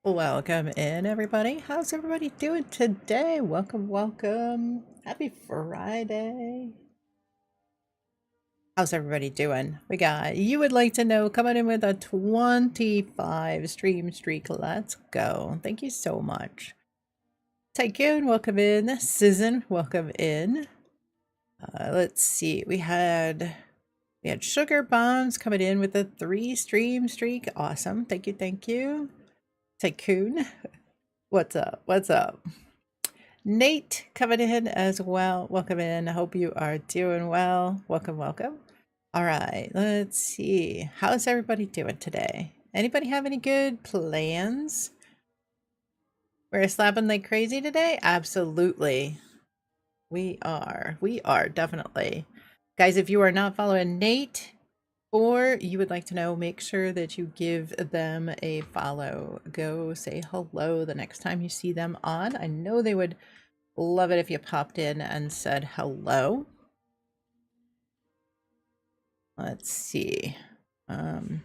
Welcome in, everybody. How's everybody doing today? Welcome, welcome. Happy Friday. How's everybody doing? We got You Would Like to Know coming in with a 25 stream streak. Let's go. Thank you so much. Tycoon, welcome in. Susan, welcome in. Let's see. We had Sugar Bombs coming in with a 3 stream streak. Awesome. Thank you, thank you. Tycoon, what's up? What's up? Nate coming in as well. Welcome in. I hope you are doing well. Welcome, welcome. All right, let's see. How's everybody doing today? Anybody have any good plans? We're slapping like crazy today? Absolutely. We are. We are, definitely. Guys, if you are not following Nate or you would like to know, make sure that you give them a follow. Go say hello the next time you see them on. I know they would love it if you popped in and said hello. Let's see. Oh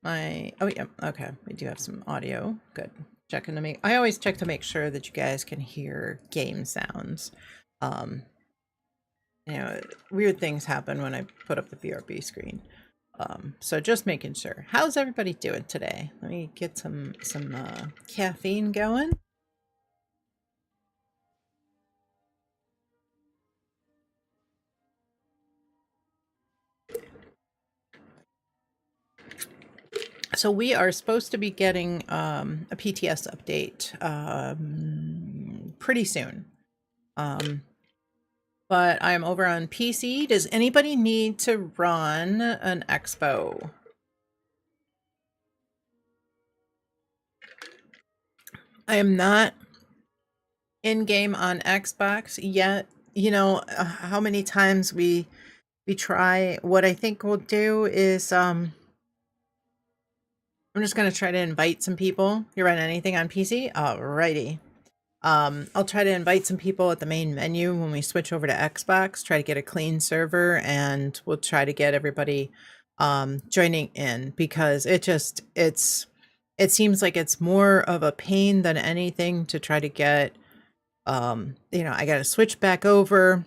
yeah, okay. We do have some audio. Good. Checking to make. I always check to make sure that you guys can hear game sounds. You know, weird things happen when I put up the BRB screen. So just making sure. How's everybody doing today? Let me get some caffeine going. So we are supposed to be getting a PTS update pretty soon. But I'm over on PC. Does anybody need to run an Expo? I am not in game on Xbox yet. You know, how many times we try. What I think we'll do is I'm just gonna try to invite some people. You run anything on PC? Alrighty. I'll try to invite some people at the main menu when we switch over to Xbox, try to get a clean server, and we'll try to get everybody joining in, because it seems like it's more of a pain than anything to try to get, you know, I got to switch back over.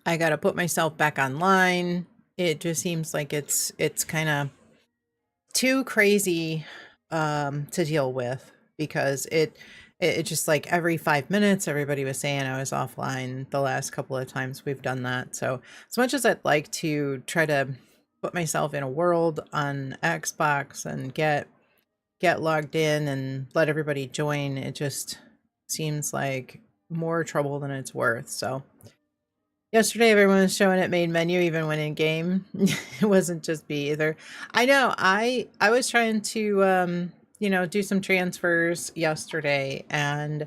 I got to put myself back online. It just seems like it's kind of too crazy to deal with, because it just like every 5 minutes everybody was saying I was offline the last couple of times we've done that. So as much as I'd like to try to put myself in a world on Xbox and get logged in and let everybody join, it just seems like more trouble than it's worth. So yesterday, everyone was showing it main menu even when in game. It wasn't just me either. I know. I was trying to you know, do some transfers yesterday, and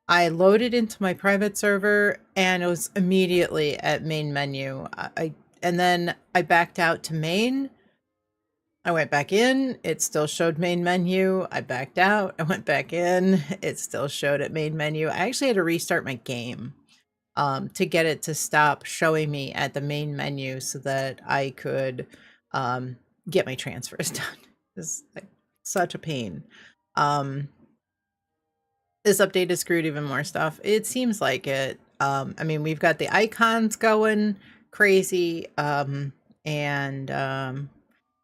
I loaded into my private server, and it was immediately at main menu. And then I backed out to main. I went back in. It still showed main menu. I backed out. I went back in. It still showed at main menu. I actually had to restart my game to get it to stop showing me at the main menu so that I could get my transfers done. It's like such a pain. This update has screwed even more stuff. It seems like it. I mean, we've got the icons going crazy, and I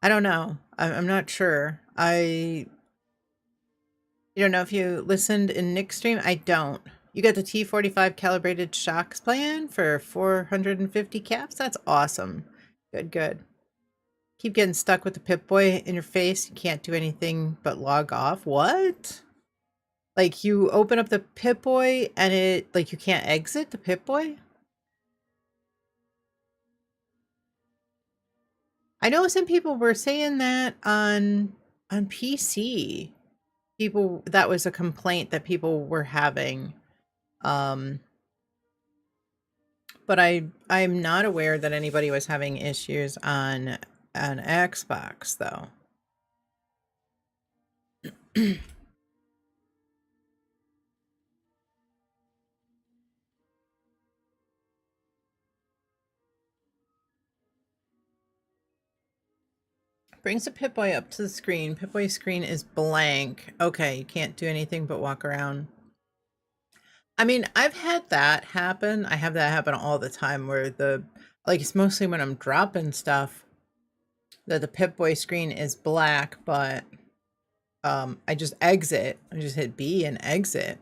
don't know. I'm not sure. You don't know if you listened in Nick's stream? I don't. You got the T45 calibrated shocks plan for 450 caps? That's awesome. Good, good. Keep getting stuck with the Pip-Boy in your face. You can't do anything but log off. What? Like, you open up the Pip-Boy and it, like, you can't exit the Pip-Boy? I know some people were saying that on PC. People, that was a complaint that people were having. But I'm not aware that anybody was having issues on Xbox though. Brings a Pip-Boy up to the screen. Pip-Boy's screen is blank. Okay, you can't do anything but walk around. I mean, I've had that happen. I have that happen all the time where like, it's mostly when I'm dropping stuff that the Pip-Boy screen is black, but I just exit. I just hit B and exit.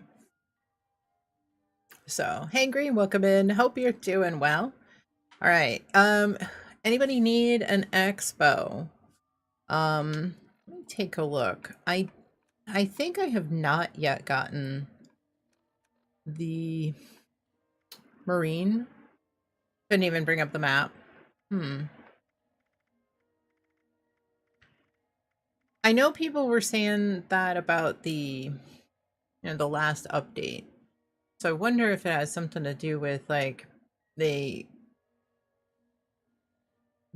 So, hey Green, welcome in. Hope you're doing well. All right. Anybody need an expo? Let me take a look. I think I have not yet gotten the Marine. Couldn't even bring up the map. I know people were saying that about the last update. So I wonder if it has something to do with like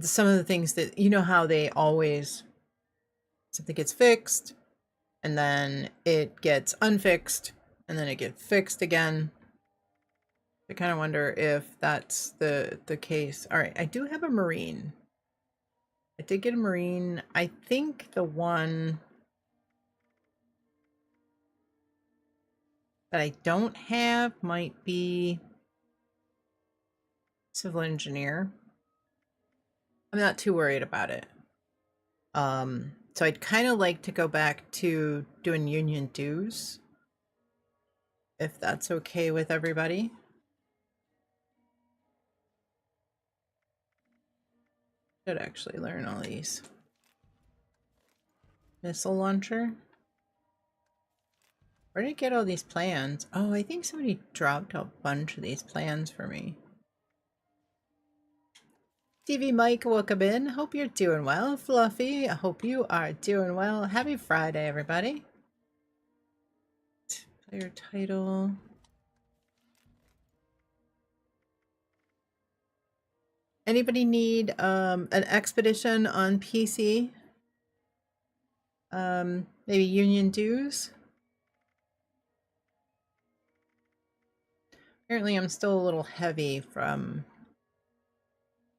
some of the things that how they always something gets fixed and then it gets unfixed and then it gets fixed again. I kind of wonder if that's the case. All right, I do have a Marine. I did get a Marine. I think the one that I don't have might be Civil Engineer. I'm not too worried about it. So I'd kind of like to go back to doing union dues, if that's okay with everybody. Should actually learn all these. Missile launcher. Where did I get all these plans? Oh, I think somebody dropped a bunch of these plans for me. TV Mike, welcome in. Hope you're doing well. Fluffy, I hope you are doing well. Happy Friday, everybody. Player title. Anybody need an expedition on PC? Maybe union dues? Apparently I'm still a little heavy from...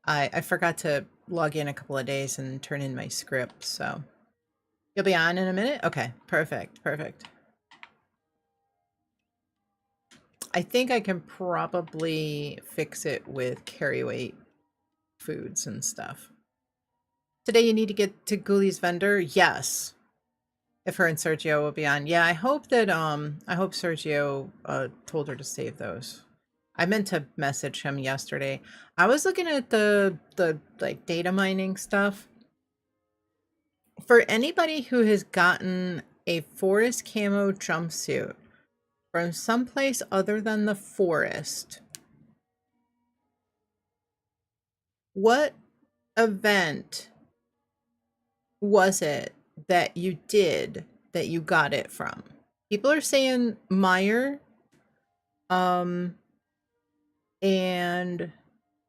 I forgot to log in a couple of days and turn in my script, so... You'll be on in a minute? Okay, perfect, perfect. I think I can probably fix it with carry weight foods and stuff. Today you need to get to Ghoulies vendor? Yes. If her and Sergio will be on. Yeah, I hope that I hope Sergio told her to save those. I meant to message him yesterday. I was looking at the like data mining stuff. For anybody who has gotten a forest camo jumpsuit from someplace other than the forest, what event was it that you did that you got it from? People are saying Meyer, and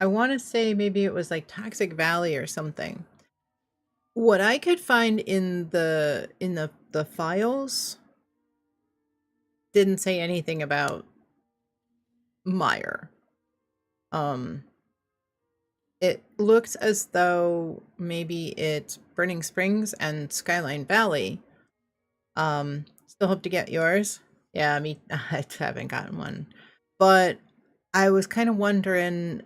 I want to say maybe it was like Toxic Valley or something. What I could find in the files didn't say anything about Meyer. It looks as though maybe it's Burning Springs and Skyline Valley. Still hope to get yours. Yeah, I haven't gotten one. But I was kind of wondering,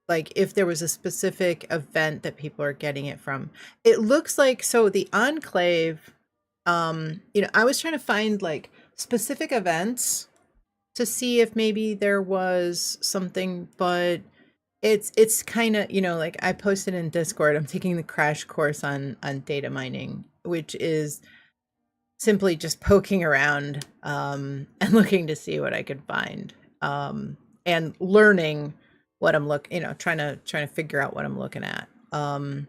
like, if there was a specific event that people are getting it from. It looks like, so the Enclave, I was trying to find, like, specific events to see if maybe there was something, but it's kind of, like I posted in Discord, I'm taking the crash course on data mining, which is simply just poking around and looking to see what I could find, and learning what I'm trying to figure out what I'm looking at. And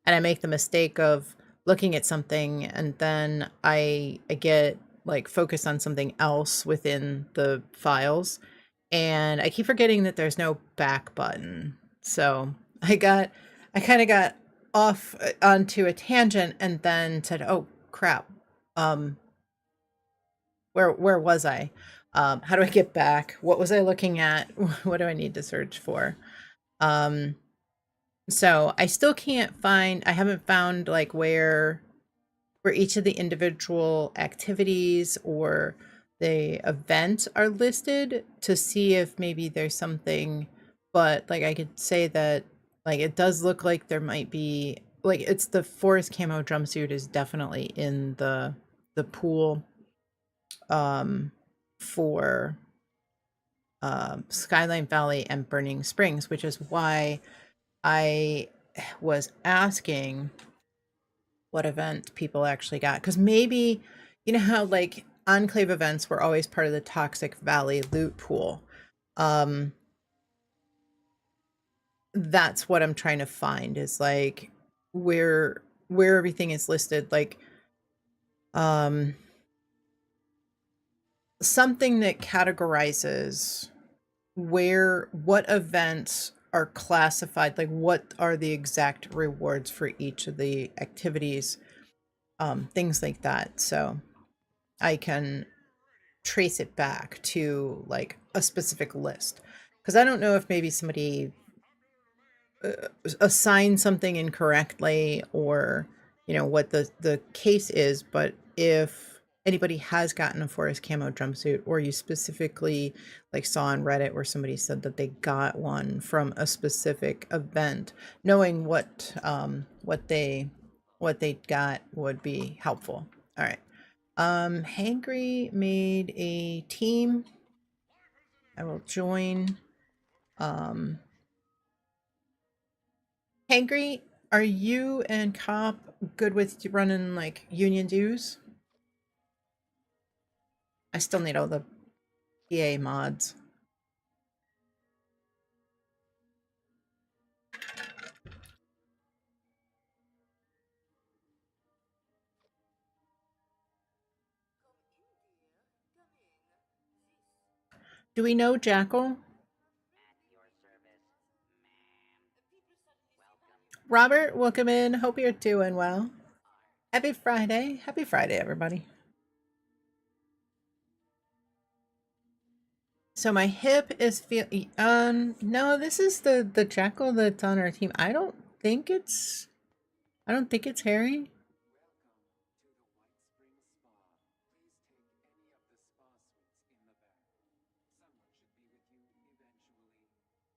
I make the mistake of looking at something and then I get like focused on something else within the files, and I keep forgetting that there's no back button. So I kind of got off onto a tangent and then said, oh crap, where was I? How do I get back? What was I looking at? What do I need to search for? So I still can't find, I haven't found like where each of the individual activities or the events are listed to see if maybe there's something, but like I could say that like it does look like there might be like it's the forest camo jumpsuit is definitely in the pool um for Skyline Valley and Burning Springs, which is why I was asking what event people actually got. Because maybe, you know how like Enclave events were always part of the Toxic Valley loot pool. Um, that's what I'm trying to find is like where where everything is listed. Like um, something that categorizes where what events are classified, like what are the exact rewards for each of the activities, things like that. So I can trace it back to like a specific list. Because I don't know if maybe somebody assigned something incorrectly or, you know, what the case is, but if anybody has gotten a forest camo jumpsuit or you specifically like saw on Reddit where somebody said that they got one from a specific event, knowing what they got would be helpful. All right. Hangry made a team. I will join. Um, Hangry, are you and Cop good with running like union dues? I still need all the PA mods. Do we know Jackal? Robert, welcome in. Hope you're doing well. Happy Friday. Happy Friday, everybody. So my hip is feel no, this is the Jackal that's on our team. I don't think it's Harry.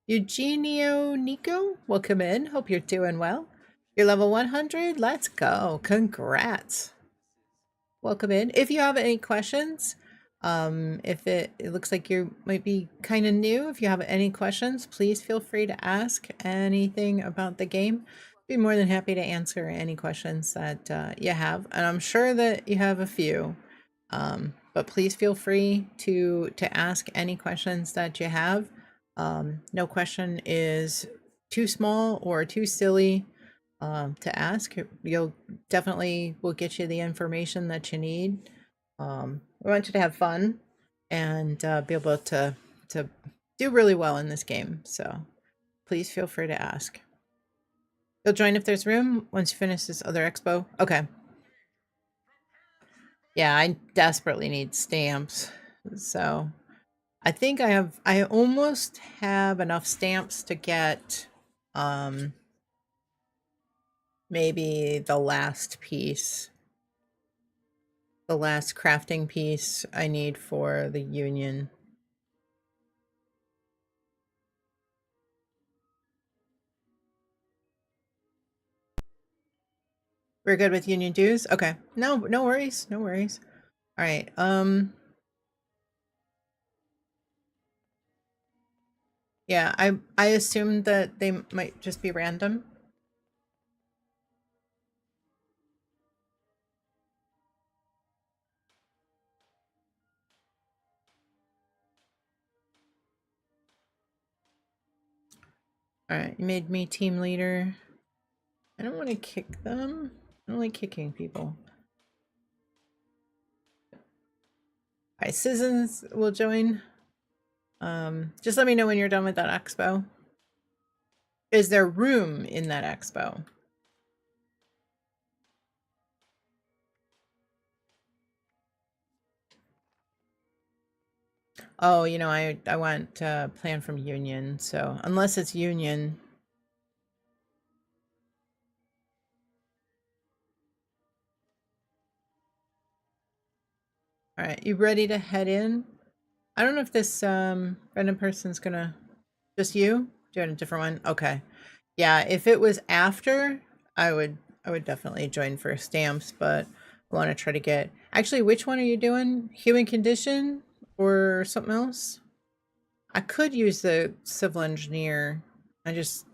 Eugenio Nico, welcome in. Hope you're doing well. You're level 100. Let's go. Congrats. Welcome in. If you have any questions, if it looks like you might be kind of new, if you have any questions, please feel free to ask anything about the game. Be more than happy to answer any questions that you have, and I'm sure that you have a few. But please feel free to ask any questions that you have. No question is too small or too silly to ask. You'll definitely will get you the information that you need. We want you to have fun and be able to do really well in this game. So please feel free to ask. You'll join if there's room once you finish this other expo. Okay. Yeah, I desperately need stamps. So I think I almost have enough stamps to get maybe the last piece. The last crafting piece I need for the union. We're good with union dues? Okay. No worries. No worries. All right. Yeah, I assumed that they might just be random. All right, you made me team leader. I don't want to kick them. I don't like kicking people. All right, citizens will join. Just let me know when you're done with that expo. Is there room in that expo? Oh, you know, I want plan from union. So unless it's union, All right, you ready to head in? I don't know if this random person's gonna just you doing a different one. Okay, yeah. If it was after, I would definitely join for stamps, but I want to try to get. Actually, which one are you doing? Human condition or something else? I could use the civil engineer. I just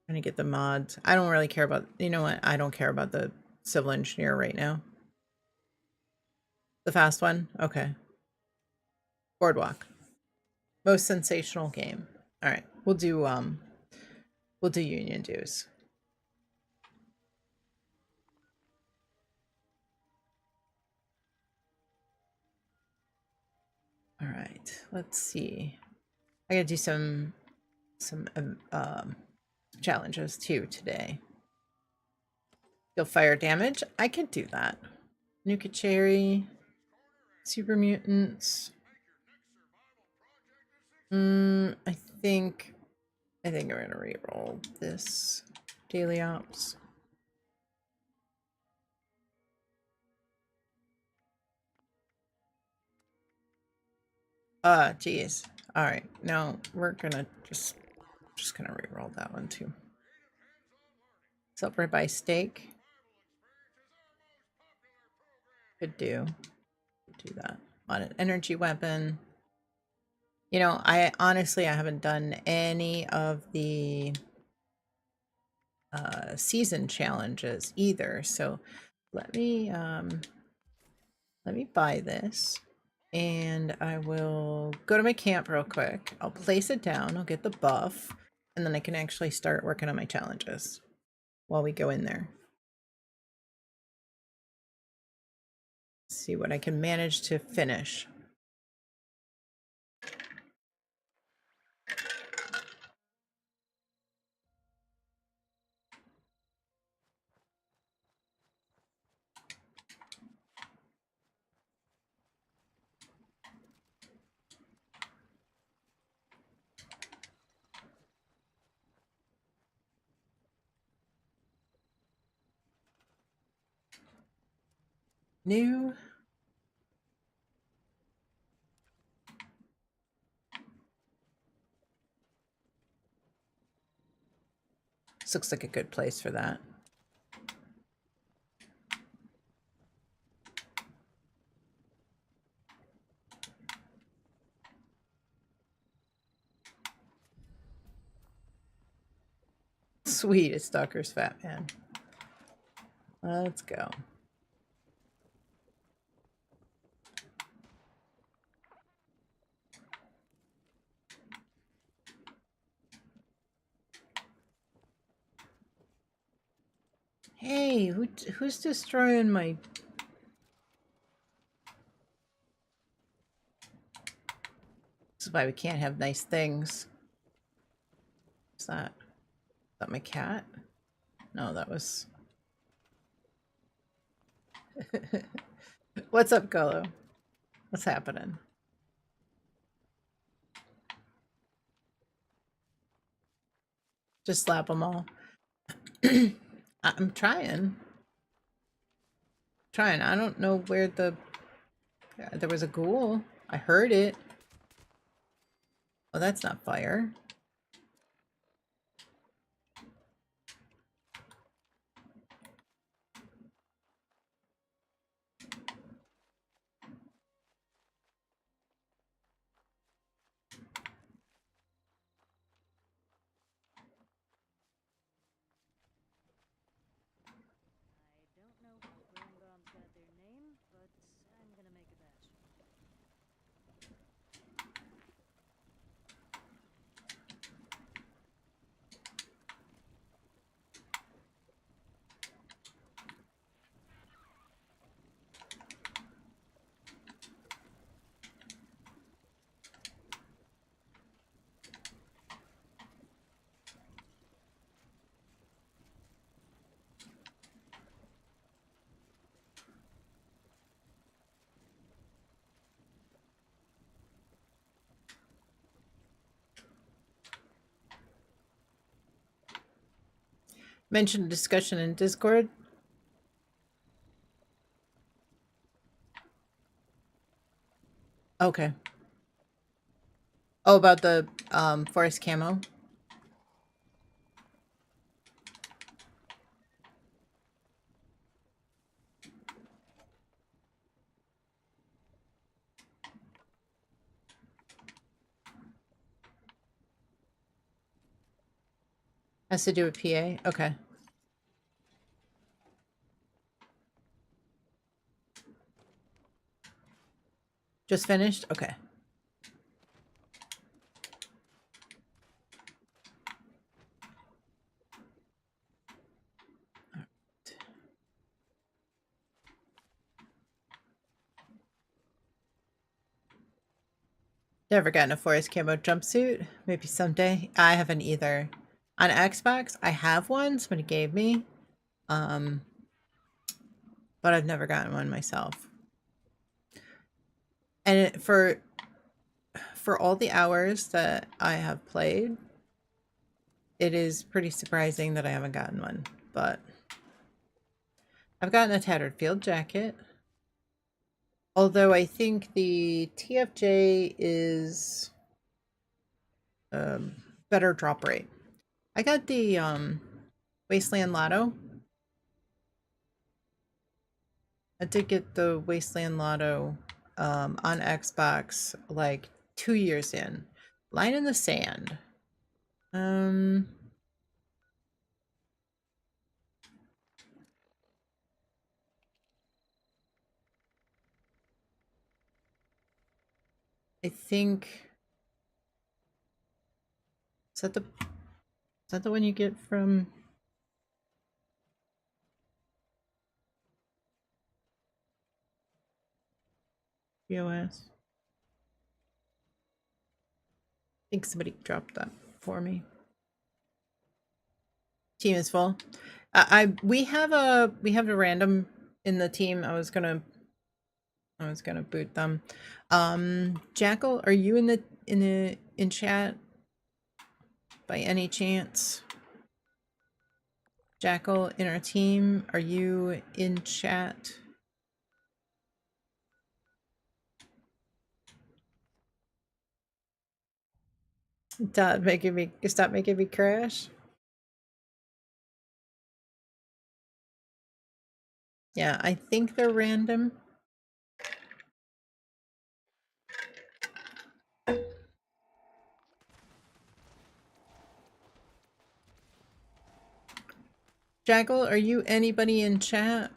trying to get the mods. I don't really care about. You know what? I don't care about the civil engineer right now. The fast one. Okay. Boardwalk. Most sensational game. All right, we'll do union dues. All right, let's see. I gotta do some challenges too today. Deal fire damage. I could do that. Nuke cherry, super mutants. I think I'm gonna re-roll this daily ops. Geez. All right, now we're gonna just gonna re-roll that one too. Silver by steak. Could do that. On an energy weapon. You know, I honestly haven't done any of the season challenges either. So let me buy this and I will go to my camp real quick. I'll place it down, I'll get the buff, and then I can actually start working on my challenges while we go in there. See what I can manage to finish. New. This looks like a good place for that. Sweet, it's Stalker's Fat Man. Let's go. Hey, who's destroying my... This is why we can't have nice things. What's that? Is that my cat? No, that was... What's up, Golo? What's happening? Just slap them all. I'm trying. I don't know where the... There was a ghoul. I heard it. Oh, that's not fire. Mentioned discussion in Discord. Okay. Oh, about the forest camo. Has to do with PA. Okay. Just finished? Okay. Never gotten a forest camo jumpsuit. Maybe someday. I haven't either. On Xbox, I have one. Somebody gave me. Um, but I've never gotten one myself. And for all the hours that I have played, it is pretty surprising that I haven't gotten one. But I've gotten a tattered field jacket. Although I think the TFJ is better drop rate. I got the Wasteland Lotto. I did get the Wasteland Lotto on Xbox like 2 years in. Line in the Sand. Um, I think is that the one you get from POS? I think somebody dropped that for me. Team is full. We have a random in the team. I was gonna boot them. Jackal, are you in chat by any chance? Jackal in our team, are you in chat? Stop making me crash. Yeah, I think they're random. Jackal, are you anybody in chat?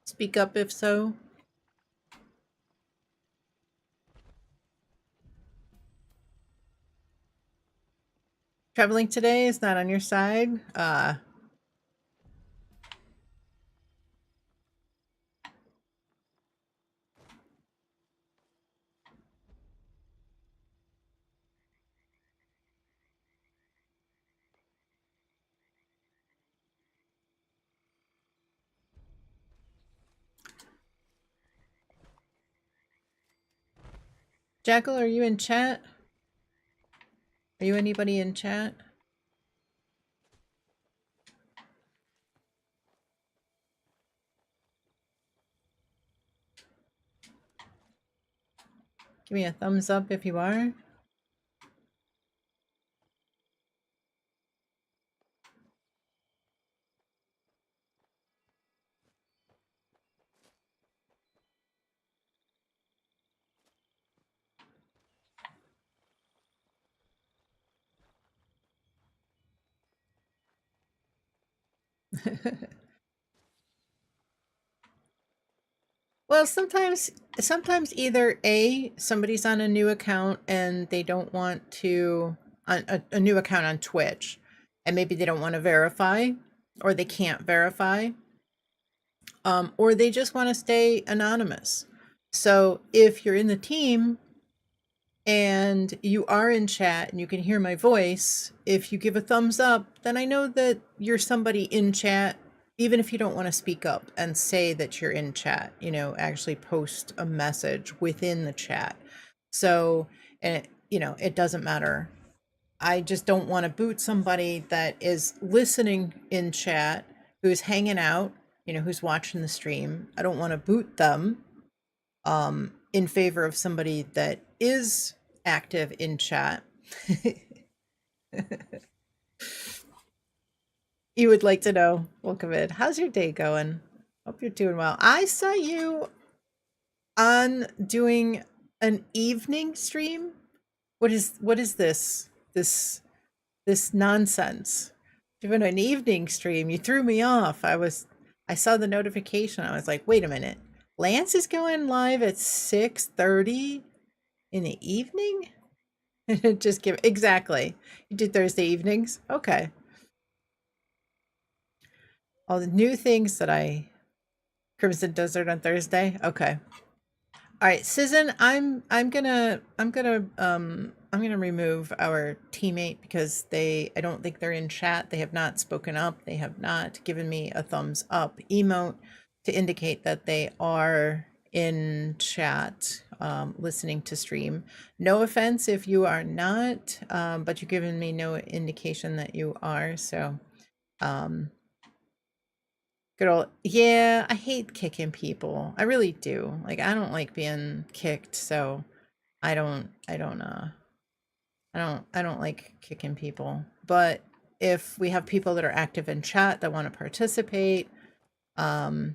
Speak up if so. Traveling today is not on your side. Jackal, are you in chat? Are you anybody in chat? Give me a thumbs up if you are. Well, sometimes either A, somebody's on a new account and they don't want to on a new account on Twitch, and maybe they don't want to verify, or they can't verify, or they just want to stay anonymous. So if you're in the team and you are in chat and you can hear my voice, if you give a thumbs up, then I know that you're somebody in chat, even if you don't want to speak up and say that you're in chat, actually post a message within the chat. So, and it doesn't matter. I just don't want to boot somebody that is listening in chat, who's hanging out, you know, who's watching the stream. I don't want to boot them in favor of somebody that is active in chat. You would like to know, welcome in. How's your day going? Hope you're doing well. I saw you on doing an evening stream. What is this? This nonsense. Doing an evening stream. You threw me off. I saw the notification. I was like, wait a minute. Lance is going live at 6:30 in the evening? Just give exactly. You do Thursday evenings? Okay. All the new things that I Crimson Desert on Thursday. Okay. All right, Susan, I'm gonna remove our teammate because I don't think they're in chat. They have not spoken up. They have not given me a thumbs up emote to indicate that they are in chat listening to stream. No offense if you are not, but you've given me no indication that you are. So good old, yeah, I hate kicking people. I really do. Like, I don't like being kicked, so I don't like kicking people. But if we have people that are active in chat that want to participate, you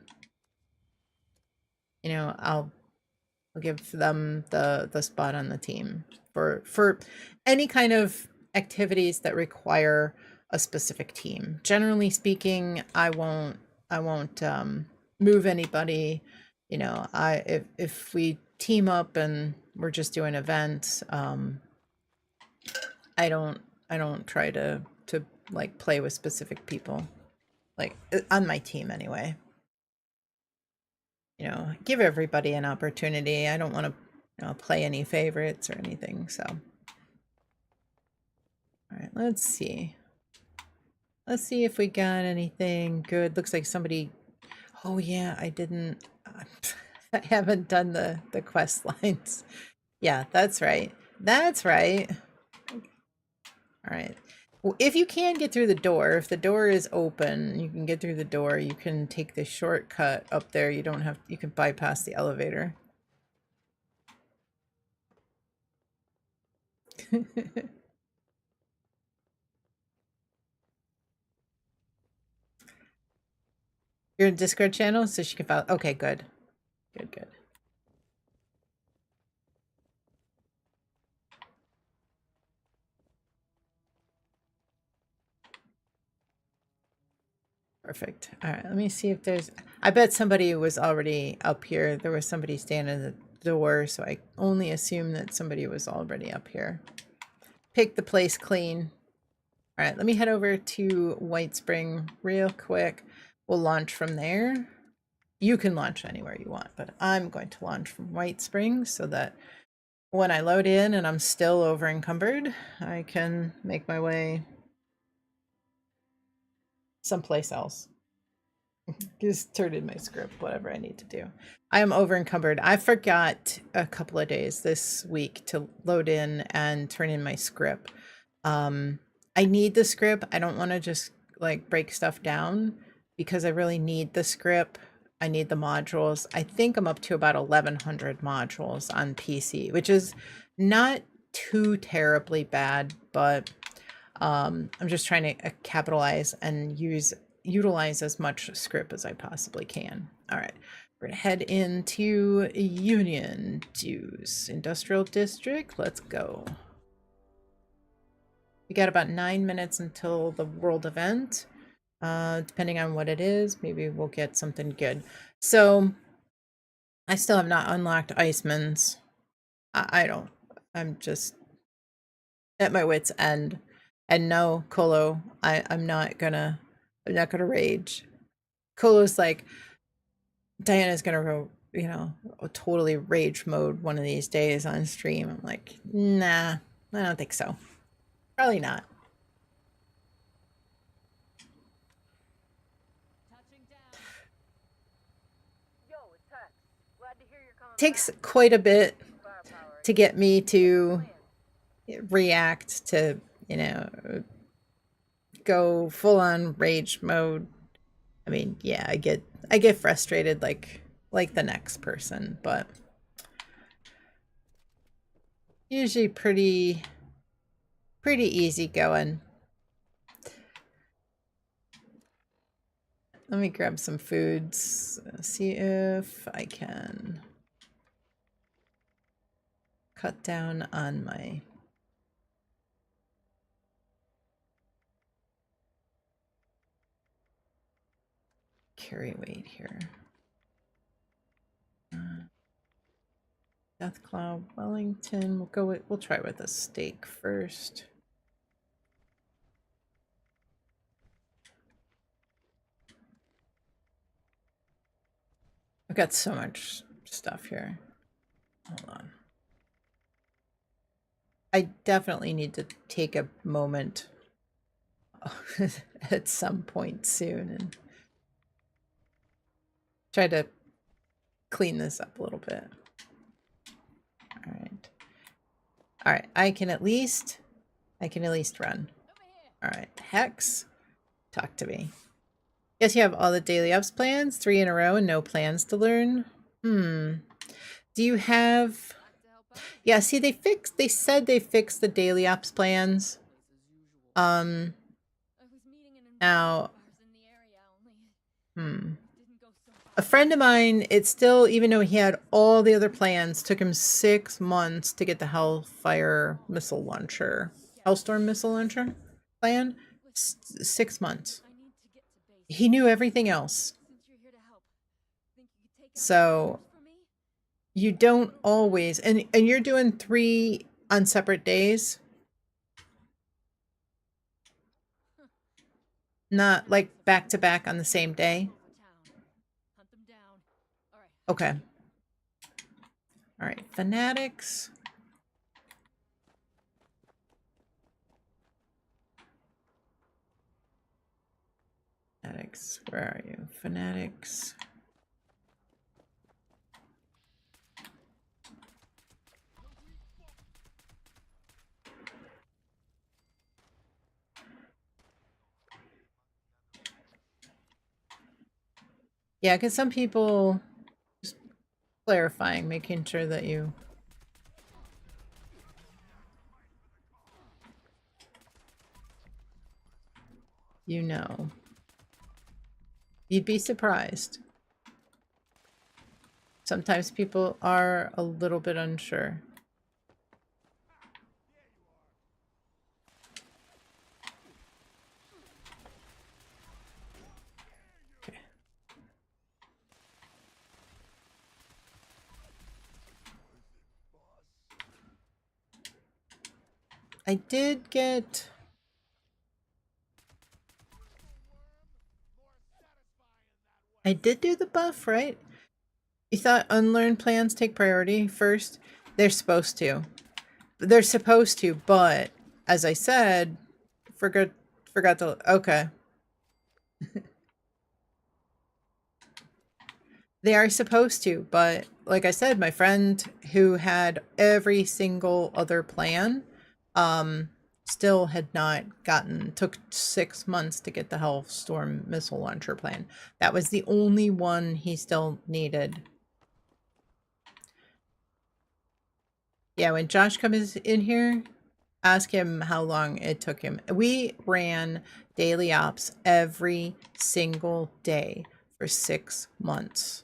know, I'll give them the spot on the team for any kind of activities that require a specific team. Generally speaking, I won't move anybody. You know, if we team up and we're just doing events, I don't try to like play with specific people, like on my team anyway. You know, give everybody an opportunity. I don't want to, you know, play any favorites or anything. So, all right, let's see. Let's see if we got anything good. Looks like somebody. Oh yeah, I didn't. I haven't done the quest lines. Yeah, that's right. That's right. All right. Well, if you can get through the door, if the door is open, you can get through the door, you can take the shortcut up there. You don't have, you can bypass the elevator. You're in Discord channel, so she can follow. Okay, good. Good, good. Perfect. All right, let me see if there's, I bet somebody was already up here. There was somebody standing at the door, so I only assume that somebody was already up here. Pick the place clean. All right, let me head over to White Spring real quick. We'll launch from there. You can launch anywhere you want, but I'm going to launch from White Springs so that when I load in and I'm still over encumbered, I can make my way someplace else. Just turn in my script, whatever I need to do. I am over encumbered. I forgot a couple of days this week to load in and turn in my script. I need the script. I don't want to just like break stuff down because I really need the script. I need the modules. I think I'm up to about 1,100 modules on PC, which is not too terribly bad, but I'm just trying to capitalize and utilize as much script as I possibly can. All right, we're gonna head into Union Dues Industrial District. Let's go. We got about 9 minutes until the world event. Depending on what it is, maybe we'll get something good. So I still have not unlocked Iceman's. I don't. I'm just at my wit's end. And no, Colo, I'm not gonna rage. Colo's like, Diana's gonna you know, totally rage mode one of these days on stream. I'm like, nah, I don't think so. Probably not. Takes quite a bit to get me to react to, you know, go full on rage mode. I mean, yeah, I get frustrated like the next person, but usually pretty easy going. Let me grab some foods. See if I can cut down on my carry weight here. Deathclaw Wellington. We'll try with a steak first. I've got so much stuff here. Hold on. I definitely need to take a moment at some point soon and try to clean this up a little bit. All right. All right, I can at least run. All right, Hex, talk to me. Yes, you have all the daily ups plans, 3 in a row and no plans to learn. Do you have... Yeah, see, they said they fixed the daily ops plans. Now, a friend of mine, it's still, even though he had all the other plans, took him 6 months to get the Hellfire missile launcher, Hellstorm missile launcher plan. 6 months. He knew everything else. So you don't always, and you're doing 3 on separate days. Not like back to back on the same day. Okay. All right, Fanatics. Fanatics, where are you? Fanatics. Yeah, because some people, just clarifying, making sure that you know. You'd be surprised. Sometimes people are a little bit unsure. Okay. I did get... I did do the buff, right? You thought unlearned plans take priority first? They're supposed to. They're supposed to, but as I said, forgot to... Okay. They are supposed to, but like I said, my friend who had every single other plan, still had not took 6 months to get the Hellstorm missile launcher plan. That was the only one he still needed. Yeah, when Josh comes in here, ask him how long it took him. We ran daily ops every single day for 6 months.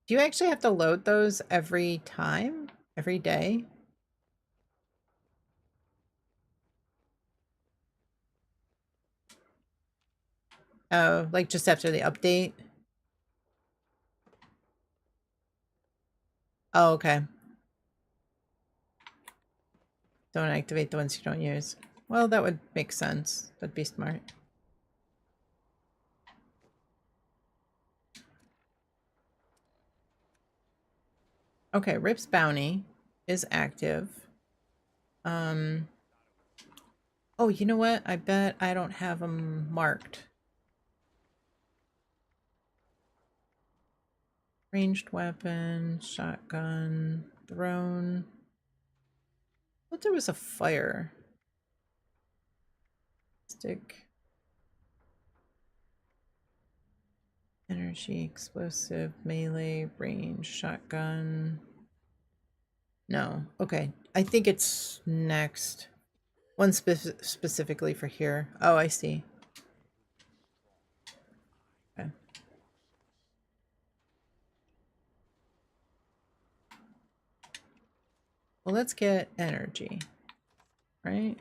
Do you actually have to load those every time? Every day? Oh, like just after the update? Oh, okay. Don't activate the ones you don't use. Well, that would make sense. That'd be smart. Okay, Rip's bounty is active. Oh, you know what? I bet I don't have them marked. Ranged weapon, shotgun, thrown. I thought there was a fire. Stick. Energy, explosive, melee, range, shotgun. No, okay. I think it's next. One specifically for here. Oh, I see. Okay. Well, let's get energy, right?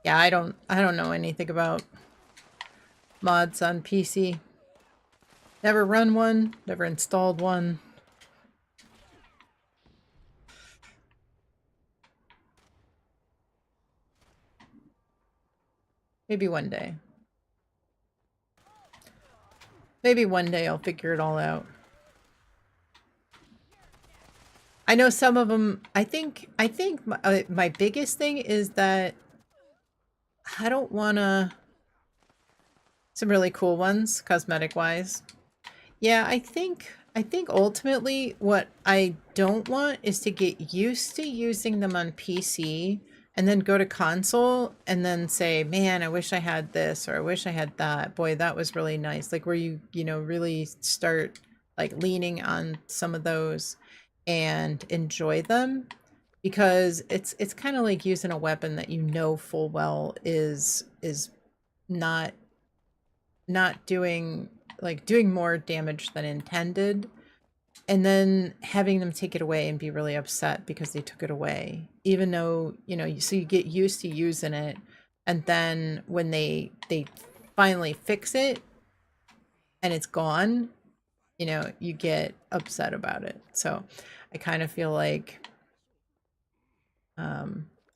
Yeah, I don't know anything about mods on PC. Never run one, never installed one. Maybe one day. Maybe one day I'll figure it all out. I know some of them, I think my biggest thing is that I don't want to, some really cool ones, cosmetic wise. Yeah, I think ultimately what I don't want is to get used to using them on PC and then go to console and then say, man, I wish I had this or I wish I had that. Boy, that was really nice. Like where you know, really start like leaning on some of those and enjoy them, because it's kind of like using a weapon that you know full well is not doing, like doing more damage than intended, and then having them take it away and be really upset because they took it away, even though, you know, so you get used to using it, and then when they finally fix it and it's gone, you know, you get upset about it. So I kind of feel like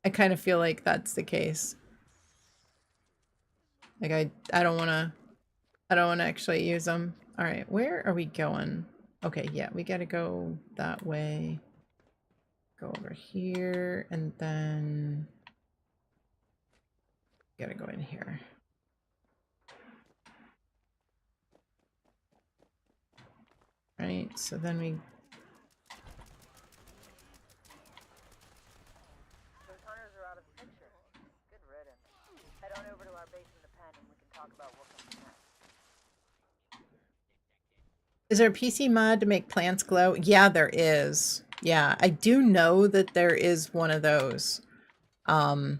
I kind of feel like that's the case. Like I don't want to actually use them. All right, where are we going? Okay, yeah, we got to go that way. Go over here, and then got to go in here. Right, so then we... Those hunters are out of the picture. Good riddance. Head on over to our base in the pen and we can talk about what comes next. Is there a PC mod to make plants glow? Yeah, there is. Yeah, I do know that there is one of those. Yeah.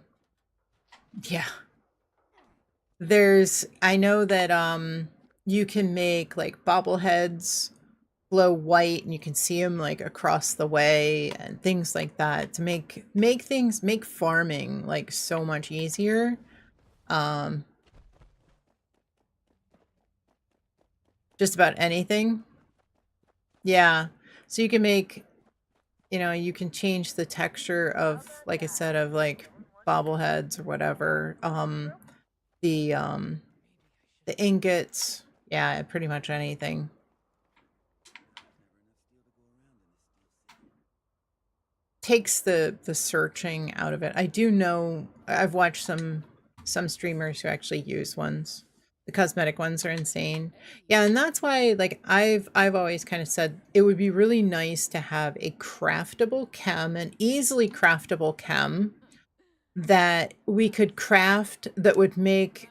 I know that you can make like bobbleheads glow white and you can see them like across the way and things like that to make farming like so much easier. Just about anything. Yeah. So you can make, you know, you can change the texture of, like I said, of like bobbleheads or whatever. The the ingots, yeah, pretty much anything. Takes the searching out of it. I do know, I've watched some streamers who actually use ones. The cosmetic ones are insane. Yeah, and that's why like I've always kind of said it would be really nice to have a craftable chem, an easily craftable chem that we could craft that would make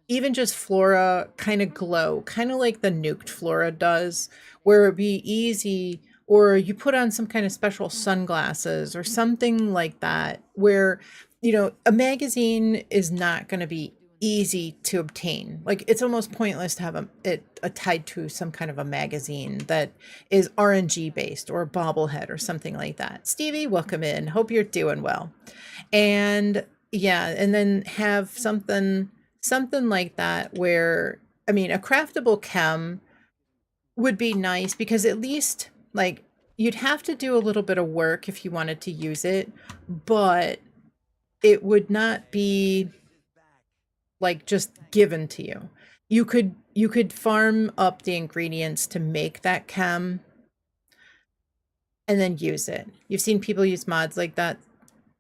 even just flora kind of glow, kind of like the nuked flora does, where it'd be easy, or you put on some kind of special sunglasses or something like that, where, you know, a magazine is not going to be easy to obtain. Like it's almost pointless to have a tied to some kind of a magazine that is RNG based or a bobblehead or something like that. Stevie, welcome in. Hope you're doing well. And yeah, and then have something like that where, I mean, a craftable chem would be nice because at least like you'd have to do a little bit of work if you wanted to use it, but it would not be like just given to you. you could farm up the ingredients to make that chem and then use it. You've seen people use mods like that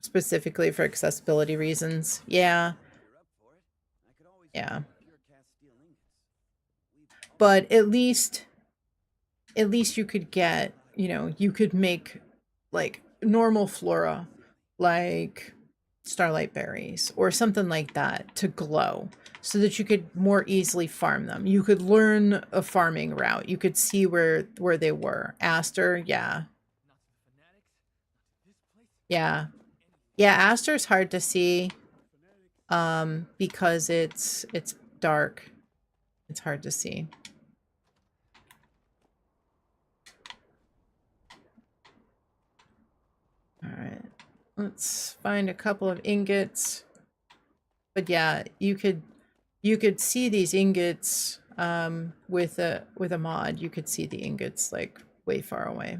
specifically for accessibility reasons. Yeah. Yeah. But at least you could get, you know, you could make like normal flora, like starlight berries or something like that to glow so that you could more easily farm them. You could learn a farming route. You could see where they were. Aster, yeah. Yeah. Yeah, Aster's hard to see because it's dark. It's hard to see. All right. Let's find a couple of ingots. But yeah, you could see these ingots with a mod. You could see the ingots like way far away.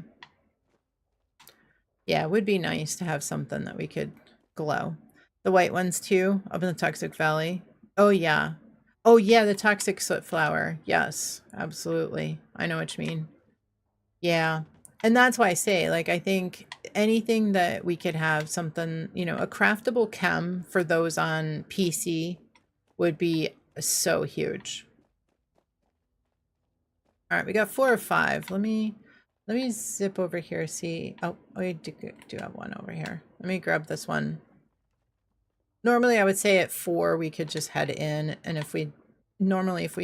Yeah, it would be nice to have something that we could glow. The white ones too, up in the Toxic Valley. Oh yeah. Oh yeah, the toxic soot flower. Yes, absolutely. I know what you mean. Yeah. And that's why I say, like, I think anything that we could have something, you know, a craftable chem for those on PC would be so huge. All right, we got 4 or 5. Let me zip over here, see. Oh, we do have one over here. Let me grab this one. Normally I would say at 4 we could just head in, and if we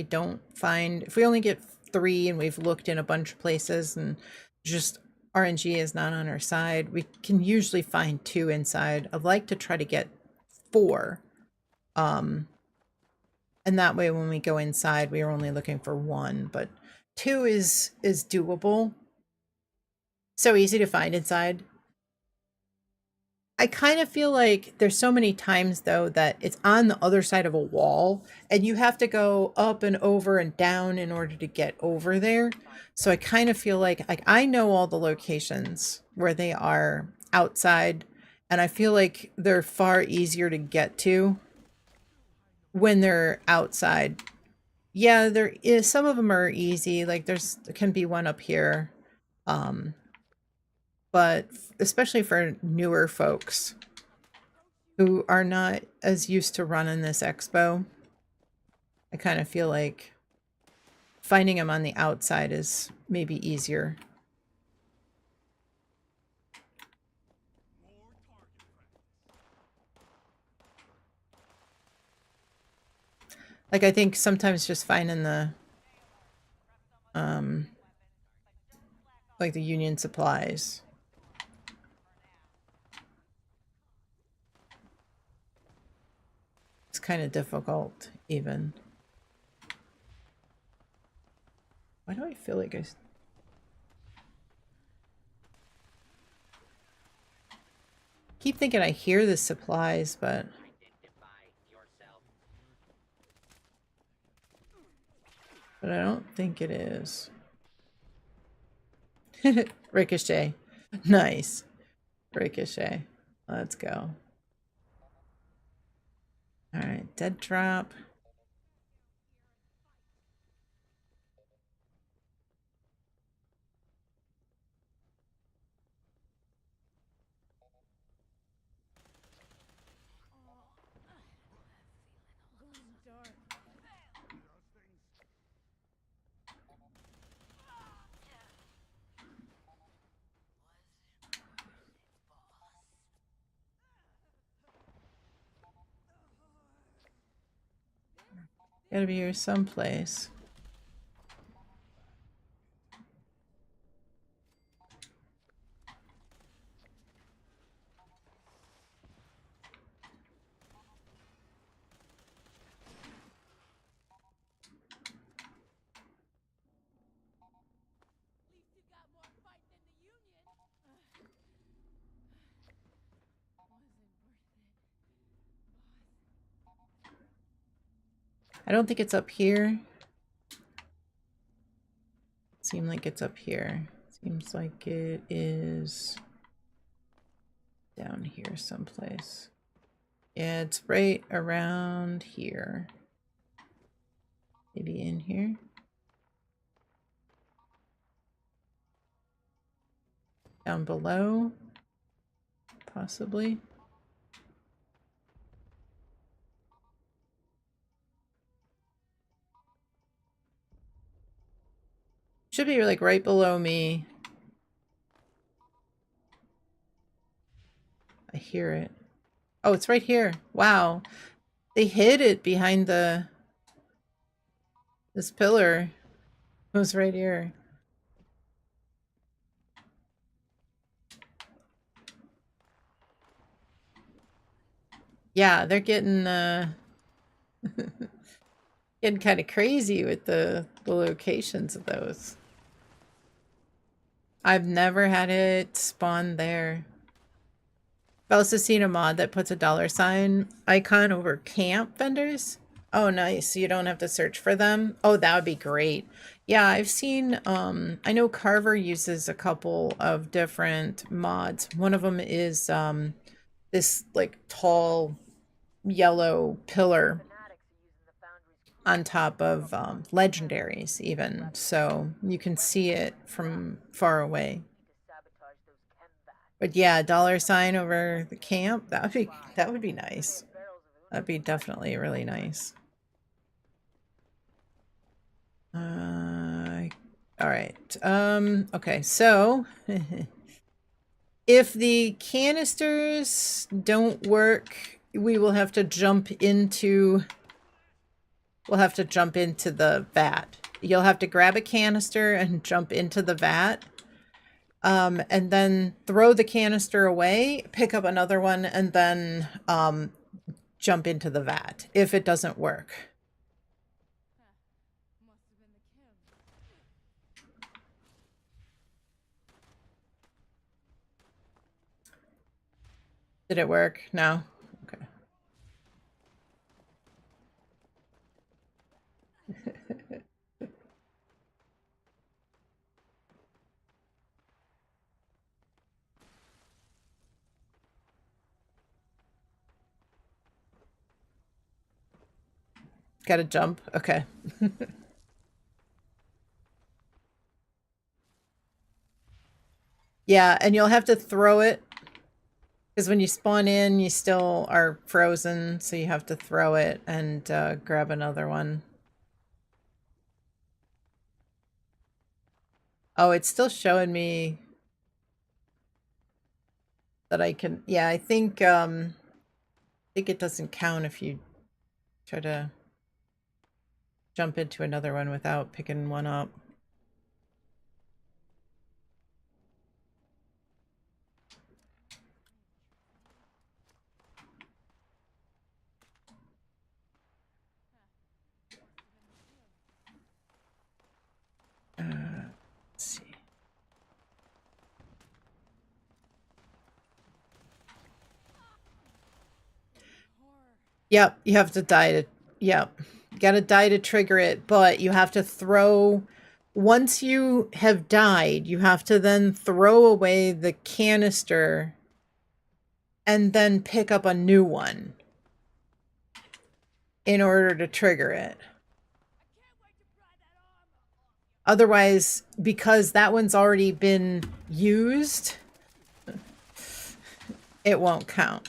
don't find, if we only get 3 and we've looked in a bunch of places and just RNG is not on our side, we can usually find 2 inside. I'd like to try to get 4. And that way when we go inside we are only looking for 1, but 2 is doable. So easy to find inside. I kind of feel like there's so many times though that it's on the other side of a wall and you have to go up and over and down in order to get over there. So I kind of feel like I know all the locations where they are outside, and I feel like they're far easier to get to when they're outside. Yeah, there is, some of them are easy, like there can be one up here. But especially for newer folks who are not as used to running this expo, I kind of feel like finding them on the outside is maybe easier. Like I think sometimes just finding the like the Union supplies. It's kind of difficult even. Why do I feel like I keep thinking I hear the supplies, but I don't think it is. Ricochet. Nice. Ricochet. Let's go. All right, dead drop. Gotta be here someplace. I don't think it's up here. Seems like it's up here. Seems like it is down here someplace. Yeah, it's right around here. Maybe in here. Down below, possibly. Should be like right below me. I hear it. Oh, it's right here. Wow. They hid it behind this pillar. It was right here. Yeah, they're getting getting kind of crazy with the locations of those. I've never had it spawn there. I've also seen a mod that puts a $sign icon over camp vendors. Oh, nice. You don't have to search for them. Oh, that would be great. Yeah, I've seen, I know Carver uses a couple of different mods. One of them is this like tall yellow pillar on top of legendaries even, so you can see it from far away. But yeah, $sign over the camp, that would be nice. That'd be definitely really nice. All right. Okay, so if the canisters don't work, we'll have to jump into the vat. You'll have to grab a canister and jump into the vat. And then throw the canister away, pick up another one, and then jump into the vat if it doesn't work. Did it work? No? Okay. Gotta jump? Okay. Yeah, and you'll have to throw it. Because when you spawn in, you still are frozen, so you have to throw it and grab another one. Oh, it's still showing me that I can... Yeah, I think it doesn't count if you try to jump into another one without picking one up. Let's see. Yep, you have to die to... Yep. You gotta die to trigger it, but you have to throw... Once you have died, you have to then throw away the canister and then pick up a new one in order to trigger it. Otherwise, because that one's already been used, it won't count.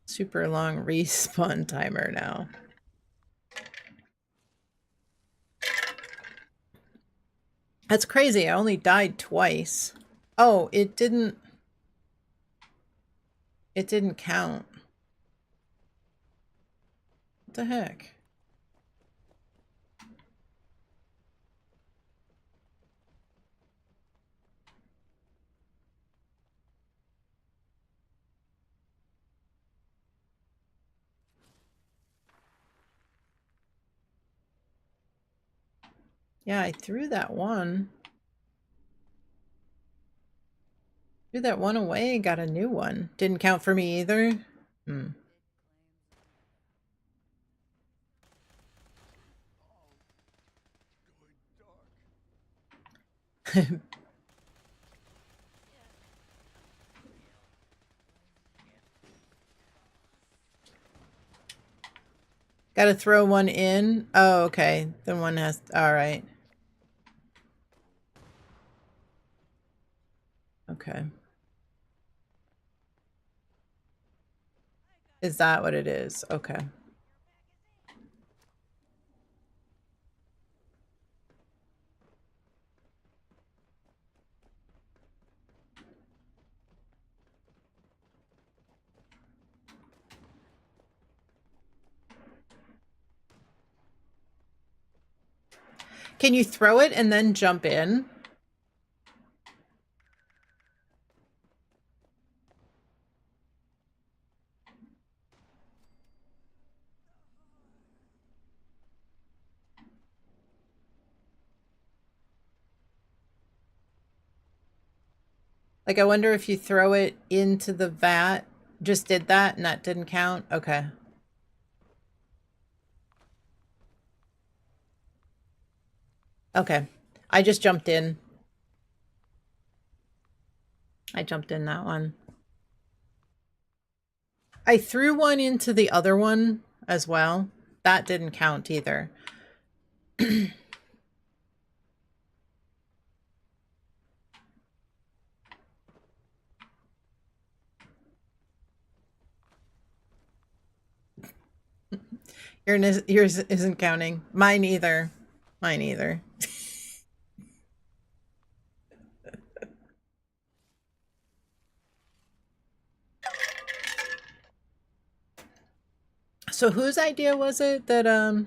Super long respawn timer now. That's crazy. I only died twice. Oh, it didn't count. What the heck? Yeah, I threw that one. Threw that one away and got a new one. Didn't count for me either. Hmm. Gotta throw one in. Oh, okay. Then one has. All right. Okay. Is that what it is? Okay. Can you throw it and then jump in? Like, I wonder if you throw it into the vat. Just did that and that didn't count? Okay. Okay. I just jumped in. I jumped in that one. I threw one into the other one as well. That didn't count either. Yours isn't counting. Mine either. Mine either. So whose idea was it that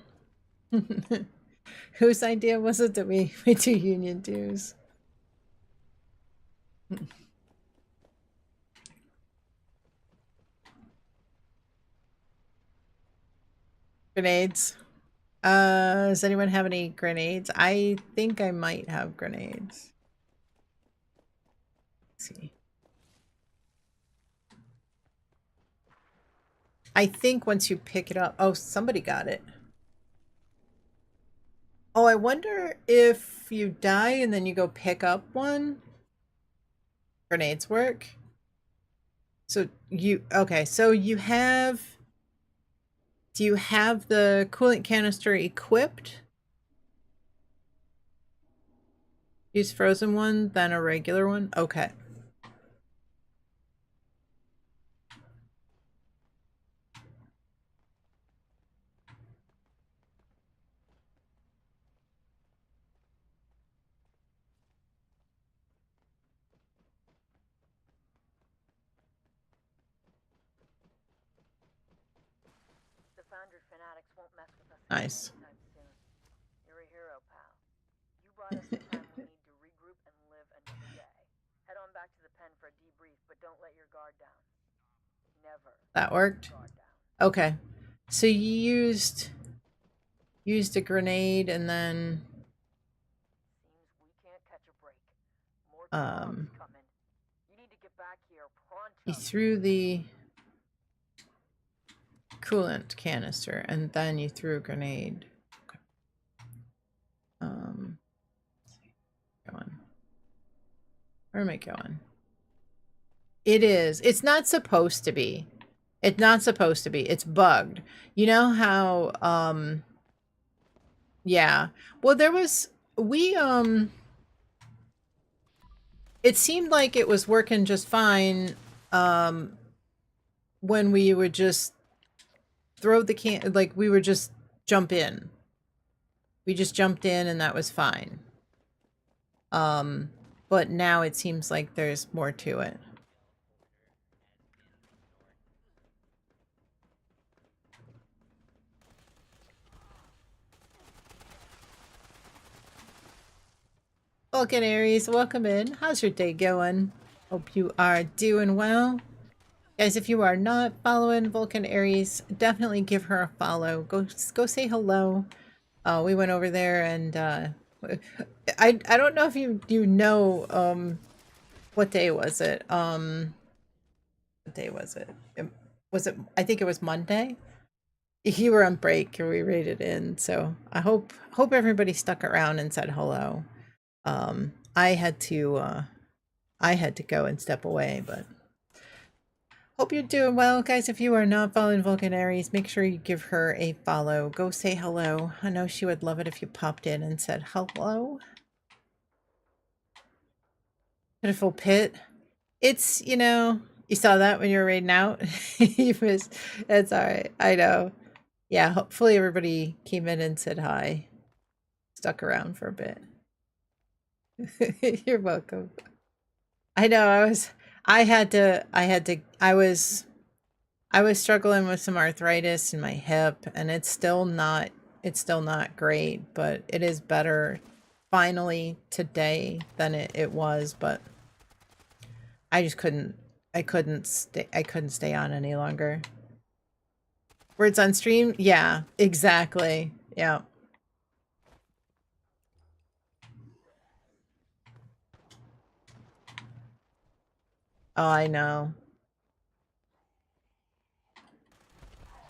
whose idea was it that we do union dues? Grenades. Does anyone have any grenades? I think I might have grenades. Let's see. I think once you pick it up, oh, somebody got it. Oh, I wonder if you die and then you go pick up one. Grenades work. So okay, so you have, do you have the coolant canister equipped? Use frozen one, then a regular one? Okay. The Foundry fanatics won't mess with us Nice. anytime soon. You're a hero, pal. You bought us the time we need to regroup and live another day. Head on back to the pen for a debrief, but don't let your guard down. Never. That worked. Guard down. Okay. So you used a grenade and then Seems we can't catch a break. More coming. You need to get back here pronto. you threw the coolant canister and then you threw a grenade. Okay. Going. Where am I going? It is. It's not supposed to be. It's not supposed to be. It's bugged. You know how yeah. Well, there was it seemed like it was working just fine when we would just throw the can, like we would just jump in. We just jumped in and that was fine. But now it seems like there's more to it. Welcome, Aries. Welcome in. How's your day going? Hope you are doing well. Guys, if you are not following Vulcan Aries, definitely give her a follow. Go say hello. We went over there and I don't know if you know What day was it? What day was it? Was it? I think it was Monday. You were on break, or we raided in. So I hope everybody stuck around and said hello. I had to go and step away, but hope you're doing well, guys. If you are not following Vulcan Aries, make sure you give her a follow. Go say hello. I know she would love it if you popped in and said hello. Pitiful Pit. It's, you saw that when you were raiding out. You missed. That's all right. I know. Yeah, hopefully everybody came in and said hi. Stuck around for a bit. You're welcome. I know. I was struggling with some arthritis in my hip, and it's still not great, but it is better finally today than it was, but I just couldn't stay on any longer. Words on stream? Yeah, exactly. Yeah. Oh, I know.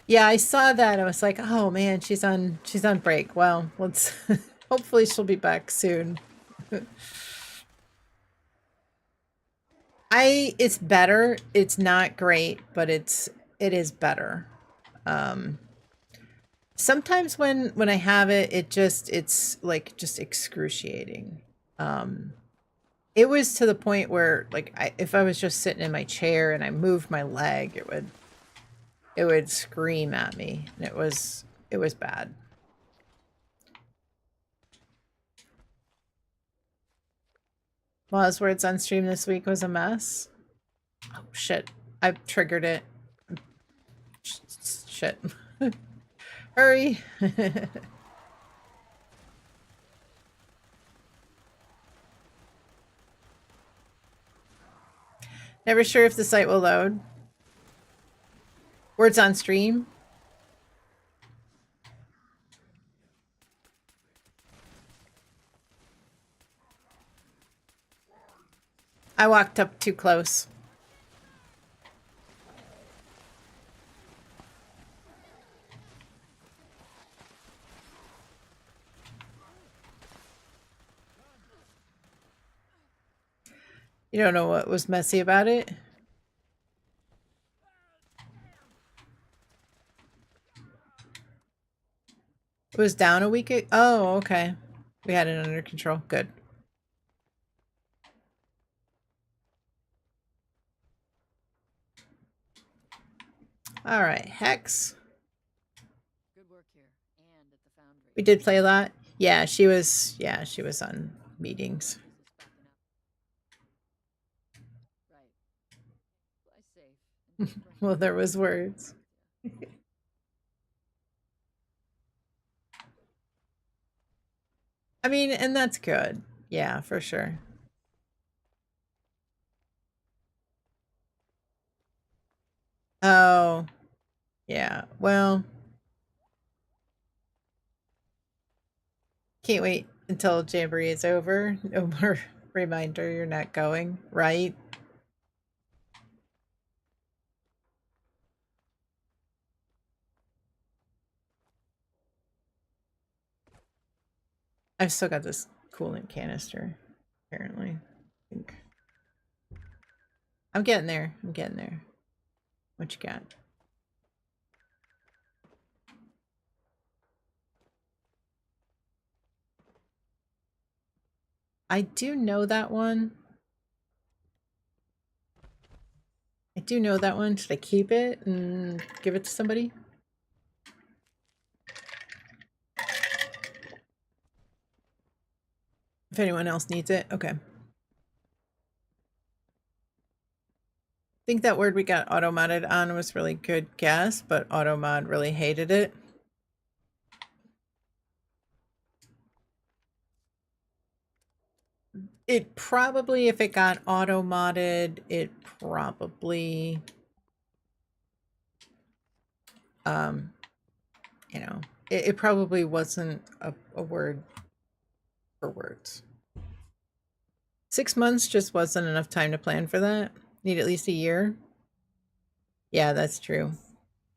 Yeah, I saw that. I was like, "Oh man, she's on break." Well, let's hopefully she'll be back soon. It's better. It's not great, but it is better. Um Sometimes when I have it, it's like just excruciating. Um it was to the point where like if I was just sitting in my chair and I moved my leg, it would scream at me, and it was bad. Law's words on stream this week was a mess. Oh shit. I've triggered it. Shit. Hurry. Never sure if the site will load. Words on stream. I walked up too close. You don't know what was messy about it? It was down a week. Oh, okay. We had it under control. Good. All right, Hex. Good work here and at the foundry. We did play a lot. Yeah, she was. Yeah, she was on meetings. Right. Fly safe. Well, there was words. I mean, and that's good. Yeah, for sure. Oh, yeah. Well, can't wait until Jamboree is over. No more reminder you're not going, right? I've still got this coolant canister, apparently. I think. I'm getting there. I'm getting there. What you got? I do know that one. I do know that one. Should I keep it and give it to somebody? If anyone else needs it, okay. I think that word we got auto-modded on was really good guess, but auto-mod really hated it. It probably, if it got auto-modded, it probably, it probably wasn't a word for words. 6 months just wasn't enough time to plan for that. Need at least a year. Yeah, that's true.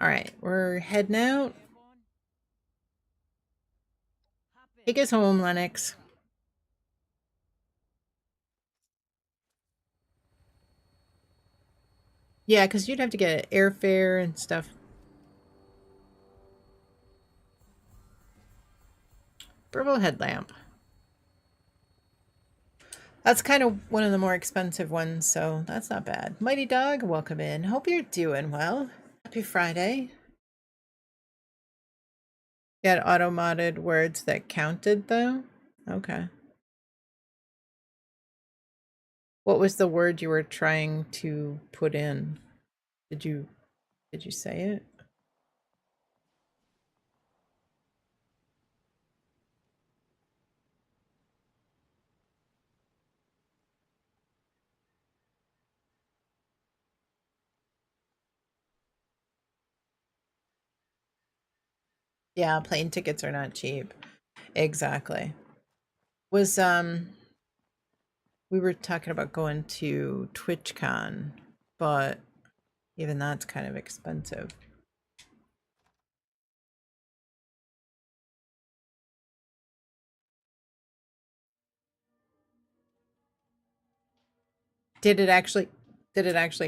All right, we're heading out. Take us home, Lennox. Yeah, because you'd have to get airfare and stuff. Purple headlamp. That's kind of one of the more expensive ones, so that's not bad. Mighty Dog, welcome in. Hope you're doing well. Happy Friday. You had auto-modded words that counted, though? Okay. What was the word you were trying to put in? Did you say it? Yeah, plane tickets are not cheap. Exactly. Was we were talking about going to TwitchCon, but even that's kind of expensive. Did it actually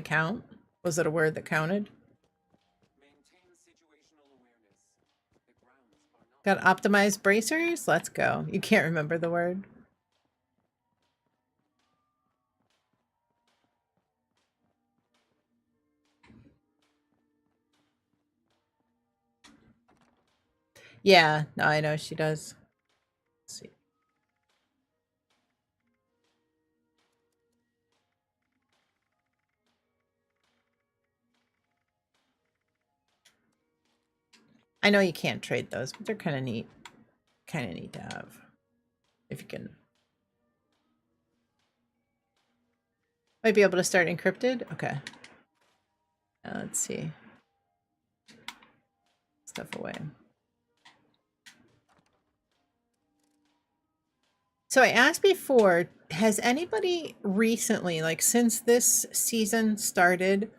count? Was it a word that counted? Got optimized bracers? Let's go. You can't remember the word. Yeah, no, I know she does. Let's see. I know you can't trade those, but they're kind of neat. Kind of neat to have. If you can. Might be able to start encrypted? Okay. Let's see. Stuff away. So I asked before, has anybody recently, like since this season started,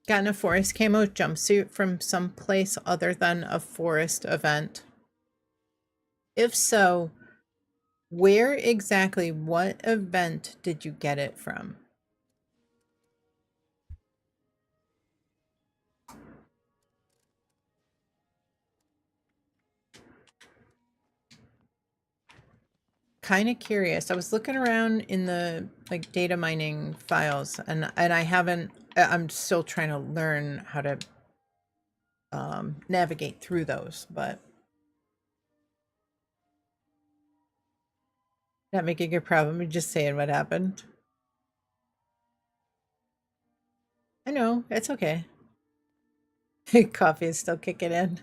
gotten a forest camo jumpsuit from someplace other than a forest event? If so, where exactly, what event did you get it from? Kind of curious. I was looking around in the like data mining files and I haven't, I'm still trying to learn how to navigate through those, but not making a problem. I'm just saying what happened. I know, it's okay. Coffee is still kicking in.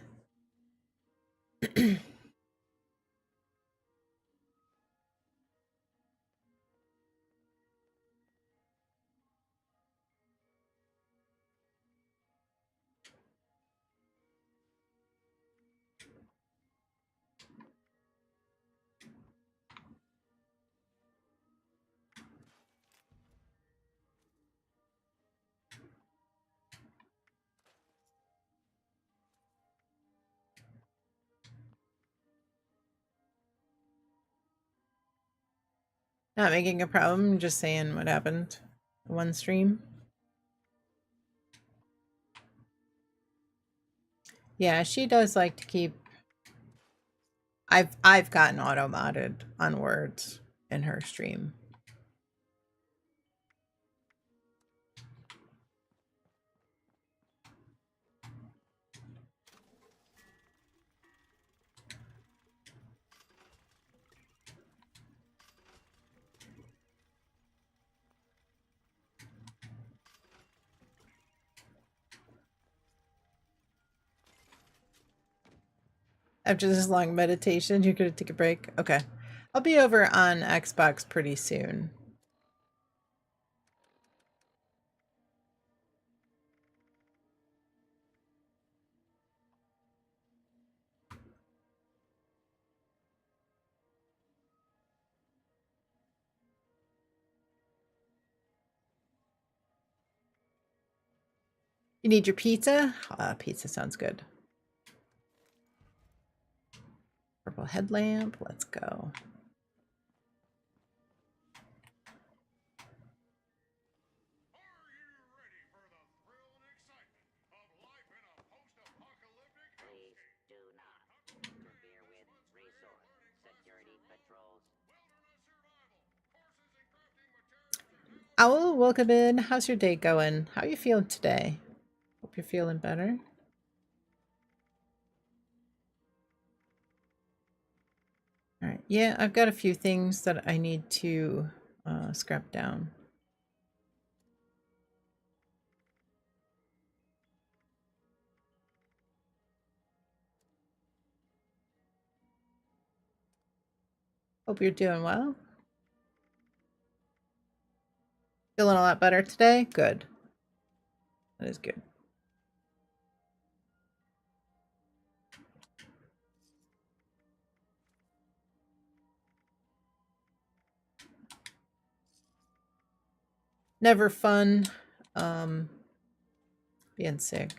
Not making a problem, just saying what happened. One stream. Yeah, she does like to keep. I've gotten auto modded on words in her stream. After this long meditation, you're gonna take a break? Okay. I'll be over on Xbox pretty soon. You need your pizza? Pizza sounds good. Purple headlamp. Let's go. Owl, welcome in. How's your day going? How are you feeling today? Hope you're feeling better. All right. Yeah, I've got a few things that I need to scrap down. Hope you're doing well. Feeling a lot better today? Good. That is good. Never fun being sick.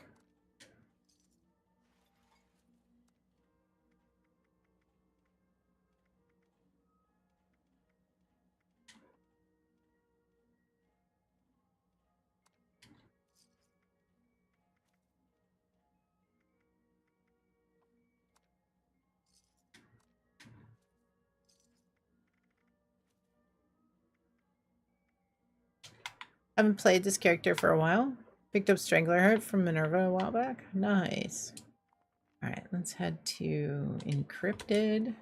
I haven't played this character for a while. Picked up Stranglerheart from Minerva a while back. Nice. All right, let's head to Encrypted.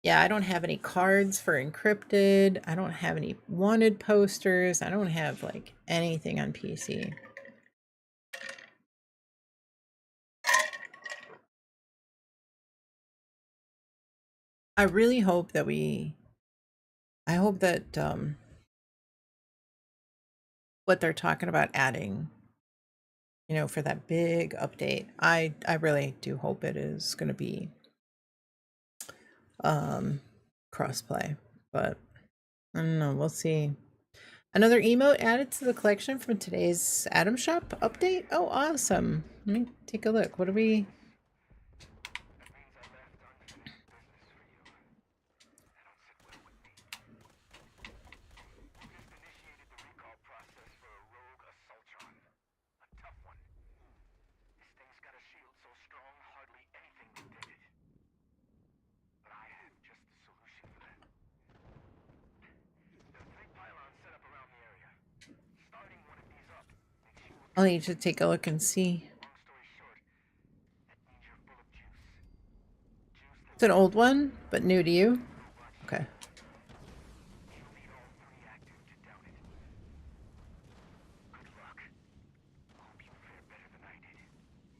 Yeah, I don't have any cards for Encrypted. I don't have any wanted posters. I don't have like anything on PC. I really hope that I hope that what they're talking about adding, you know, for that big update. I really do hope it is going to be crossplay, but I don't know, we'll see. Another emote added to the collection from today's Atom Shop update. Oh, awesome. Let me take a look. What do we... I'll need to take a look and see. It's an old one, but new to you? Okay.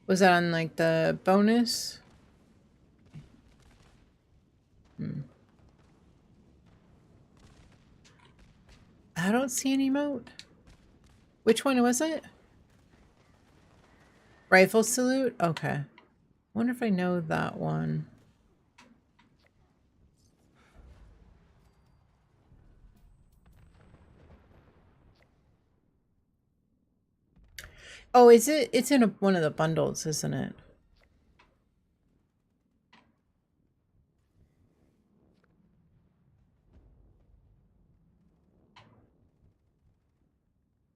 Was that on like the bonus? I don't see an emote. Which one was it? Rifle salute? Okay. Wonder if I know that one. Oh, is it? It's in one of the bundles, isn't it?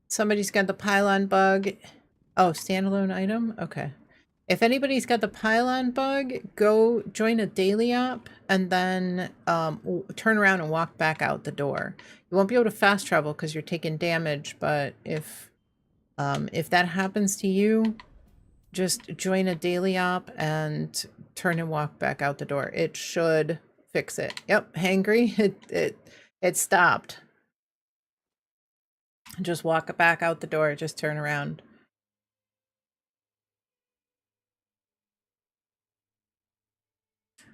Somebody's got the pylon bug. Oh, standalone item? Okay. If anybody's got the pylon bug, go join a daily op and then turn around and walk back out the door. You won't be able to fast travel because you're taking damage, but if that happens to you, just join a daily op and turn and walk back out the door. It should fix it. Yep, hangry. It stopped. Just walk back out the door. Just turn around.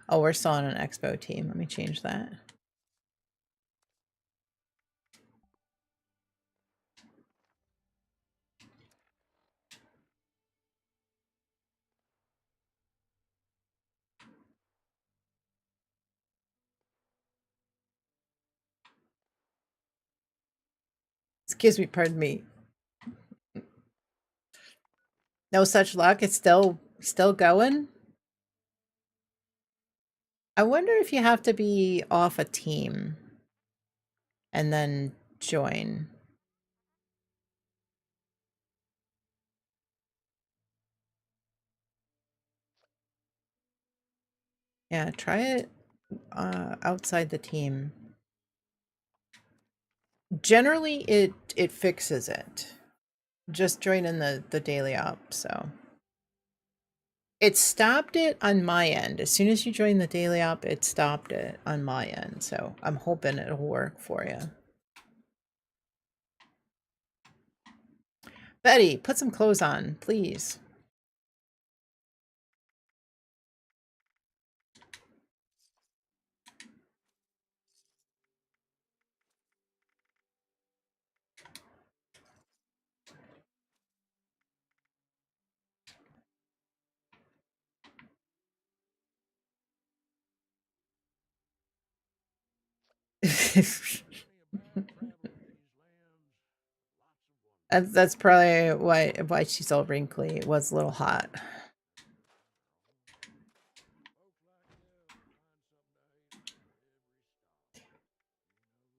Oh, we're still on an Expo team. Let me change that. Excuse me, pardon me. No such luck. It's still going. I wonder if you have to be off a team and then join. Yeah, try it outside the team. Generally, it fixes it. Just join in the daily op, so. It stopped it on my end. As soon as you join the daily op, it stopped it on my end. So I'm hoping it'll work for you. Betty, put some clothes on, please. That's probably why she's all wrinkly. It was a little hot.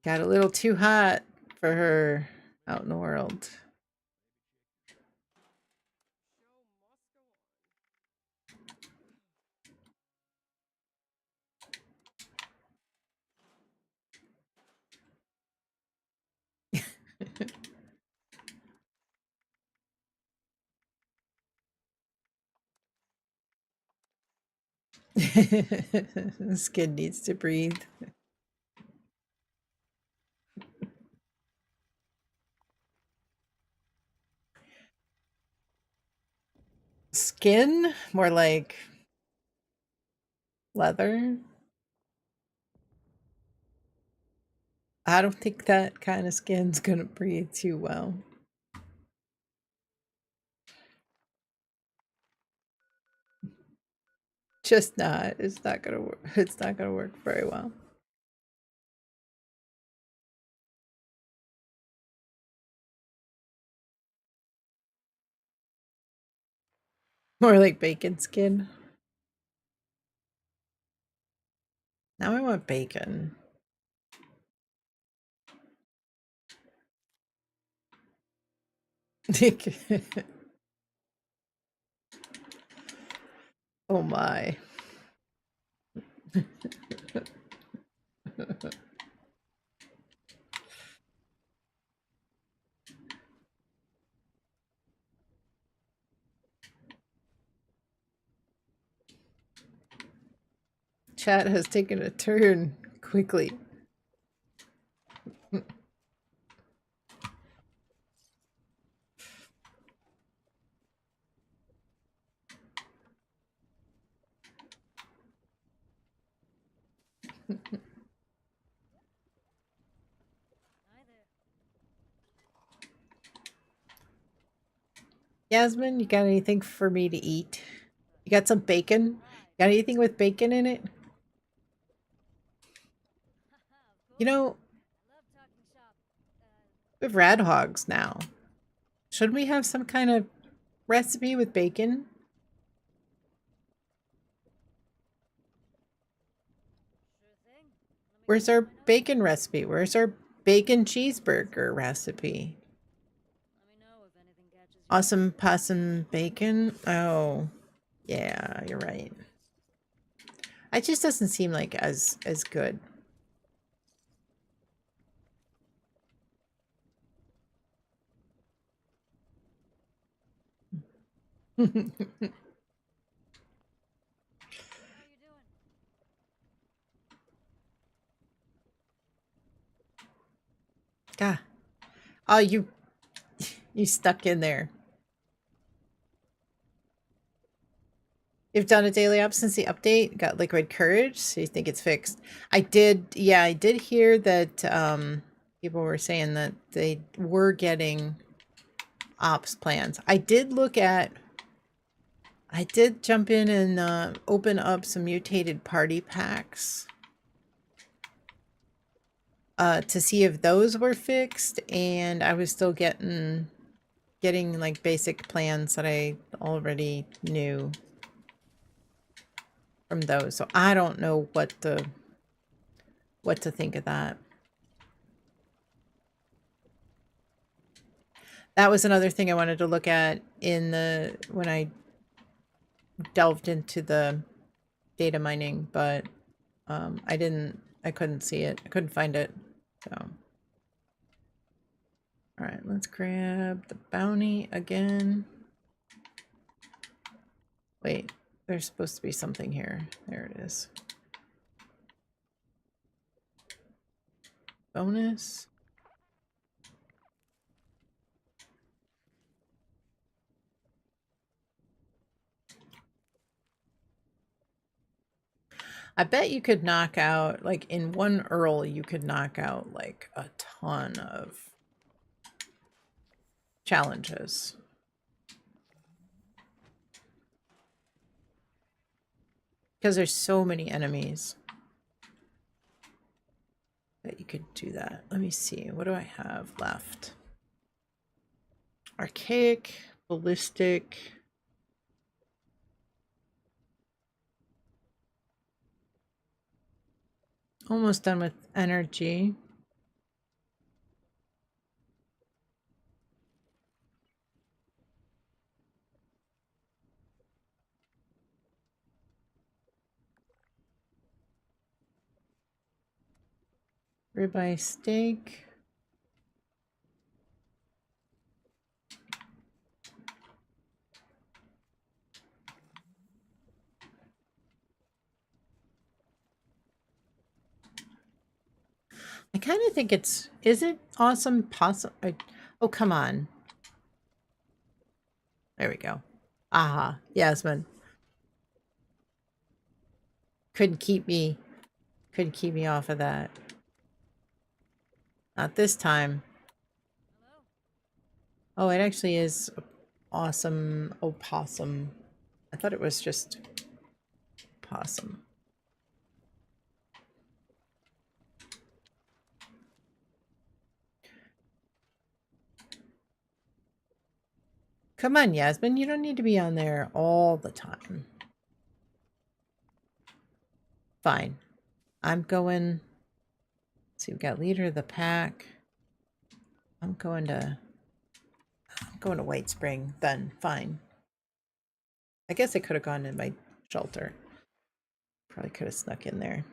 Got a little too hot for her out in the world. Skin needs to breathe. Skin? More like leather? I don't think that kind of skin's gonna breathe too well. Just not. It's not gonna work. It's not gonna work very well. More like bacon skin. Now I want bacon. Oh my. Chat has taken a turn quickly. Yasmin, you got anything for me to eat? You got some bacon? Got anything with bacon in it? You know, we have rad hogs now. Should we have some kind of recipe with bacon? Where's our bacon recipe? Where's our bacon cheeseburger recipe? Awesome possum bacon? Oh, yeah, you're right. It just doesn't seem like as good. God. Oh, you stuck in there. You've done a daily up since the update, got liquid courage, so you think it's fixed. I did, yeah, I did hear that people were saying that they were getting ops plans. I did jump in and open up some mutated party packs to see if those were fixed, and I was still getting getting like basic plans that I already knew from those. So I don't know what to think of that. That was another thing I wanted to look at in the when I delved into the data mining, but I couldn't see it. I couldn't find it. So all right, let's grab the bounty again. Wait, there's supposed to be something here. There it is. Bonus. I bet you could knock out, like in one Earl, you could knock out like a ton of challenges. Because there's so many enemies that you could do that. Let me see. What do I have left? Archaic, ballistic. Almost done with energy. Ribeye steak. I kind of think is it awesome possum? Oh, come on. There we go. Aha, Yasmin. Couldn't keep me off of that. Not this time. Oh, it actually is awesome opossum. I thought it was just possum. Come on, Yasmin, you don't need to be on there all the time. Fine. I'm going. See, we've got leader of the pack. I'm going to White Spring then. Fine. I guess I could have gone in my shelter. Probably could have snuck in there.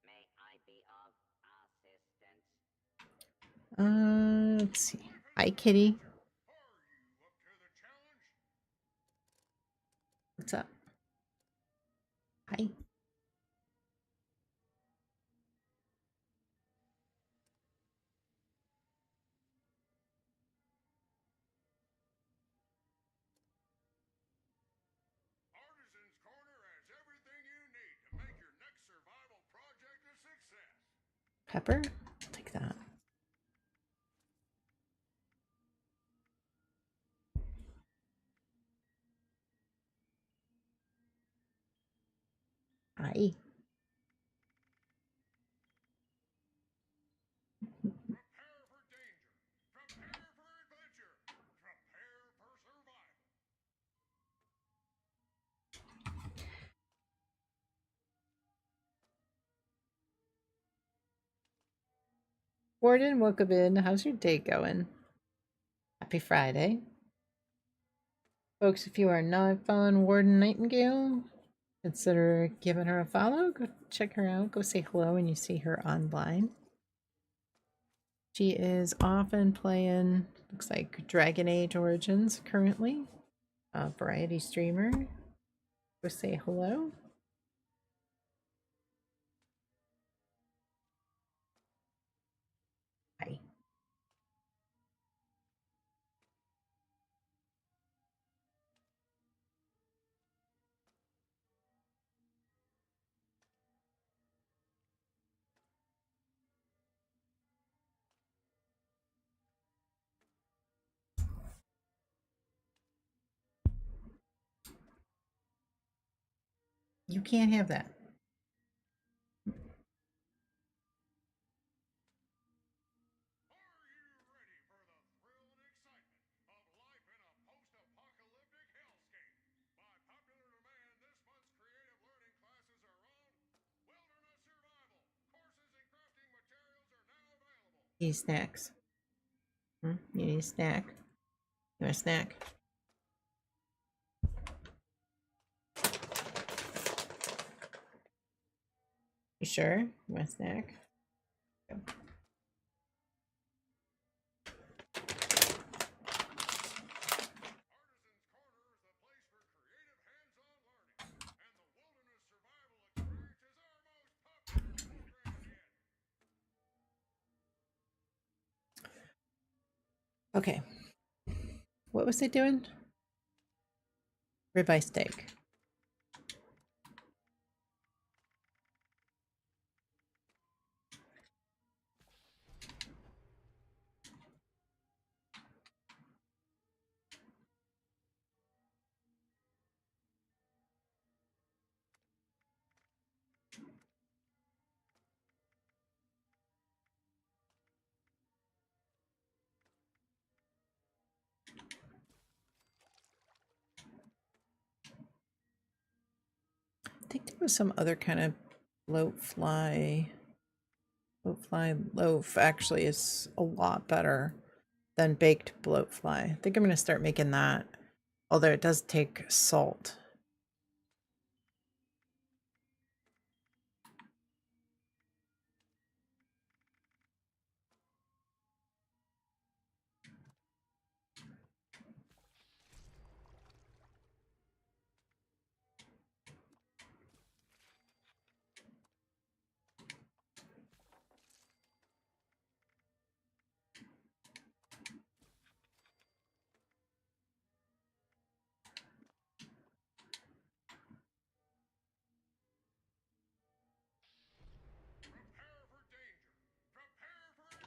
May I be of assistance? Let's see. Hi, kitty. What's up? Hi. Artisan's Corner has everything you need to make your next survival project a success. Pepper? I'll take that. Hi. Prepare for danger. Prepare for adventure. Prepare for survival. Warden, welcome in. How's your day going? Happy Friday. Folks, if you are not following Warden Nightingale, consider giving her a follow. Go check her out. Go say hello when you see her online. She is often playing, looks like Dragon Age Origins currently. A variety streamer. Go say hello. Hi. You can't have that. Need snacks. You need a snack? You want a snack? You sure? You want a snack? Okay. Okay. What was it doing? Ribeye steak. I think there was some other kind of bloat fly. Bloat fly loaf actually is a lot better than baked bloat fly. I think I'm going to start making that. Although it does take salt. Prepare for danger. Prepare for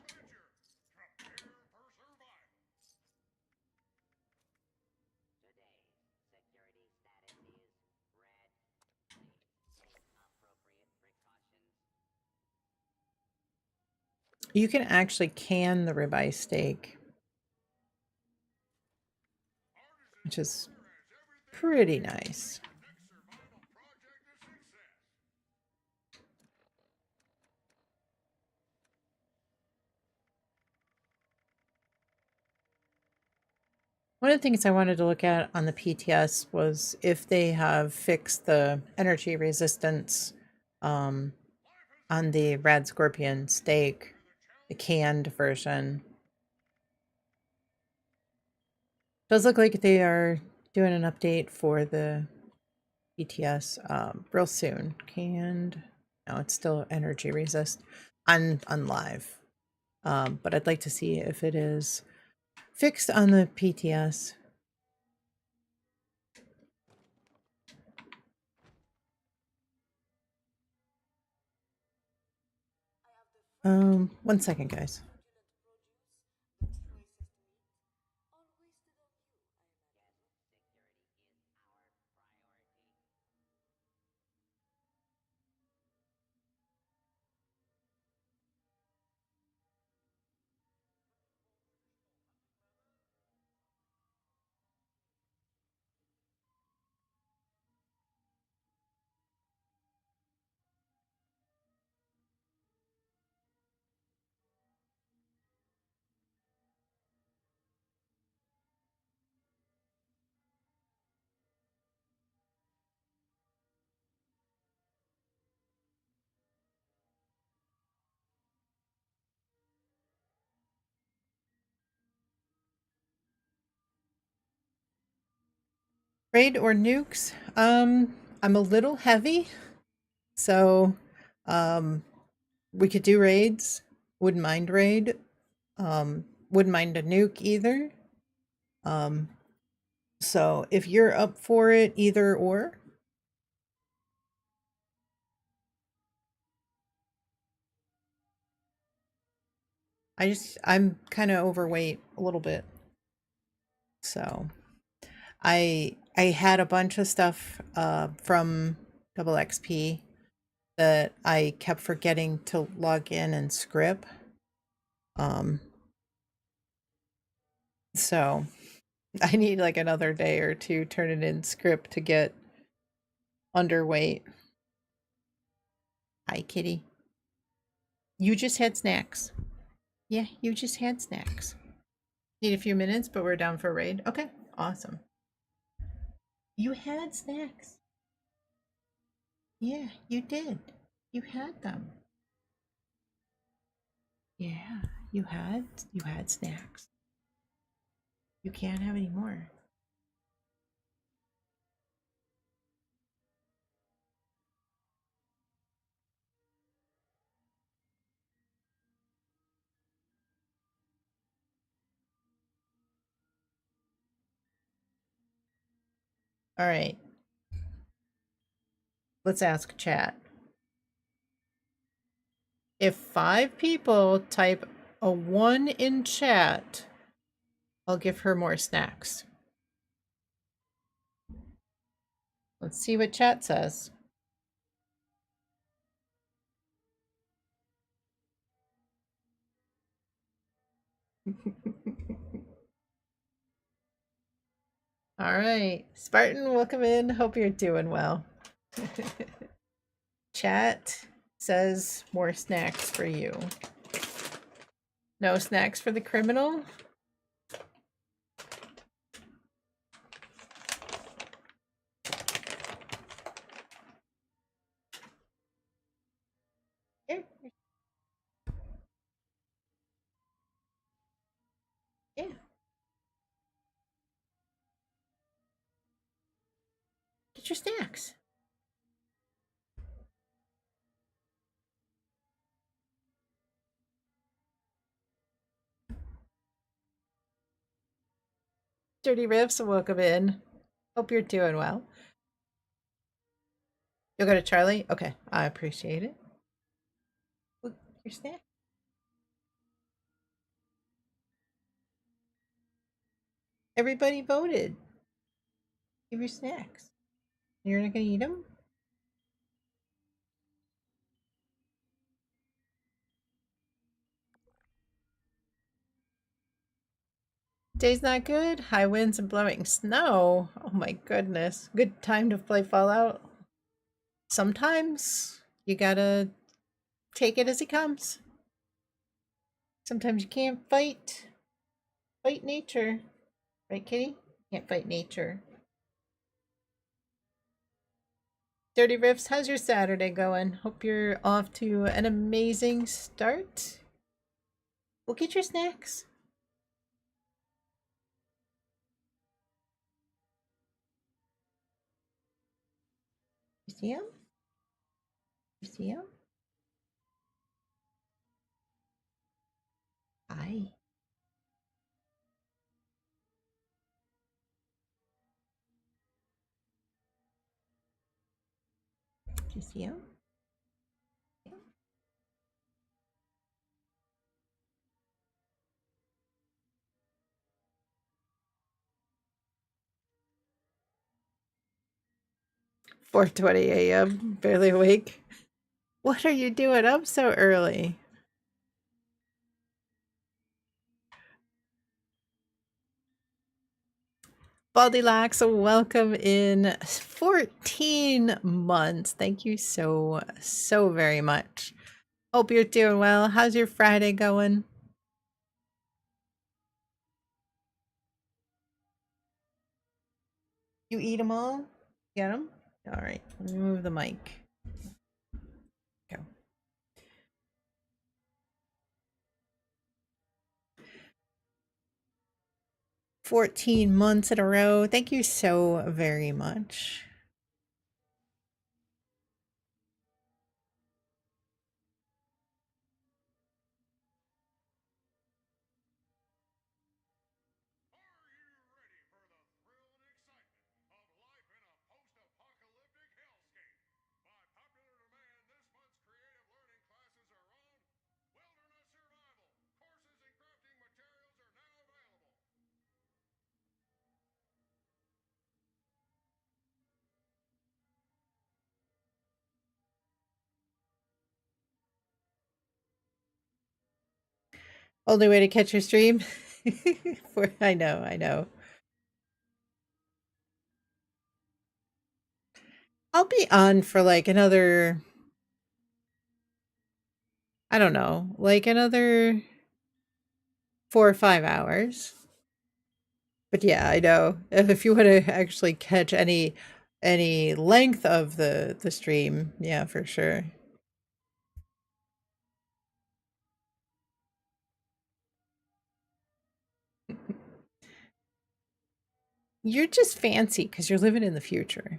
adventure. Prepare for survival. Today's security status is red. Please take appropriate precautions. You can actually can the ribeye steak, which is pretty nice. Next survival project a success. One of the things I wanted to look at on the PTS was if they have fixed the energy resistance on the Rad Scorpion steak, the canned version. Does look like they are doing an update for the PTS real soon. Canned, no, it's still energy resist on live, but I'd like to see if it is fixed on the PTS. One second, guys. Raid or nukes? I'm a little heavy, so we could do raids. Wouldn't mind raid. Wouldn't mind a nuke either. So if you're up for it, either or. I'm kind of overweight a little bit. So I had a bunch of stuff from Double XP that I kept forgetting to log in and script. So I need like another day or two turn it in script to get underweight. Hi, kitty. You just had snacks. Yeah, you just had snacks. Need a few minutes, but we're down for a raid. Okay, awesome. You had snacks. Yeah, you did. You had them. Yeah, you had snacks. You can't have any more. All right. Let's ask chat. If 5 people type a 1 in chat, I'll give her more snacks. Let's see what chat says. All right. Spartan, welcome in. Hope you're doing well. Chat says more snacks for you. No snacks for the criminal? Here. Yeah. Get your snacks. Dirty Riffs, welcome in. Hope you're doing well. You'll go to Charlie? Okay, I appreciate it. Ooh, your snack. Everybody voted. Give your snacks. You're not gonna eat them? Day's not good. High winds and blowing snow. Oh my goodness. Good time to play Fallout. Sometimes you gotta take it as it comes. Sometimes you can't fight nature. Right, Kitty? Can't fight nature. Dirty Riffs, how's your Saturday going? Hope you're off to an amazing start. We'll get your snacks. You see them? You see them? Hi. Do you see them? 4:20 a.m. Barely awake. What are you doing up so early? Baldylocks, welcome in 14 months. Thank you so very much. Hope you're doing well. How's your Friday going? You eat them all? Get them? All right, let me move the mic. Go. 14 months in a row. Thank you so very much. Are you ready for the thrill and excitement of life in a post-apocalyptic hellscape? By popular demand, this month's creative learning classes are on wilderness survival. Courses and crafting materials are now available. Only way to catch your stream? I know. I'll be on for like another, I don't know, like another 4 or 5 hours. But yeah, I know. If you want to actually catch any length of the stream, yeah, for sure. You're just fancy because you're living in the future.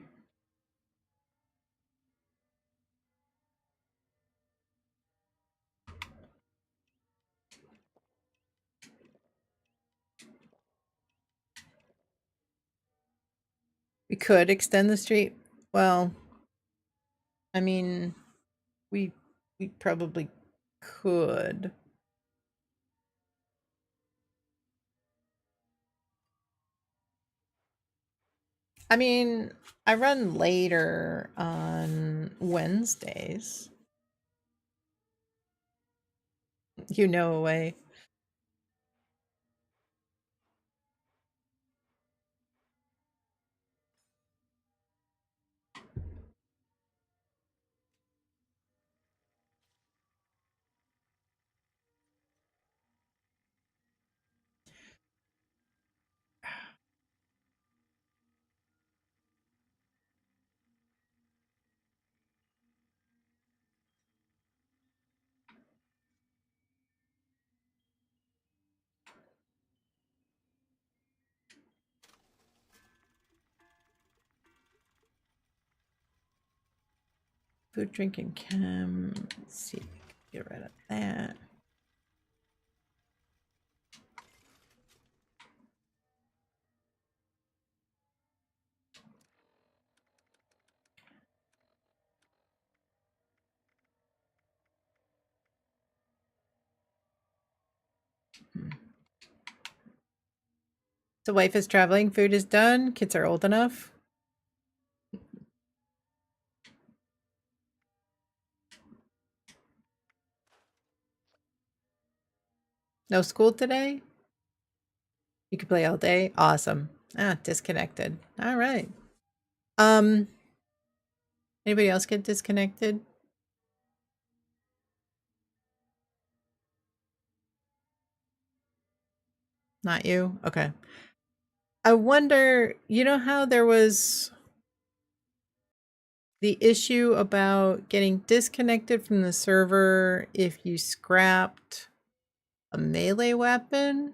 We could extend the street. Well, I mean, we we probably could. I mean, I run later on Wednesdays. You know a way. Food, drink, and chem. Let's see. Get rid of that. So wife is traveling, food is done, kids are old enough. No school today? You can play all day? Awesome. Ah, disconnected. All right. Um, anybody else get disconnected? Not you? Okay. I wonder, you know how there was the issue about getting disconnected from the server if you scrapped a melee weapon?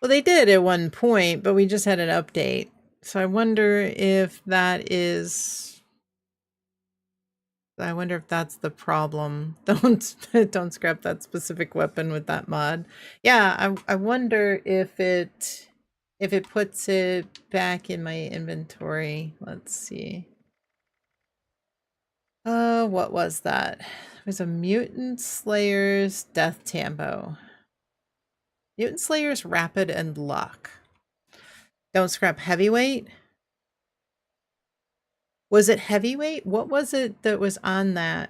Well, they did at one point, but we just had an update. So I wonder if that's the problem. Don't scrap that specific weapon with that mod. Yeah, I wonder if it puts it back in my inventory. Let's see. What was that? It was a Mutant Slayer's Death Tambo. Mutant Slayer's Rapid and Luck. Don't scrap heavyweight. Was it heavyweight? What was it that was on that?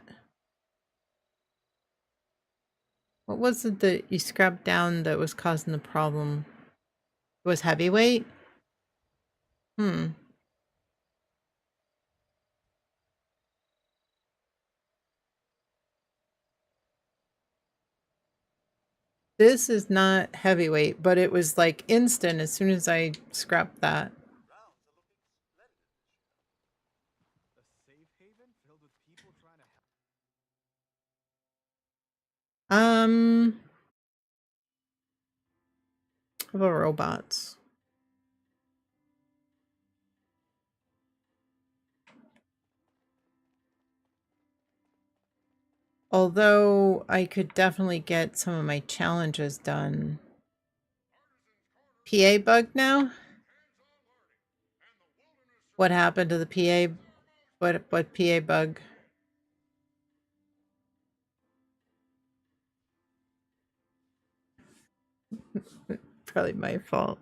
What was it that you scrapped down that was causing the problem? It was heavyweight? Hmm. This is not heavyweight, but it was like instant as soon as I scrapped that. Rounds are looking splendid this year. A safe haven filled with people trying to help. How about robots? Although I could definitely get some of my challenges done. PA bug now? What happened to the PA? What PA bug? Probably my fault.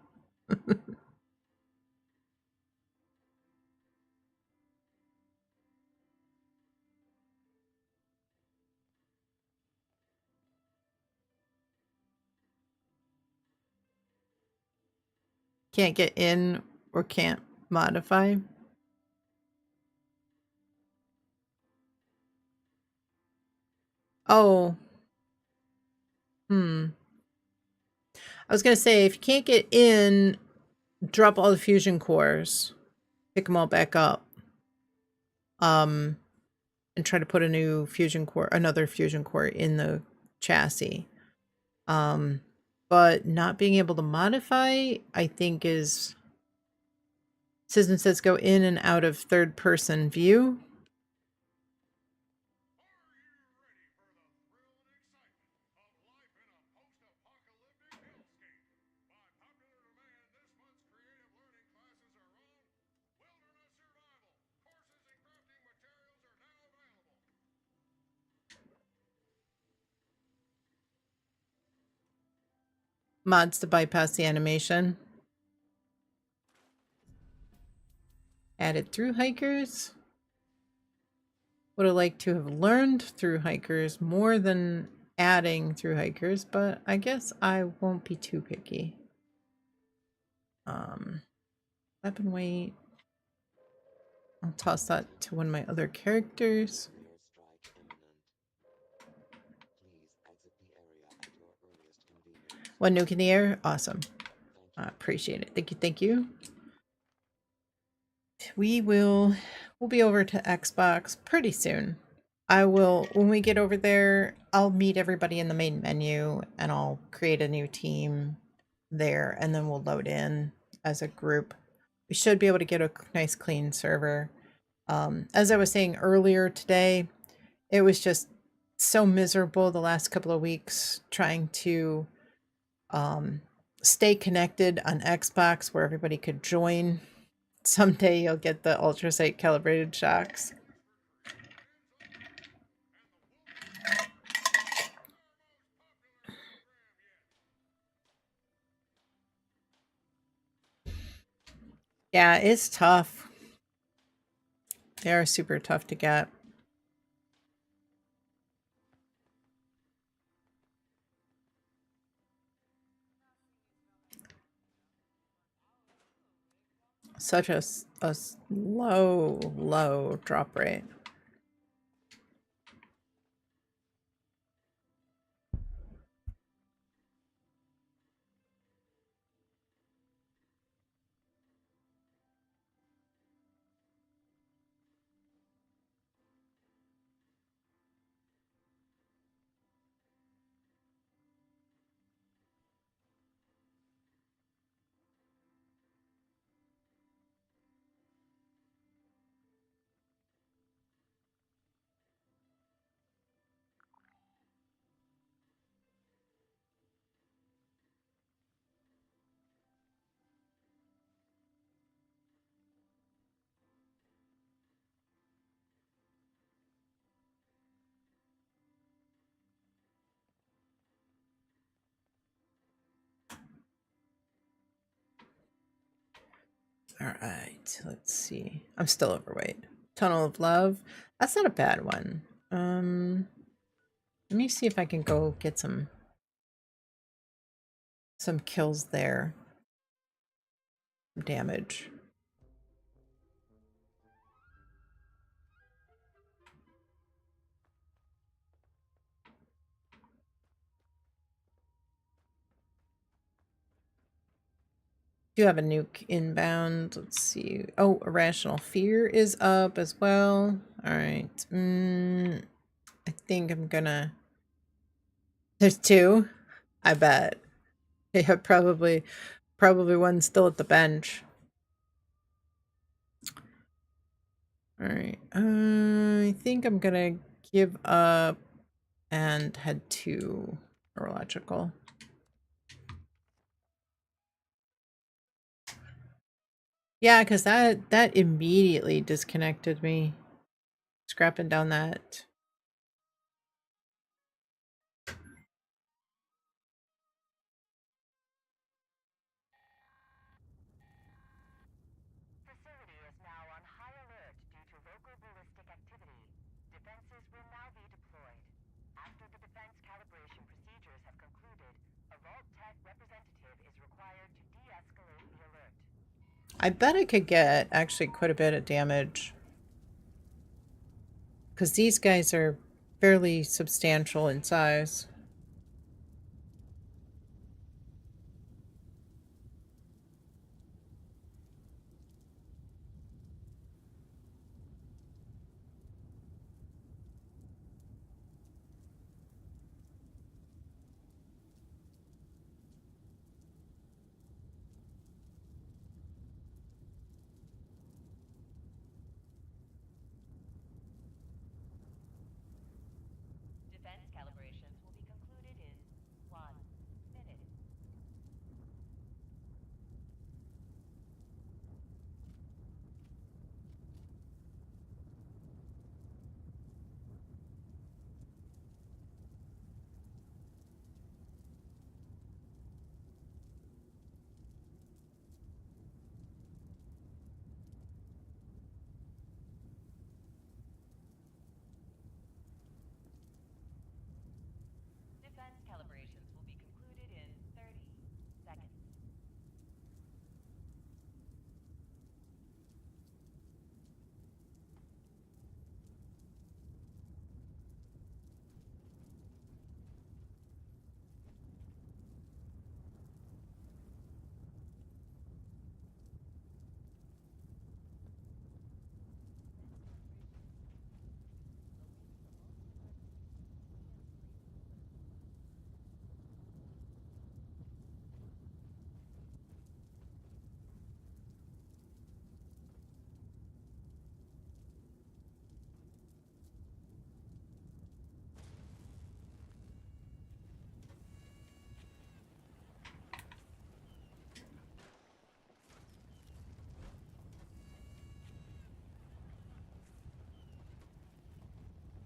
Can't get in or can't modify. Oh. I was gonna say, if you can't get in, drop all the fusion cores. Pick them all back up. And try to put a new fusion core, another fusion core in the chassis. But not being able to modify, I think is... Citizen says go in and out of third person view. Mods to bypass the animation. Added through hikers. Would have liked to have learned through hikers more than adding through hikers, but I guess I won't be too picky. Weapon weight. I'll toss that to one of my other characters. One nuke in the air? Awesome. I appreciate it. Thank you, thank you. We'll be over to Xbox pretty soon. When we get over there, I'll meet everybody in the main menu and I'll create a new team there and then we'll load in as a group. We should be able to get a nice clean server. As I was saying earlier today, it was just so miserable the last couple of weeks trying to stay connected on Xbox where everybody could join. Someday you'll get the ultrasight calibrated shocks. Yeah, it's tough. They are super tough to get. Such a low drop rate. All right, let's see. I'm still overweight. Tunnel of Love. That's not a bad one. Let me see if I can go get some kills there. Damage. Do have a nuke inbound. Let's see. Oh, Irrational Fear is up as well. All right. I think I'm gonna... There's two? I bet. Yeah, probably one still at the bench. All right. I think I'm gonna give up and head to neurological. Yeah, because that immediately disconnected me. Scrapping down that. Facility is now on high alert due to local ballistic activity. Defenses will now be deployed. After the defense calibration procedures have concluded, a Vault Tech representative is required to de-escalate the alert. I bet I could get actually quite a bit of damage. Because these guys are fairly substantial in size. Defense calibrations will be concluded in 1 minute. Defense calibrations will be concluded in 30 seconds.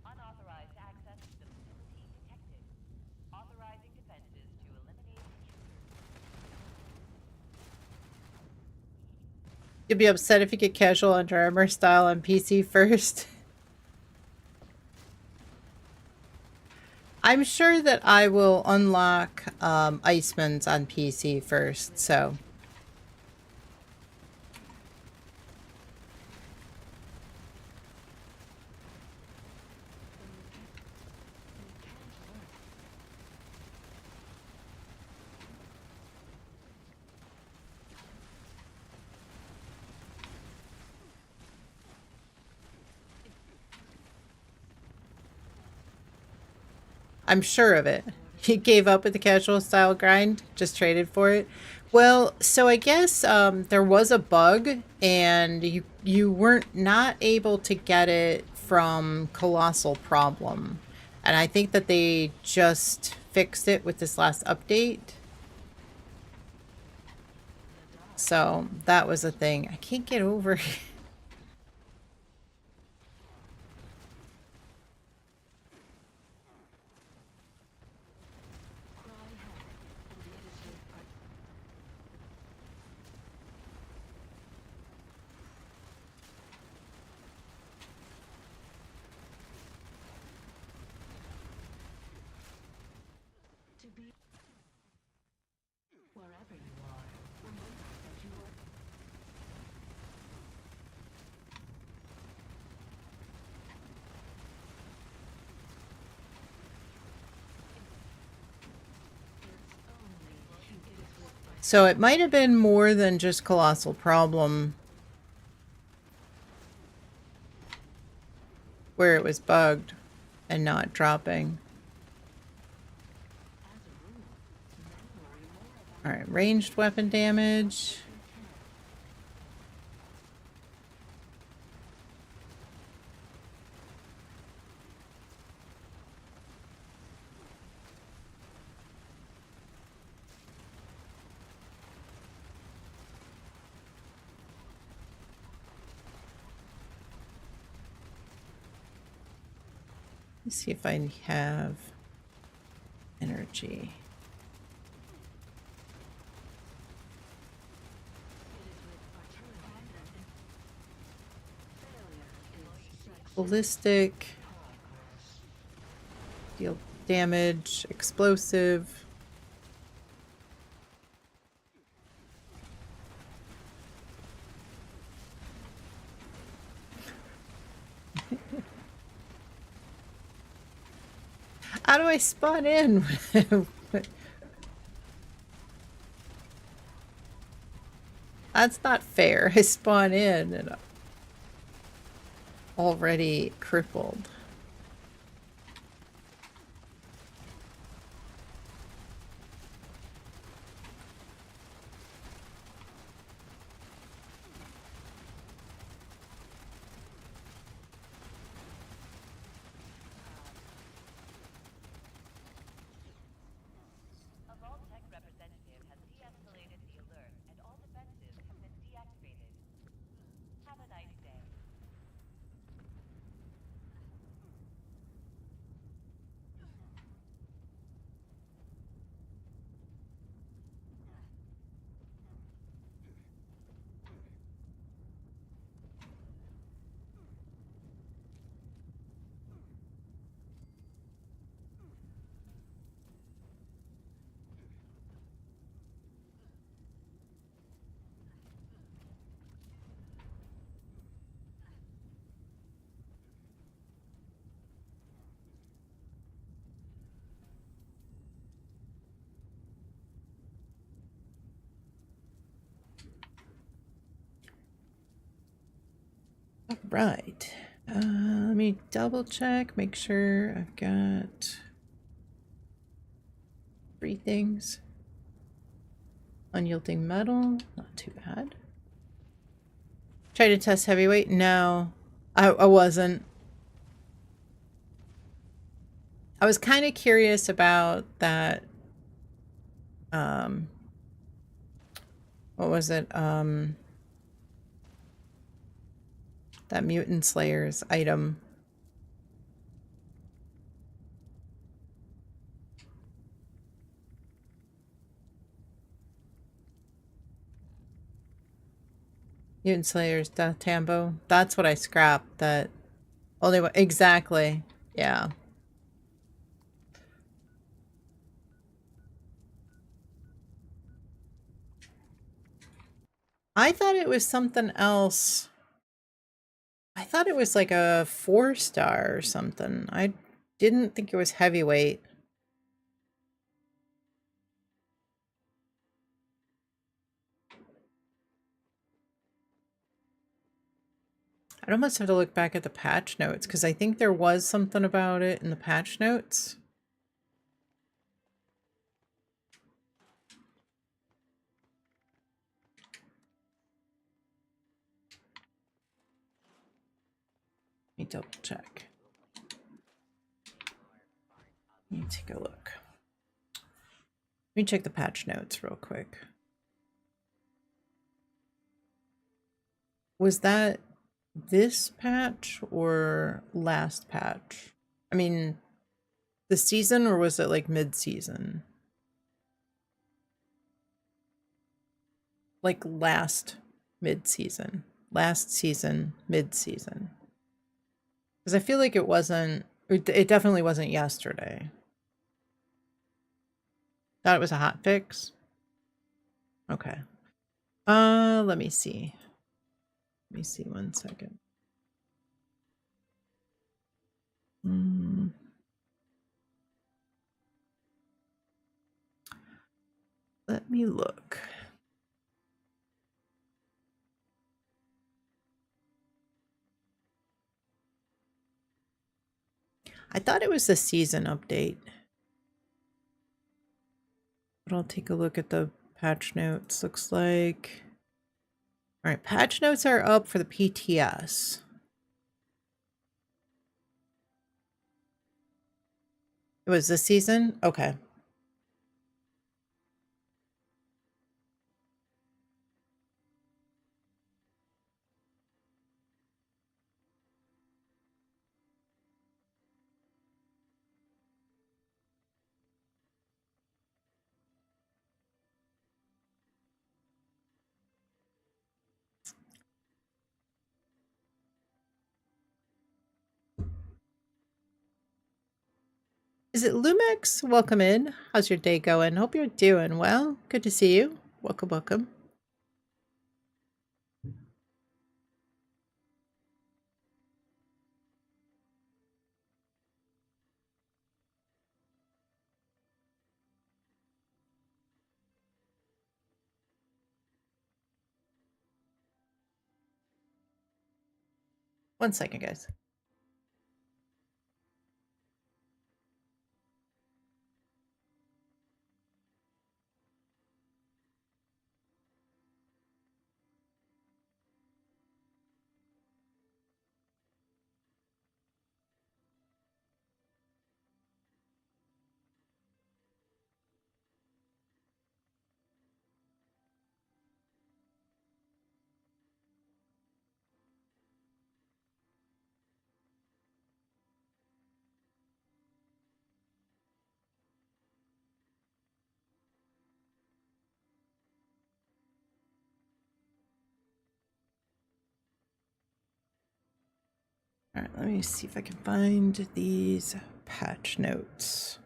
Unauthorized access to the facility detected. Authorizing defenses to eliminate intruders. You'll be upset if you get casual Under Armour style on PC first. I'm sure that I will unlock Iceman's on PC first, so. I'm sure of it. He gave up with the casual style grind, just traded for it. Well, so I guess there was a bug, and you weren't not able to get it from Colossal Problem, and I think that they just fixed it with this last update. So that was a thing. I can't get over. So it might have been more than just Colossal Problem where it was bugged and not dropping. Alright, ranged weapon damage. Let's see if I have energy. Ballistic, deal damage, explosive. How do I spawn in? That's not fair. I spawn in and I'm already crippled. A Vault-Tec representative has de-escalated the alert, and all defenses have been deactivated. Have a nice day. All right. Let me double check, make sure I've got 3 things. Unyielding metal, not too bad. Try to test heavyweight? No, I wasn't. I was kind of curious about that. What was it? That Mutant Slayer's item. Mutant Slayer's Death Tambo. That's what I scrapped. That only one. Exactly. Yeah. I thought it was something else. I thought it was like a 4-star or something. I didn't think it was heavyweight. I'd almost have to look back at the patch notes because I think there was something about it in the patch notes. Let me double check. Let me take a look. Let me check the patch notes real quick. Was that this patch or last patch? I mean, the season, or was it like mid-season? Like last mid-season. Last season, mid-season. Because I feel like it wasn't, it definitely wasn't yesterday. Thought it was a hot fix? Okay. Let me see. Let me see 1 second. Let me look. I thought it was the season update. But I'll take a look at the patch notes. Looks like... Alright, patch notes are up for the PTS. It was this season? Okay. Is it Lumex? Welcome in. How's your day going? Hope you're doing well. Good to see you. Welcome, welcome. 1 second, guys. All right, let me see if I can find these patch notes.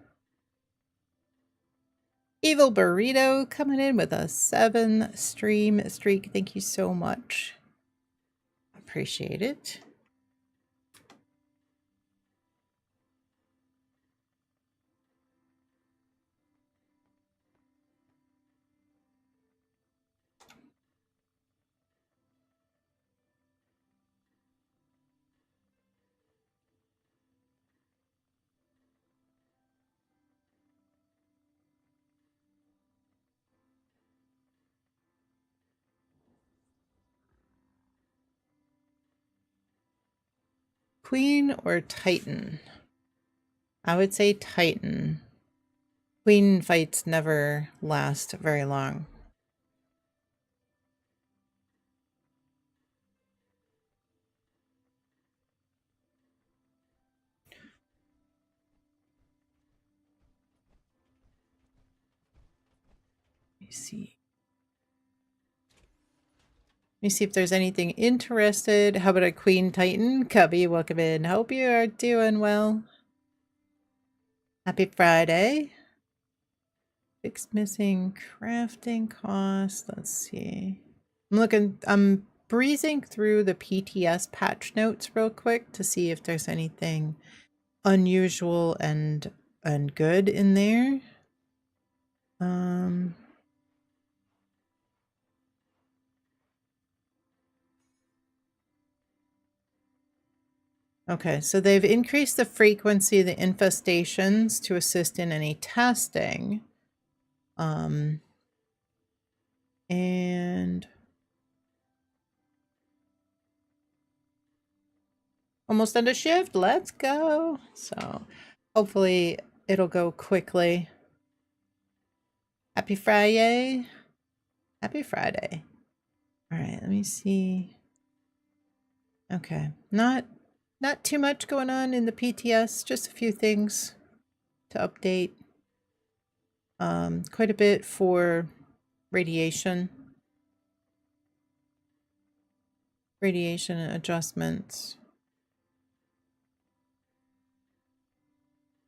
Evil Burrito coming in with a 7 stream streak. Thank you so much. Appreciate it. Queen or Titan? I would say Titan. Queen fights never last very long. Let me see. Let me see if there's anything interested. How about a Queen Titan? Cubby, welcome in. Hope you are doing well. Happy Friday. Fix missing crafting cost. Let's see. I'm breezing through the PTS patch notes real quick to see if there's anything unusual and good in there. Okay, so they've increased the frequency of the infestations to assist in any testing. And almost end of shift. Let's go. So hopefully it'll go quickly. Happy Friday. Happy Friday. All right, let me see. Okay, not too much going on in the PTS, just a few things to update. Quite a bit for radiation adjustments,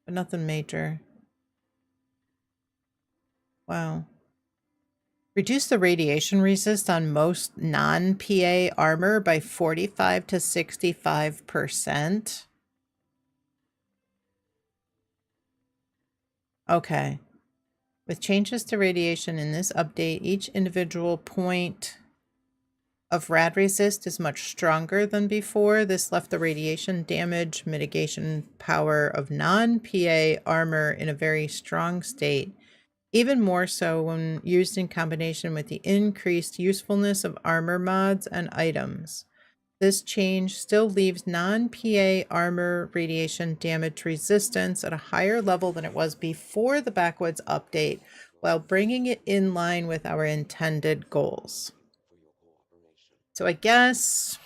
but nothing major. Wow. Reduce the radiation resist on most non-PA armor by 45 to 65%. Okay. With changes to radiation in this update, each individual point of rad resist is much stronger than before. This left the radiation damage mitigation power of non-PA armor in a very strong state, even more so when used in combination with the increased usefulness of armor mods and items. This change still leaves non-PA armor radiation damage resistance at a higher level than it was before the Backwoods update, while bringing it in line with our intended goals. So I guess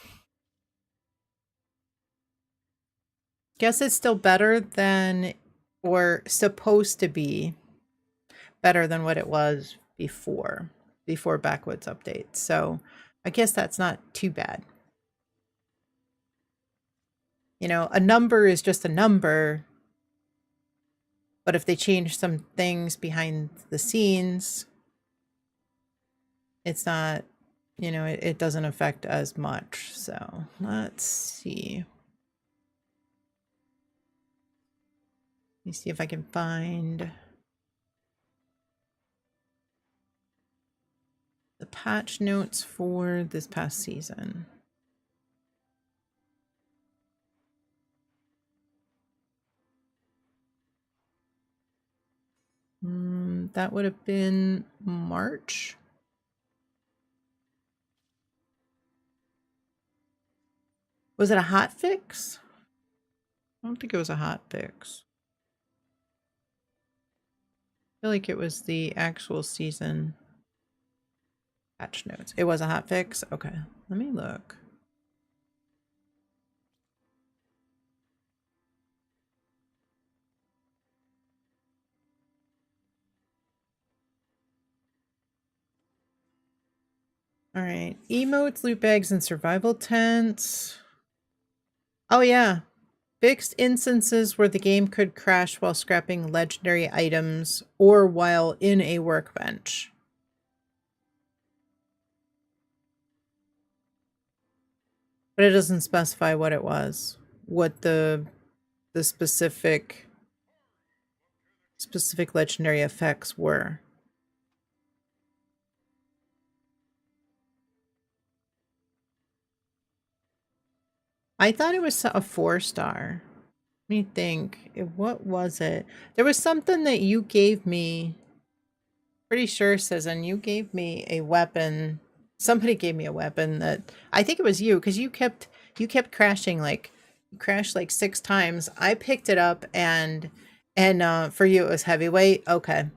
it's still better than, or supposed to be better than what it was before Backwoods update. So I guess that's not too bad. You know, a number is just a number, but if they change some things behind the scenes, it's not, you know, it doesn't affect as much. So let's see. Let me see if I can find the patch notes for this past season. That would have been March. Was it a hot fix? I don't think it was a hot fix. I feel like it was the actual season patch notes. It was a hot fix? Okay, let me look. All right, emotes, loot bags, and survival tents. Oh yeah, fixed instances where the game could crash while scrapping legendary items or while in a workbench. But it doesn't specify what it was, what the specific legendary effects were. I thought it was a 4-star. Let me think. What was it? There was something that you gave me. Pretty sure it says, and you gave me a weapon. Somebody gave me a weapon that I think it was you, because you kept crashing, like you crashed like 6 times. I picked it up and for you it was heavyweight. Okay.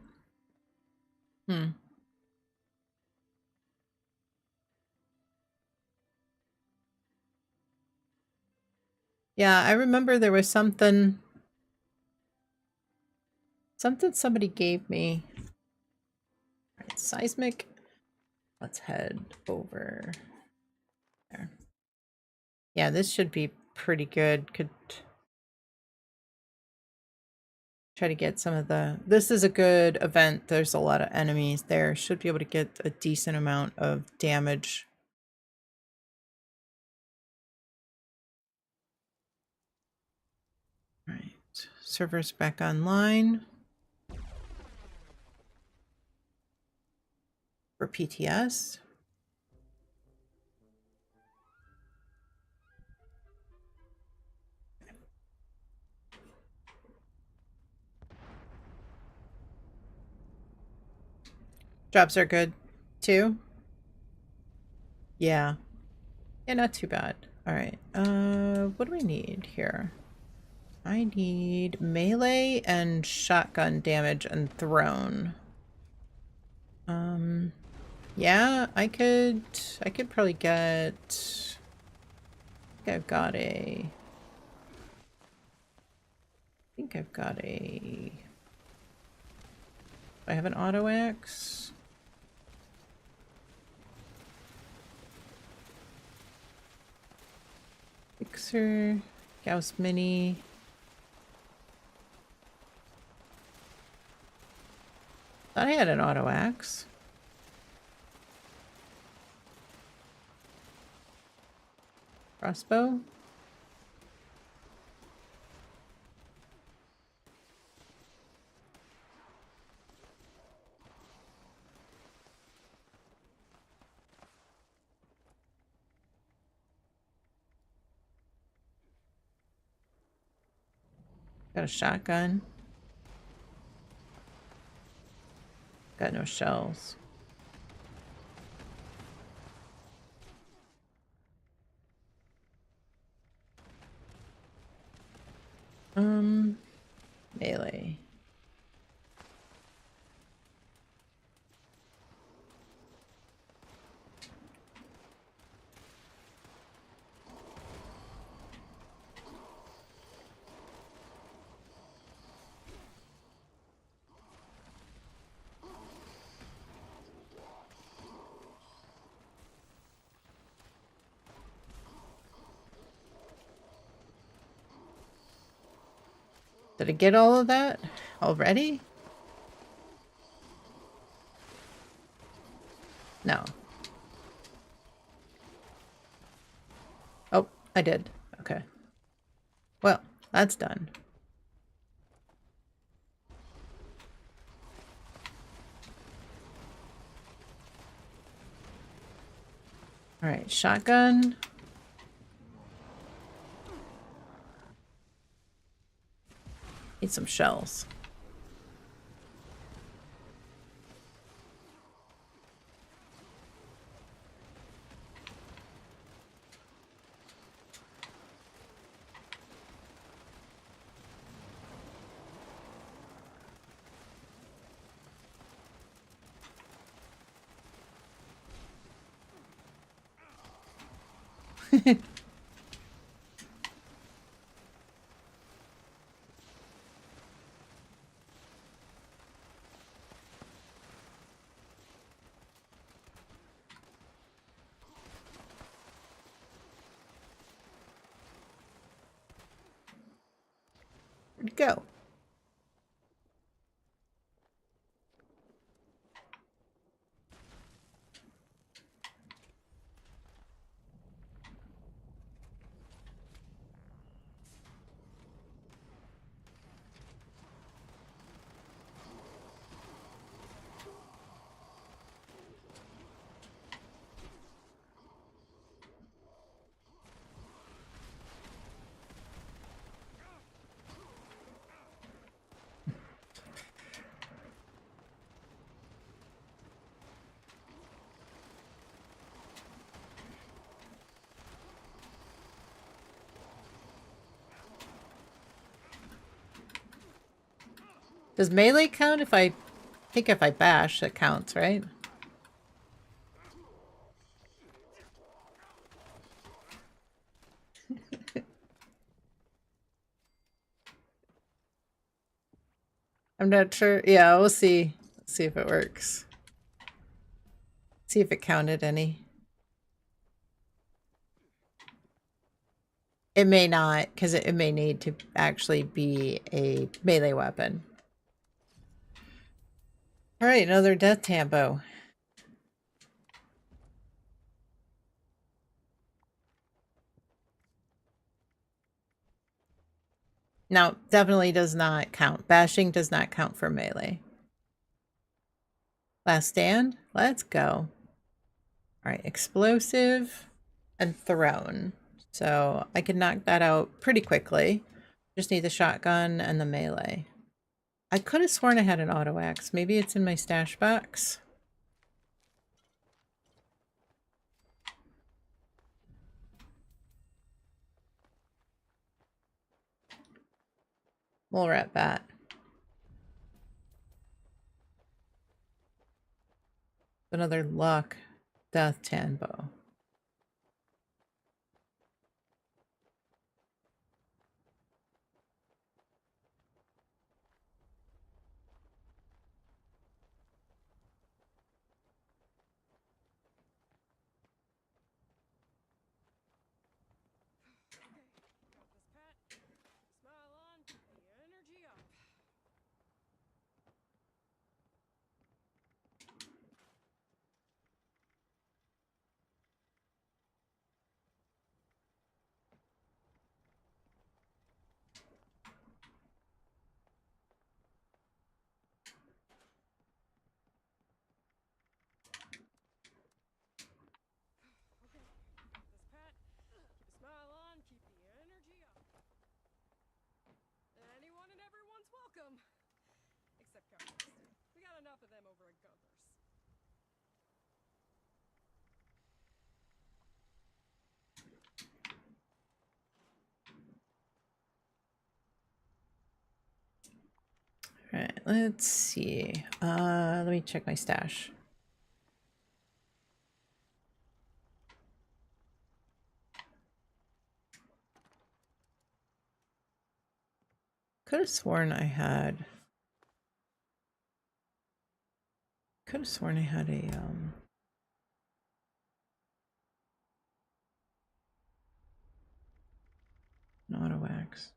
Yeah, I remember there was something somebody gave me. All right, seismic. Let's head over there. Yeah, this should be pretty good. Could try to get some of the... This is a good event. There's a lot of enemies there. Should be able to get a decent amount of damage. All right, server's back online for PTS. Jobs are good too. Yeah. Yeah, not too bad. All right. What do we need here? I need melee and shotgun damage and thrown. Yeah, I could probably get... I think I've got a... I have an auto axe. Fixer, Gauss Mini. Thought I had an auto axe. Crossbow. Got a shotgun. Got no shells. Melee. Did I get all of that already? No. Oh, I did. Okay. Well, that's done. All right, shotgun. Need some shells. Where'd it go? Does melee count if I think if I bash, it counts, right? I'm not sure. Yeah, we'll see. Let's see if it works. See if it counted any. It may not, because it may need to actually be a melee weapon. Alright, another death tambo. Now, definitely does not count. Bashing does not count for melee. Last stand? Let's go. Alright, explosive and thrown. So I can knock that out pretty quickly. Just need the shotgun and the melee. I could have sworn I had an auto axe. Maybe it's in my stash box. Mole rat bat. Another luck death tambo. Alright, let's see. Let me check my stash. Could have sworn I had a an auto axe.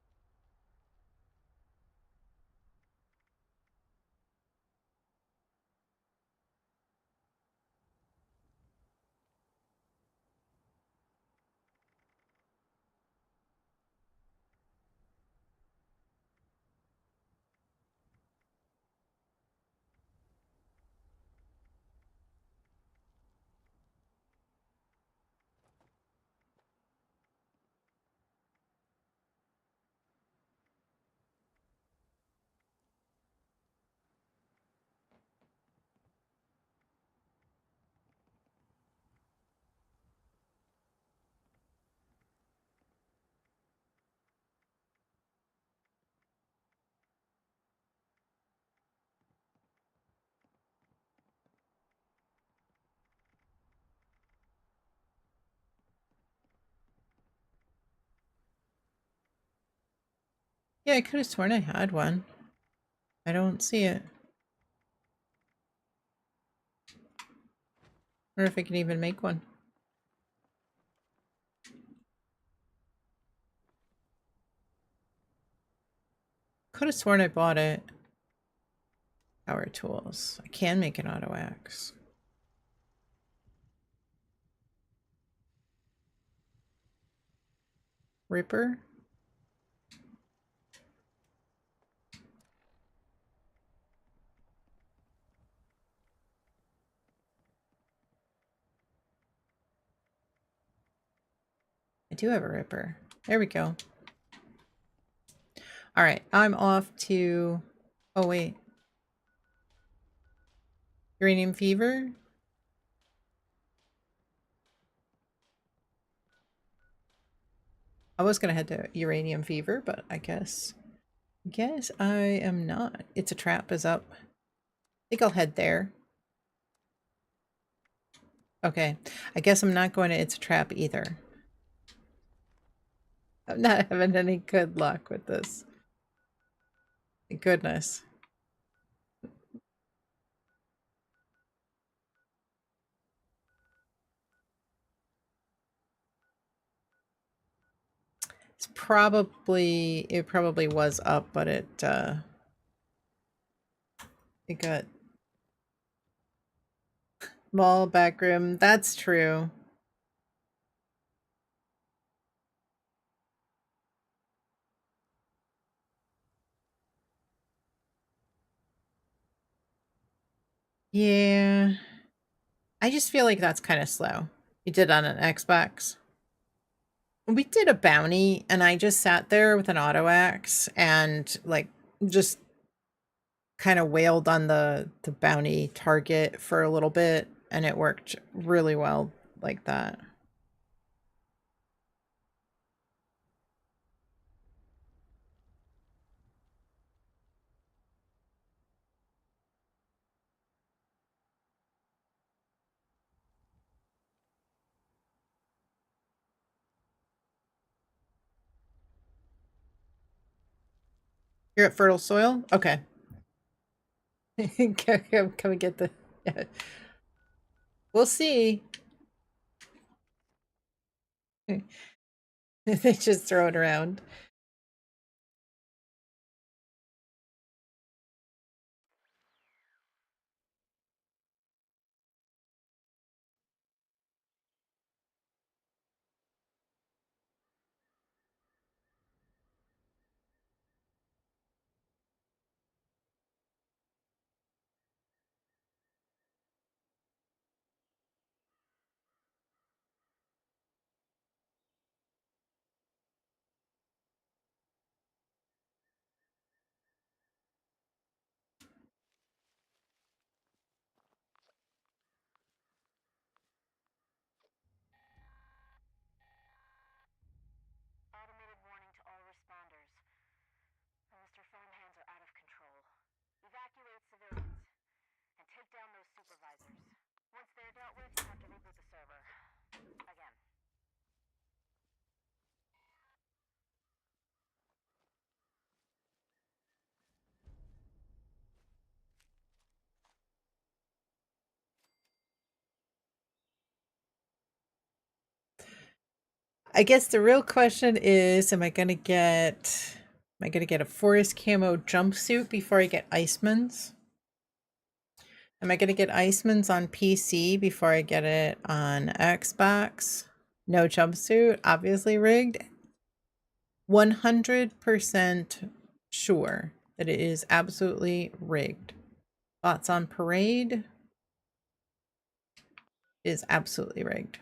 Yeah, I could have sworn I had one. I don't see it. Wonder if I can even make one. Could have sworn I bought it. Power tools. I can make an auto axe. Ripper. I do have a ripper. There we go. All right, I'm off to, oh wait. Uranium fever. I was gonna head to uranium fever, but I guess I am not. It's a trap is up. I think I'll head there. Okay, I guess I'm not going to It's a Trap either. I'm not having any good luck with this. Thank goodness. It probably was up, but it got mall back room. That's true. Yeah. I just feel like that's kind of slow. You did on an Xbox. We did a bounty and I just sat there with an auto axe and like just kind of wailed on the bounty target for a little bit and it worked really well like that. You're at fertile soil? Okay. Come and get the yeah. We'll see. They just throw it around. Automated warning to all responders. Mr. Phone Hands are out of control. Evacuate civilians and take down those supervisors. Once they're dealt with, you have to reboot the server. Again. I guess the real question is, am I gonna get a forest camo jumpsuit before I get Icemans? Am I gonna get Icemans on PC before I get it on Xbox? No jumpsuit, obviously rigged. 100% sure that it is absolutely rigged. Thoughts on parade is absolutely rigged.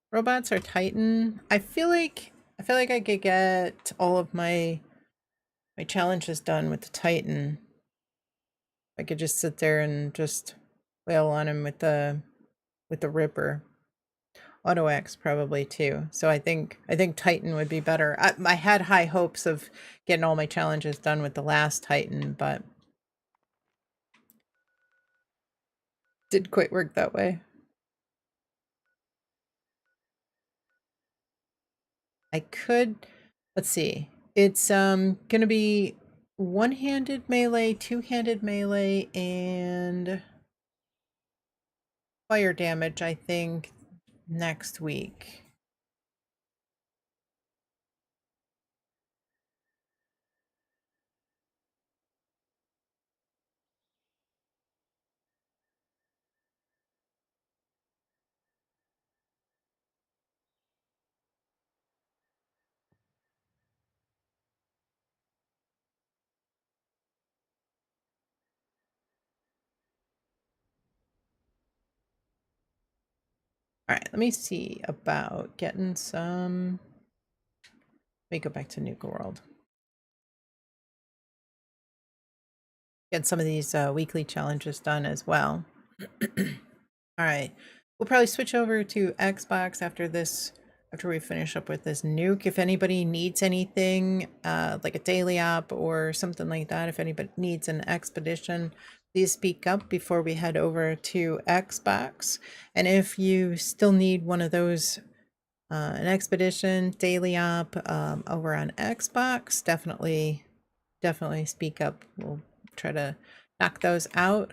Robots are Titan. I feel like I could get all of my challenges done with the Titan. I could just sit there and just wail on him with the Ripper. Auto X probably too. So I think Titan would be better. I had high hopes of getting all my challenges done with the last Titan, but Didn't quite work that way. I could, let's see. It's gonna be one-handed melee, two-handed melee, and fire damage, I think, next week. All right, let me see about getting some. Let me go back to Nuka World. Get some of these weekly challenges done as well. All right, we'll probably switch over to Xbox after this, after we finish up with this nuke. If anybody needs anything, like a daily op or something like that, if anybody needs an expedition, please speak up before we head over to Xbox. And if you still need one of those, an expedition, daily op, over on Xbox, definitely speak up. We'll try to knock those out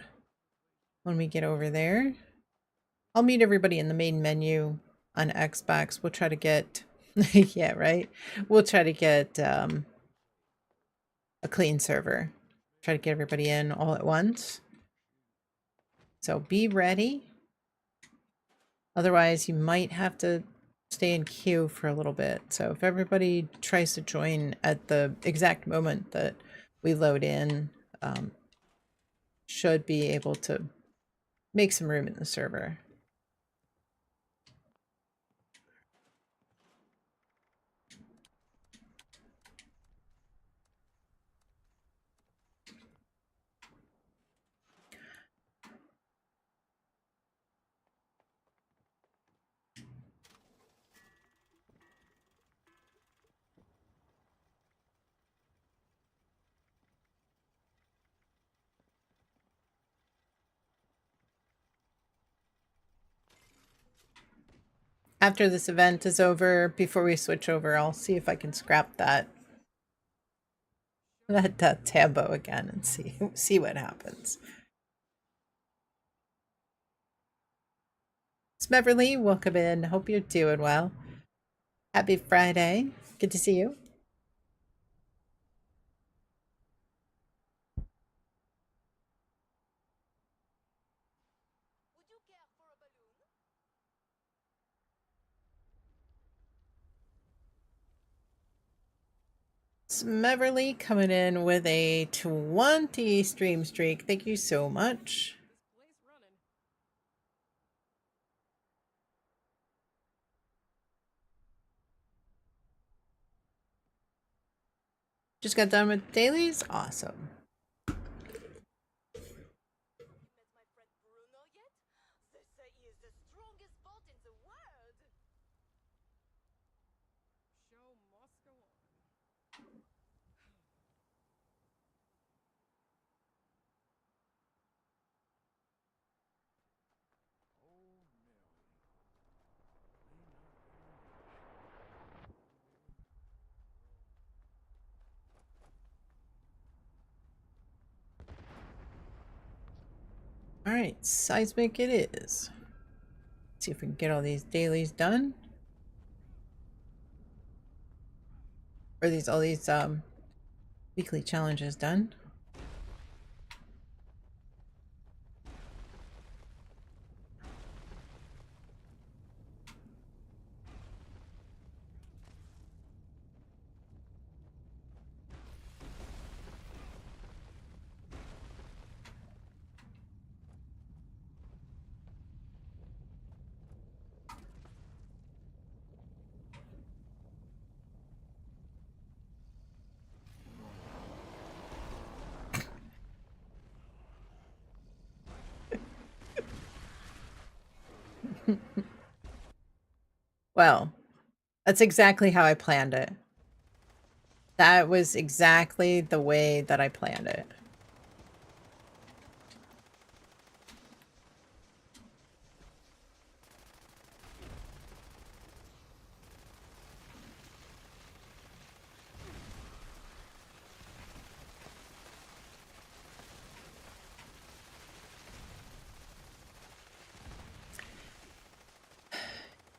when we get over there. I'll meet everybody in the main menu on Xbox. We'll try to get, yeah, right. We'll try to get a clean server. Try to get everybody in all at once. So be ready. Otherwise, you might have to stay in queue for a little bit. So if everybody tries to join at the exact moment that we load in, should be able to make some room in the server. After this event is over, before we switch over, I'll see if I can scrap that Tambo again and see what happens. Smeverly, welcome in. Hope you're doing well. Happy Friday. Good to see you. Would you care for a balloon? Smeverly coming in with a 20 stream streak. Thank you so much. Place running. Just got done with dailies. Awesome. Met my friend Bruno yet? They say he is the strongest boat in the world. Show must go on. All right, seismic it is. See if we can get all these dailies done. Or all these weekly challenges done. Well, that's exactly how I planned it. That was exactly the way that I planned it.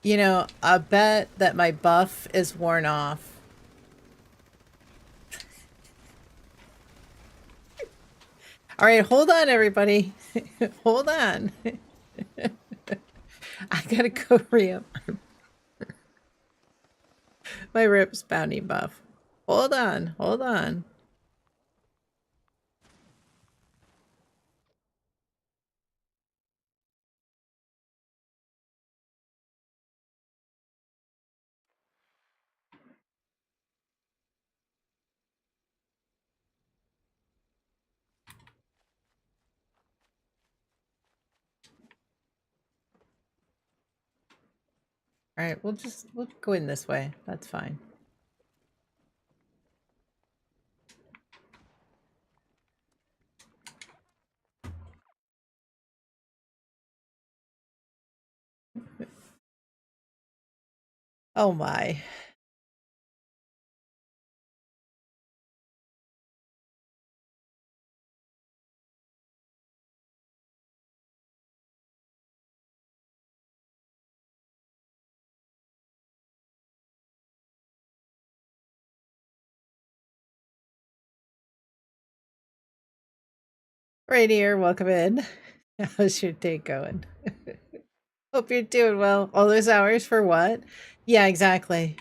You know, I bet that my buff is worn off. All right, hold on, everybody. Hold on. I gotta go re-up my Rips bounty buff. Hold on, hold on. All right, we'll go in this way. That's fine. Oh my. Right here, welcome in. How's your day going? Hope you're doing well. All those hours for what? Yeah, exactly.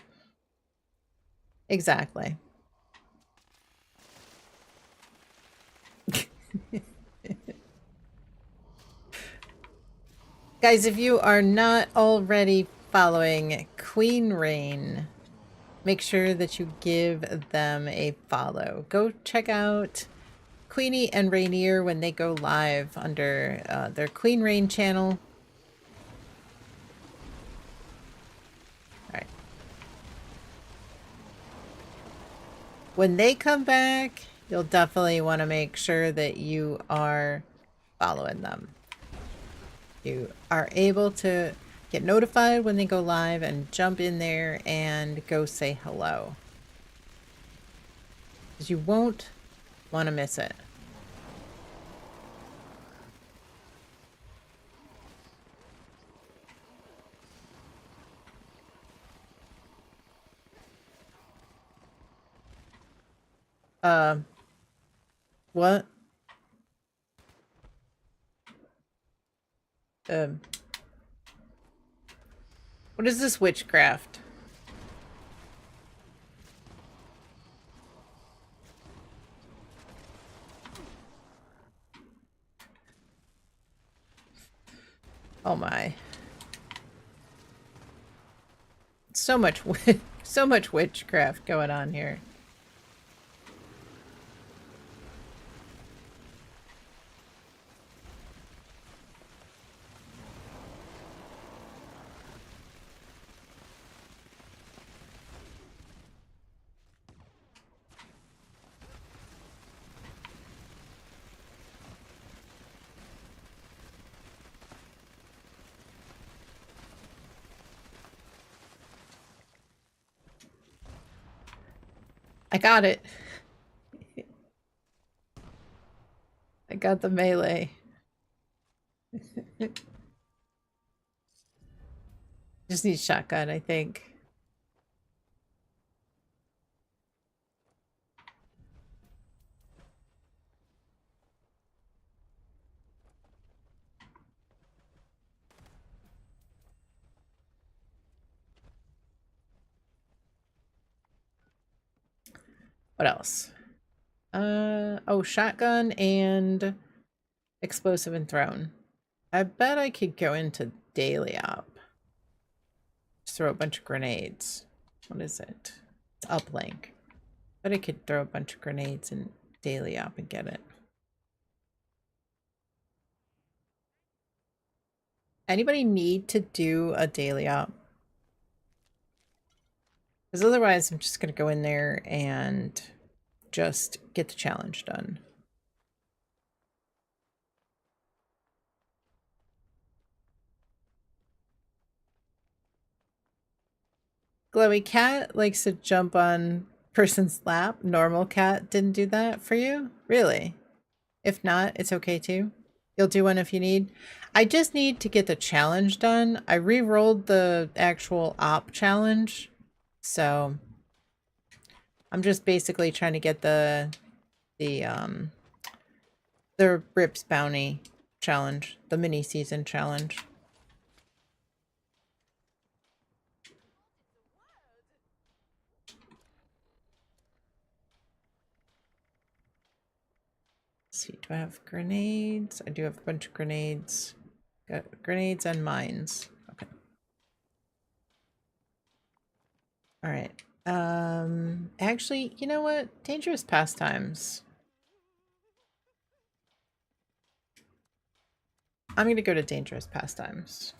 Exactly. Guys, if you are not already following Queen Rain, make sure that you give them a follow. Go check out Queenie and Rainier when they go live under their Queen Rain channel. Alright. When they come back, you'll definitely want to make sure that you are following them. You are able to get notified when they go live and jump in there and go say hello. Because you won't want to miss it. What? Um, what is this witchcraft? Oh my. So much, so much witchcraft going on here. I got it. I got the melee. Just need shotgun, I think. What else? Oh, shotgun and explosive and thrown. I bet I could go into daily op. Just throw a bunch of grenades. What is it? It's uplink. But I could throw a bunch of grenades in daily op and get it. Anybody need to do a daily op? Because otherwise I'm just going to go in there and just get the challenge done. Glowy cat likes to jump on person's lap. Normal cat didn't do that for you? Really? If not, it's okay too. You'll do one if you need. I just need to get the challenge done. I re-rolled the actual op challenge, so I'm just basically trying to get the um the Rips bounty challenge, the mini season challenge. Let's see, do I have grenades? I do have a bunch of grenades. Got grenades and mines. Okay. All right. Actually, you know what? Dangerous pastimes. I'm gonna go to dangerous pastimes.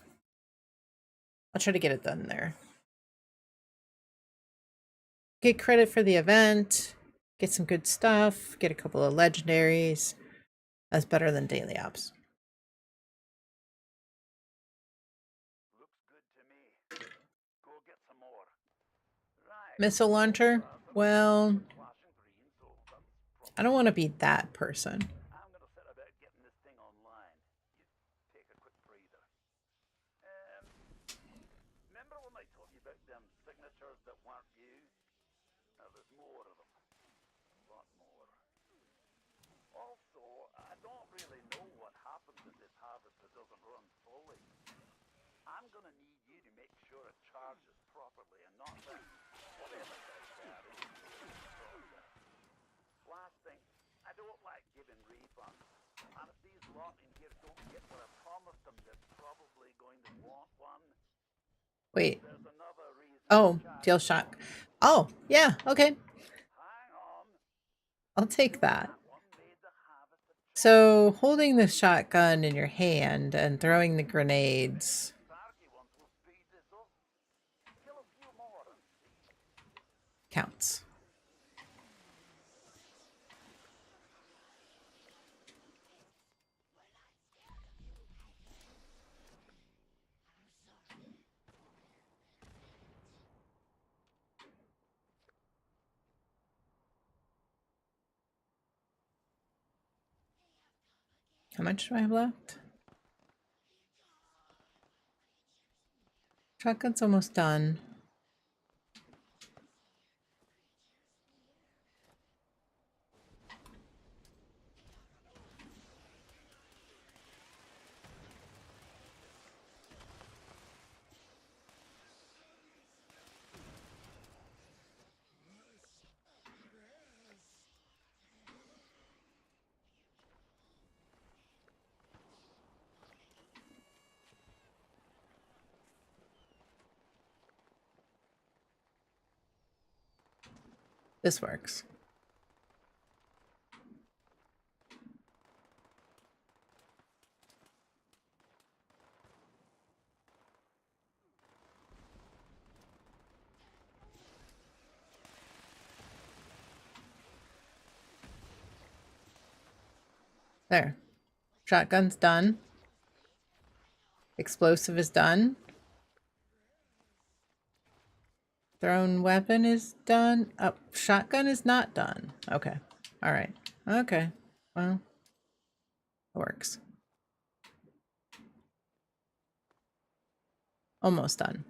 I'll try to get it done there. Get credit for the event. Get some good stuff. Get a couple of legendaries. That's better than daily ops. Looks good to me. Go get some more. Right. Missile launcher? Well, Flashing green, so that's I don't want to be that person. I'm gonna set about getting this thing online. You take a quick breather. Remember when I told you about them signatures that weren't you? Now there's more of them. A lot more. Also, I don't really know what happens if this harvester doesn't run fully. I'm gonna need you to make sure it charges properly and not that whatever does that in the process. Last thing, I don't like giving refunds. And if these lot in here don't get what I promised them, they're probably going to want one. Wait. There's another reason. Oh, deal shock. Oh, yeah, okay. Hang on. I'll take that. That one made the harvest a So, holding the shotgun in your hand and throwing the grenades Starkey ones will speed this up. Kill a few more and see. counts. How much do I have left? Shotgun's almost done. This works. There. Shotgun's done. Explosive is done. Thrown weapon is done. Oh, shotgun is not done. Okay. All right. Okay. Well, it works. Almost done.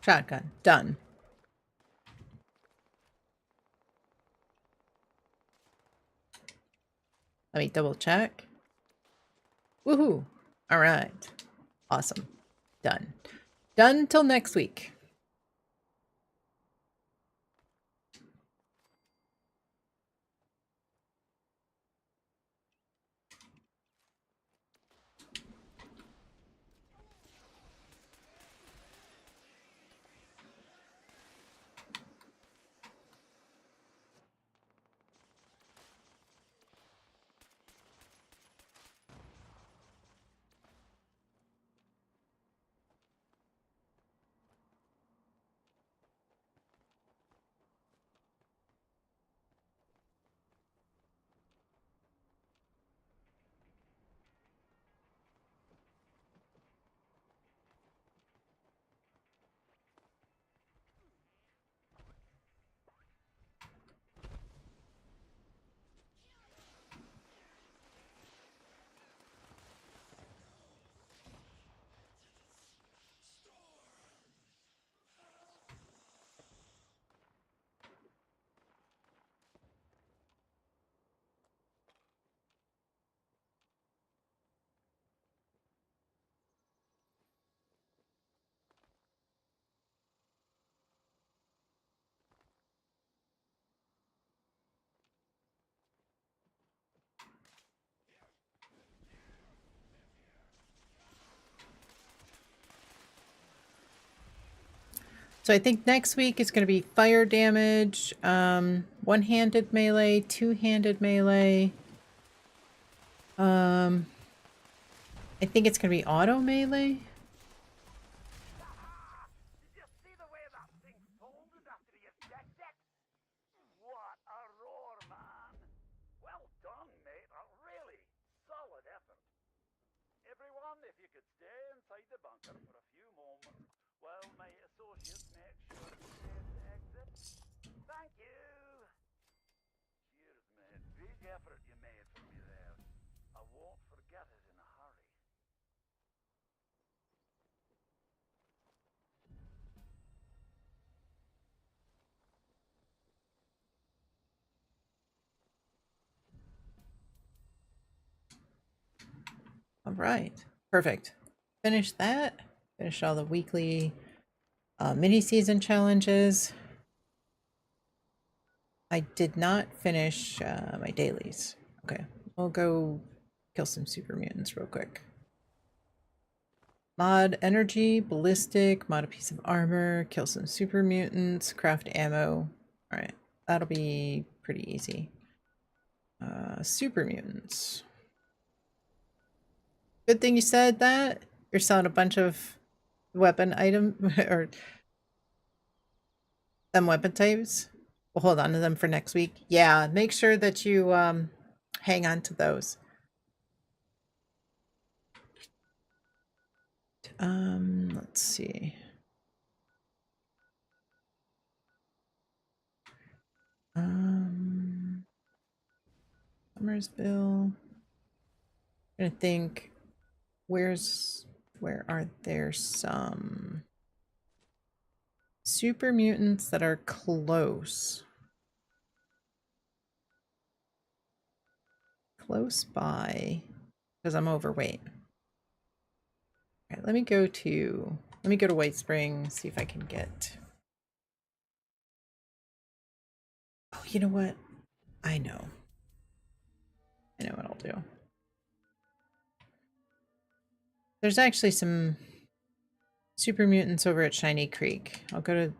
Shotgun. Done. Let me double check. Woohoo. All right. Awesome. Done. Done till next week. So I think next week is going to be fire damage, one-handed melee, two-handed melee. I think it's going to be auto melee. Did you see the way that thing folded after you decked it? What a roar, man! Well done, mate. A really solid effort. Everyone, if you could stay inside the bunker for a few moments while my associates make sure it's safe to exit. Thank you! Cheers, mate. Big effort you made for me there. I won't forget it in a hurry. All right, perfect. Finish that. Finish all the weekly mini season challenges. I did not finish my dailies. Okay, we'll go kill some super mutants real quick. Mod energy, ballistic, mod a piece of armor, kill some super mutants, craft ammo. All right, that'll be pretty easy. Super mutants. Good thing you said that. You're selling a bunch of weapon item or them weapon types. We'll hold on to them for next week. Yeah, make sure that you hang on to those. Let's see. Summersville. I'm gonna think where are there some super mutants that are close by because I'm overweight. All right, let me go to White Spring, see if I can get. Oh, you know what? I know what I'll do. There's actually some super mutants over at Shiny Creek. I'll go to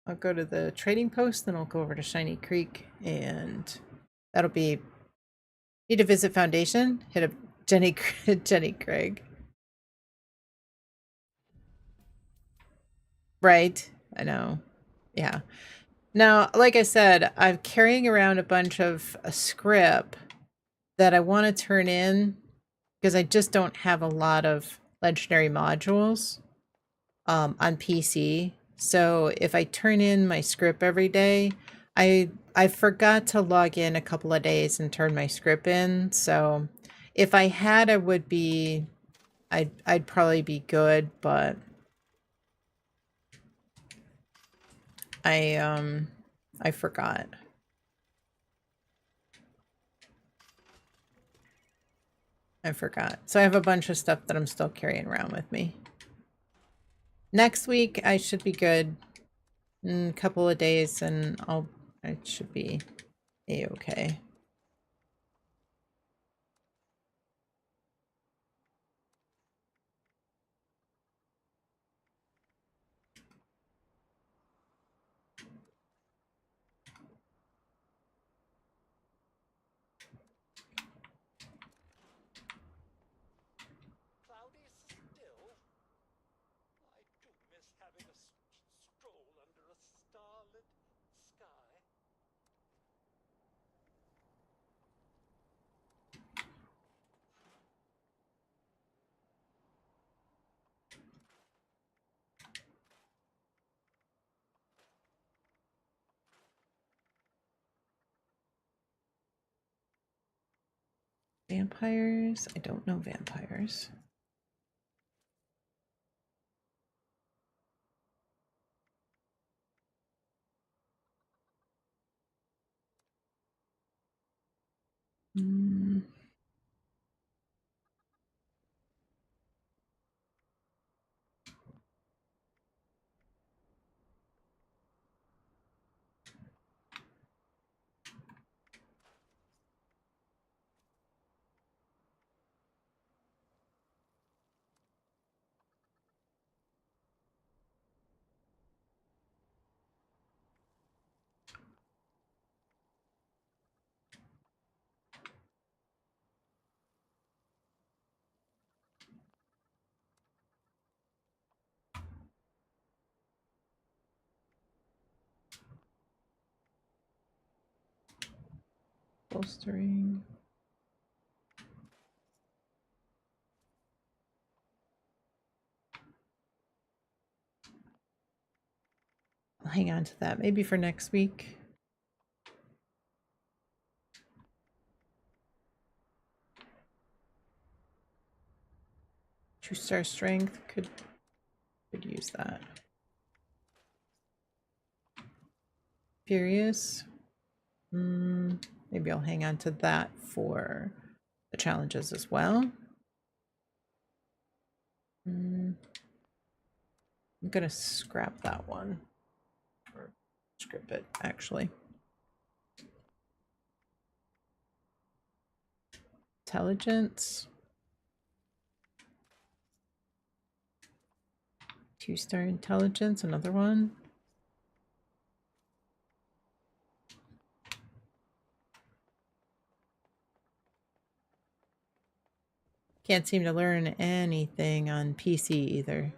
the trading post, then I'll go over to Shiny Creek, and that'll be. Need to visit Foundation. Hit up Jenny Craig. Right. I know. Yeah. Now, like I said, I'm carrying around a bunch of a script that I want to turn in because I just don't have a lot of legendary modules on PC. So if I turn in my script every day, I forgot to log in a couple of days and turn my script in. So if I had, I'd probably be good, but I forgot. So I have a bunch of stuff that I'm still carrying around with me. Next week I should be good. In a couple of days and I should be a-okay. Cloudy still? I do miss having a stroll under a starlit sky. Vampires? I don't know vampires. Mm. Bolstering. I'll hang on to that maybe for next week. Two-star strength could use that. Furious. Maybe I'll hang on to that for the challenges as well. I'm gonna scrap that one. Or script it, actually. Intelligence. 2-star intelligence, another one. Can't seem to learn anything on PC either.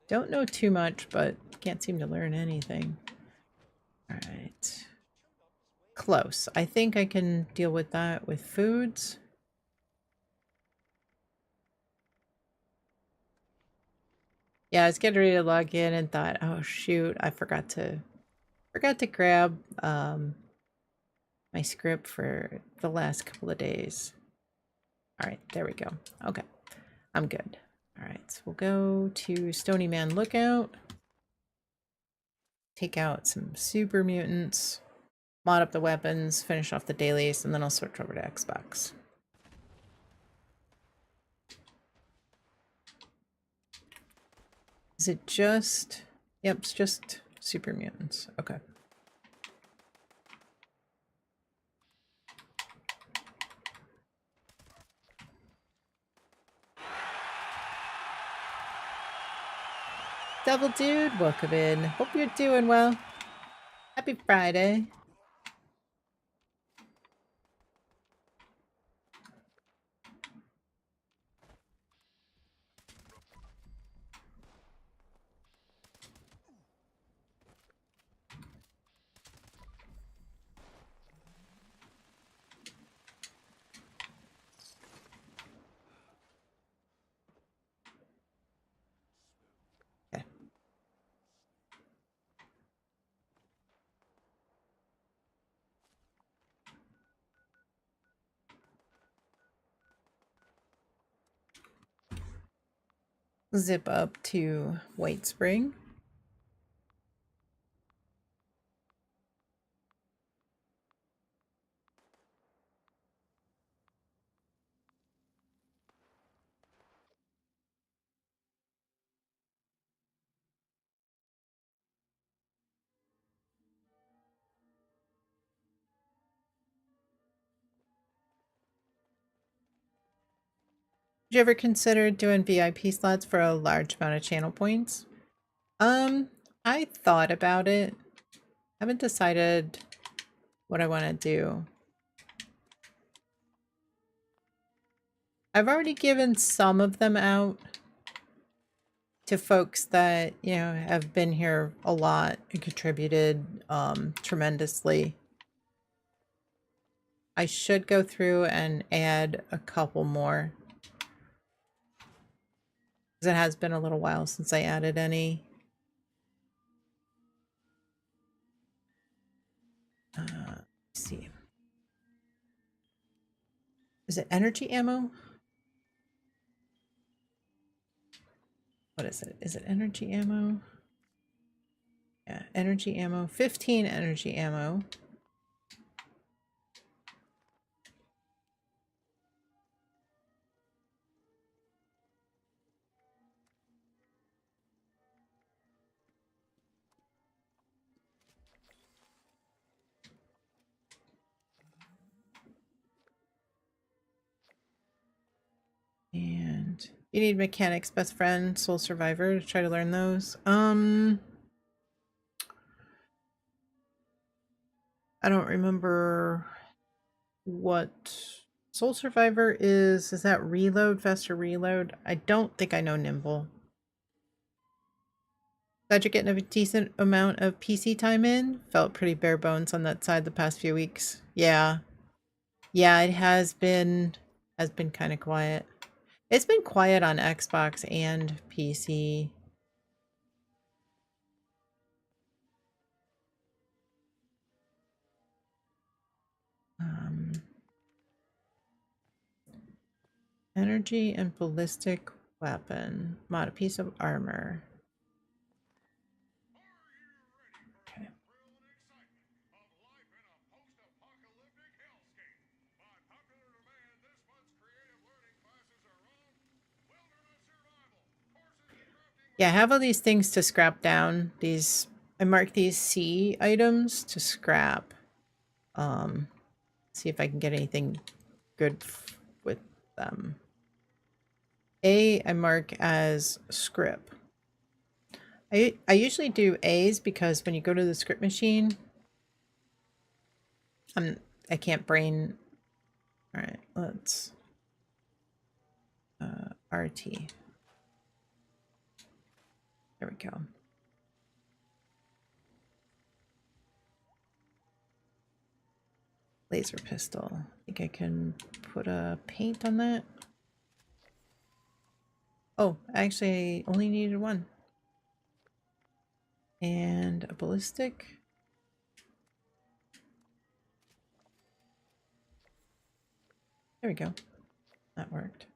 Don't know too much, but can't seem to learn anything. All right. Close. I think I can deal with that with foods. Yeah, I was getting ready to log in and thought, oh shoot, I forgot to grab my script for the last couple of days. All right, there we go. Okay, I'm good. All right, so we'll go to Stony Man Lookout. Take out some super mutants, mod up the weapons, finish off the dailies, and then I'll switch over to Xbox. Is it just... Yep, it's just super mutants. Okay. Double Dude, welcome in. Hope you're doing well. Happy Friday. Zip up to White Spring. Did you ever consider doing VIP slots for a large amount of channel points? I thought about it. Haven't decided what I want to do. I've already given some of them out to folks that, you know, have been here a lot and contributed tremendously. I should go through and add a couple more, because it has been a little while since I added any. Let's see. Is it energy ammo? What is it? Is it energy ammo? Yeah, energy ammo. 15 energy ammo. And you need mechanics, best friend, soul survivor to try to learn those. I don't remember what soul survivor is. Is that reload, faster reload? I don't think I know nimble. Glad you're getting a decent amount of PC time in. Felt pretty bare bones on that side the past few weeks. Yeah. Yeah, it has been kind of quiet. It's been quiet on Xbox and PC. Um, energy and ballistic weapon. Mod a piece of armor. Okay. Thrill and excitement of life in a post-apocalyptic hellscape. By popular demand, this month's creative learning classes are on wilderness survival, courses in crafting. Yeah, I have all these things to scrap down. I mark these C items to scrap. See if I can get anything good with them. I mark as script. I usually do A's because when you go to the script machine, I can't brain. All right, let's RT. There we go. Laser pistol. I think I can put a paint on that. Oh, actually, I only needed one. And a ballistic. There we go. That worked.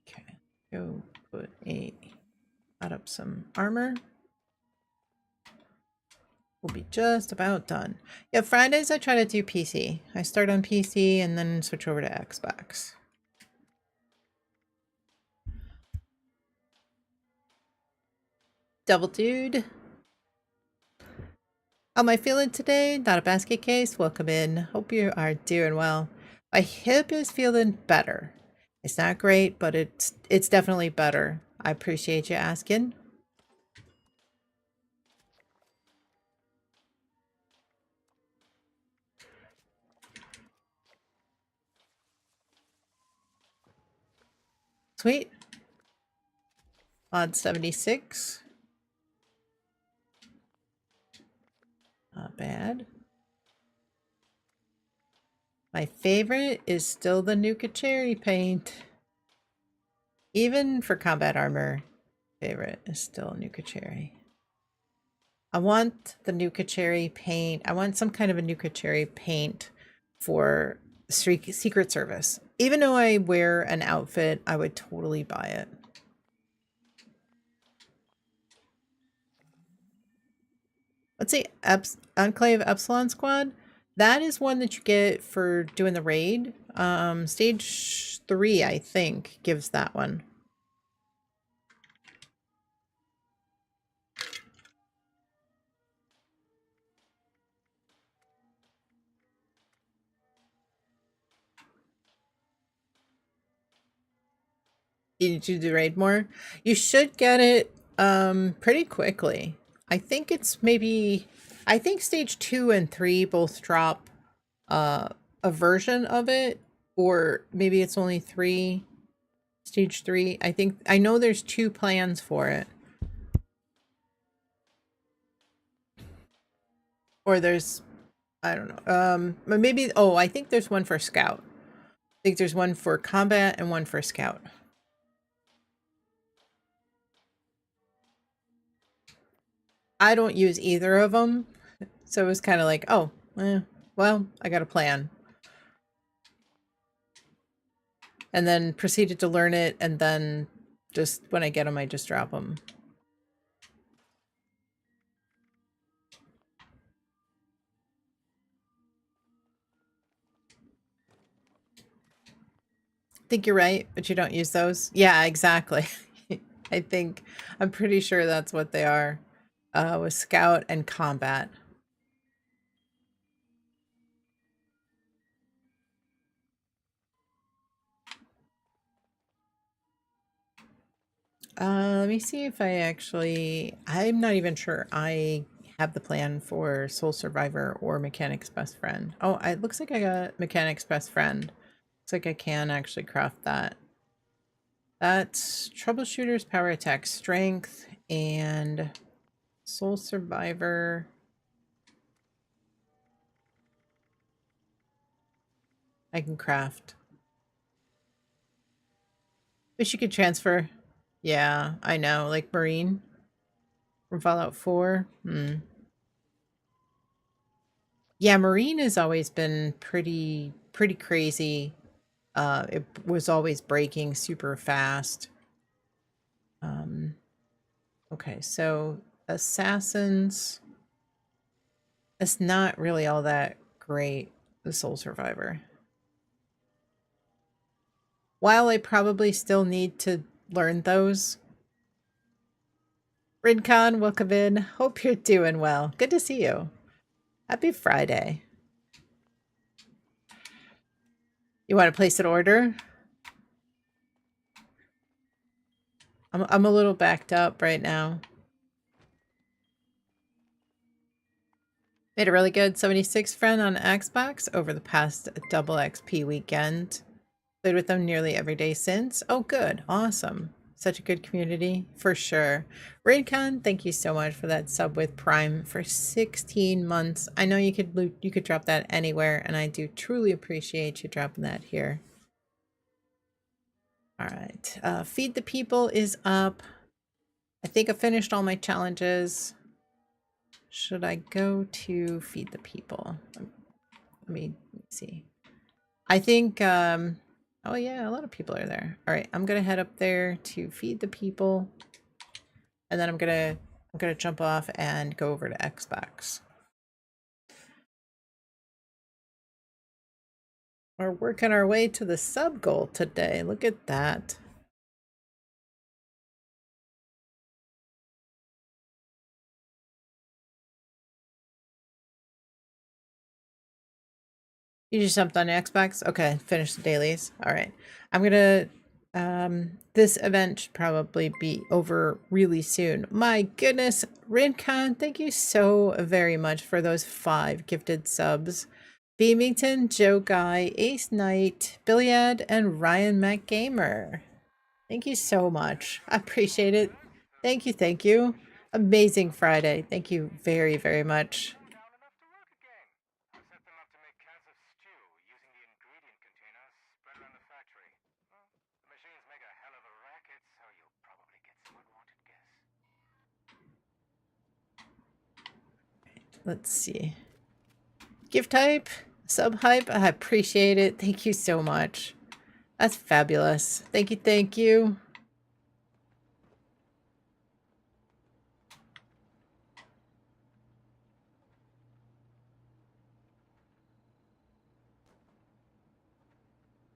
Okay, go add up some armor. We'll be just about done. Yeah, Fridays I try to do PC. I start on PC and then switch over to Xbox. Double dude. How am I feeling today? Not a basket case. Welcome in. Hope you are doing well. My hip is feeling better. It's not great, but it's definitely better. I appreciate you asking. Sweet. Mod 76. Not bad. My favorite is still the Nuka Cherry paint. Even for combat armor, favorite is still Nuka Cherry. I want the Nuka Cherry paint. I want some kind of a Nuka Cherry paint for Secret Service. Even though I wear an outfit, I would totally buy it. Let's see, Enclave Epsilon Squad. That is one that you get for doing the raid. Stage 3, I think, gives that one. You need to do the raid more. You should get it pretty quickly. I think it's maybe I think stage 2 and 3 both drop a version of it, or maybe it's only 3. Stage 3. I know there's 2 plans for it. Or there's I don't know. Maybe I think there's one for scout. I think there's one for combat and one for scout. I don't use either of them. So it was kind of like, oh, well, I got a plan. And then proceeded to learn it, and then just when I get them, I just drop them. I think you're right, but you don't use those. Yeah, exactly. I'm pretty sure that's what they are. With scout and combat. Let me see if I'm not even sure I have the plan for Soul Survivor or Mechanic's Best Friend. Oh, it looks like I got Mechanic's Best Friend. Looks like I can actually craft that. That's Troubleshooter's Power Attack Strength and Soul Survivor. I can craft. Wish you could transfer. Yeah, I know. Like Marine from Fallout 4. Yeah, Marine has always been pretty crazy. It was always breaking super fast. Okay, so Assassins. It's not really all that great, the Soul Survivor. While I probably still need to learn those. Rincon, welcome in. Hope you're doing well. Good to see you. Happy Friday. You want to place an order? I'm a little backed up right now. Made a really good 76 friend on Xbox over the past double XP weekend. Played with them nearly every day since. Oh, good. Awesome. Such a good community, for sure. Raidcon, thank you so much for that sub with Prime for 16 months. I know you could drop that anywhere, and I do truly appreciate you dropping that here. All right. Feed the People is up. I think I finished all my challenges. Should I go to Feed the People? Let me see. I think, oh yeah, a lot of people are there. All right, I'm gonna head up there to Feed the People, and then I'm gonna jump off and go over to Xbox. We're working our way to the sub goal today. Look at that. You just jumped on Xbox? Okay, finish the dailies. All right. I'm gonna this event should probably be over really soon. My goodness, Rincon, thank you so very much for those 5 gifted subs. Beamington, Joe Guy, Ace Knight, Billiad, and Ryan Mac Gamer. Thank you so much. I appreciate it. Thank you, thank you. Amazing Friday. Thank you very, very much. Down enough to work again. I set them up to make cans of stew using the ingredient containers spread around the factory. Well, the machines make a hell of a racket, so you'll probably get some unwanted guests. Let's see. Gift hype, sub hype, I appreciate it. Thank you so much. That's fabulous. Thank you, thank you.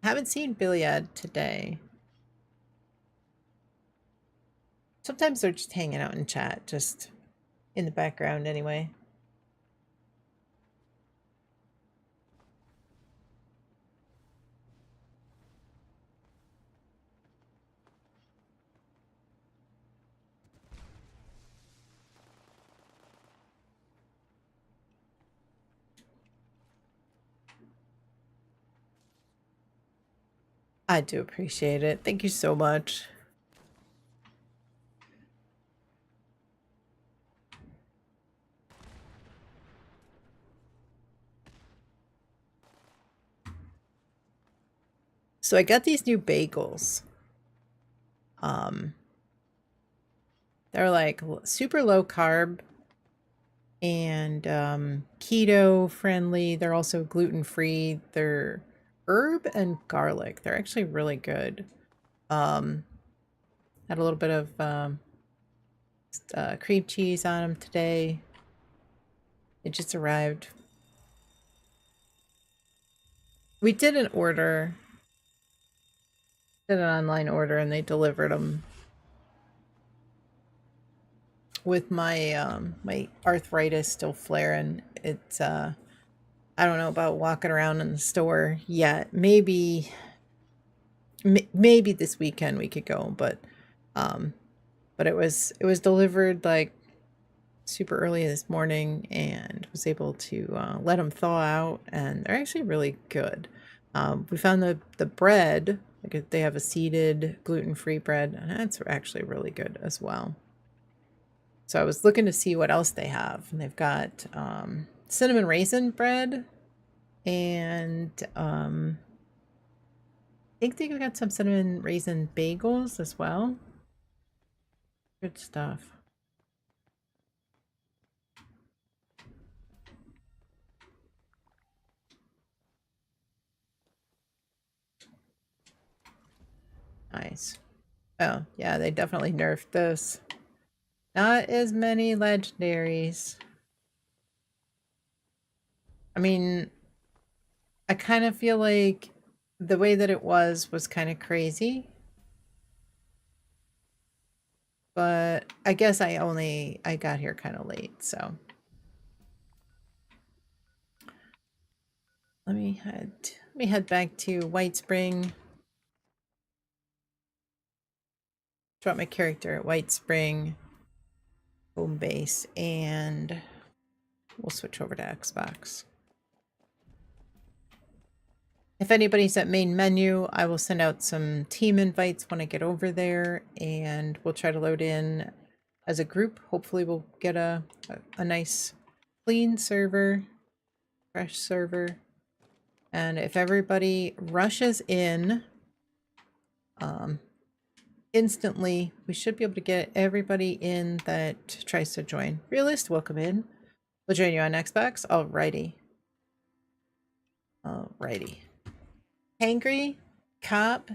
Haven't seen Billiad today. Sometimes they're just hanging out in chat, just in the background anyway. I do appreciate it. Thank you so much. So I got these new bagels. They're like super low carb and keto friendly. They're also gluten free. They're herb and garlic. They're actually really good. Had a little bit of cream cheese on them today. It just arrived. We did an order, did an online order, and they delivered them. With my my arthritis still flaring, it's I don't know about walking around in the store yet. Maybe this weekend we could go, but but it was delivered like super early this morning, and was able to let them thaw out, and they're actually really good. We found the bread, like they have a seeded gluten-free bread, and that's actually really good as well. So I was looking to see what else they have, and they've got cinnamon raisin bread, and I think they've got some cinnamon raisin bagels as well. Good stuff. Nice. Oh, yeah, they definitely nerfed this. Not as many legendaries. I mean, I kind of feel like the way that it was kind of crazy. But I guess I got here kind of late, so. Let me head back to White Spring. Drop my character at White Spring home base, and we'll switch over to Xbox. If anybody's at main menu, I will send out some team invites when I get over there, and we'll try to load in as a group. Hopefully we'll get a nice clean server, fresh server. And if everybody rushes in instantly, we should be able to get everybody in that tries to join. Realist, welcome in. We'll join you on Xbox. Alrighty. Alrighty. Hangry, Cop,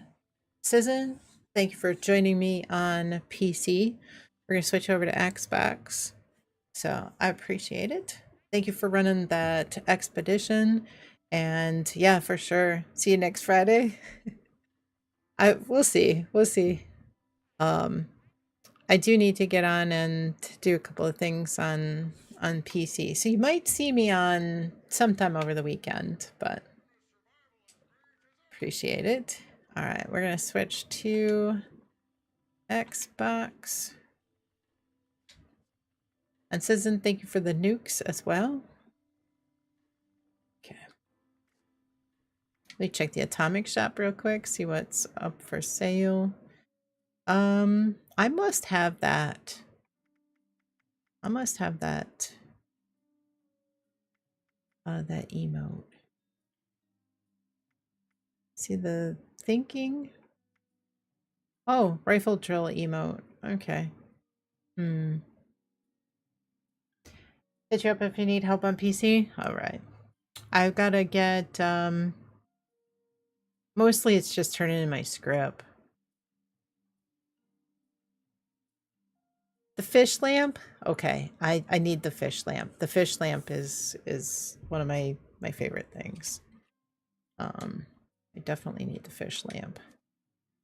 Sizzin, thank you for joining me on PC. We're going to switch over to Xbox. So I appreciate it. Thank you for running that expedition. And yeah, for sure. See you next Friday. We'll see. We'll see. I do need to get on and do a couple of things on PC. So you might see me on sometime over the weekend, but appreciate it. All right, we're going to switch to Xbox. And Susan, thank you for the nukes as well. Okay. Let me check the atomic shop real quick, see what's up for sale. I must have that. I must have that. That emote. See the thinking? Oh, rifle drill emote. Okay. Hit you up if you need help on PC. All right. I've got to get, mostly it's just turning in my script. The fish lamp? Okay. I need the fish lamp. The fish lamp is one of my favorite things. I definitely need the fish lamp.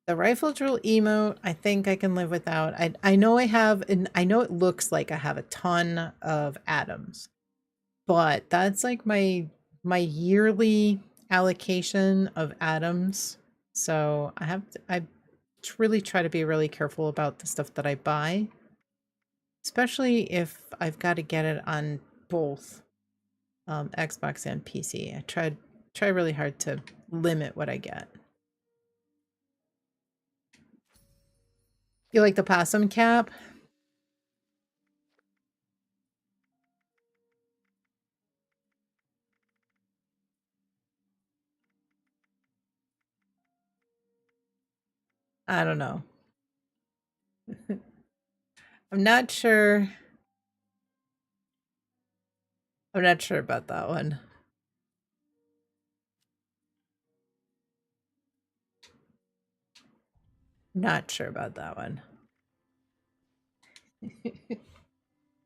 The rifle drill emote, I think I can live without. I know I have, and I know it looks like I have a ton of atoms, but that's like my yearly allocation of atoms. So I really try to be really careful about the stuff that I buy, especially if I've got to get it on both Xbox and PC. I try really hard to limit what I get. You like the possum cap? I don't know. I'm not sure. I'm not sure about that one. Not sure about that one.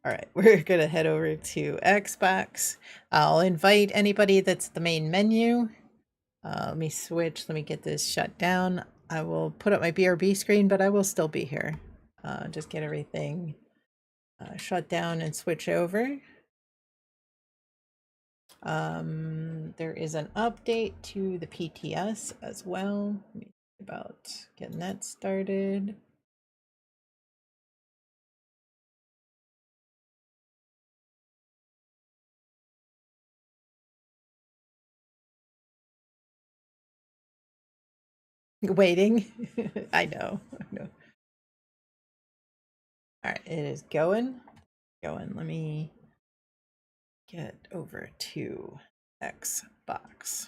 All right, we're going to head over to Xbox. I'll invite anybody that's at the main menu. Let me switch. Let me get this shut down. I will put up my BRB screen, but I will still be here. Just get everything shut down and switch over. There is an update to the PTS as well. Let me think about getting that started. Waiting. I know. I know. All right, it is going. Going. Let me get over to Xbox.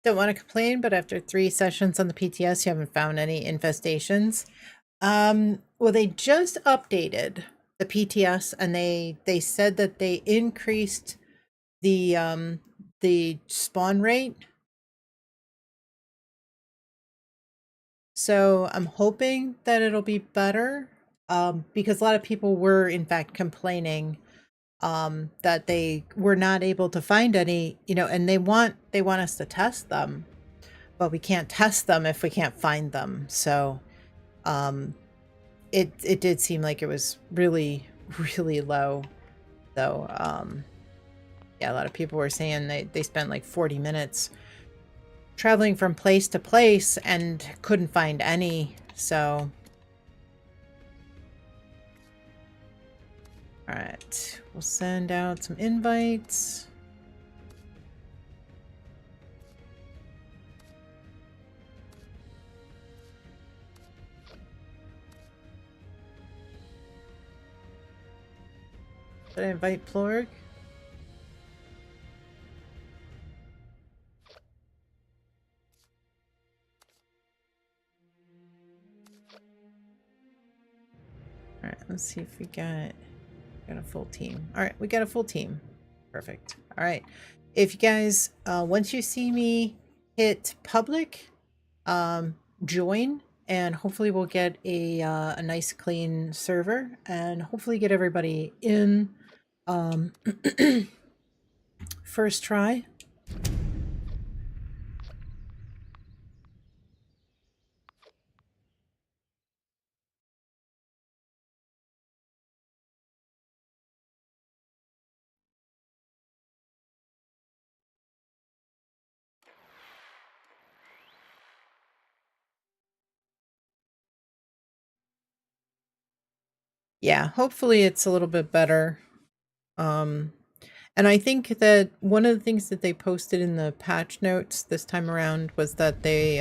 Don't want to complain, but after 3 sessions on the PTS, you haven't found any infestations. Well, they just updated the PTS, and they said that they increased the spawn rate. So I'm hoping that it'll be better, because a lot of people were in fact complaining that they were not able to find any, and they want us to test them, but we can't test them if we can't find them. So it did seem like it was really really low. So yeah, a lot of people were saying they spent like 40 minutes traveling from place to place and couldn't find any. So all right, we'll send out some invites. Should I invite Plorg? All right, let's see if we got a full team. All right, we got a full team. Perfect. All right, if you guys once you see me hit public, join, and hopefully we'll get a nice clean server, and hopefully get everybody in first try. Yeah, hopefully it's a little bit better. And I think that one of the things that they posted in the patch notes this time around was that they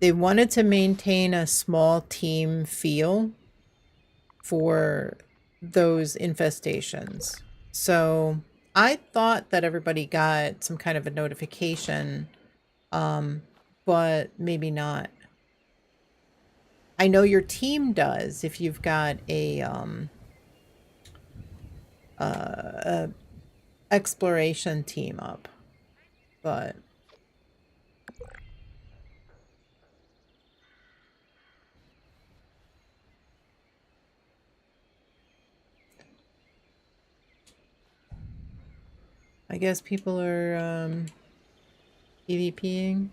wanted to maintain a small team feel for those infestations. So I thought that everybody got some kind of a notification, but maybe not. I know your team does if you've got a exploration team up, but I guess people are PvPing.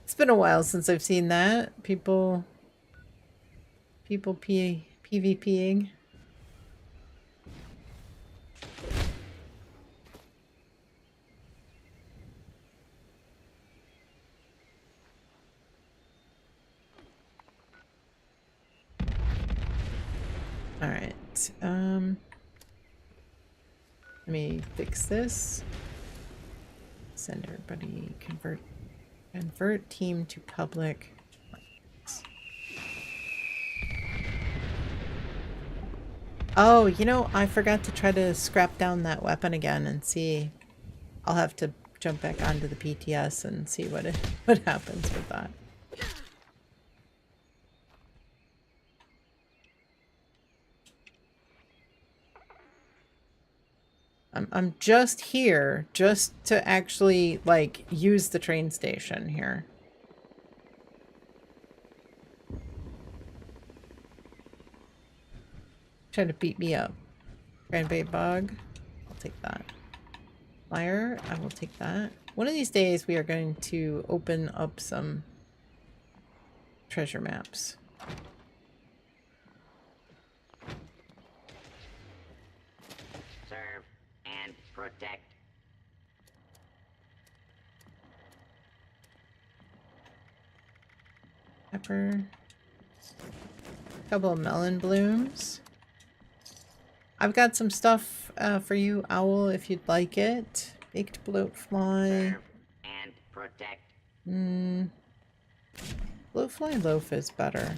It's been a while since I've seen that. People PvPing. All right. Let me fix this. Send everybody convert team to public. Oh, I forgot to try to scrap down that weapon again and see. I'll have to jump back onto the PTS and see what happens with that. I'm just here just to actually like use the train station here. Try to beat me up. Cranberry bug. I'll take that. Fire. I will take that. One of these days we are going to open up some treasure maps. Serve and protect. Pepper. Couple of melon blooms. I've got some stuff for you, Owl, if you'd like it. Baked bloatfly. Serve and protect. Bloatfly loaf is better.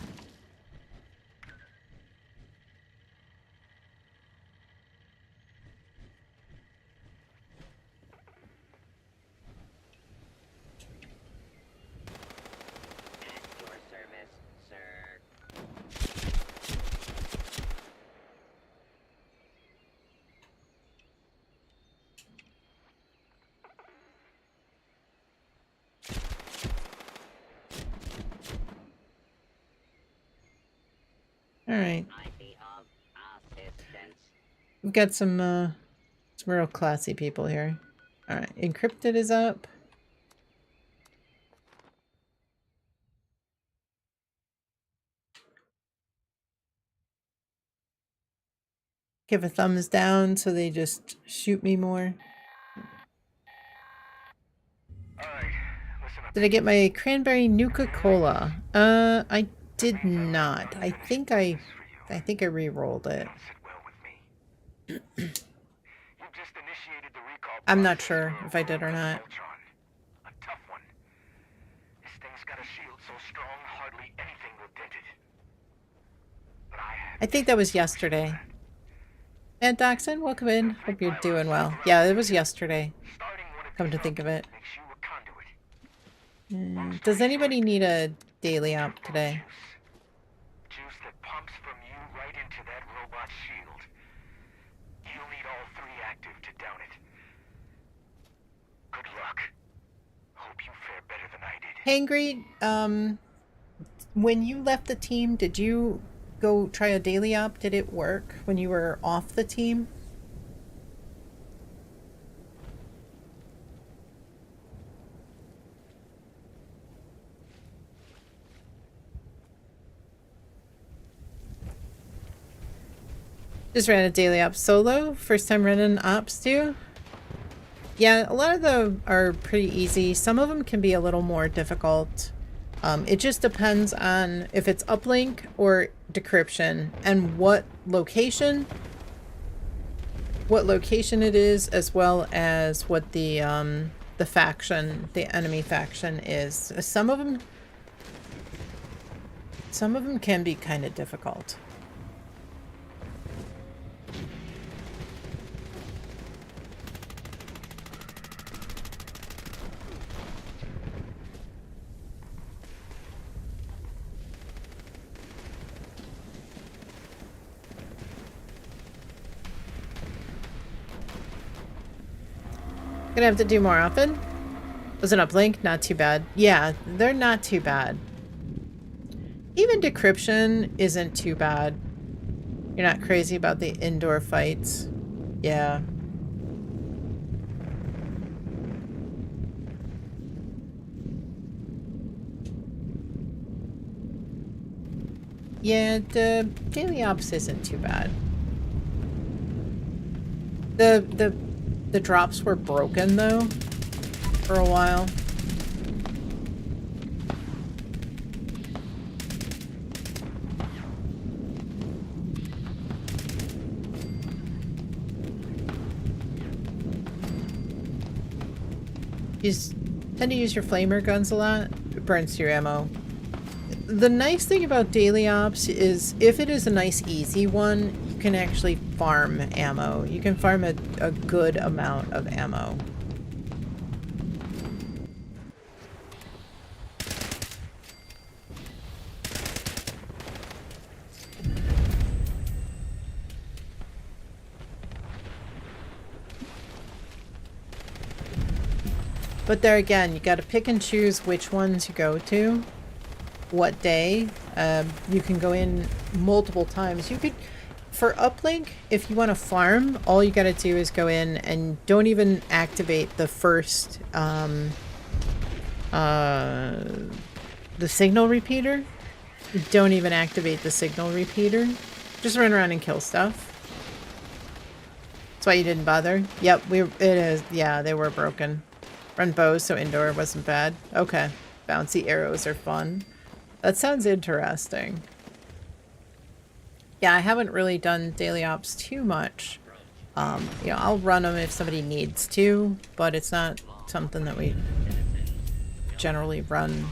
At your service, sir. Alright. Might be of assistance. We've got some real classy people here. Alright, encrypted is up. Give a thumbs down so they just shoot me more. Alright, listen up. Did I get my cranberry Nuka-Cola? I did not. I think I re-rolled it. It'll sit well with me. You've just initiated the recall I'm not process sure for if I did or not. Voltron. A tough one. This thing's got a shield so strong hardly anything will dent it. But I have I think that was yesterday. And Dachshund, welcome in. Hope you're doing well. Yeah, it was yesterday. starting one of Come to these think of it. makes you a conduit. Does anybody need a daily op today? Juice that pumps from you right into that robot shield. You'll need all three active to down it. Good luck. Hope you fare better than I did. Hangry, when you left the team, did you go try a daily op? Did it work when you were off the team? Just ran a daily op solo. First time running ops too. Yeah, a lot of them are pretty easy. Some of them can be a little more difficult. It just depends on if it's uplink or decryption and what location it is, as well as what the faction, the enemy faction is. Some of them can be kind of difficult. Gonna have to do more often. Was an uplink? Not too bad. Yeah, they're not too bad. Even decryption isn't too bad. You're not crazy about the indoor fights. Yeah. Yeah, the daily ops isn't too bad. The drops were broken though for a while. You tend to use your flamer guns a lot. It burns your ammo. The nice thing about daily ops is if it is a nice easy one, you can actually farm ammo. You can farm a good amount of ammo. But there again, you gotta pick and choose which ones you go to. What day. You can go in multiple times. for uplink, if you want to farm, all you got to do is go in and don't even activate the first the signal repeater. Don't even activate the signal repeater. Just run around and kill stuff. That's why you didn't bother. Yep, it is. Yeah, they were broken. Run bows, so indoor wasn't bad. Okay, bouncy arrows are fun. That sounds interesting. Yeah, I haven't really done daily ops too much. You know, I'll run them if somebody needs to, but it's not something that we generally run.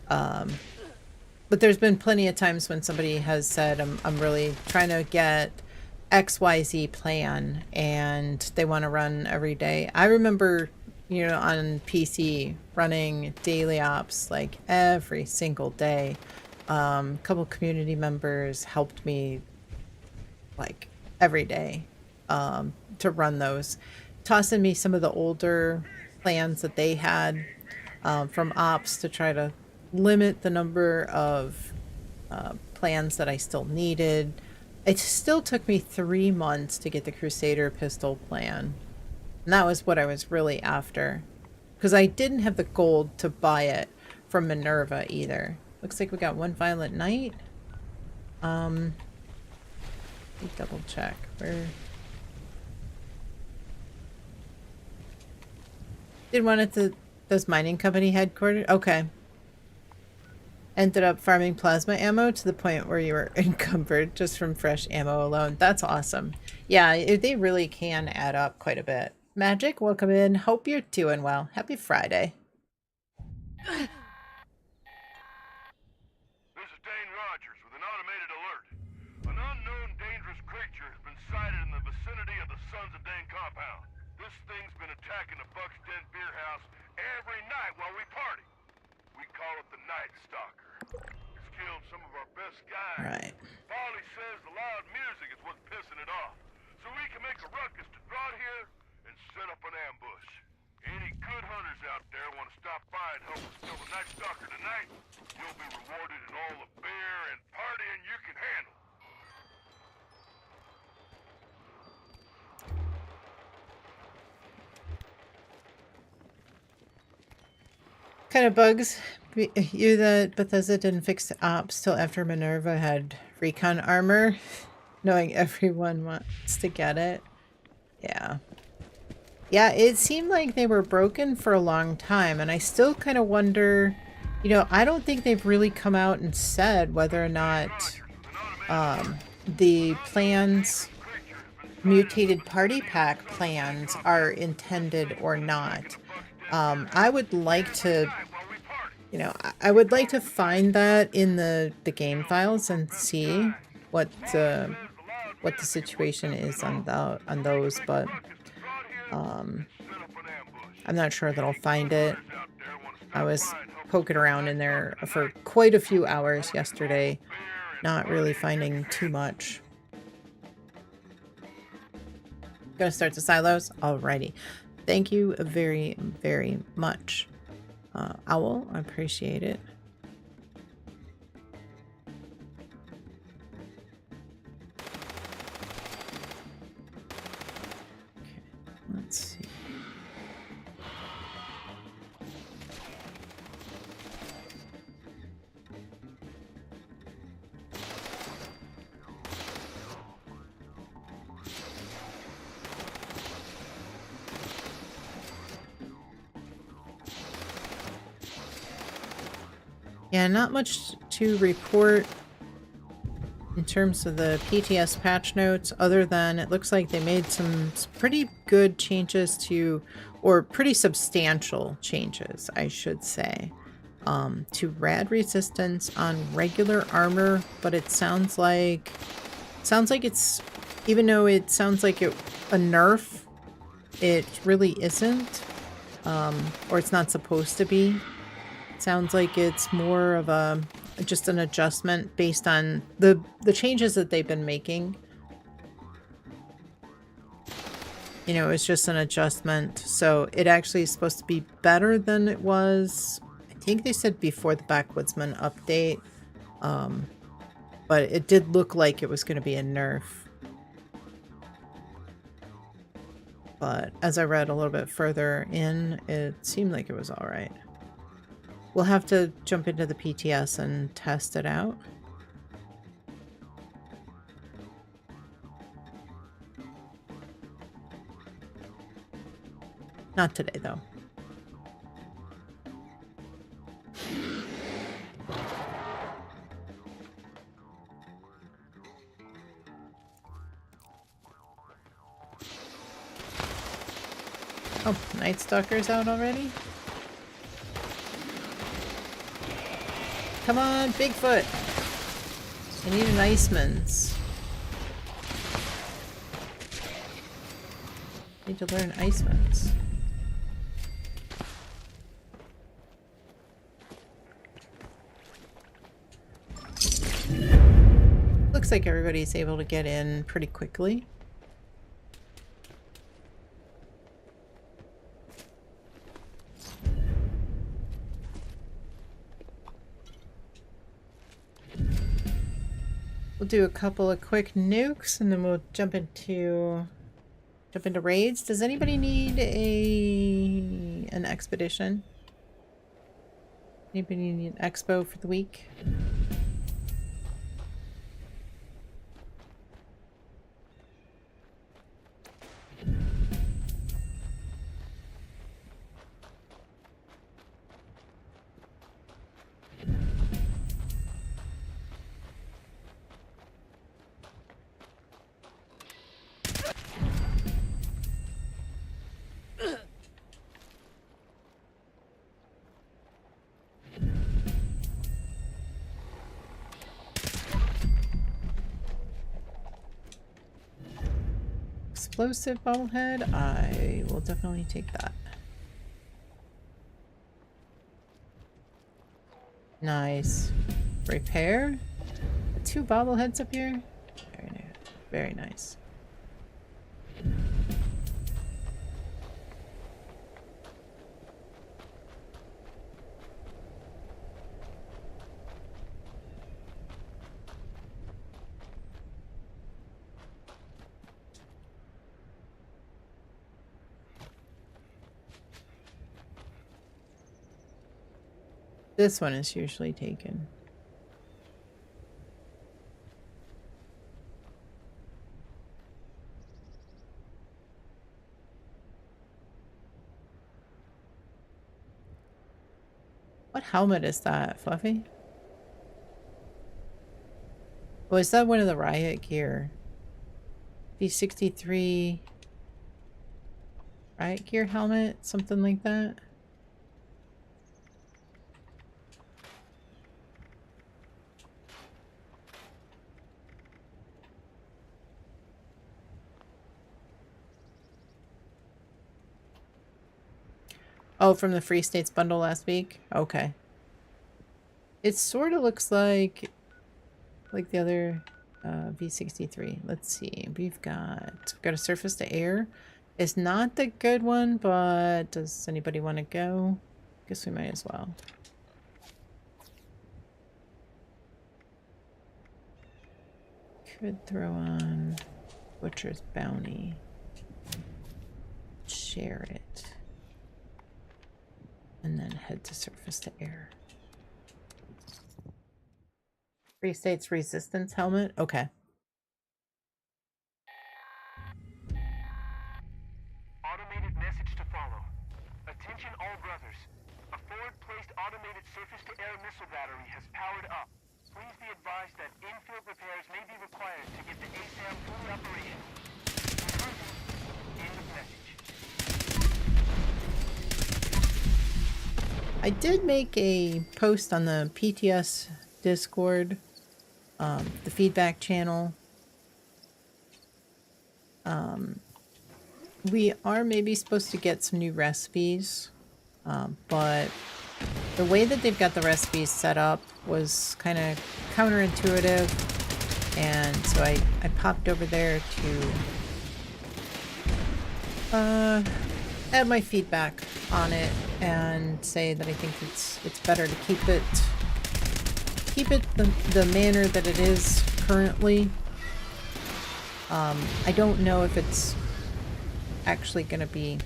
But there's been plenty of times when somebody has said, I'm really trying to get XYZ plan and they want to run every day. I remember, you know, on PC running daily ops like every single day. A couple community members helped me like every day to run those, tossing me some of the older plans that they had from ops to try to limit the number of plans that I still needed. It still took me 3 months to get the Crusader pistol plan. And that was what I was really after. Because I didn't have the gold to buy it from Minerva either. Looks like we got one Violent Night. Let me double check. Where... Did one at those mining company headquarters? Okay. Ended up farming plasma ammo to the point where you were encumbered just from fresh ammo alone. That's awesome. Yeah, they really can add up quite a bit. Magic, welcome in. Hope you're doing well. Happy Friday. This is Dane Rogers with an automated alert. An unknown dangerous creature has been sighted in the vicinity of the Sons of Dane compound. This thing's been attacking the Buck's Den beer house every night while we party. We call it the Night Stalker. It's killed some of our best guys. Right. Polly says the loud music is what's pissing it off. So we can make a ruckus to draw it here and set up an ambush. Any good hunters out there want to stop by and help us kill the Night Stalker tonight? You'll be rewarded in all the beer and partying you can handle. Kind of bugs you that Bethesda didn't fix ops till after Minerva had recon armor, knowing everyone wants to get it. Yeah. Yeah, it seemed like they were broken for a long time, and I still kind of wonder, you know, I don't think they've really come out and said whether or not the plans, mutated party pack plans, are intended or not. I would like to, you know, I would like to find that in the game files and see what the situation is on those, but I'm not sure that I'll find it. I was poking around in there for quite a few hours yesterday, not really finding too much. Gonna start the silos? Alrighty. Thank you very, very much. Owl, I appreciate it. Okay, let's see. Yeah, not much to report in terms of the PTS patch notes, other than it looks like they made some pretty good changes to, or pretty substantial changes, I should say, to rad resistance on regular armor, but it sounds like it's, even though it sounds like a nerf, it really isn't, or it's not supposed to be. Sounds like it's more of a just an adjustment based on the changes that they've been making. You know, it's just an adjustment, so it actually is supposed to be better than it was. I think they said before the Backwoodsman update, but it did look like it was going to be a nerf. But as I read a little bit further in, it seemed like it was all right. We'll have to jump into the PTS and test it out. Not today, though. Oh, Night Stalker's out already? Come on, Bigfoot! I need an Iceman's. Need to learn Iceman's. Looks like everybody's able to get in pretty quickly. We'll do a couple of quick nukes and then we'll jump into raids. Does anybody need an expedition? Anybody need an expo for the week? Explosive bobblehead, I will definitely take that. Nice. Repair? 2 bobbleheads up here? Very nice. Very nice. This one is usually taken. What helmet is that, Fluffy? Oh, is that one of the riot gear? V63 riot gear helmet? Something like that? Oh, from the Free States bundle last week? Okay. It sort of looks like the other V63. Let's see. We've got a surface to air. It's not the good one, but does anybody want to go? Guess we might as well. Could throw on Butcher's Bounty. Share it. And then head to surface to air. Free States Resistance helmet? Okay. Automated message to follow. Attention all brothers. A forward-placed automated surface-to-air missile battery has powered up. Please be advised that in-field repairs may be required to get the ASAM fully operational. End of message. I did make a post on the PTS Discord, the feedback channel. We are maybe supposed to get some new recipes, but the way that they've got the recipes set up was kind of counterintuitive, and so I popped over there to add my feedback on it and say that I think it's better to keep it keep it the manner that it is currently. I don't know if it's actually going to be...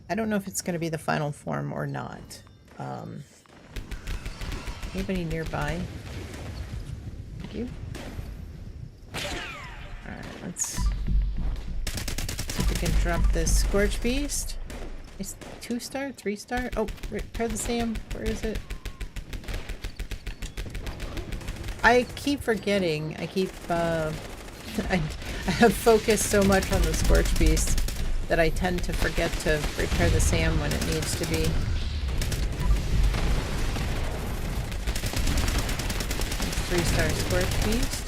I don't know if it's going to be the final form or not. Anybody nearby? Thank you. Alright, let's see if we can drop this Scorch Beast. It's 2-star? 3-star? Oh, repair the Sam. Where is it? I keep forgetting. I keep, I have focused so much on the Scorch Beast that I tend to forget to repair the SAM when it needs to be. 3-star Scorch Beast.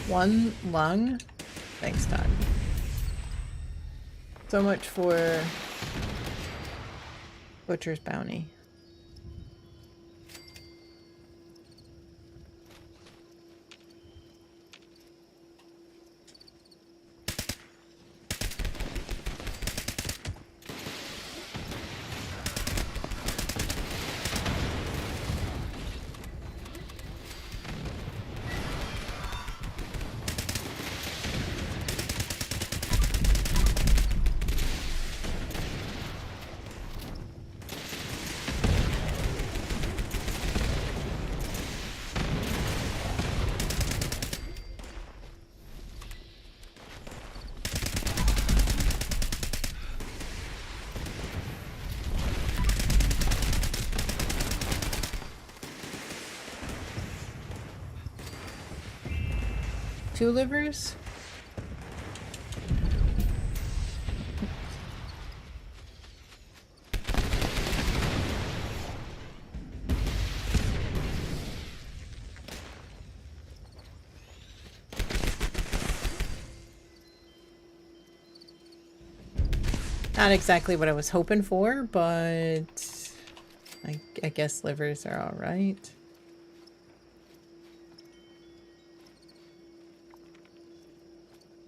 One lung. Thanks, Todd. So much for Butcher's Bounty. Two livers? Not exactly what I was hoping for, but I guess livers are all right.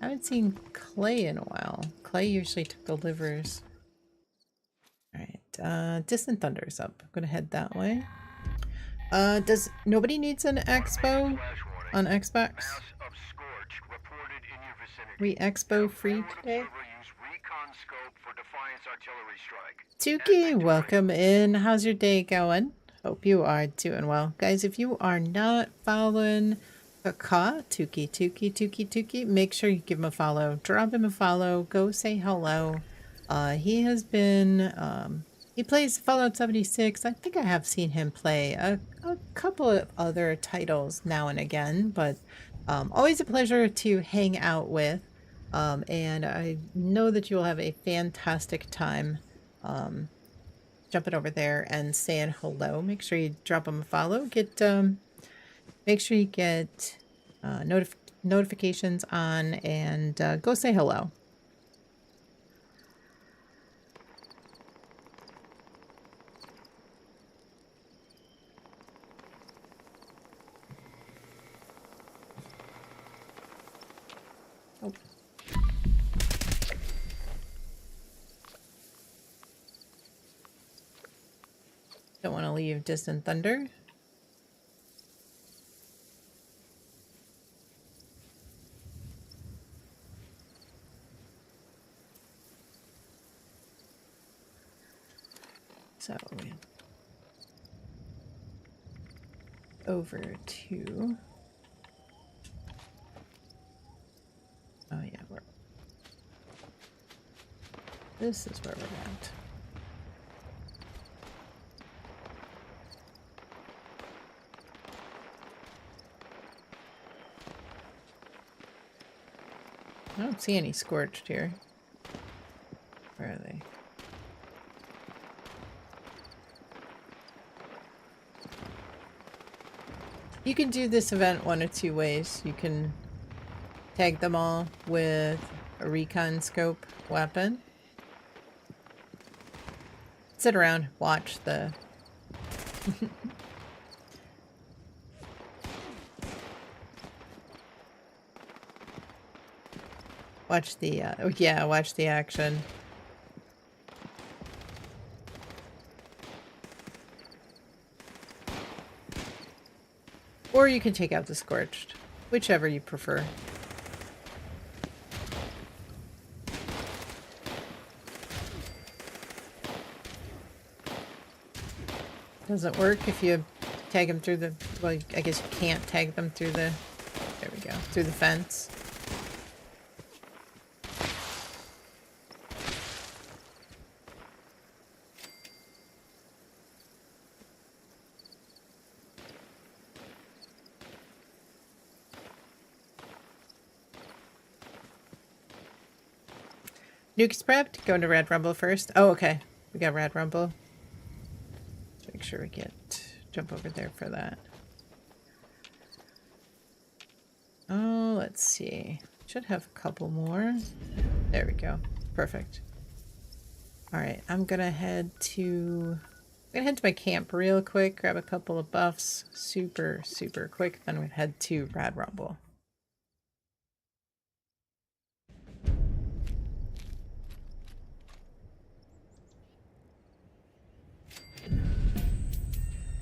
I haven't seen Clay in a while. Clay usually took the livers. Alright, Distant Thunder's up. I'm gonna head that way. Does nobody needs an expo on Xbox? Re-expo free today? Tuki, welcome in. How's your day going? Hope you are doing well. Guys, if you are not following Kaka, Tuki, make sure you give him a follow. Drop him a follow. Go say hello. He has been, he plays Fallout 76. I think I have seen him play a couple of other titles now and again, but always a pleasure to hang out with. And I know that you'll have a fantastic time jumping over there and saying hello. Make sure you drop him a follow. Make sure you get notifications on and go say hello. Oh. Don't want to leave Distant Thunder. So over to, oh yeah, this is where we're at. I don't see any scorched here. Where are they? You can do this event one of two ways. You can tag them all with a recon scope weapon. Sit around, watch the Watch the, oh yeah, watch the action. Or you can take out the Scorched, whichever you prefer. Doesn't work if you tag them through the, well, I guess you can't tag them through the, there we go, through the fence. Nukes prepped. Going to Red Rumble first. Oh, okay. We got Red Rumble. Let's make sure we jump over there for that. Oh, let's see. Should have a couple more. There we go. Perfect. All right, I'm gonna head to my camp real quick. Grab a couple of buffs, super quick. Then we head to Red Rumble.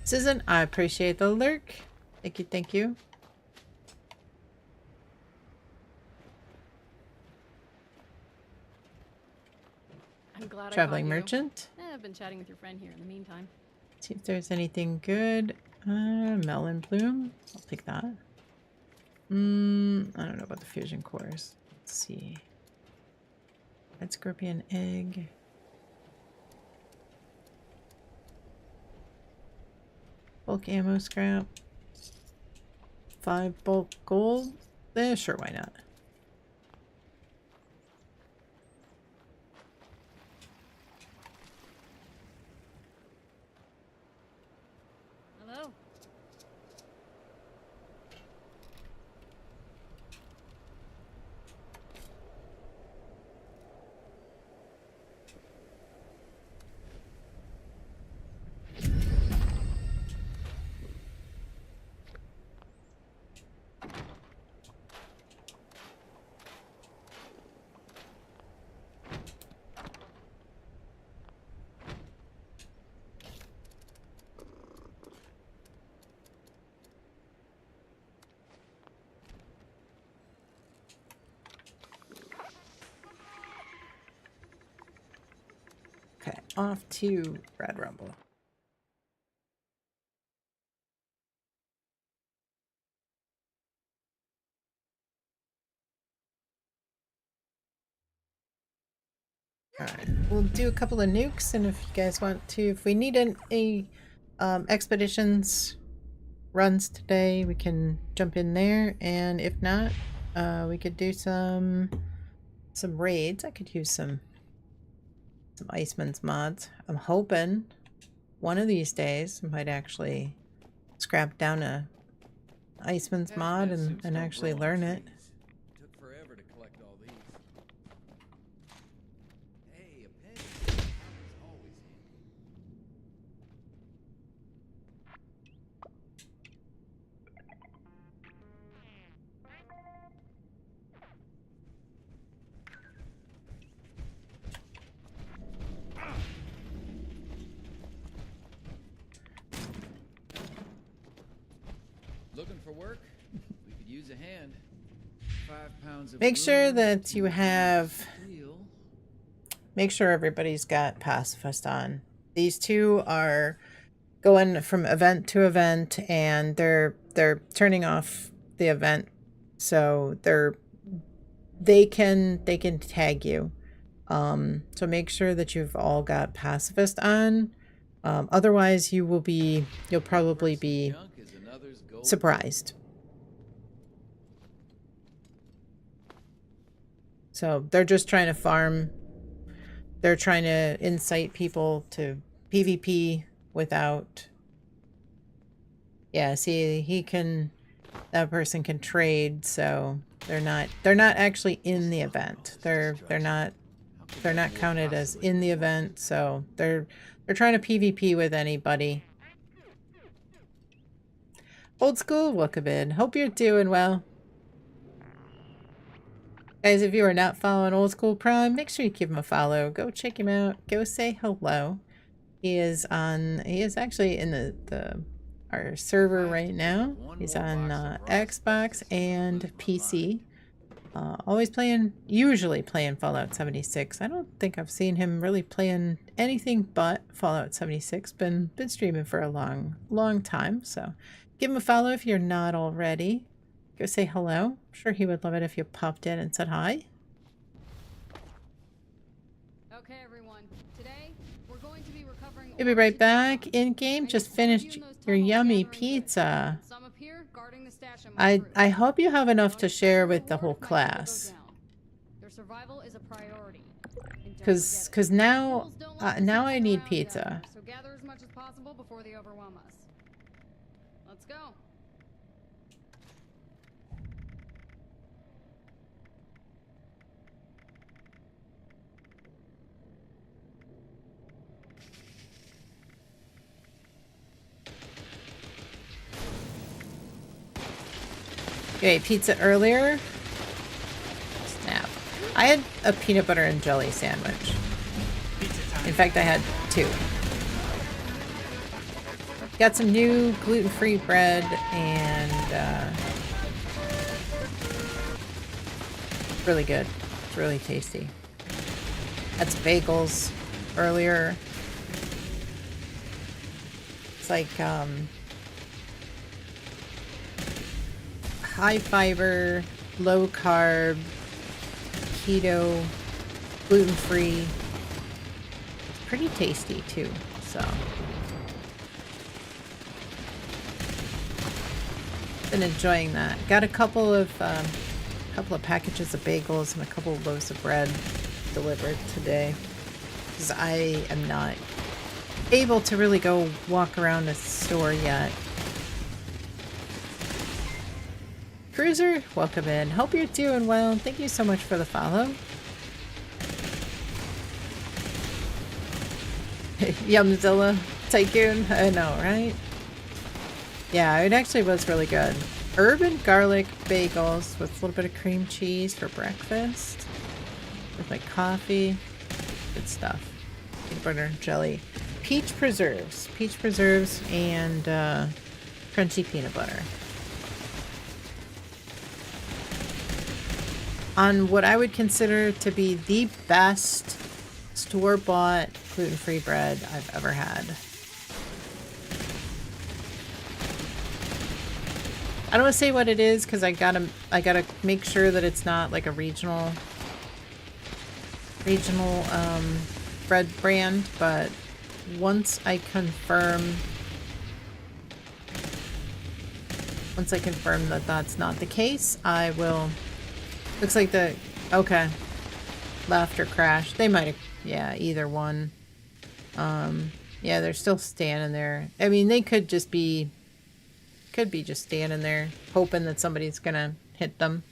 Susan, I appreciate the lurk. Thank you, thank you. I'm glad Traveling I caught merchant. you. I've been chatting with your friend here in the meantime. See if there's anything good. Melon bloom. I'll take that. I don't know about the fusion cores. Let's see. Red scorpion egg. Bulk ammo scrap. 5 bulk gold. Sure, why not? Hello. Okay, off to Red Rumble. Alright, we'll do a couple of nukes, and if you guys want to, if we need any expeditions runs today, we can jump in there, and if not, we could do some raids. I could use some Iceman's mods. I'm hoping one of these days I might actually scrap down a Iceman's mod and actually learn it. Took forever to collect all these. Hey, a penny. That was always handy. Looking for work? We could use a hand. 5 pounds of Make sure glue, that you have steel. make sure everybody's got pacifist on. These two are going from event to event, and they're turning off the event, so they can tag you. So make sure that you've all got pacifist on. Otherwise, you'll probably be Junk is another's gold. surprised. So they're just trying to farm. They're trying to incite people to PvP without. Yeah, see, that person can trade, so they're not actually in the event. They're not counted as in the event, so they're trying to PvP with anybody. Old school, welcome in. Hope you're doing well. Guys, if you are not following Old School Prime, make sure you give him a follow. Go check him out. Go say hello. He is actually in our server right now. He's on Xbox and PC. Usually playing Fallout 76. I don't think I've seen him really playing anything but Fallout 76. Been streaming for a long time, so give him a follow if you're not already. Go say hello. I'm sure he would love it if you popped in and said hi. Okay, everyone. Today, we're going to be recovering. We'll be right back. In game, just finished your yummy pizza. Some up here guarding the stash of my crew. I hope you have enough to share with the whole class. Their survival is a priority. And don't Cause forget it. now Wolves don't like to now sit I need around pizza. together, so gather as much as possible before they overwhelm us. Let's go. You ate pizza earlier? Snap. I had a peanut butter and jelly sandwich. In fact, I had 2. Got some new gluten-free bread and really good. It's really tasty. Had some bagels earlier. It's like high fiber, low carb, keto, gluten-free. It's pretty tasty too, so. Been enjoying that. Got a couple of packages of bagels and a couple of loaves of bread delivered today because I am not able to really go walk around a store yet. Cruiser, welcome in. Hope you're doing well. Thank you so much for the follow. Yumzilla Tycoon. I know, right? Yeah, it actually was really good. Urban garlic bagels with a little bit of cream cheese for breakfast. With my coffee. Good stuff. Peanut butter and jelly. Peach preserves. Peach preserves and crunchy peanut butter. On what I would consider to be the best store-bought gluten-free bread I've ever had. I don't want to say what it is because I gotta make sure that it's not like a regional bread brand, but once I confirm that that's not the case, I will. Looks like okay. Laughter crash. They might have, yeah, either one. Yeah, they're still standing there. I mean, they could be just standing there, hoping that somebody's gonna hit them.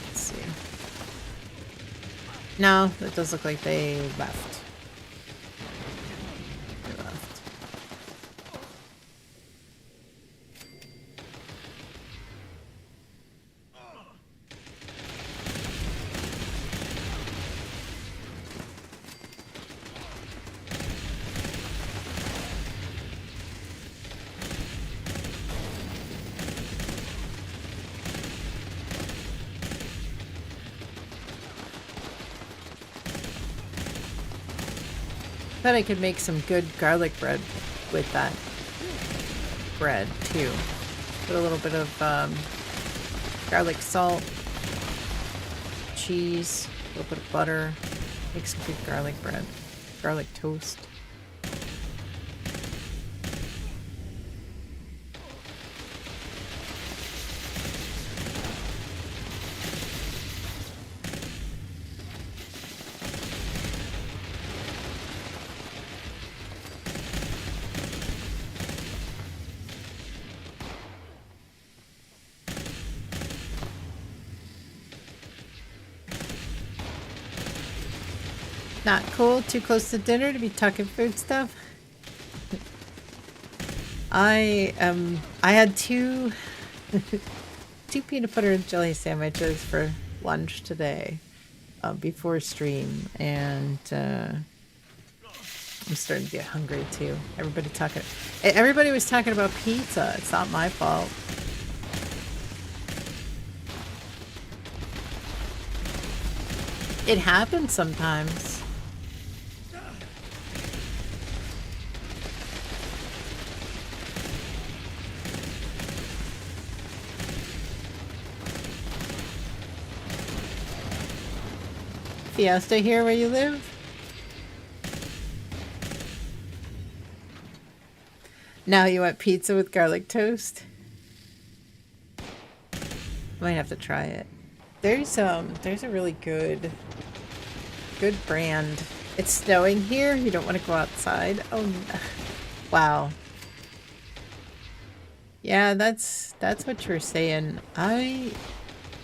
Let's see. No, it does look like they left. Thought I could make some good garlic bread with that bread too. Put a little bit of garlic salt, cheese, a little bit of butter. Make some good garlic bread, garlic toast. Not cool. Too close to dinner to be talking food stuff. I had two two peanut butter and jelly sandwiches for lunch today before stream, and I'm starting to get hungry too. Everybody was talking about pizza. It's not my fault. It happens sometimes. Fiesta here where you live? Now you want pizza with garlic toast? Might have to try it. There's a really good brand. It's snowing here. You don't want to go outside. Oh no. Wow. Yeah, that's what you're saying.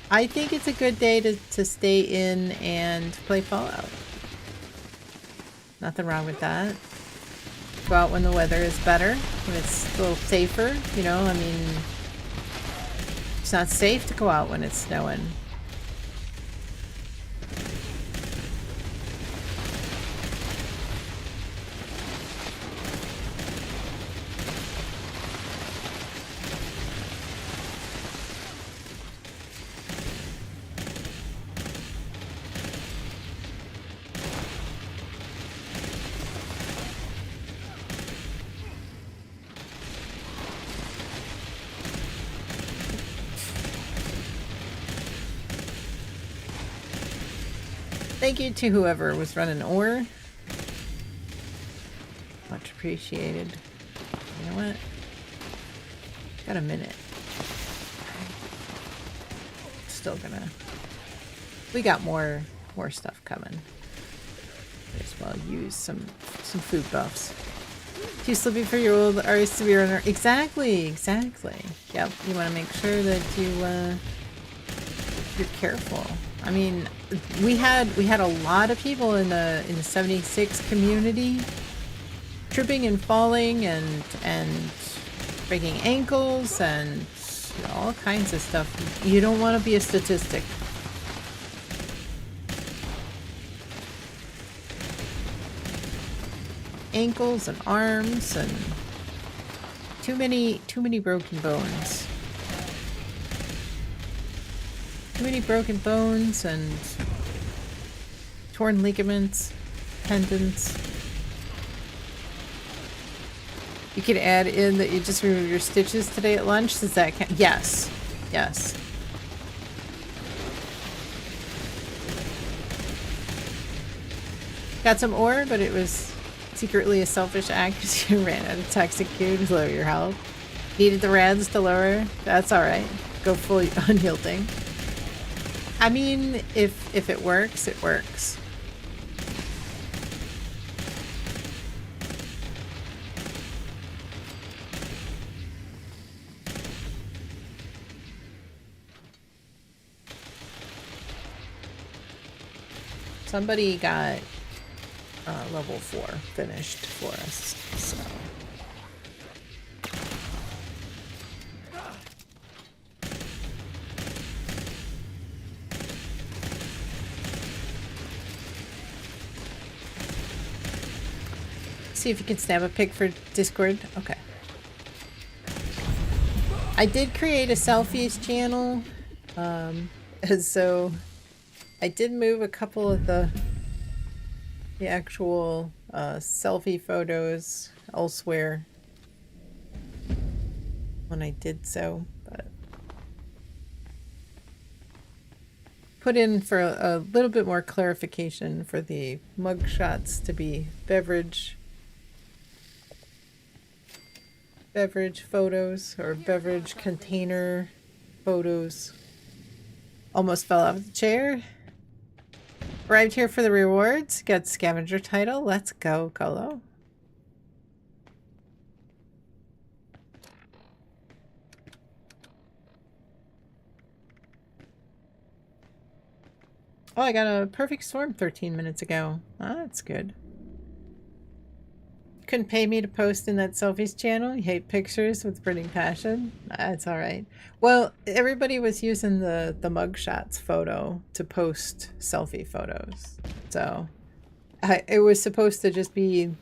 I think it's a good day to stay in and play Fallout. Nothing wrong with that. Go out when the weather is better, when it's a little safer, you know, I mean, it's not safe to go out when it's snowing. Thank you to whoever was running ore. Much appreciated. You know what? Got a minute. Still gonna... We got more stuff coming. Might as well use some food buffs. Too slippy for your old RS to be runner. Exactly. Yep. You want to make sure that you're careful. I mean, we had a lot of people in the 76 community tripping and falling and breaking ankles and all kinds of stuff. You don't want to be a statistic. Ankles and arms and too many broken bones. Too many broken bones and torn ligaments, tendons. You could add in that you just removed your stitches today at lunch. Does that count? Yes. Yes. Got some ore, but it was secretly a selfish act because you ran out of toxic goo to lower your health. Needed the rads to lower. That's alright. Go fully unyielding. I mean, if it works, it works. Somebody got level 4 finished for us, so... See if you can snap a pic for Discord. Okay. I did create a selfies channel, so I did move a couple of the actual selfie photos elsewhere when I did so, but put in for a little bit more clarification for the mug shots to be beverage photos or beverage container photos. Almost fell off the chair. Arrived here for the rewards. Got scavenger title. Let's go, Colo. Oh, I got a perfect storm 13 minutes ago. Ah, that's good. Couldn't pay me to post in that selfies channel. You hate pictures with burning passion. That's all right. Well, everybody was using the mugshots photo to post selfie photos. So it was supposed to just be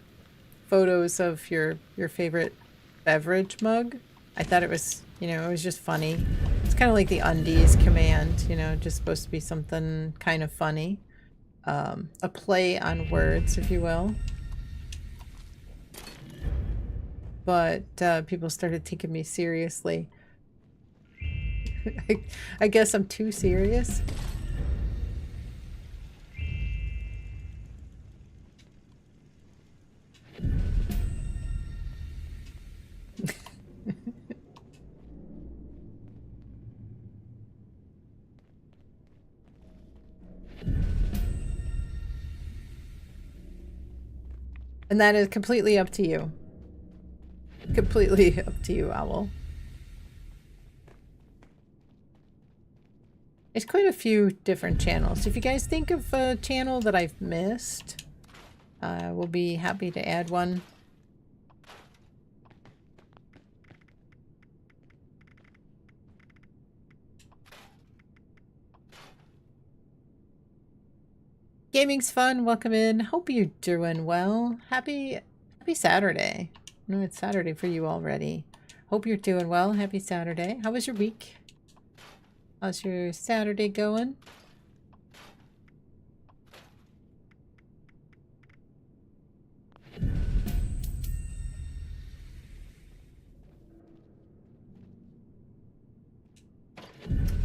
photos of your favorite beverage mug. I thought it was, you know, it was just funny. It's kind of like the undies command, you know, just supposed to be something kind of funny. A play on words, if you will. But people started taking me seriously. I guess I'm too serious. And that is completely up to you. Completely up to you, Owl. It's quite a few different channels. If you guys think of a channel that I've missed, we'll be happy to add one. Gaming's fun. Welcome in. Hope you're doing well. Happy Saturday. I know it's Saturday for you already. Hope you're doing well. Happy Saturday. How was your week? How's your Saturday going?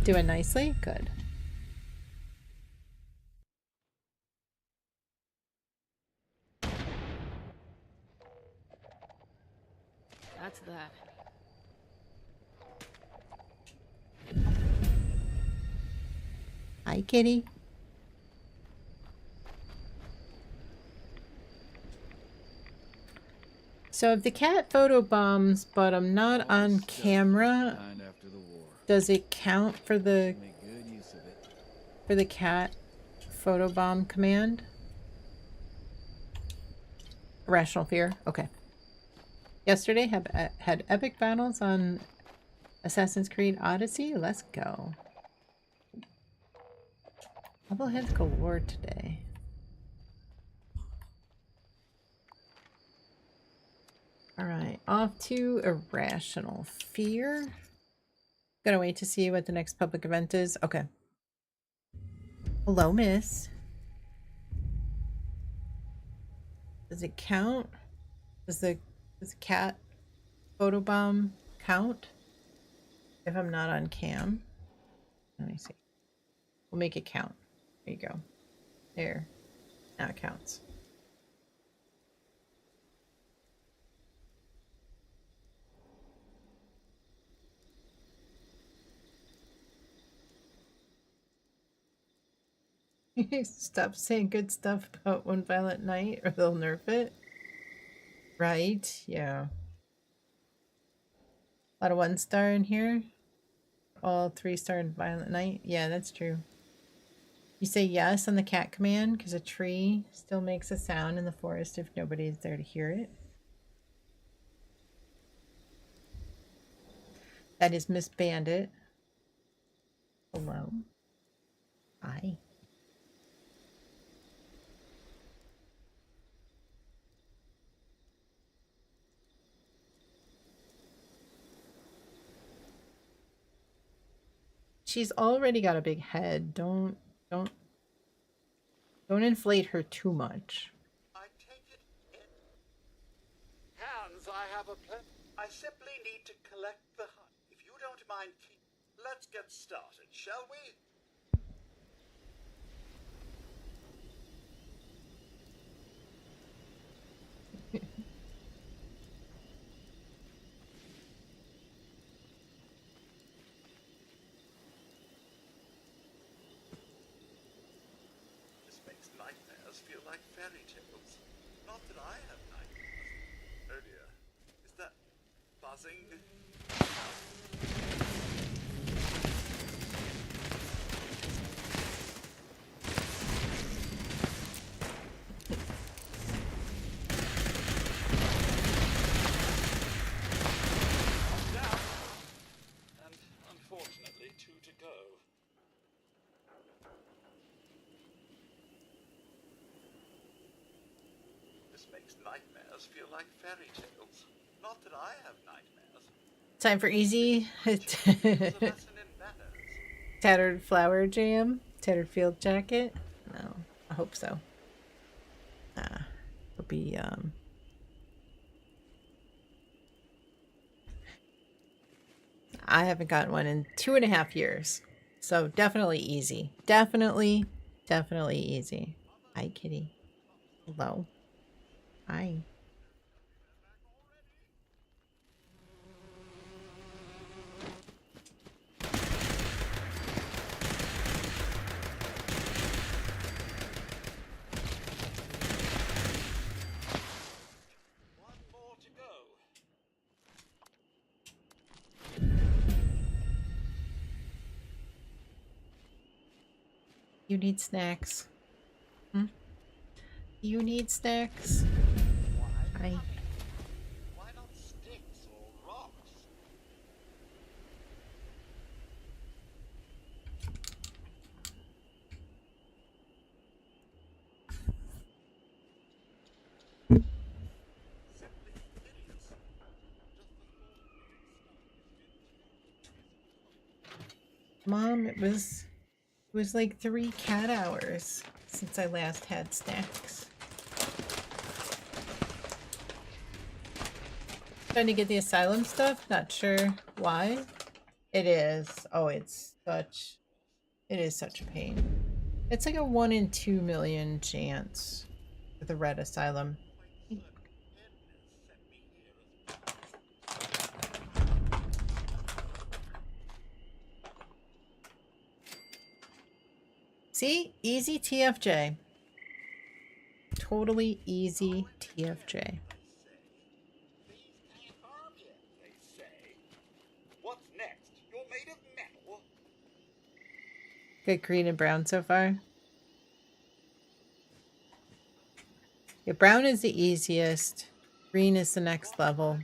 Doing nicely? Good. That's that. Hi, kitty. So if the cat photo bombs, but I'm not on camera, does it count for the cat photo bomb command? Irrational fear. Okay. Yesterday had epic battles on Assassin's Creed Odyssey. Let's go. Bubbleheads galore today. Alright, off to Irrational Fear. Gonna wait to see what the next public event is. Okay. Hello, miss. Does it count? Does the cat photobomb count if I'm not on cam? Let me see. We'll make it count. There you go. There. Now it counts. Stop saying good stuff about One Violent Night or they'll nerf it. Right, yeah. A lot of 1-star in here. All 3-star in Violent Night. Yeah, that's true. You say yes on the cat command because a tree still makes a sound in the forest if nobody is there to hear it. That is Miss Bandit. Hello. Hi. She's already got a big head. Don't inflate her too much. I take it in. Hands, I have a plan. I simply need to collect the hunt. If you don't mind, let's get started, shall we? This makes nightmares feel like fairy tales. Not that I have nightmares. Oh dear. Is that buzzing? This makes nightmares feel like fairy tales. Not that I have nightmares. Time for easy. It's a lesson in manners. Tattered flower jam. Tattered field jacket. No, I hope so. It'll be I haven't gotten one in 2.5 years. So definitely easy. Definitely easy. Hi, kitty. Hello. Hi. One more to go. You need snacks. Hmm? You need snacks. Why? Hi. Why not sticks or rocks? Simply hideous. Just the thought of Mom, it was like 3 cat hours since I last had snacks. Trying to get the asylum stuff, not sure why. It is. Oh, it is such a pain. It's like a 1 in 2 million chance for the red asylum. See? Easy TFJ. Totally easy TFJ. they say. What's next? You're made of metal? Good green and brown so far. Yeah, brown is the easiest. Green is the next level.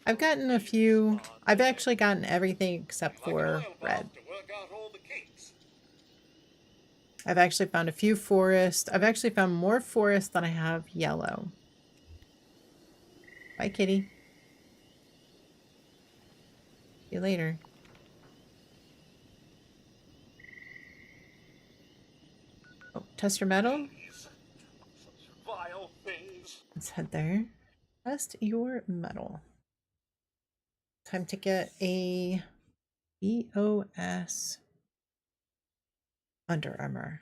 I've gotten a few. I've actually gotten everything except for red. To work out all the kinks. I've actually found a few forest. I've actually found more forest than I have yellow. Bye, kitty. See you later. Oh, test your metal. Such vile things. Let's head there. Test your metal. Time to get a EOS Under Armour.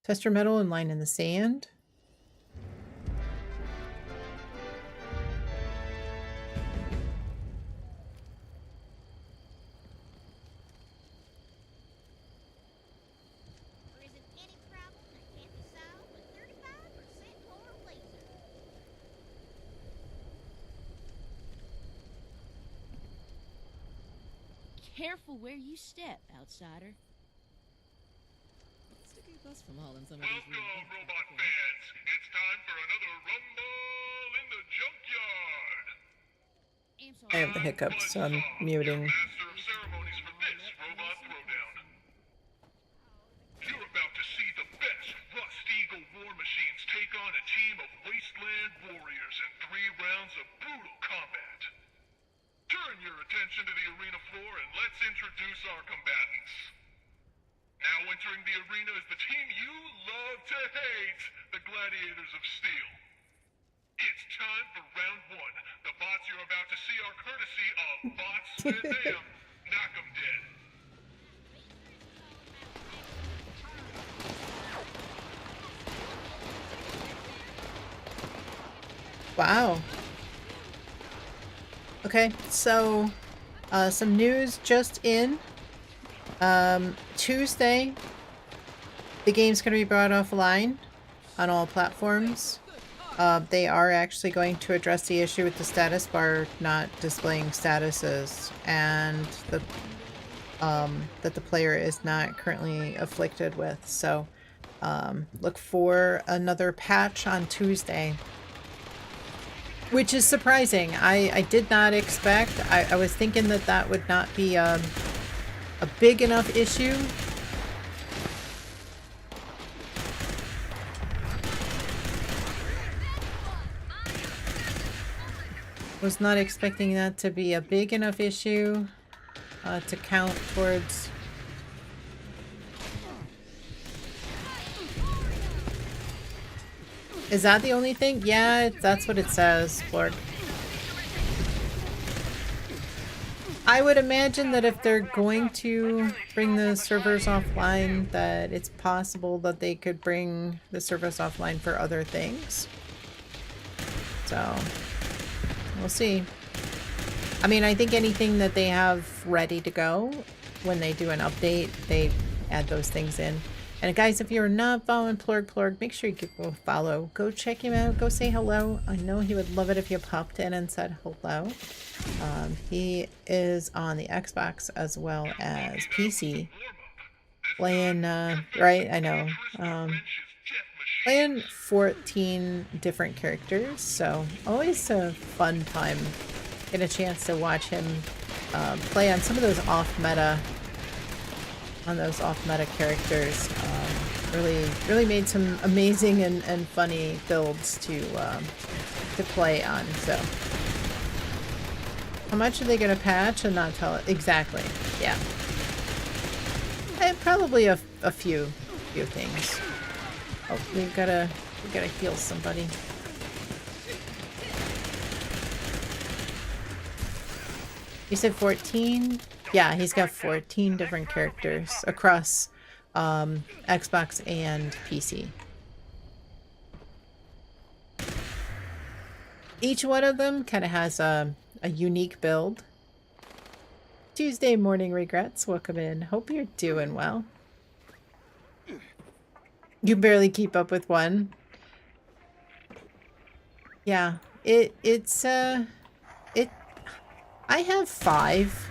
Test your metal and line in the sand. There isn't any problem that can't be solved with 35% more laser. Careful where you step, outsider. Sticky bus from hauling some of these Welcome, robot fans. It's time for another Rumble in the Junkyard. I have the hiccups, so I'm muting. Master of ceremonies for this robot throwdown. You're about to see the best Rust Eagle war machines take on a team of wasteland warriors in 3 rounds of brutal combat. Turn your attention to the arena floor and let's introduce our combatants. Now entering the arena is the team you love to hate, the Gladiators of Steel. It's time for round 1. The bots you're about to see are courtesy of Bots with Them. Knock 'em dead. Wow. Okay, so some news just in. Tuesday, the game's going to be brought offline on all platforms. They are actually going to address the issue with the status bar not displaying statuses and that the player is not currently afflicted with. So look for another patch on Tuesday. Which is surprising. I did not expect. I was thinking that that would not be a big enough issue. Was not expecting that to be a big enough issue to count towards. Is that the only thing? Yeah, that's what it says, Blork. I would imagine that if they're going to bring the servers offline, that it's possible that they could bring the servers offline for other things. So, we'll see. I mean, I think anything that they have ready to go, when they do an update, they add those things in. And guys, if you're not following Plurg, make sure you give him a follow. Go check him out. Go say hello. I know he would love it if you popped in and said hello. He is on the Xbox as well as PC. Playing, right, I know. Playing 14 different characters, so always a fun time. Get a chance to watch him play on some of those off-meta characters. Really made some amazing and funny builds to play on. So, how much are they gonna patch and not tell it exactly? Yeah, probably a few things. Oh, we gotta heal somebody. You said 14? Yeah, he's got 14 different characters across Xbox and PC. Each one of them kind of has a unique build. Tuesday morning regrets, welcome in. Hope you're doing well. You barely keep up with one. Yeah, it's I have 5.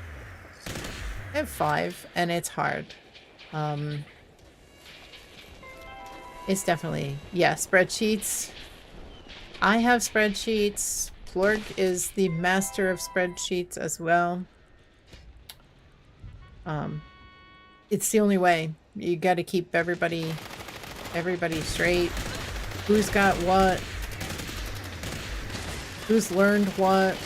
I have 5, and it's hard. It's definitely, yeah, spreadsheets. I have spreadsheets. Plorg is the master of spreadsheets as well. It's the only way. You got to keep everybody straight. Who's got what? Who's learned what?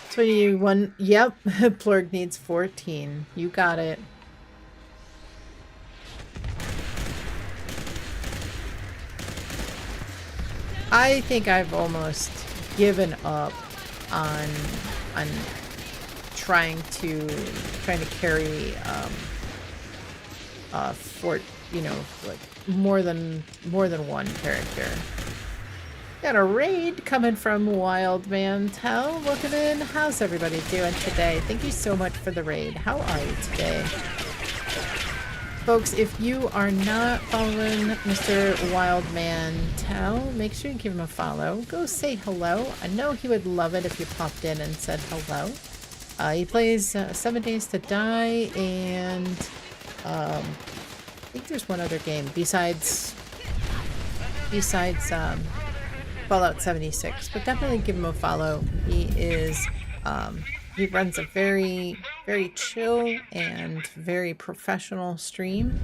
So you one, yep, Plurg needs 14. You got it. I think I've almost given up on trying to carry like more than one character. Got a raid coming from Wild Man Tell. Welcome in. How's everybody doing today? Thank you so much for the raid. How are you today? Folks, if you are not following Mr. Wildman Tell, make sure you give him a follow. Go say hello. I know he would love it if you popped in and said hello. He plays 7 Days to Die and I think there's one other game besides Fallout 76, but definitely give him a follow. He is he runs a very chill and very professional stream.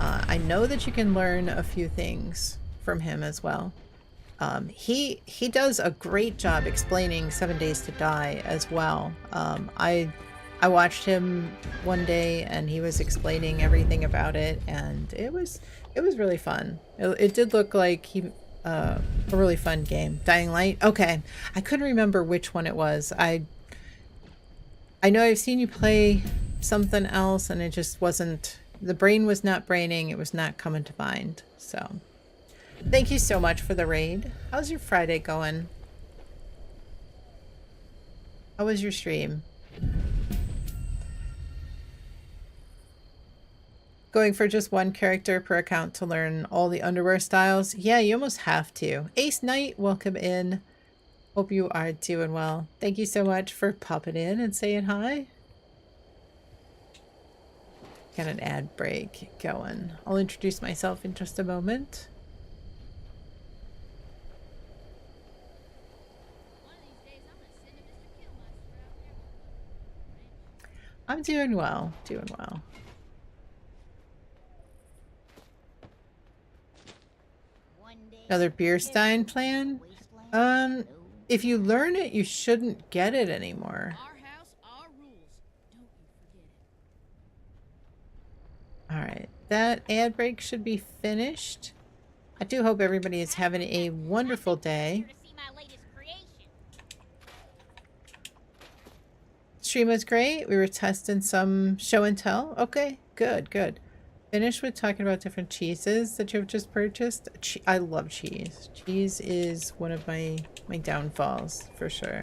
I know that you can learn a few things from him as well. He does a great job explaining 7 Days to Die as well. I watched him one day and he was explaining everything about it, and it was really fun. It did look like a really fun game. Dying Light? Okay. I couldn't remember which one it was. I know I've seen you play something else and it just wasn't, the brain was not braining, it was not coming to mind. So, thank you so much for the raid. How's your Friday going? How was your stream? Going for just one character per account to learn all the underwear styles? Yeah, you almost have to. Ace Knight, welcome in. Hope you are doing well. Thank you so much for popping in and saying hi. Got an ad break going. I'll introduce myself in just a moment. I'm doing well, doing well. Another beer stein plan? If you learn it, you shouldn't get it anymore. Our house, our rules. Don't you forget it. All right, that ad break should be finished. I do hope everybody is having a wonderful day. To see my latest creation. Stream was great. We were testing some show and tell. Okay, good, good. Finish with talking about different cheeses that you've just purchased. I love cheese. Cheese is one of my downfalls for sure.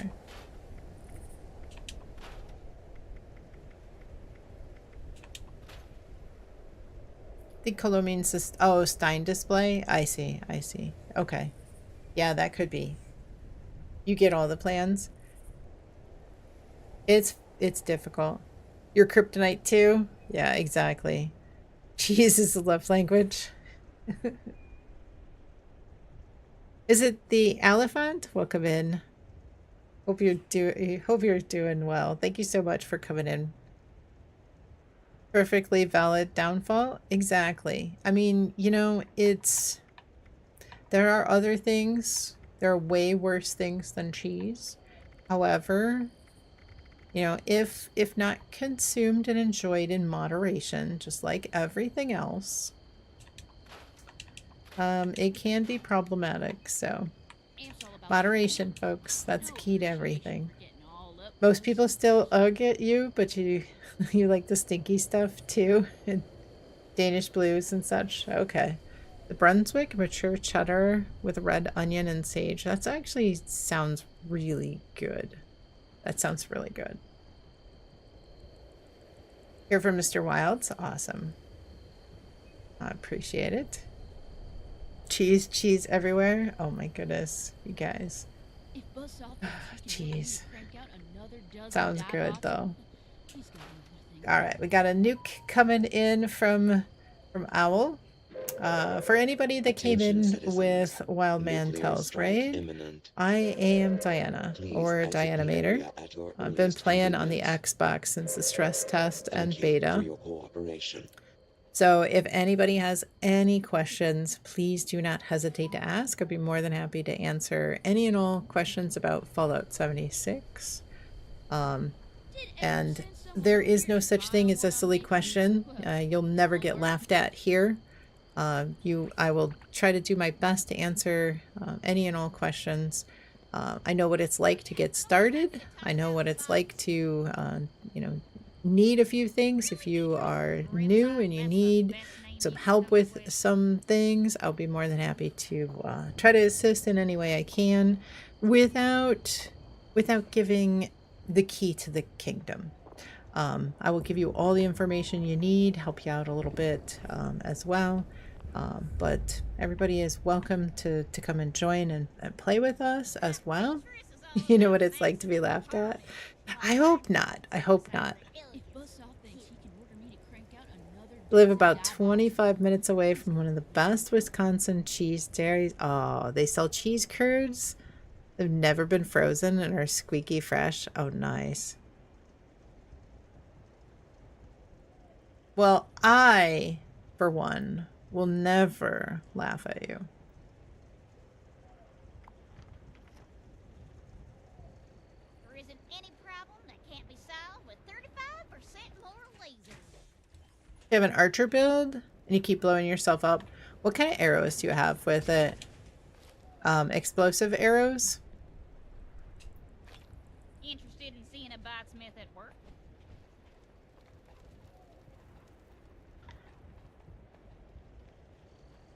I think color means this. Oh, Stein display. I see. I see. Okay. Yeah, that could be. You get all the plans. It's difficult. Your kryptonite too? Yeah, exactly. Cheese is the love language. Is it the elephant? Welcome in. Hope you're doing well. Thank you so much for coming in. Perfectly valid downfall? Exactly. I mean, you know, there are other things. There are way worse things than cheese. However, you know, if not consumed and enjoyed in moderation, just like everything else, it can be problematic. So moderation, folks, that's key to everything. Most people still ugh at you, but you you like the stinky stuff too, and Danish blues and such. Okay. The Brunswick mature cheddar with red onion and sage. That's actually sounds really good. That sounds really good. Here from Mr. Wilds. Awesome. I appreciate it. Cheese everywhere. Oh my goodness, you guys. Cheese. Sounds good though. All right, we got a nuke coming in from Owl. For anybody that came in with Wild Man Tells, right? I am Diana, or Diana Mater. I've been playing on the Xbox since the stress test and beta. So if anybody has any questions, please do not hesitate to ask. I'd be more than happy to answer any and all questions about Fallout 76. And there is no such thing as a silly question. You'll never get laughed at here. I will try to do my best to answer any and all questions. I know what it's like to get started. I know what it's like to, you know, need a few things. If you are new and you need some help with some things, I'll be more than happy to try to assist in any way I can without giving the key to the kingdom. I will give you all the information you need, help you out a little bit as well. But everybody is welcome to come and join and play with us as well. You know what it's like to be laughed at? I hope not. I hope not. Live about 25 minutes away from one of the best Wisconsin cheese dairies. Oh, they sell cheese curds. They've never been frozen and are squeaky fresh. Oh, nice. Well, I, for one, will never laugh at you. There isn't any problem that can't be solved with 35% more lasers. You have an archer build and you keep blowing yourself up. What kind of arrows do you have with it? Explosive arrows? Interested in seeing a blacksmith at work?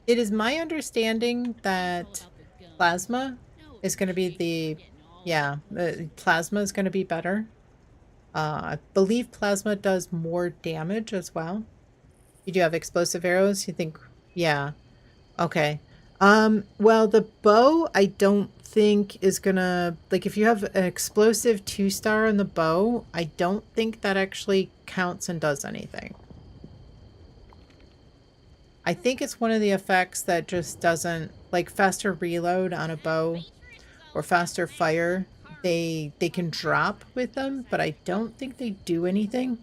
It is my understanding that plasma is going to be plasma is going to be better. I believe plasma does more damage as well. You do have explosive arrows? You think, yeah. Okay. Well, the bow, I don't think is gonna, like, if you have an explosive 2-star on the bow, I don't think that actually counts and does anything. I think it's one of the effects that just doesn't, like faster reload on a bow or faster fire, they can drop with them, but I don't think they do anything.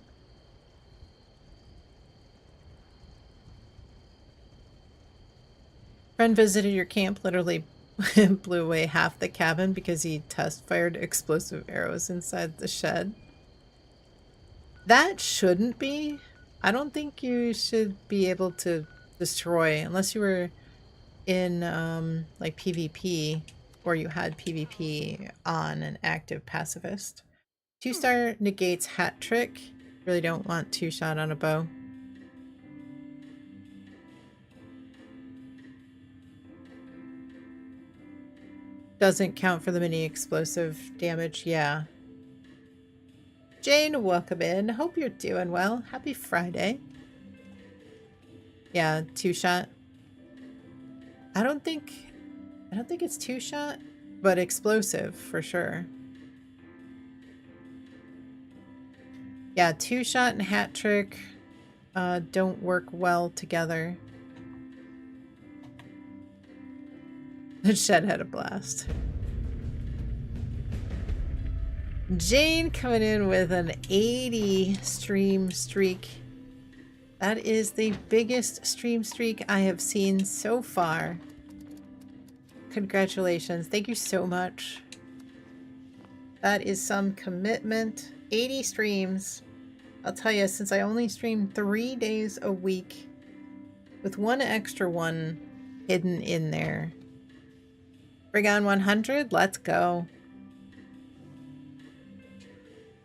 Friend visited your camp, literally blew away half the cabin because he test fired explosive arrows inside the shed. That shouldn't be. I don't think you should be able to destroy unless you were in like PvP or you had PvP on an active pacifist. 2-star negates hat trick. Really don't want 2-shot on a bow. Doesn't count for the mini explosive damage, yeah. Jane, welcome in. Hope you're doing well. Happy Friday. Yeah, 2-shot. I don't think it's 2-shot, but explosive for sure. Yeah, 2-shot and hat trick don't work well together. The shed had a blast. Jane coming in with an 80 stream streak. That is the biggest stream streak I have seen so far. Congratulations. Thank you so much. That is some commitment. 80 streams. I'll tell you, since I only stream 3 days a week, with one extra one hidden in there. Bring on 100. Let's go.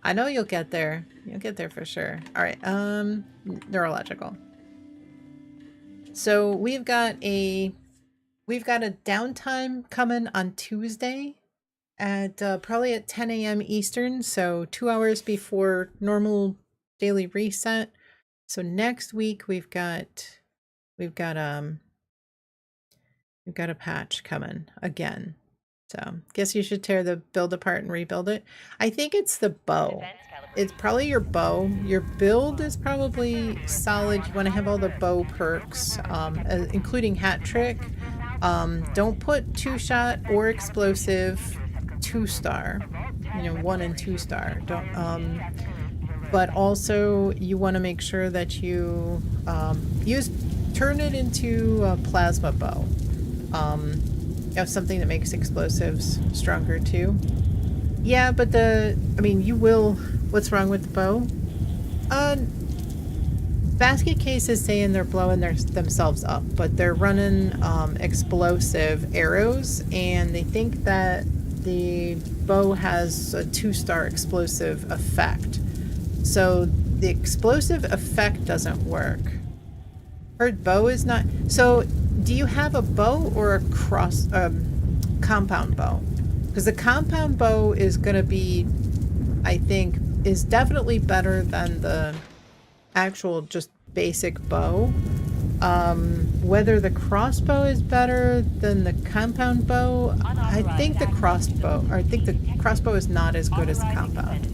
I know you'll get there. You'll get there for sure. All right. Neurological. So we've got a downtime coming on Tuesday at probably at 10 a.m. Eastern. So 2 hours before normal daily reset. So next week we've got a patch coming again. So guess you should tear the build apart and rebuild it. I think it's the bow. It's probably your bow. Your build is probably solid. You want to have all the bow perks, including hat trick. Don't put 2-shot or explosive 2-star. You know, 1 and 2-star. Don't. But also you want to make sure that you turn it into a plasma bow. You have something that makes explosives stronger too. Yeah, but you will. What's wrong with the bow? Basket case is saying they're blowing themselves up, but they're running explosive arrows, and they think that the bow has a 2-star explosive effect. So the explosive effect doesn't work. Heard bow is not. So do you have a bow or a compound bow? Because the compound bow is going to be, I think, is definitely better than the actual just basic bow. Whether the crossbow is better than the compound bow, I think the crossbow is not as good as the compound.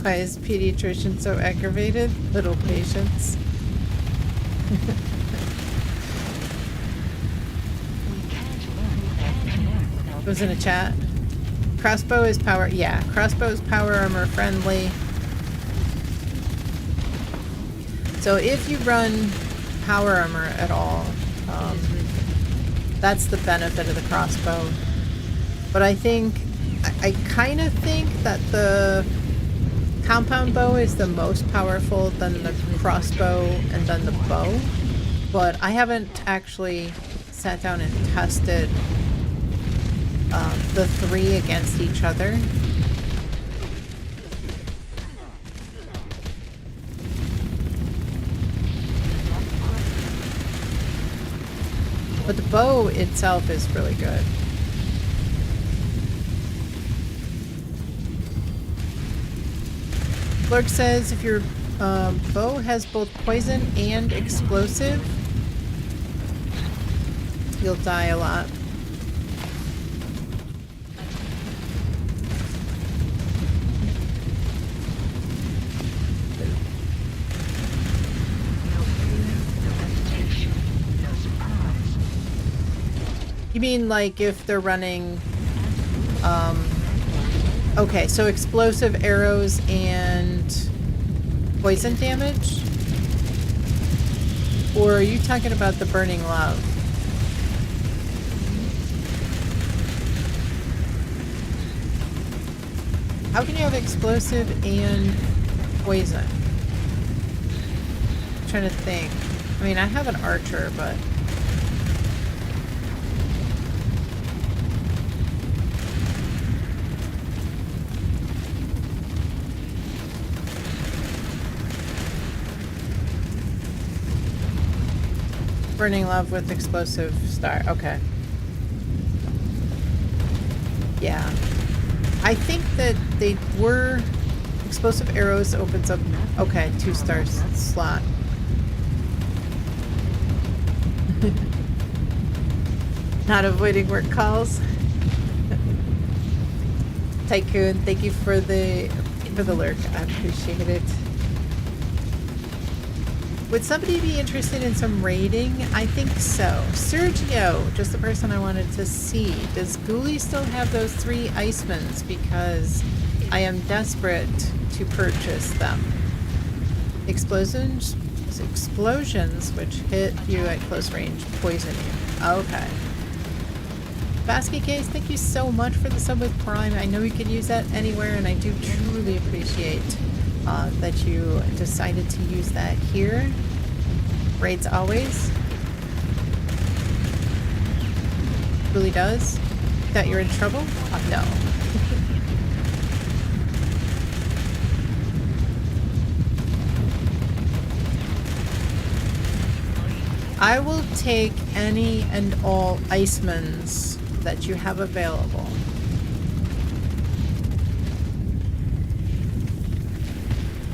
Why is pediatrician so aggravated? Little patience. Was in a chat. Crossbow is power. Yeah, crossbow is power armor friendly. So if you run power armor at all, that's the benefit of the crossbow. But I kind of think that the compound bow is the most powerful, then the crossbow, and then the bow. But I haven't actually sat down and tested the 3 against each other. But the bow itself is really good. Lurk says if your bow has both poison and explosive, you'll die a lot. You mean like if they're running, okay, so explosive arrows and poison damage? Or are you talking about the burning love? How can you have explosive and poison? I'm trying to think. I mean, I have an archer, but... Burning love with explosive star. Okay. Yeah. I think that they were... Explosive arrows opens up... Okay, 2 stars slot. Not avoiding work calls. Tycoon, thank you for the lurk. I appreciate it. Would somebody be interested in some raiding? I think so. Sergio, just the person I wanted to see. Does Ghoulie still have those 3 Icemans? Because I am desperate to purchase them. Explosions which hit you at close range poison you. Okay. Basket Case, thank you so much for the sub with Prime. I know you could use that anywhere, and I do truly appreciate that you decided to use that here. Raids always. Really does. That you're in trouble? No. I will take any and all Icemans that you have available.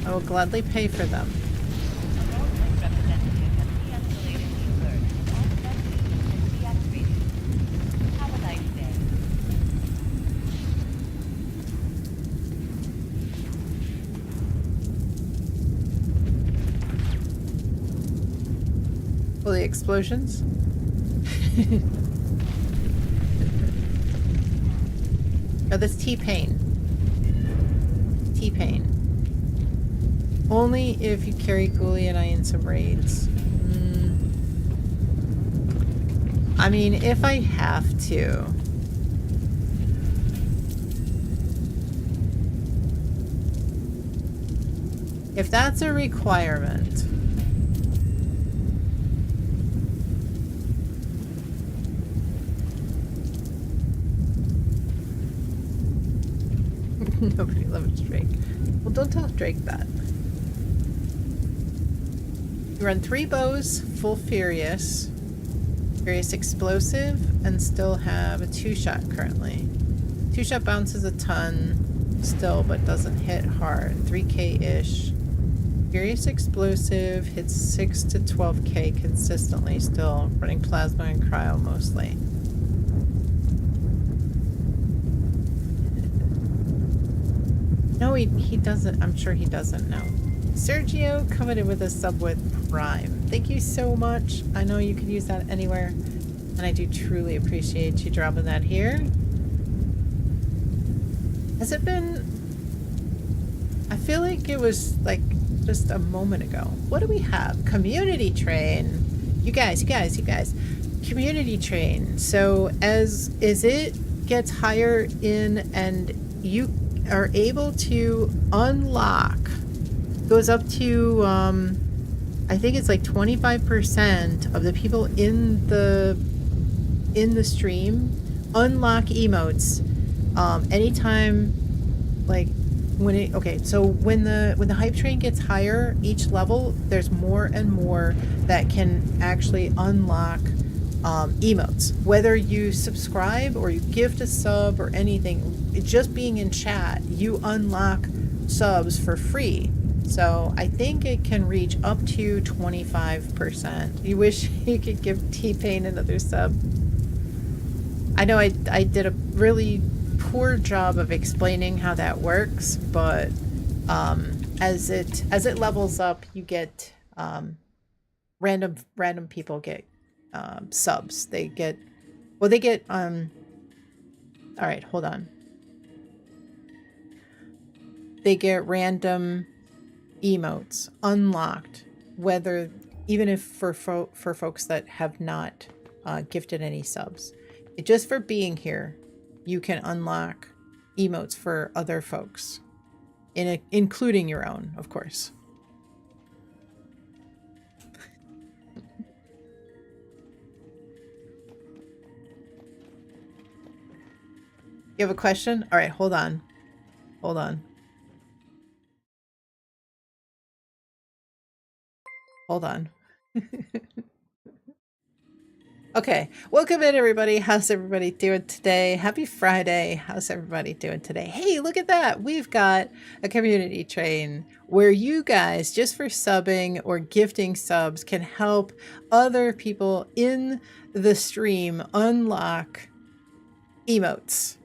I will gladly pay for them. Well, the explosions? Oh, that's T-Pain. T-Pain. Only if you carry Ghoulie and I in some raids. I mean, if I have to. If that's a requirement. Nobody loves Drake. Well, don't tell Drake that. You run 3 bows, full Furious, Furious Explosive, and still have a 2-shot currently. 2-shot bounces a ton still, but doesn't hit hard. 3k-ish. Furious Explosive hits 6 to 12k consistently still, running Plasma and Cryo mostly. No, he doesn't. I'm sure he doesn't know. Sergio coming in with a sub with Prime. Thank you so much. I know you could use that anywhere, and I do truly appreciate you dropping that here. Has it been... I feel like it was like just a moment ago. What do we have? Community Train. You guys. Community Train. So as it gets higher in and you are able to unlock, goes up to I think it's like 25% of the people in the stream unlock emotes anytime, like when it, okay, so when the hype train gets higher each level, there's more and more that can actually unlock emotes. Whether you subscribe or you gift a sub or anything, just being in chat, you unlock subs for free. So I think it can reach up to 25%. You wish you could give T-Pain another sub. I know I did a really poor job of explaining how that works, but as it levels up, you get random people get subs. They get Well, they get, all right, hold on. They get random emotes unlocked, whether, even if for folks that have not gifted any subs. Just for being here, you can unlock emotes for other folks, including your own, of course. You have a question? All right, hold on. Hold on. Hold on. Okay, welcome in everybody. How's everybody doing today? Happy Friday. How's everybody doing today? Hey, look at that. We've got a community train where you guys, just for subbing or gifting subs, can help other people in the stream unlock emotes.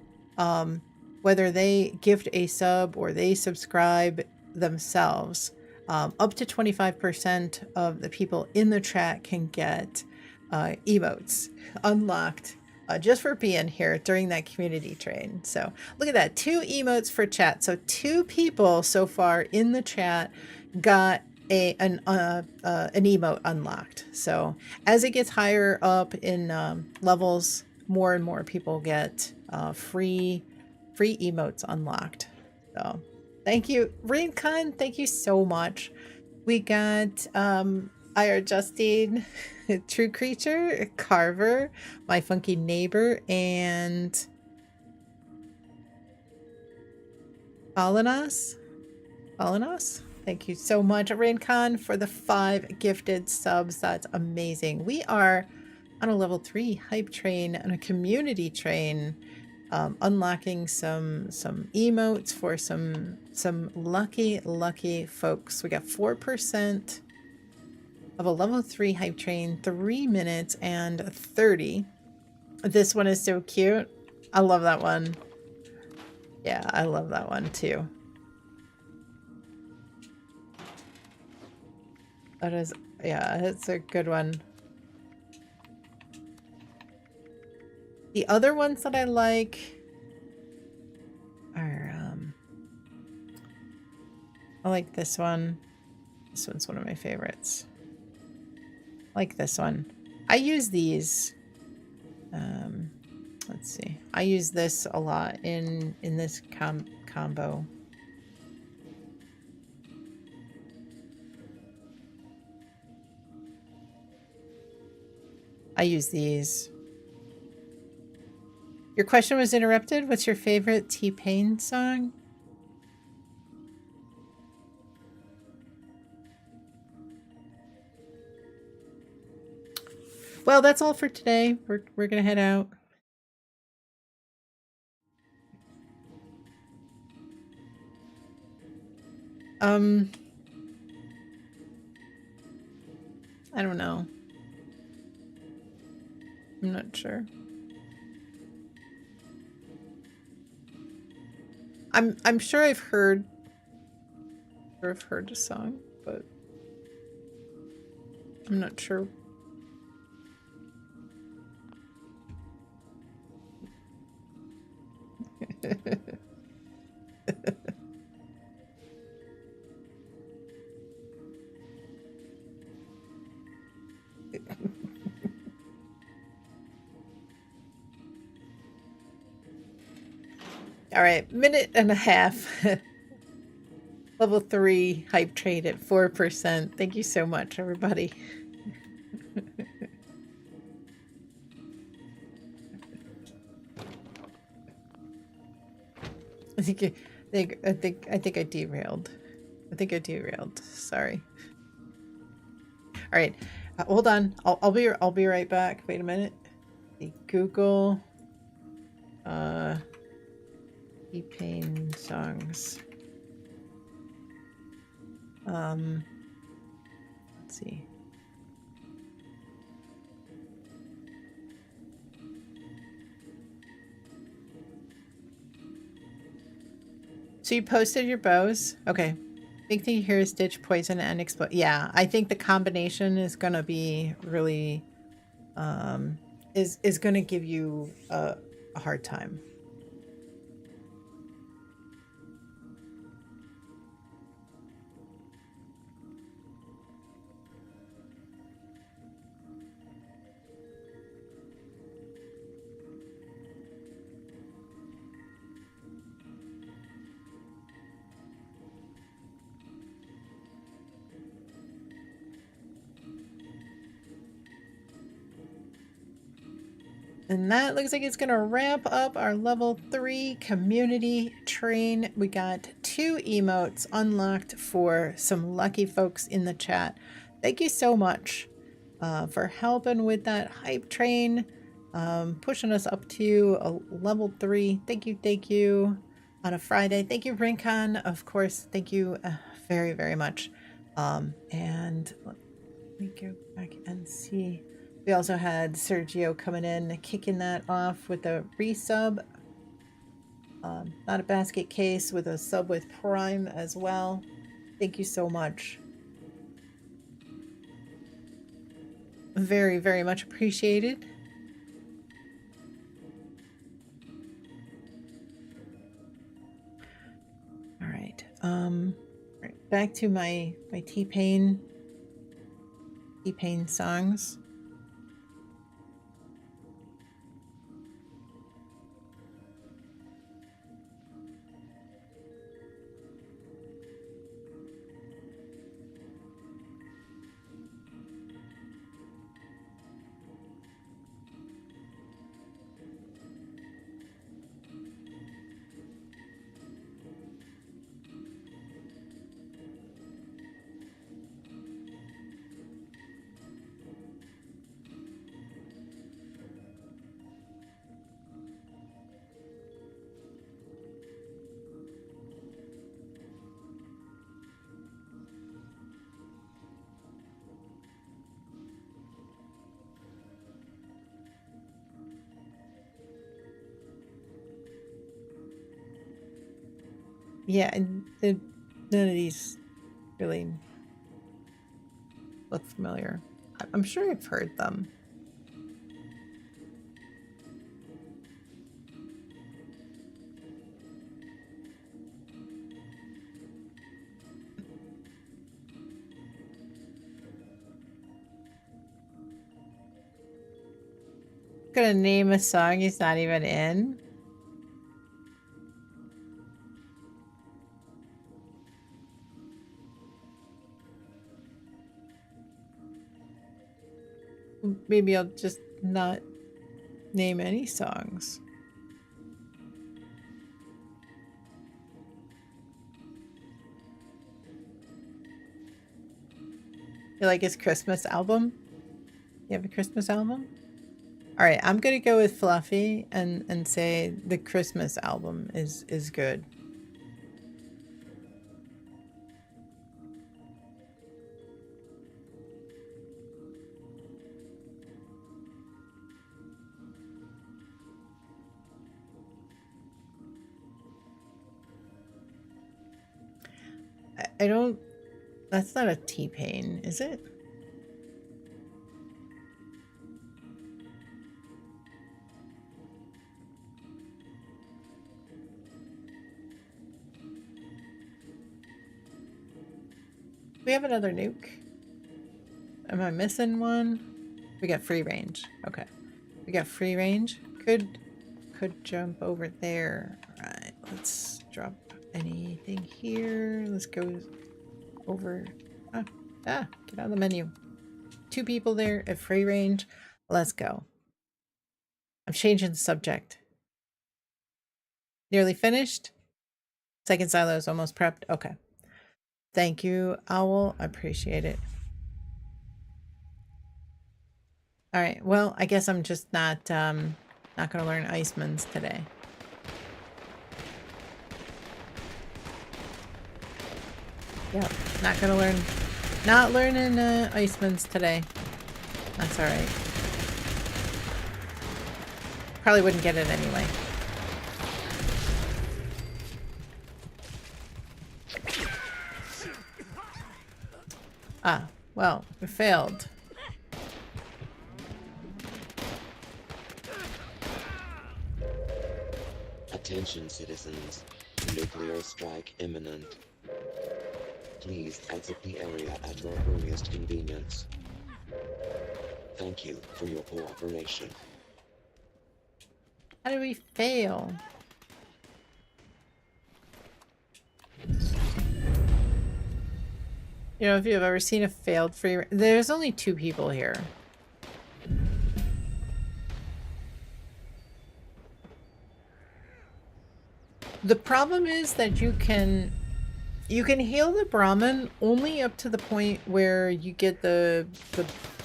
Whether they gift a sub or they subscribe themselves, up to 25% of the people in the chat can get emotes unlocked just for being here during that community train. So look at that, 2 emotes for chat. So 2 people so far in the chat got an emote unlocked. So as it gets higher up in levels, more and more people get free emotes unlocked. So thank you, Raincon. Thank you so much. We got IR Justine, True Creature, Carver, My Funky Neighbor, and Falanas. Thank you so much, Raincon, for the 5 gifted subs. That's amazing. We are on a level 3 hype train and a community train, unlocking some emotes for some lucky folks. We got 4% of a level 3 hype train, 3 minutes and 30. This one is so cute. I love that one. Yeah, I love that one too. That is, yeah, it's a good one. The other ones that I like are, I like this one. This one's one of my favorites. I like this one. I use these. Let's see. I use this a lot in this combo. I use these. Your question was interrupted. What's your favorite T-Pain song? Well, that's all for today. We're gonna head out. I don't know. I'm not sure. I'm sure I've heard a song, but I'm not sure. All right, minute and a half. Level 3 hype trade at 4%. Thank you so much, everybody. I think I derailed. Sorry. All right, hold on. I'll be right back. Wait a minute. The Google T-Pain songs. Let's see. So you posted your bows? Okay. Big thing here is Ditch, Poison, and Explode. Yeah, I think the combination is gonna be really is going to give you a hard time. And that looks like it's going to wrap up our level 3 community train. We got 2 emotes unlocked for some lucky folks in the chat. Thank you so much for helping with that hype train, pushing us up to a level 3. Thank you on a Friday. Thank you, Rincon. Of course, thank you very, very much. And let me go back and see. We also had Sergio coming in, kicking that off with a resub. Not a basket case, with a sub with Prime as well. Thank you so much. Very, very much appreciated. All right. Right, back to my T-Pain songs. Yeah, and none of these really look familiar. I'm sure I've heard them. Gonna name a song he's not even in. Maybe I'll just not name any songs. You like his Christmas album? You have a Christmas album? All right, I'm gonna go with Fluffy and say the Christmas album is good. I don't. That's not a T-Pain, is it? We have another nuke. Am I missing one? We got free range. Okay. We got free range. Could jump over there. All right. Let's drop anything here. Let's go over. Get out of the menu. 2 people there at free range. Let's go. I'm changing the subject. Nearly finished? Second silo is almost prepped. Okay. Thank you, Owl. I appreciate it. All right. Well, I guess I'm just not gonna learn Iceman's today. Yep. Not learning Iceman's today. That's all right. Probably wouldn't get it anyway. Ah, well, we failed. Attention citizens, nuclear strike imminent. Please exit the area at your earliest convenience. Thank you for your cooperation. How do we fail? You know, if you've ever seen a failed free... There's only 2 people here. The problem is that you can heal the Brahmin only up to the point where you get the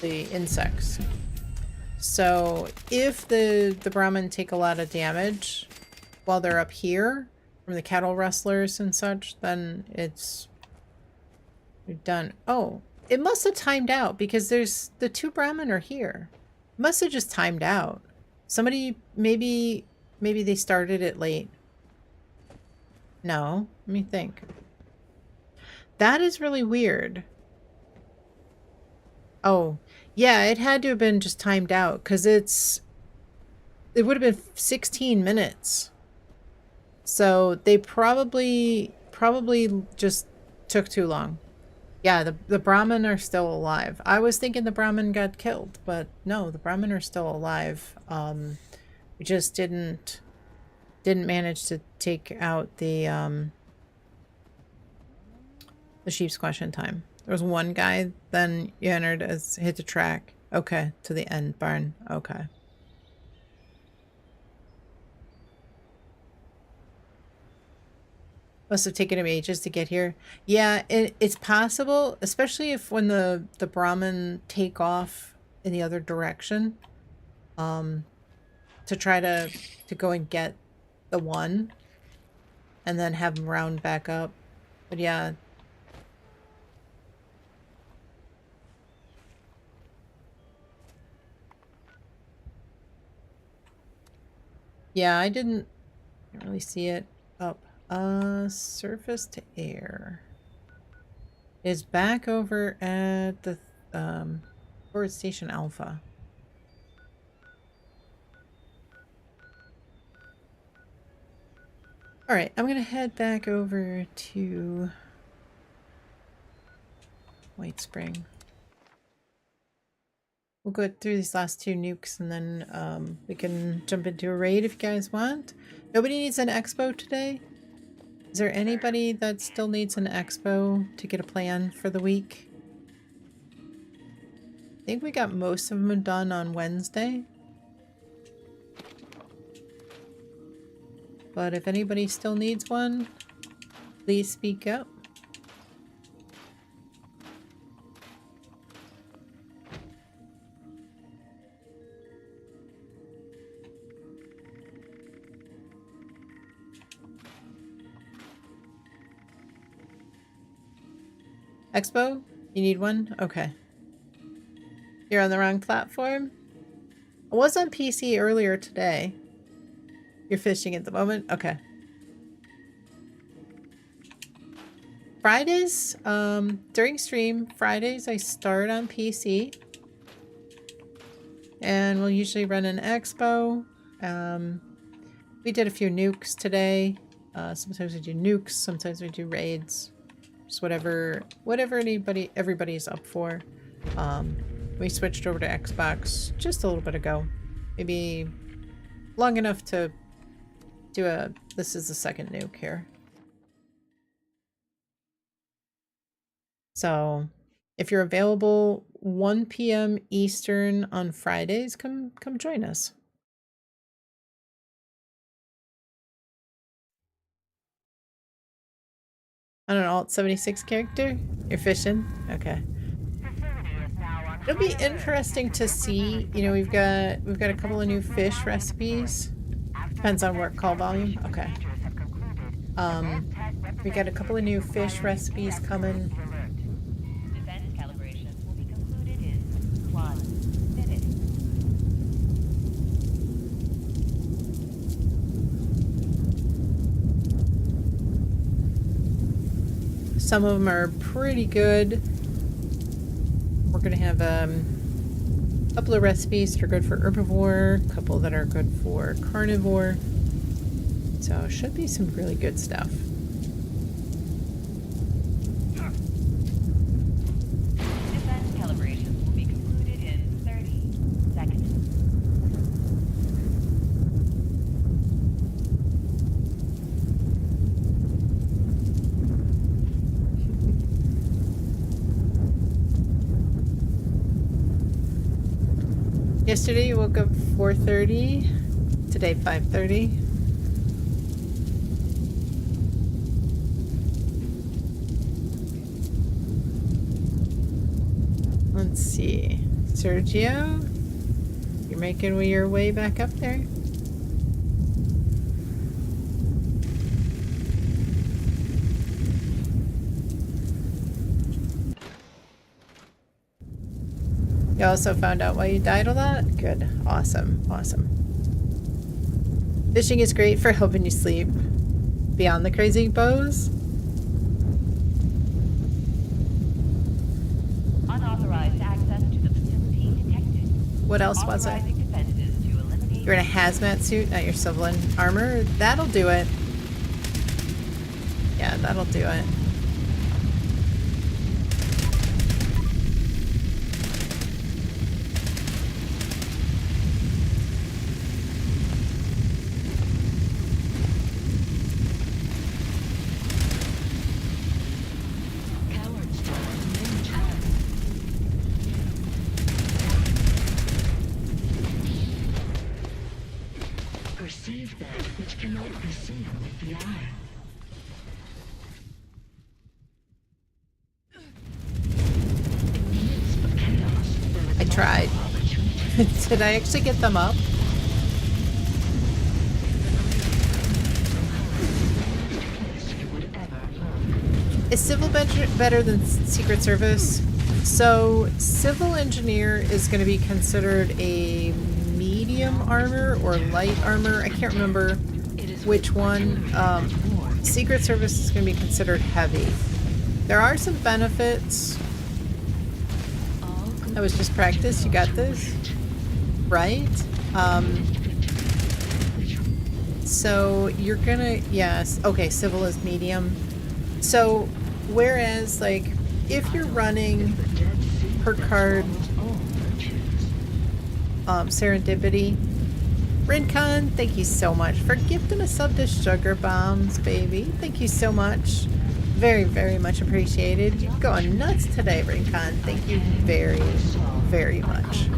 insects. So if the Brahmin take a lot of damage while they're up here from the cattle rustlers and such, then you're done. Oh, it must have timed out because there's the 2 Brahmin are here. It must have just timed out. Somebody maybe they started it late. No, let me think. That is really weird. Oh, yeah, it had to have been just timed out because it would have been 16 minutes. So they probably just took too long. Yeah, the Brahmin are still alive. I was thinking the Brahmin got killed, but no, the Brahmin are still alive. We just didn't manage to take out the sheep squash in time. There was one guy, then you entered as hit the track. Okay, to the end barn. Okay. Must have taken him ages to get here. Yeah, it's possible, especially if when the Brahmin take off in the other direction, to try to go and get the one, and then have them round back up. But yeah. Yeah, I didn't really see it up. Surface to air is back over at the forward station Alpha. All right, I'm gonna head back over to White Spring. We'll go through these last 2 nukes and then we can jump into a raid if you guys want. Nobody needs an expo today? Is there anybody that still needs an expo to get a plan for the week? I think we got most of them done on Wednesday. But if anybody still needs one, please speak up. Expo? You need one? Okay. You're on the wrong platform? I was on PC earlier today. You're fishing at the moment? Okay. Fridays, during stream, Fridays I start on PC. And we'll usually run an expo. We did a few nukes today. Sometimes we do nukes, sometimes we do raids. Just whatever everybody's up for. We switched over to Xbox just a little bit ago. Maybe long enough to do this is the second nuke here. So if you're available 1 p.m. Eastern on Fridays, come join us. On an Alt 76 character? You're fishing? Okay. It'll be interesting to see. You know, we've got a couple of new fish recipes. Depends on work call volume. Okay. We got a couple of new fish recipes coming. Defense calibration will be concluded in 1 minute. Some of them are pretty good. We're gonna have a couple of recipes that are good for herbivore, a couple that are good for carnivore. So should be some really good stuff. Defense calibrations will be concluded in 30 seconds. Yesterday you woke up 4:30. Today 5:30. Let's see. Sergio, you're making your way back up there. You also found out why you died a lot? Good. Awesome. Awesome. Fishing is great for helping you sleep. Beyond the crazy bows? Unauthorized access to the facility detected. What else was it? Authorizing defenses to eliminate. You're in a hazmat suit, not your civilian armor? That'll do it. Yeah, that'll do it. Perceive that which cannot be seen with the eye. In the midst of chaos, there is I tried. also opportunity. Did I actually get them up? Is civil better than Secret Service? So, civil engineer is going to be considered a medium armor or light armor. I can't remember which one. Secret Service is going to be considered heavy. There are some benefits. That was just practice. You got this, right? So you're gonna, yes. Okay, civil is medium. So, whereas, like, if you're running per card Serendipity, Rincon, thank you so much for gifting a sub to Sugar Bombs, baby. Thank you so much. Very, very much appreciated. You're going nuts today, Rincon. Thank you very, very much.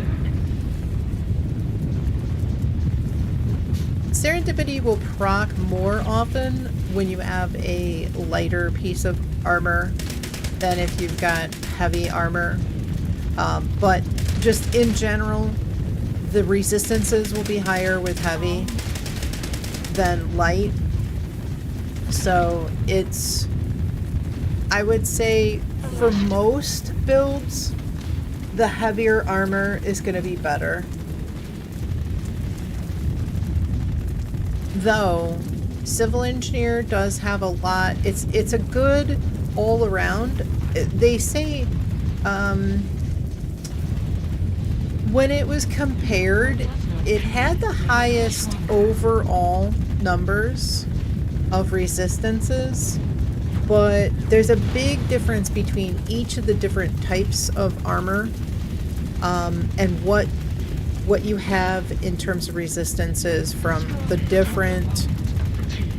Serendipity will proc more often when you have a lighter piece of armor than if you've got heavy armor. But just in general, the resistances will be higher with heavy than light. So it's, I would say for most builds, the heavier armor is going to be better. Though civil engineer does have a lot, it's a good all around. They say when it was compared, it had the highest overall numbers of resistances, but there's a big difference between each of the different types of armor and what you have in terms of resistances from the different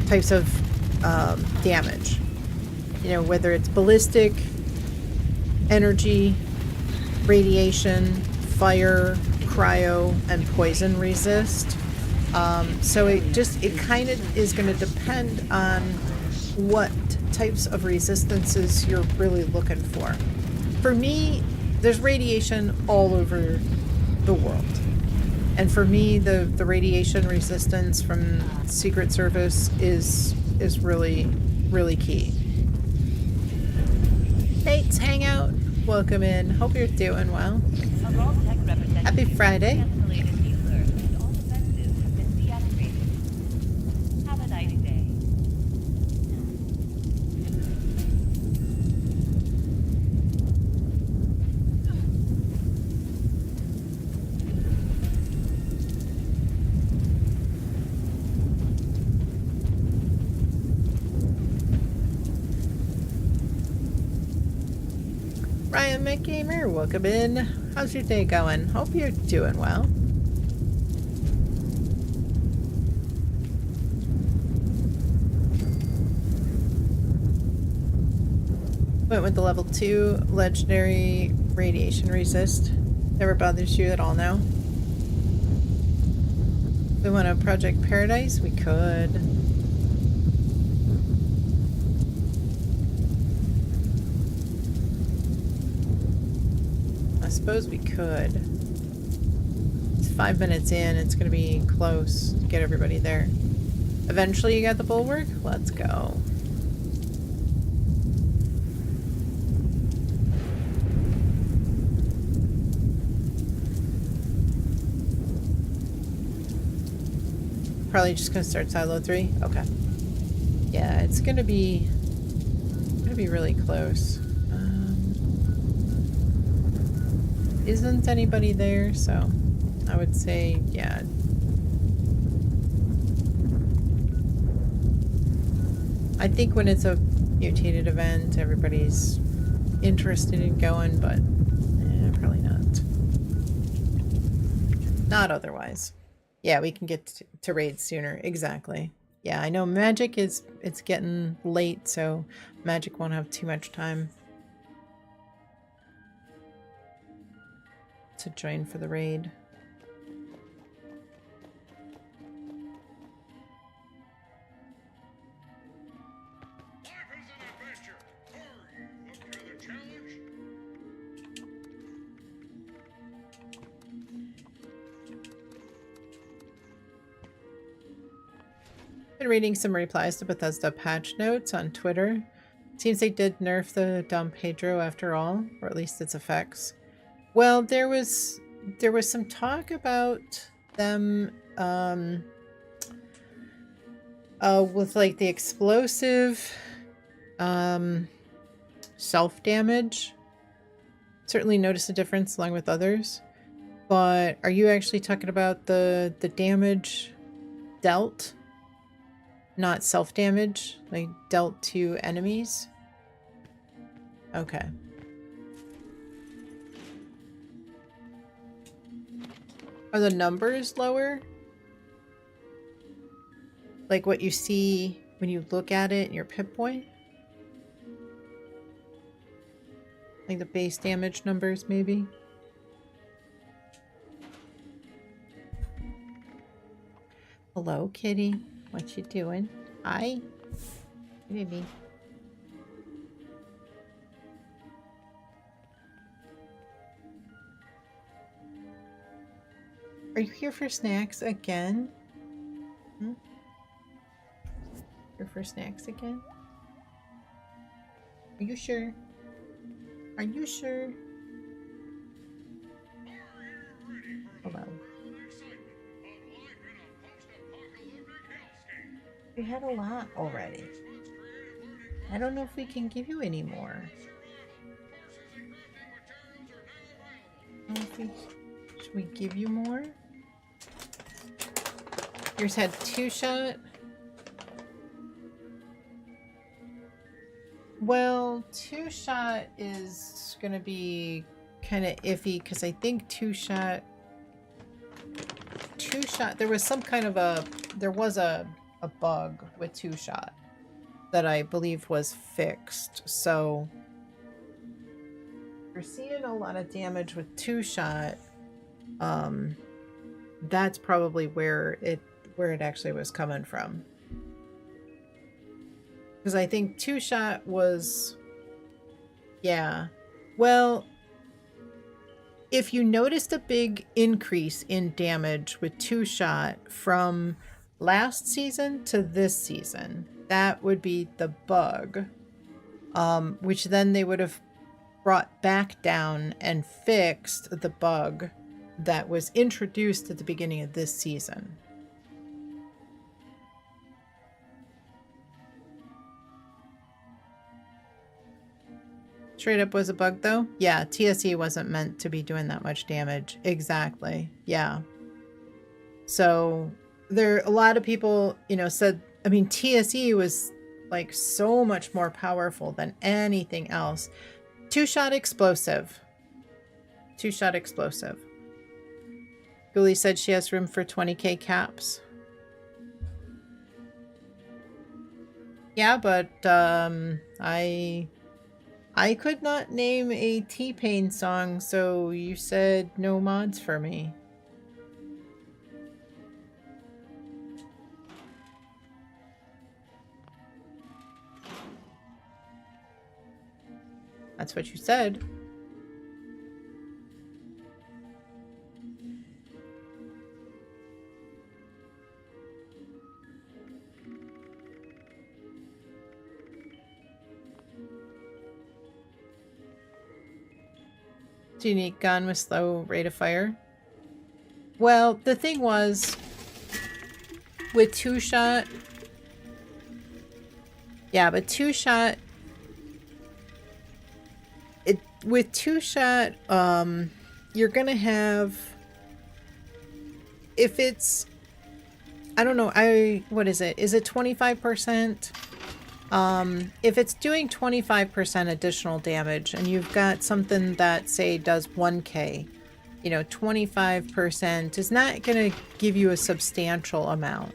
types of damage. You know, whether it's ballistic, energy, radiation, fire, cryo, and poison resist. So it kind of is going to depend on what types of resistances you're really looking for. For me, there's radiation all over the world. And for me, the radiation resistance from Secret Service is really, really key. Nate's Hangout, welcome in. Hope you're doing well. Happy Friday. Have a nice day. Ultimate Gamer, welcome in. How's your day going? Hope you're doing well. Went with the level 2 legendary radiation resist. Never bothers you at all now. We want a Project Paradise? We could. I suppose we could. It's 5 minutes in, it's gonna be close to get everybody there. Eventually you got the bulwark? Let's go. Probably just gonna start silo 3? Okay. Yeah, it's gonna be really close. Isn't anybody there, so I would say, yeah. I think when it's a mutated event, everybody's interested in going, but probably not. Not otherwise. Yeah, we can get to raid sooner. Exactly. Yeah, I know Magic it's getting late, so Magic won't have too much time to join for the raid. Been reading some replies to Bethesda patch notes on Twitter. Seems they did nerf the Dom Pedro after all, or at least its effects. Well, there was some talk about them with like the explosive self-damage. Certainly noticed a difference along with others. But are you actually talking about the damage dealt? Not self-damage, like dealt to enemies? Okay. Are the numbers lower? Like what you see when you look at it in your pip point? Like the base damage numbers, maybe? Hello, kitty. What you doing? Hi. Baby. Are you here for snacks again? Hmm? Here for snacks again? Are you sure? Are you sure? Hello. We had a lot already. I don't know if we can give you any more. Should we give you more? Yours had 2-shot? Well, 2-shot is gonna be kind of iffy because I think 2-shot, there was some kind of a bug with 2-shot that I believe was fixed. So we're seeing a lot of damage with 2-shot. That's probably where it actually was coming from. Because I think 2-shot was, yeah. Well, if you noticed a big increase in damage with 2-shot from last season to this season, that would be the bug, which then they would have brought back down and fixed the bug that was introduced at the beginning of this season. Straight up was a bug though? Yeah, TSE wasn't meant to be doing that much damage. Exactly. Yeah. So a lot of people, you know, said, I mean, TSE was like so much more powerful than anything else. Two-shot explosive. Two-shot explosive. Ghoulie said she has room for 20k caps. Yeah, but I could not name a T-Pain song, so you said no mods for me. That's what you said. Unique gun with slow rate of fire. Well, the thing was, with two-shot... Yeah, but two-shot... With two-shot, you're gonna have... If it's... I don't know, what is it? Is it 25%? If it's doing 25% additional damage and you've got something that, say, does 1k, you know, 25% is not going to give you a substantial amount.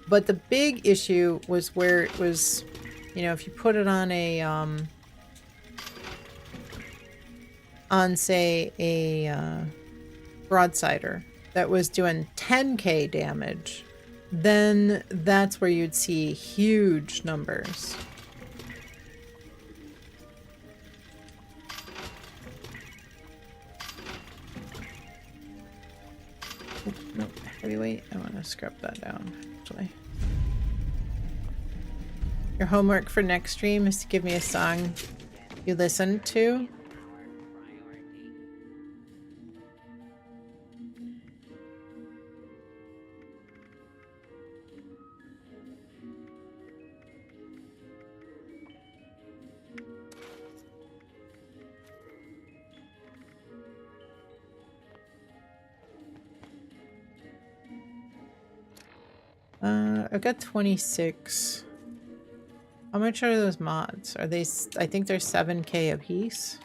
But the big issue was where it was, you know, if you put it on a, say, a broadsider that was doing 10k damage, then that's where you'd see huge numbers. Oh, no, heavyweight. I want to scrub that down, actually. Your homework for next stream is to give me a song you listen to. I've got 26. How much are those mods? Are they, I think they're 7k a piece.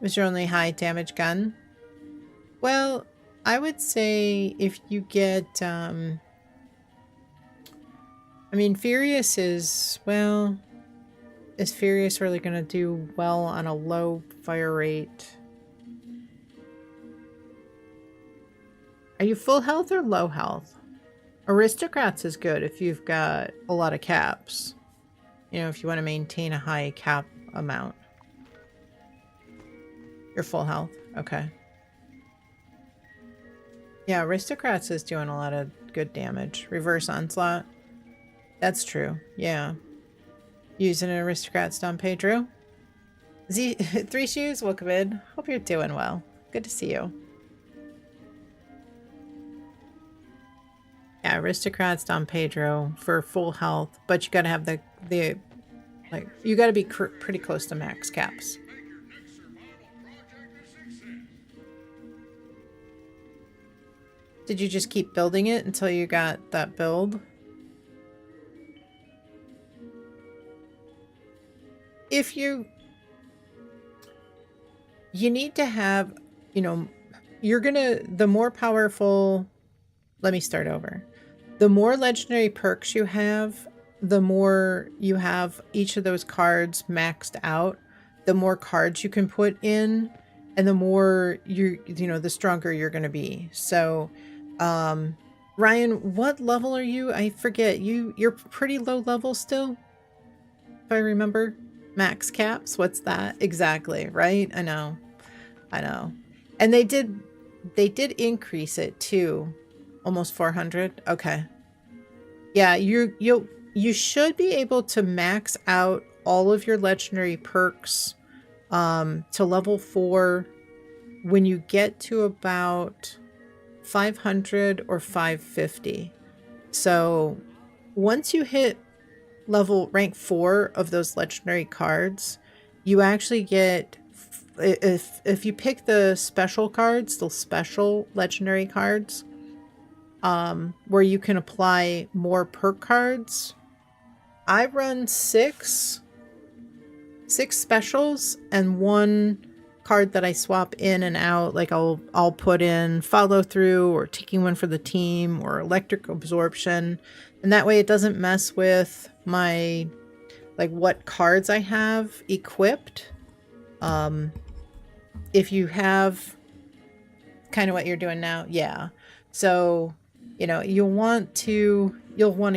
Was your only high damage gun? Well, I would say if you get, I mean, Furious is, well, is Furious really going to do well on a low fire rate? Are you full health or low health? Aristocrats is good if you've got a lot of caps. You know, if you want to maintain a high cap amount. You're full health? Okay. Yeah, Aristocrats is doing a lot of good damage. Reverse Onslaught. That's true. Yeah. Using an Aristocrats Don Pedro. Three Shoes, welcome in. Hope you're doing well. Good to see you. Yeah, Aristocrats Don Pedro for full health, but you gotta have the like, you gotta be pretty close to max caps. Did you just keep building it until you got that build? If you need to have, you know, you're gonna, the more powerful, let me start over. The more legendary perks you have, the more you have each of those cards maxed out, the more cards you can put in, and the more you know, the stronger you're going to be. So, Ryan, what level are you? I forget. You're pretty low level still, if I remember. Max caps, what's that? Exactly, right? I know. And they did increase it too. Almost 400. Okay. Yeah, you should be able to max out all of your legendary perks to level 4 when you get to about 500 or 550. So once you hit rank 4 of those legendary cards, you actually get, if you pick the special cards, the special legendary cards, where you can apply more perk cards. I run 6 6 specials and 1 card that I swap in and out. Like I'll put in follow through or taking one for the team or electric absorption. And that way it doesn't mess with my, like, what cards I have equipped. If you have kind of what you're doing now, yeah. So, you know, you'll want to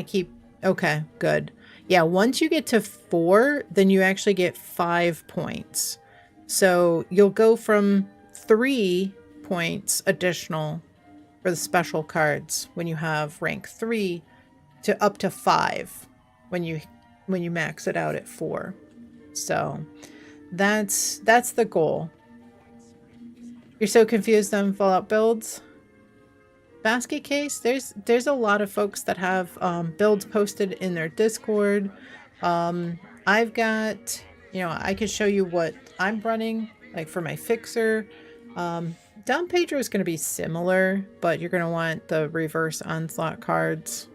keep, okay, good. Yeah, once you get to 4, then you actually get 5 points. So you'll go from 3 points additional for the special cards when you have rank 3 to up to 5 when you max it out at 4. So that's the goal. You're so confused on Fallout builds? Basket case, there's a lot of folks that have builds posted in their Discord. I've got, you know, I could show you what I'm running, like for my fixer. Down Pedro is going to be similar, but you're going to want the reverse onslaught cards.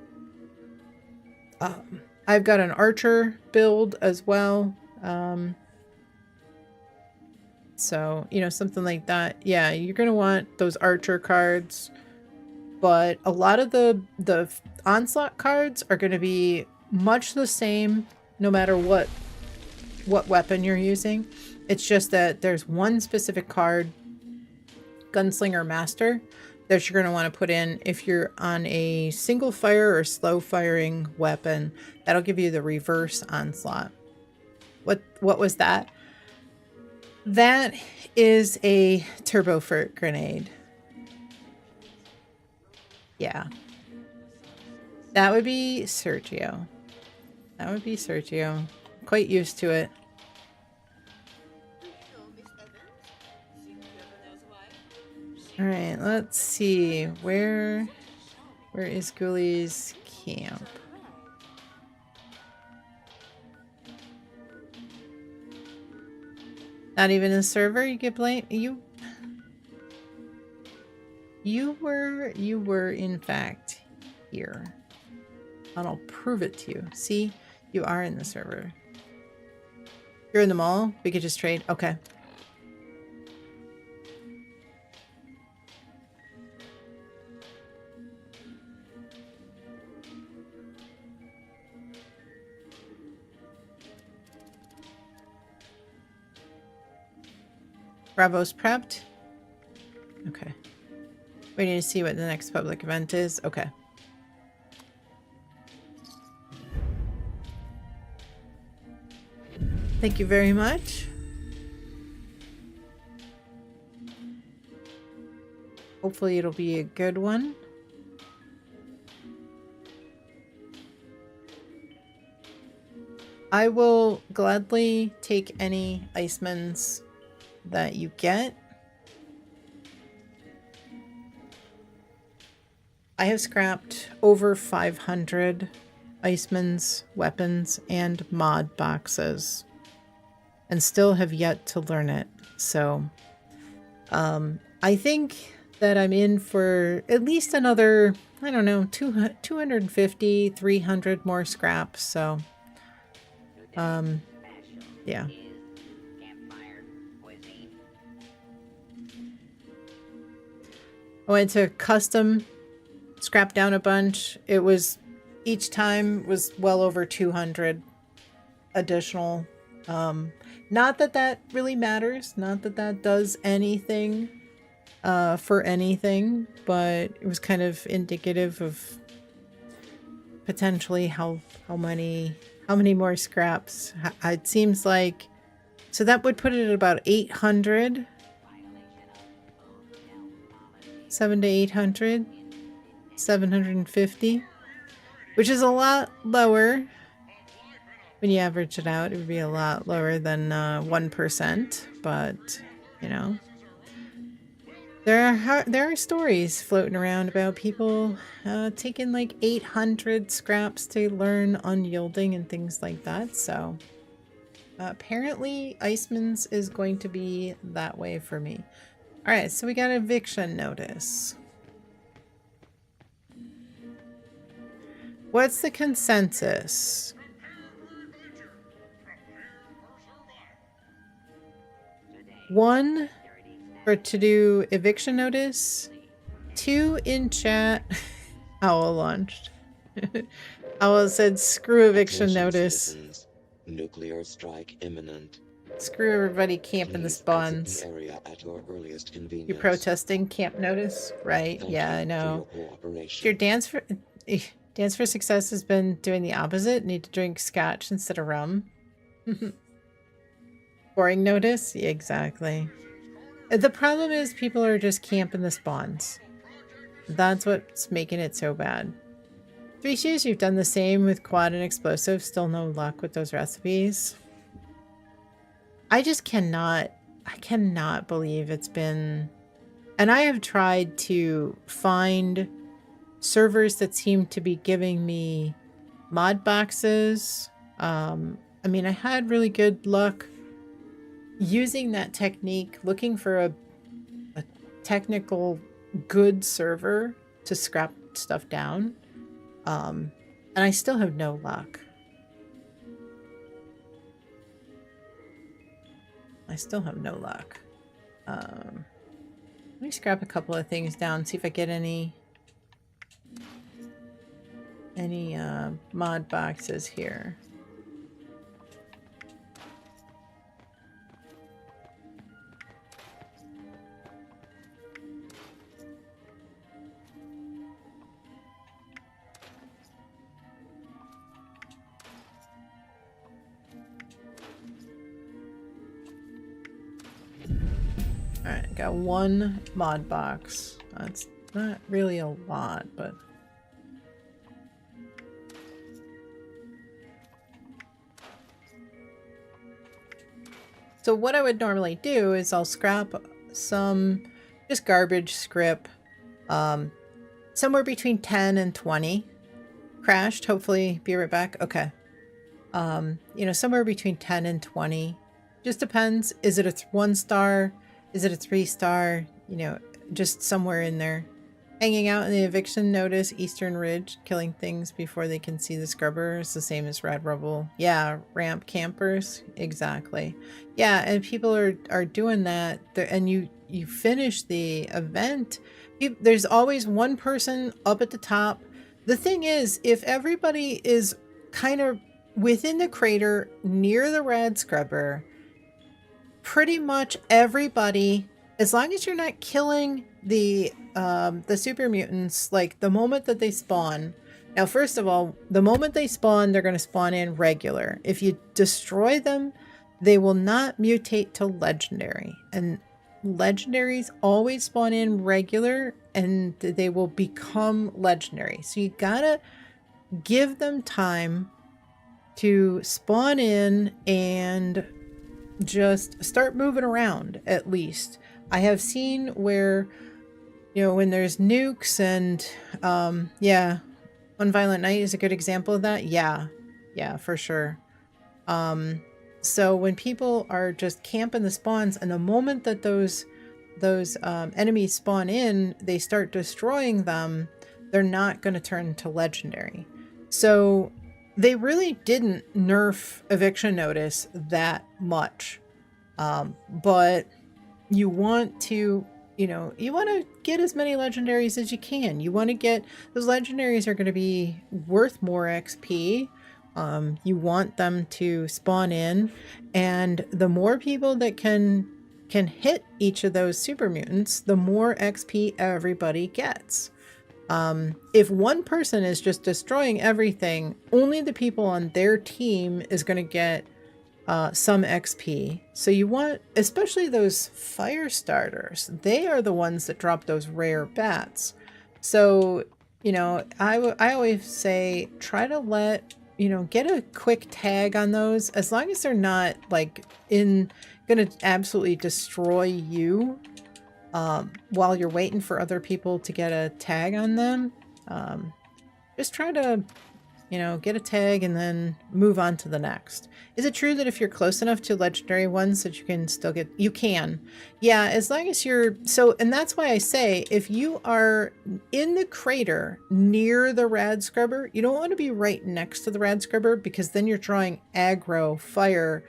I've got an archer build as well. So, you know, something like that. Yeah, you're going to want those archer cards. But a lot of the onslaught cards are going to be much the same no matter what weapon you're using. It's just that there's one specific card, Gunslinger Master, that you're going to want to put in if you're on a single fire or slow firing weapon. That'll give you the reverse onslaught. What was that? That is a turbo fert grenade. Yeah. That would be Sergio. That would be Sergio. Quite used to it. Alright, let's see. Where is Ghoulies camp? Not even a server? You get blamed? You were in fact here. And I'll prove it to you. See? You are in the server. You're in the mall? We could just trade? Okay. Bravo's prepped? Okay. We need to see what the next public event is. Okay. Thank you very much. Hopefully it'll be a good one. I will gladly take any Icemans that you get. I have scrapped over 500 Icemans, weapons, and mod boxes, and still have yet to learn it. So, I think that I'm in for at least another, I don't know, 250, 300 more scraps. So, yeah. I went to custom, scrapped down a bunch. It was, each time was well over 200 additional. Not that that really matters. Not that that does anything for anything, but it was kind of indicative of potentially how many more scraps. It seems like, so that would put it at about 800. 700 to 800, 750, which is a lot lower. When you average it out, it would be a lot lower than 1%, but you know, there are stories floating around about people taking like 800 scraps to learn unyielding and things like that. So apparently Icemans is going to be that way for me. All right, so we got an eviction notice. What's the consensus? 1 to do eviction notice, 2 in chat. Owl launched. Owl said, screw eviction Attention notice. citizens. Nuclear strike imminent. Screw everybody camping the Please exit spawns. the area at your earliest convenience. You're protesting camp notice, right? Thank Yeah, you I know. For your cooperation. Your Dance for Success has been doing the opposite. Need to drink scotch instead of rum. Boring notice? Yeah, exactly. The problem is people are just camping the spawns. That's what's making it so bad. 3 Shoes, you've done the same with quad and explosive. Still no luck with those recipes. I just cannot believe it's been... And I have tried to find servers that seem to be giving me mod boxes. I mean, I had really good luck using that technique, looking for a technical good server to scrap stuff down. And I still have no luck. Let me scrap a couple of things down, see if I get any mod boxes here. Alright, I got 1 mod box. That's not really a lot, but... So what I would normally do is I'll scrap some just garbage script, somewhere between 10 and 20. Crashed, hopefully be right back. Okay. You know, somewhere between 10 and 20. Just depends. Is it a 1 star? Is it a 3 star? You know, just somewhere in there. Hanging out in the eviction notice, Eastern Ridge, killing things before they can see the scrubber. It's the same as Rad Rubble. Yeah, ramp campers. Exactly. Yeah, and people are doing that. And you finish the event. There's always one person up at the top. The thing is, if everybody is kind of within the crater near the rad scrubber, pretty much everybody, as long as you're not killing the super mutants, like the moment that they spawn. Now, first of all, the moment they spawn, they're going to spawn in regular. If you destroy them, they will not mutate to legendary. And legendaries always spawn in regular and they will become legendary. So you gotta give them time to spawn in and just start moving around at least. I have seen where, you know, when there's nukes and yeah, One Violent Night is a good example of that. Yeah, for sure. So when people are just camping the spawns, and the moment that those enemies spawn in, they start destroying them, they're not going to turn to legendary. So they really didn't nerf eviction notice that much. But you want to, you know, you want to get as many legendaries as you can. You want to get, those legendaries are going to be worth more XP. You want them to spawn in, and the more people that can hit each of those super mutants, the more XP everybody gets. If one person is just destroying everything, only the people on their team is going to get some XP. So you want, especially those fire starters, they are the ones that drop those rare bats. So, you know, I always say try to let, you know, get a quick tag on those, as long as they're not like gonna absolutely destroy you while you're waiting for other people to get a tag on them. Just try to, you know, get a tag and then move on to the next. Is it true that if you're close enough to legendary ones that you can still get, you can. Yeah, as long as you're, so, and that's why I say, if you are in the crater near the rad scrubber, you don't want to be right next to the rad scrubber, because then you're drawing aggro fire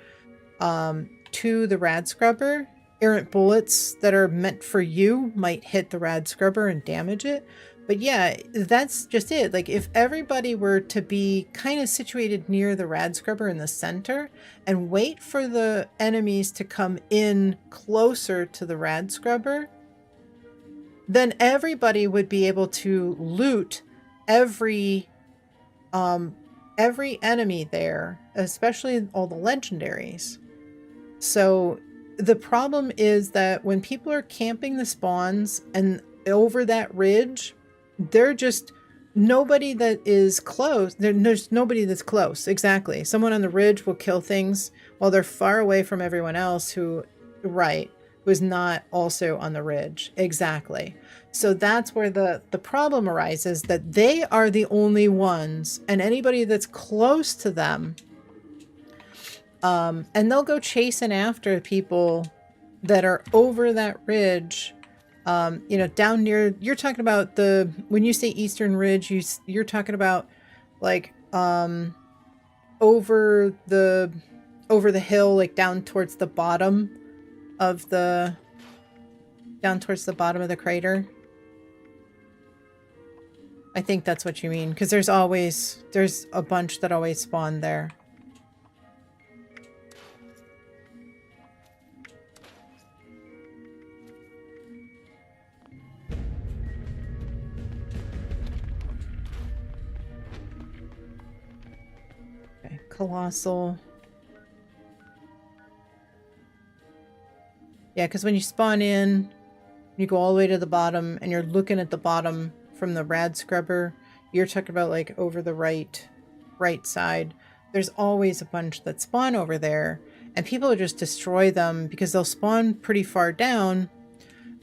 to the rad scrubber. errant bullets that are meant for you might hit the rad scrubber and damage it. But yeah, that's just it. Like if everybody were to be kind of situated near the rad scrubber in the center and wait for the enemies to come in closer to the rad scrubber, then everybody would be able to loot every enemy there, especially all the legendaries. So the problem is that when people are camping the spawns and over that ridge, they're just nobody that is close. There's nobody that's close. Exactly. Someone on the ridge will kill things while they're far away from everyone else who was not also on the ridge. Exactly. So that's where the problem arises, that they are the only ones, and anybody that's close to them, and they'll go chasing after people that are over that ridge, you know, down near, you're talking about when you say Eastern Ridge, you're talking about like, over the hill, like down towards the bottom of the crater. I think that's what you mean, because there's a bunch that always spawn there. Okay, Colossal. Yeah, because when you spawn in, you go all the way to the bottom and you're looking at the bottom from the rad scrubber, you're talking about like over the right side. There's always a bunch that spawn over there, and people just destroy them because they'll spawn pretty far down.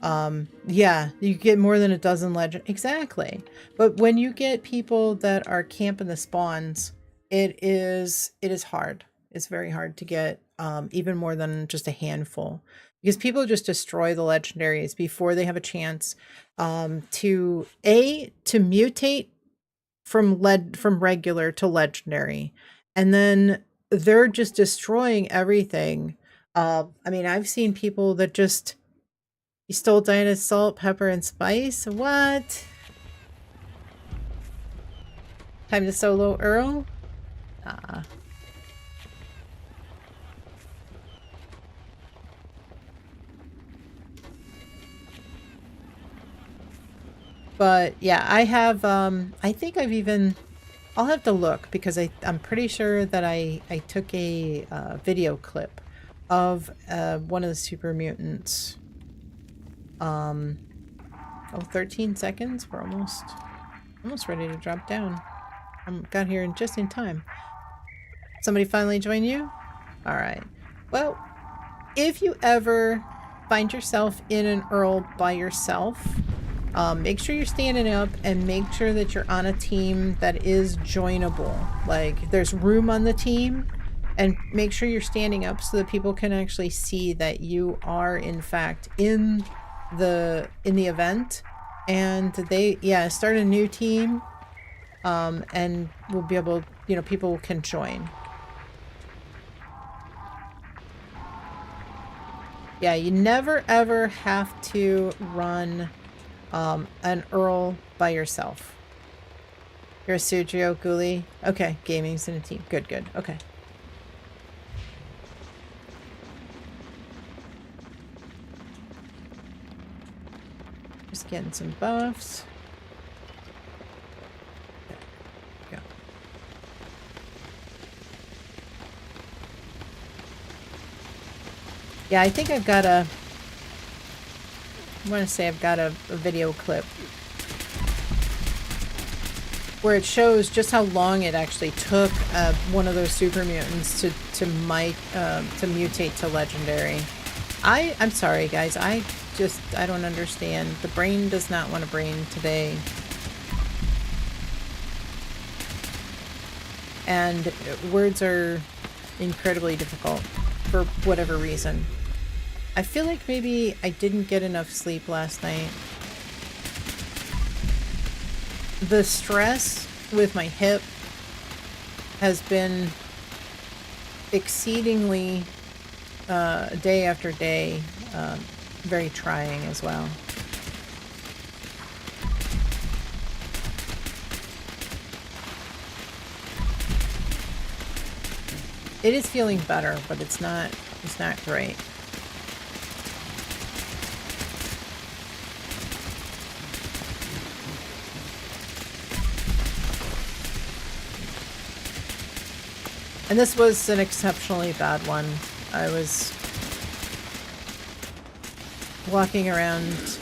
Yeah, you get more than a dozen legend. Exactly. But when you get people that are camping the spawns, it is hard. It's very hard to get even more than just a handful, because people just destroy the legendaries before they have a chance to mutate from regular to legendary, and then they're just destroying everything. I mean, I've seen people that just, you stole Diana's salt, pepper, and spice. What? Time to solo Earl? But yeah, I have, I think I've even, I'll have to look, because I'm pretty sure that I took a video clip of one of the super mutants. Oh, 13 seconds? We're almost ready to drop down. Got here just in time. Somebody finally join you? Alright. Well, if you ever find yourself in an Earl by yourself, make sure you're standing up and make sure that you're on a team that is joinable. Like, there's room on the team, and make sure you're standing up so that people can actually see that you are in fact in the event, and they start a new team, and we'll be able, you know, people can join. Yeah, you never ever have to run an Earl by yourself. You're a Sujio Ghoulie? Okay, gaming's in a team. Good, good. Okay. Just getting some buffs. There we go. Yeah, I think I've got a... I want to say I've got a video clip where it shows just how long it actually took one of those super mutants to mutate to legendary. I'm sorry, guys. I don't understand. The brain does not want to brain today. And words are incredibly difficult for whatever reason. I feel like maybe I didn't get enough sleep last night. The stress with my hip has been exceedingly day after day. very trying as well. It is feeling better, but it's not great. And this was an exceptionally bad one. I was walking around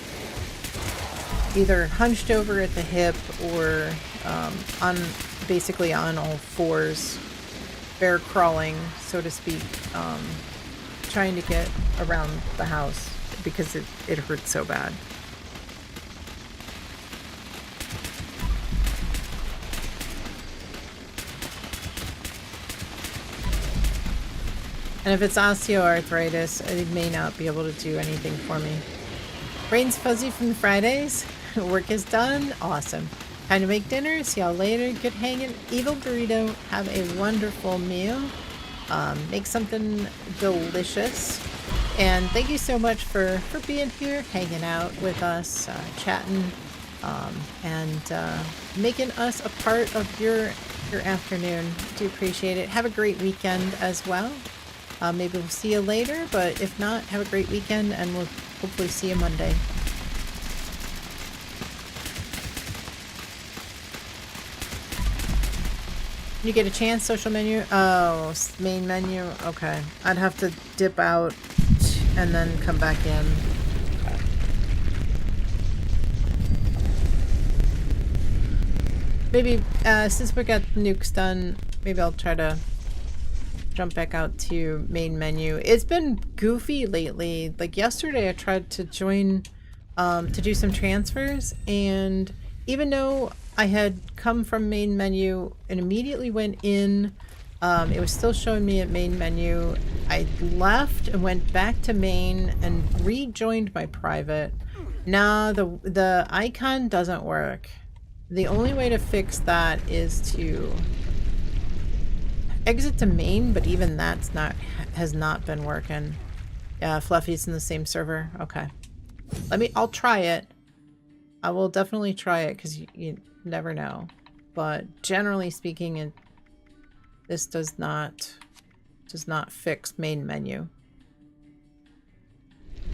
either hunched over at the hip or basically on all fours, bear crawling, so to speak, trying to get around the house because it hurt so bad. And if it's osteoarthritis, it may not be able to do anything for me. Brain's fuzzy from the Fridays. Work is done. Awesome. Time to make dinner. See y'all later. Good hanging. Evil burrito. Have a wonderful meal. Make something delicious. And thank you so much for being here, hanging out with us, chatting, and making us a part of your afternoon. Do appreciate it. Have a great weekend as well. Maybe we'll see you later, but if not, have a great weekend, and we'll hopefully see you Monday. You get a chance, social menu? Oh, main menu? Okay. I'd have to dip out and then come back in. Maybe, since we got Nukes done, maybe I'll try to jump back out to main menu. It's been goofy lately. Like yesterday I tried to join to do some transfers, and even though I had come from main menu and immediately went in, it was still showing me at main menu. I left and went back to main and rejoined my private. Now the icon doesn't work. The only way to fix that is to exit to main, but even that's has not been working. Yeah, Fluffy's in the same server. Okay. I'll try it. I will definitely try it because you never know. But generally speaking, this does not fix main menu.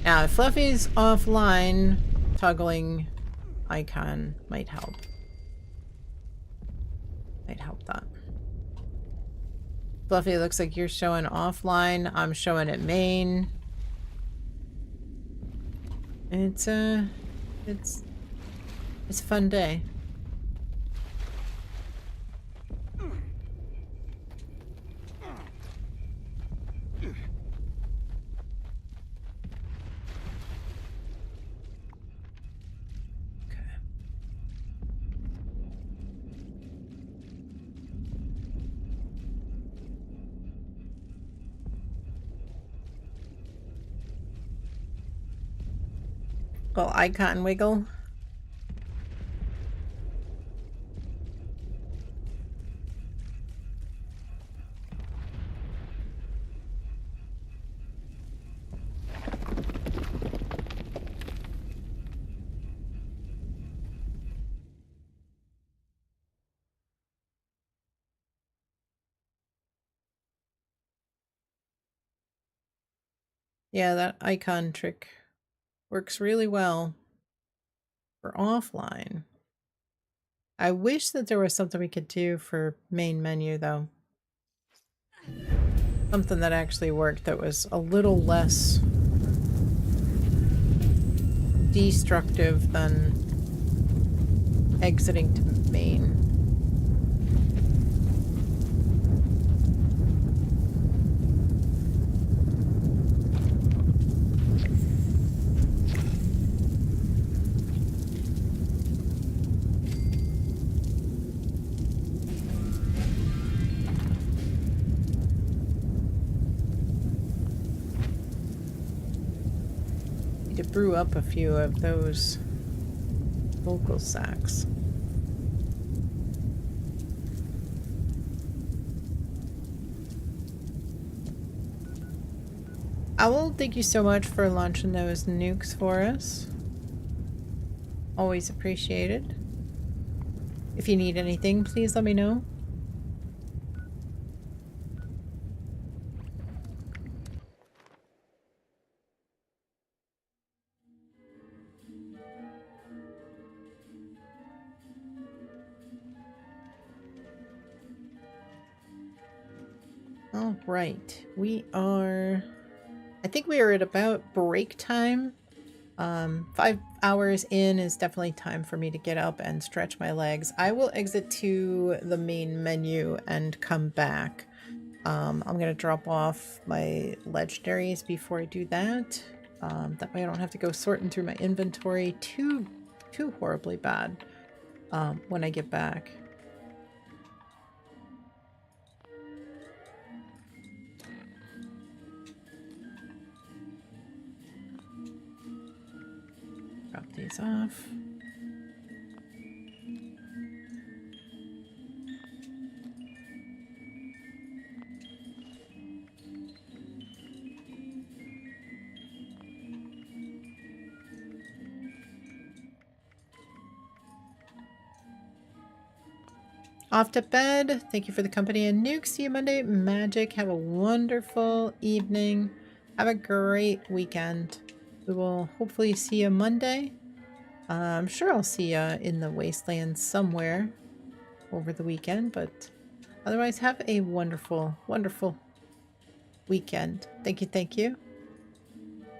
Now, if Fluffy's offline, toggling icon might help. Might help that. Fluffy, looks like you're showing offline. I'm showing at main. It's a fun day. Well, icon wiggle. Yeah, that icon trick works really well for offline. I wish that there was something we could do for main menu, though. Something that actually worked that was a little less destructive than exiting to main. Need to brew up a few of those vocal sacs. Owl, thank you so much for launching those nukes for us. Always appreciated. If you need anything, please let me know. All right, I think we are at about break time. 5 hours in is definitely time for me to get up and stretch my legs. I will exit to the main menu and come back. I'm going to drop off my legendaries before I do that. That way I don't have to go sorting through my inventory too horribly bad when I get back. Drop these off. Off to bed. Thank you for the company and Nuke. See you Monday. Magic. Have a wonderful evening. Have a great weekend. We will hopefully see you Monday. I'm sure I'll see you in the wasteland somewhere over the weekend, but otherwise have a wonderful, wonderful weekend. Thank you, thank you.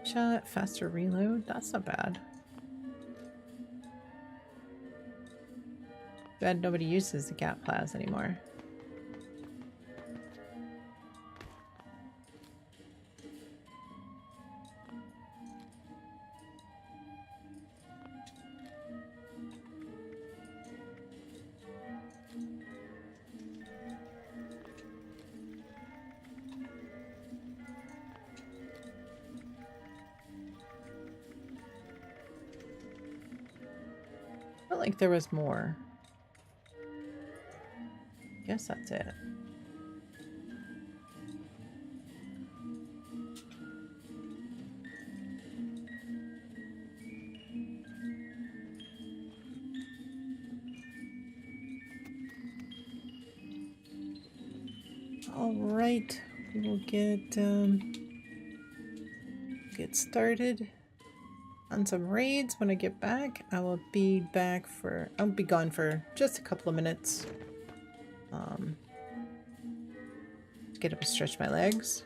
Shot, faster reload. That's not bad. Glad nobody uses the Gat Plas anymore. Felt like there was more. Guess that's it. All right, we will get started on some raids when I get back. I'll be gone for just a couple of minutes. Get up and stretch my legs.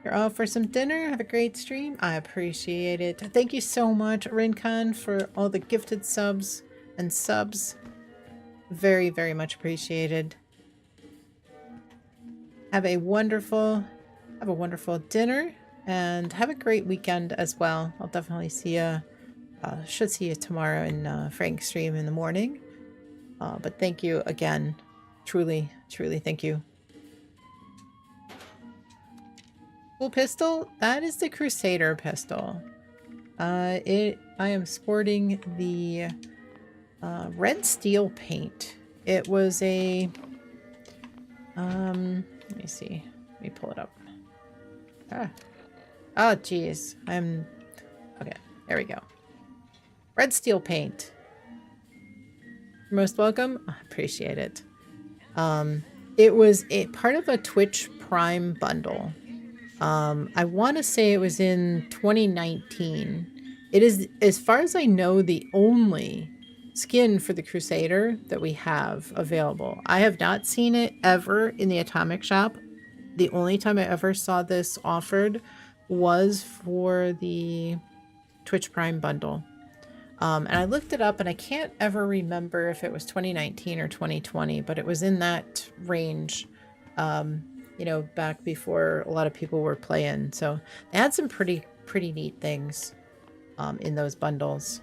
You're all for some dinner. Have a great stream. I appreciate it. Thank you so much, Rincon, for all the gifted subs and subs. Very, very much appreciated. Have a wonderful dinner and have a great weekend as well. I'll definitely see you. Should see you tomorrow in Frank's stream in the morning. But thank you again. Truly, truly thank you. Cool pistol? That is the Crusader pistol. I am sporting the red steel paint. It was a let me see. Let me pull it up. Oh geez. Okay, there we go. Red steel paint. You're most welcome. I appreciate it. It was a part of a Twitch Prime bundle. I want to say it was in 2019. It is, as far as I know, the only skin for the Crusader that we have available. I have not seen it ever in the Atomic Shop. The only time I ever saw this offered was for the Twitch Prime bundle. And I looked it up and I can't ever remember if it was 2019 or 2020, but it was in that range. You know, back before a lot of people were playing. So they had some pretty neat things in those bundles.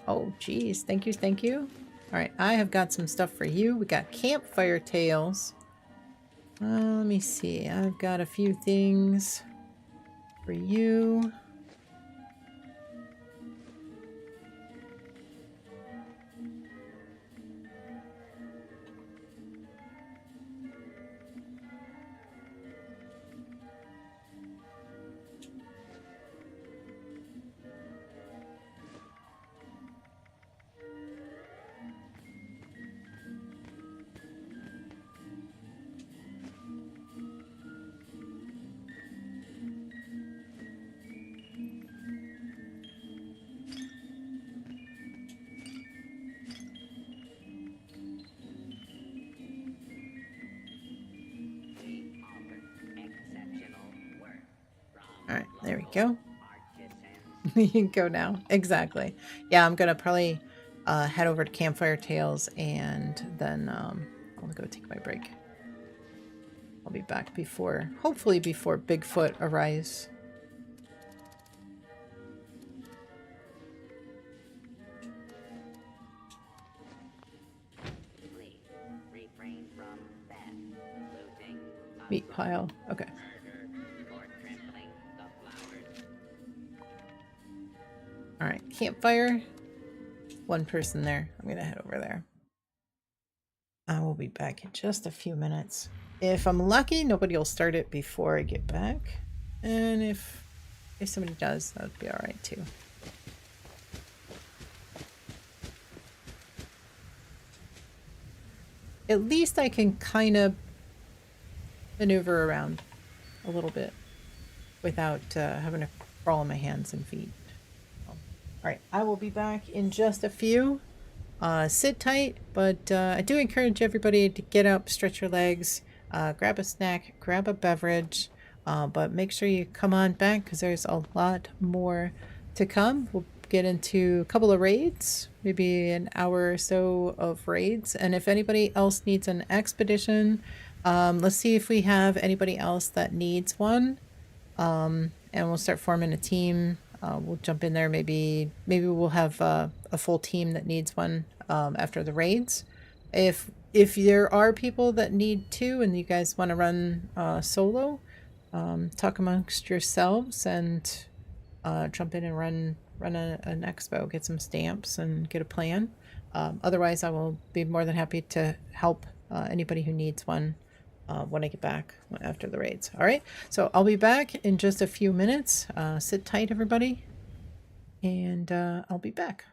Oh geez, thank you, thank you. All right, I have got some stuff for you. We got campfire tales. Let me see. I've got a few things for you. All right, there we go. You can go now. Exactly. Yeah, I'm gonna probably head over to Campfire Tales and then I'll go take my break. I'll be back before, hopefully before Bigfoot arrives. Please refrain from theft, looting, Meat pile. Okay. murder, or trampling the flowers. All right, campfire. One person there. I'm gonna head over there. I will be back in just a few minutes. If I'm lucky, nobody will start it before I get back. And if somebody does, that would be all right too. At least I can kind of maneuver around a little bit without having to crawl on my hands and feet. All right, I will be back in just a few. Sit tight, but I do encourage everybody to get up, stretch your legs, grab a snack, grab a beverage, but make sure you come on back because there's a lot more to come. We'll get into a couple of raids, maybe an hour or so of raids, and if anybody else needs an expedition, let's see if we have anybody else that needs one, and we'll start forming a team. We'll jump in there. Maybe we'll have a full team that needs one after the raids. If there are people that need two and you guys want to run solo, talk amongst yourselves and jump in and run an expo, get some stamps and get a plan. Otherwise, I will be more than happy to help anybody who needs one when I get back after the raids. All right, so I'll be back in just a few minutes. Sit tight, everybody, and I'll be back.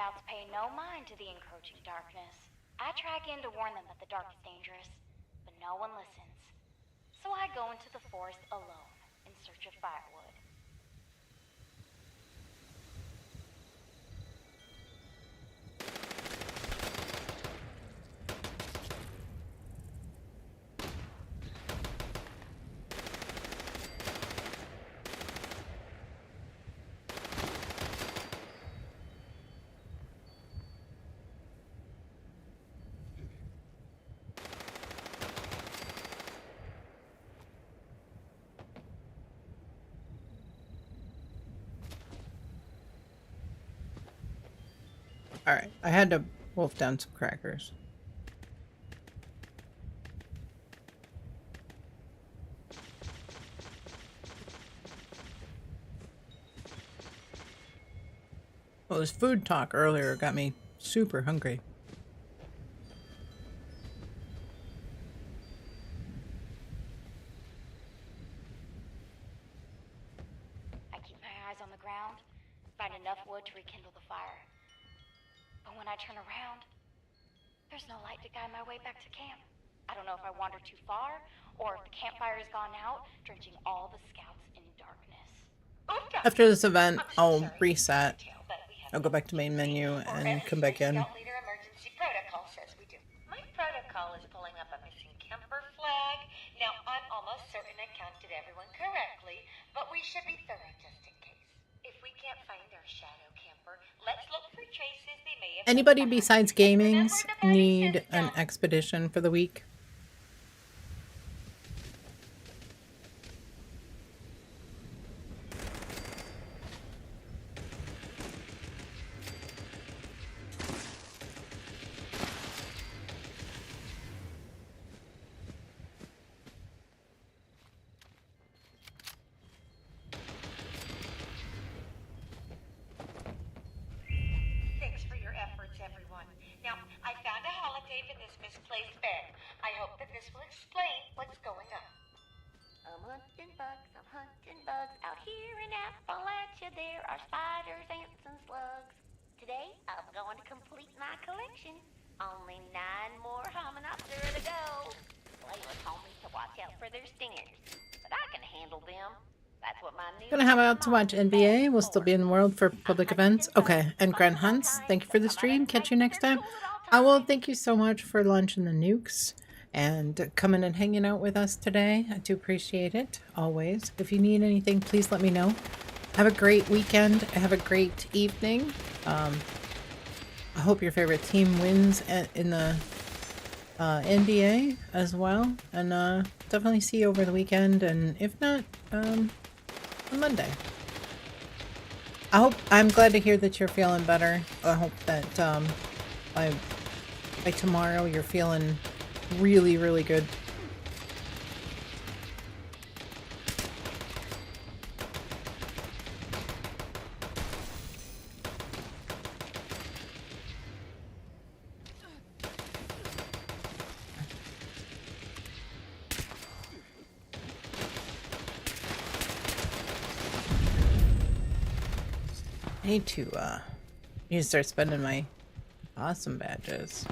Scouts pay no mind to the encroaching darkness. I track in to warn them that the dark is dangerous, but no one listens. So I go into the forest alone in search of firewood. Alright, I had to wolf down some crackers. Well, this food talk earlier got me super hungry. I keep my eyes on the ground, find enough wood to rekindle the fire. But when I turn around, there's no light to guide my way back to camp. I don't know if I wandered too far, or if the campfire has gone out, drenching all the scouts in darkness. After this event, I'll reset. I'll go back to main menu and come back in. Leader emergency protocol says we do. My protocol is pulling up a missing camper flag. Now, I'm almost certain I counted everyone correctly, but we should be thorough just in case. If we can't find our shadow camper, let's look for traces they may have. Anybody besides gamings need an expedition for the week? Thanks for your efforts, everyone. Now, I found a holotape in this misplaced bed. I hope that this will explain what's going on. I'm hunting bugs out here in Appalachia. There are spiders, ants, and slugs. Today, I'm going to complete my collection. Only 9 more hominoptera to go. Layla told me to watch out for their stingers, but I can handle them. That's what my new Gonna have out to watch NBA. We'll still be in the world for public events. Okay, and Grand Hunts, thank you for the stream. Catch you next time. I will thank you so much for launching the nukes and coming and hanging out with us today. I do appreciate it, always. If you need anything, please let me know. Have a great weekend. Have a great evening. I hope your favorite team wins in the NBA as well. And definitely see you over the weekend. And if not, on Monday. I'm glad to hear that you're feeling better. I hope that by tomorrow you're feeling really, really good. I need to start spending my awesome badges.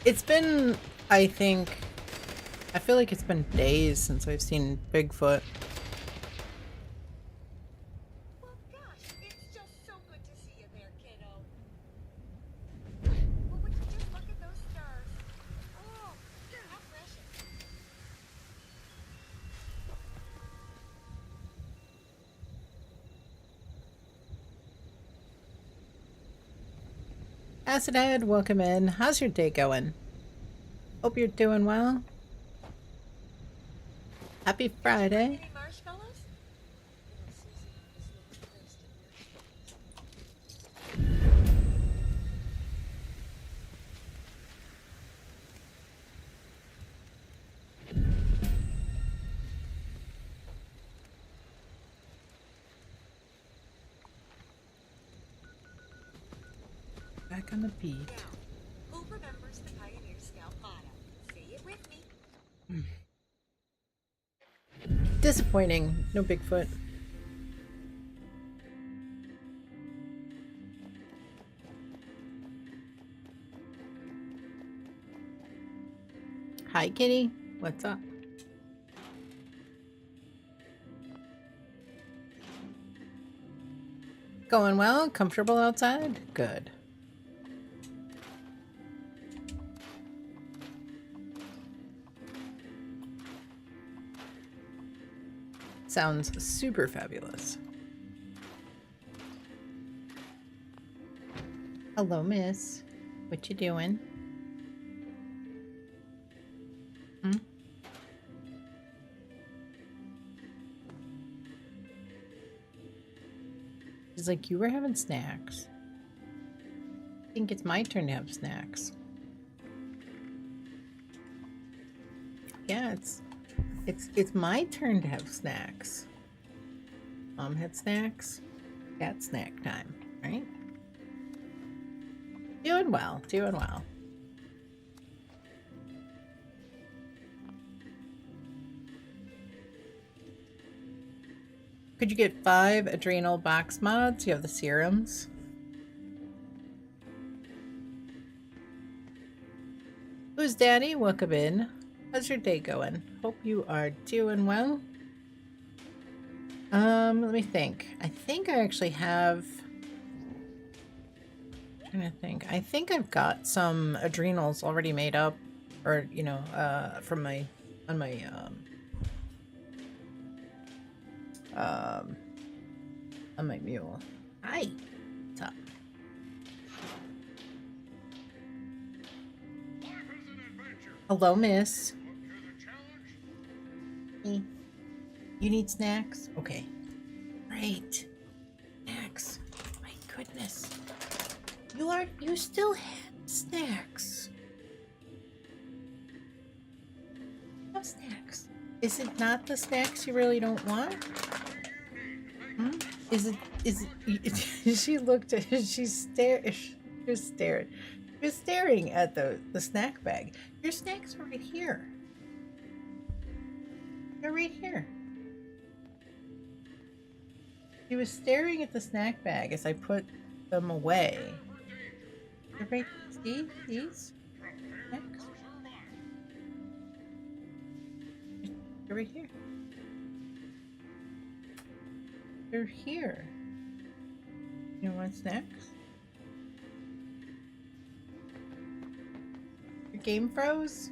It's been, I feel like it's been days since I've seen Bigfoot. Well, gosh, it's just so good to see you there, kiddo. Well, would you just look at those stars? Oh, how precious. Acid Head, welcome in. How's your day going? Hope you're doing well. Happy Friday. Any marshmallows? Back on the beat. Now, who remembers the Pioneer Scout motto? Say it with me. Disappointing. No Bigfoot. Hi, kitty. What's up? Going well? Comfortable outside? Good. Sounds super fabulous. Hello, miss. What you doing? Hmm? She's like, you were having snacks. I think it's my turn to have snacks. Yeah, it's my turn to have snacks. Mom had snacks. Cat snack time, right? Doing well, doing well. Could you get 5 adrenal box mods? You have the serums. Who's daddy? Welcome in. How's your day going? Hope you are doing well. Let me think. I think I actually have... I'm trying to think. I think I've got some adrenals already made up, or you know, from my on my mule. Hi. What's up? Hello, miss. Hey. You need snacks? Okay. Great. Snacks. My goodness. You still have snacks. Have snacks. Is it not the snacks you really don't want? Hmm? Is it she looked at she was staring at the snack bag. Your snacks are right here. They're right here. She was staring at the snack bag as I put them away. They're right, see these snacks? They're right here. They're here. You want snacks? Your game froze?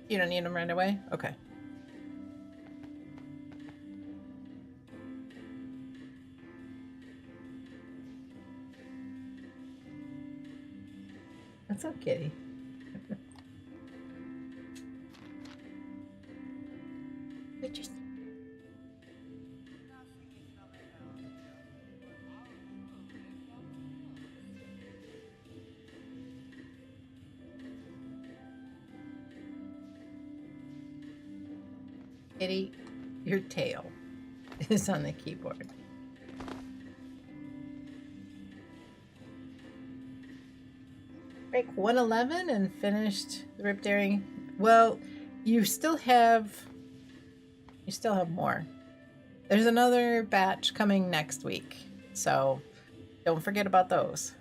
You don't need them right away? Okay. That's okay. But just... Kitty, your tail is on the keyboard. Break 111 and finished the Rip Daring. Well, you still have more. There's another batch coming next week, so don't forget about those.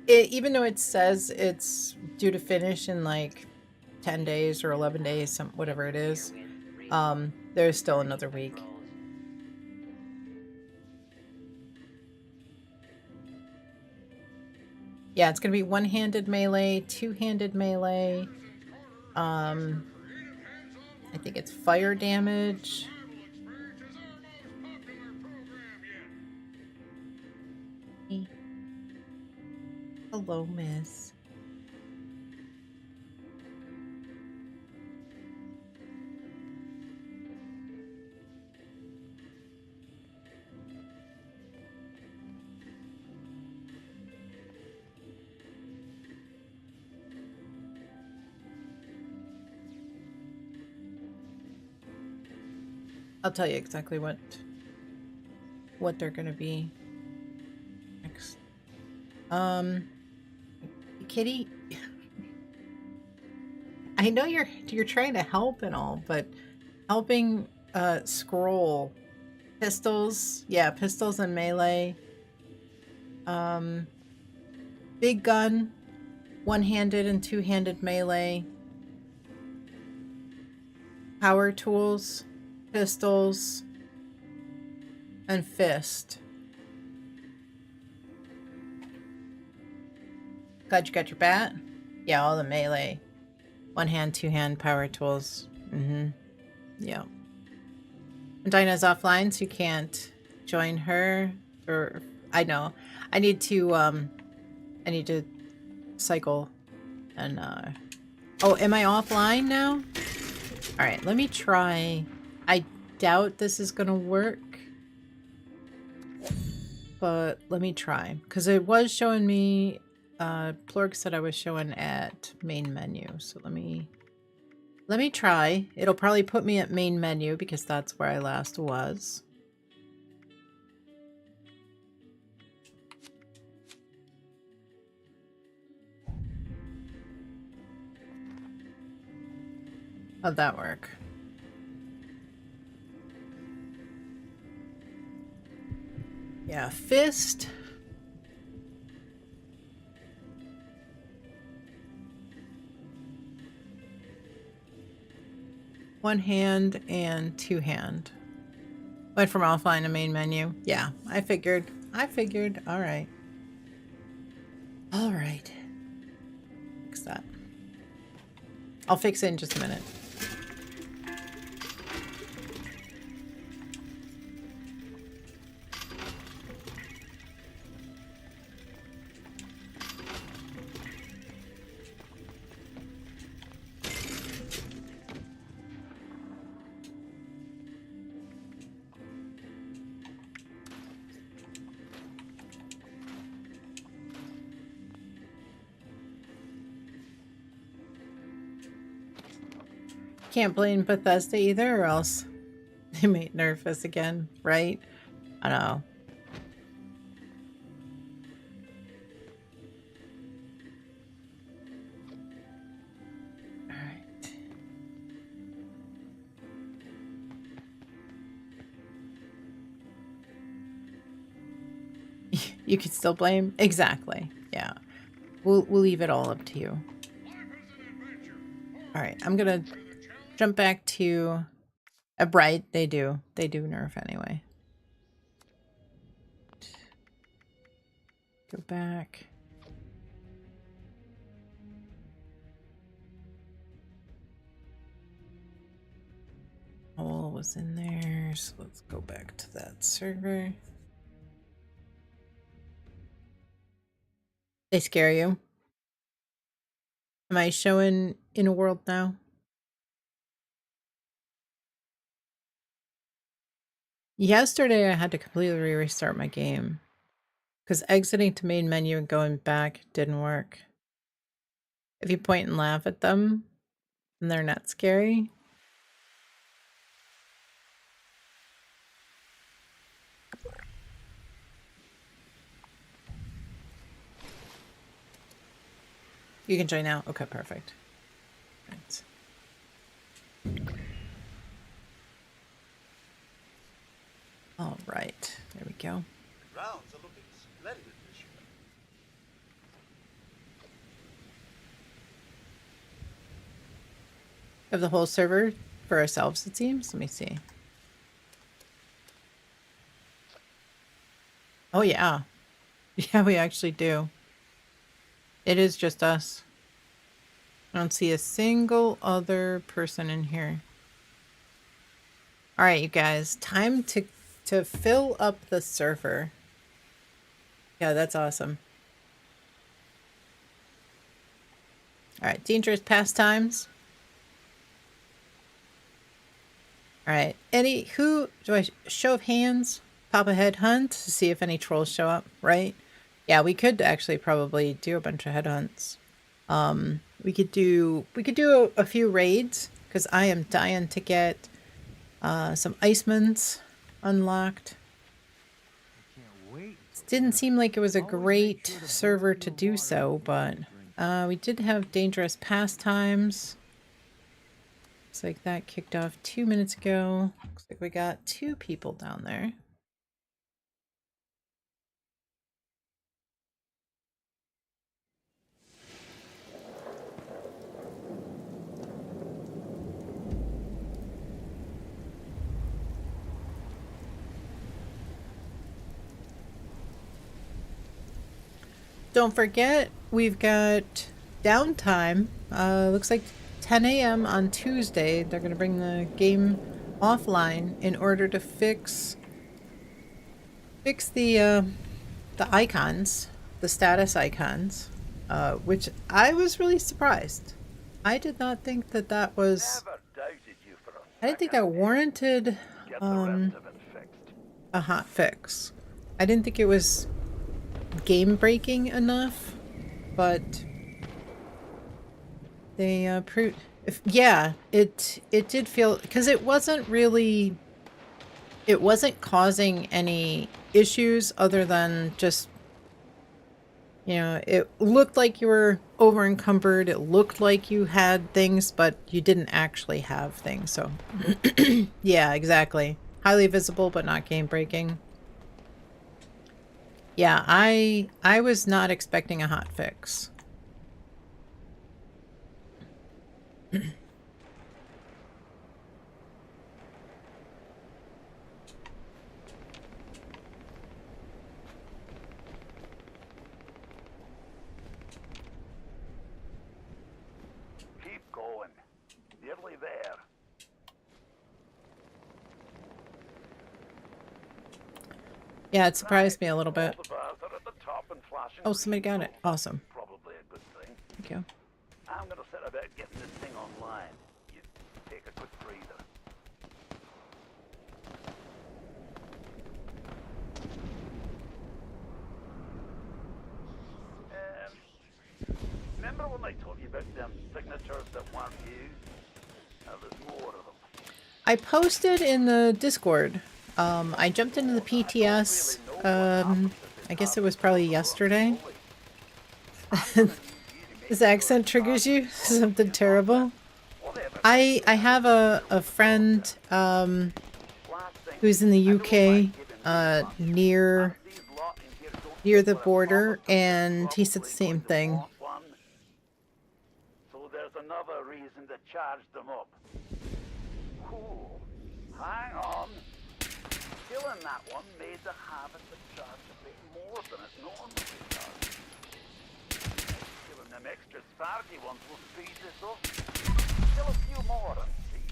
Even though it says it's due to finish in like 10 days or 11 days, whatever it is, there's still another week. Yeah, it's going to be one-handed melee, two-handed melee. I think it's fire damage. Hello, miss. I'll tell you exactly what they're gonna be next. Kitty, I know you're trying to help and all, but helping scroll pistols, yeah, pistols and melee. Big gun, one-handed and two-handed melee. Power tools, pistols, and fist. Glad you got your bat. Yeah, all the melee. One hand, two hand power tools. Yeah. And Dinah's offline, so you can't join her. Or I know. I need to cycle and oh, am I offline now? Alright, let me try. I doubt this is gonna work. But let me try. Because it was showing me Plorg said I was showing at main menu. So let me try. It'll probably put me at main menu because that's where I last was. How'd that work? Yeah, fist. One hand and two hand. Went from offline to main menu. Yeah, I figured. All right. All right. Fix that. I'll fix it in just a minute. Can't blame Bethesda either, or else they might nerf us again, right? I don't know. Alright. You could still blame? Exactly. Yeah. We'll leave it all up to you. Alright, I'm gonna jump back to a bright. They do nerf anyway. Go back. All was in there, so let's go back to that server. They scare you? Am I showing in a world now? Yesterday I had to completely restart my game because exiting to main menu and going back didn't work. If you point and laugh at them and they're not scary. You can join now. Okay, perfect. Right. All right, there we go. Grounds are looking splendid this year. Have the whole server for ourselves, it seems. Let me see. Oh yeah. Yeah, we actually do. It is just us. I don't see a single other person in here. All right, you guys, time to fill up the server. Yeah, that's awesome. All right, dangerous pastimes. All right, who do I show of hands? Pop a headhunt to see if any trolls show up, right? Yeah, we could actually probably do a bunch of headhunts. We could do a few raids because I am dying to get some Icemans unlocked. Didn't seem like it was a great server to do so, but we did have dangerous pastimes. Looks like that kicked off 2 minutes ago. Looks like we got 2 people down there. Don't forget, we've got downtime. Looks like 10 a.m. on Tuesday. They're going to bring the game offline in order to fix the icons, the status icons, which I was really surprised. I did not think that that was. I didn't think that warranted a hot fix. I didn't think it was game breaking enough, but they proved. Yeah, it did feel, because it wasn't causing any issues other than just, you know, it looked like you were over encumbered. It looked like you had things, but you didn't actually have things. So yeah, exactly. Highly visible, but not game breaking. Yeah, I was not expecting a hot fix. Keep going. Nearly there. Yeah, it surprised me a little bit. All the bars are at the top and flashing. Oh, somebody got it. Awesome. Probably a good thing. Thank you. I'm gonna set about getting this thing online. You take a quick breather. Remember when I told you about them signatures that weren't used? Now there's more of them. I posted in the Discord. I jumped into the PTS. I guess it was probably yesterday. This accent triggers you? Something terrible? I have a friend who's in the UK, near the border, and he said the same thing. So there's another reason to charge them up. Cool. Hang on. Killing that one made the habit to charge a bit more than it normally does. Killing them extra sparky ones will speed this up. Kill a few more and see.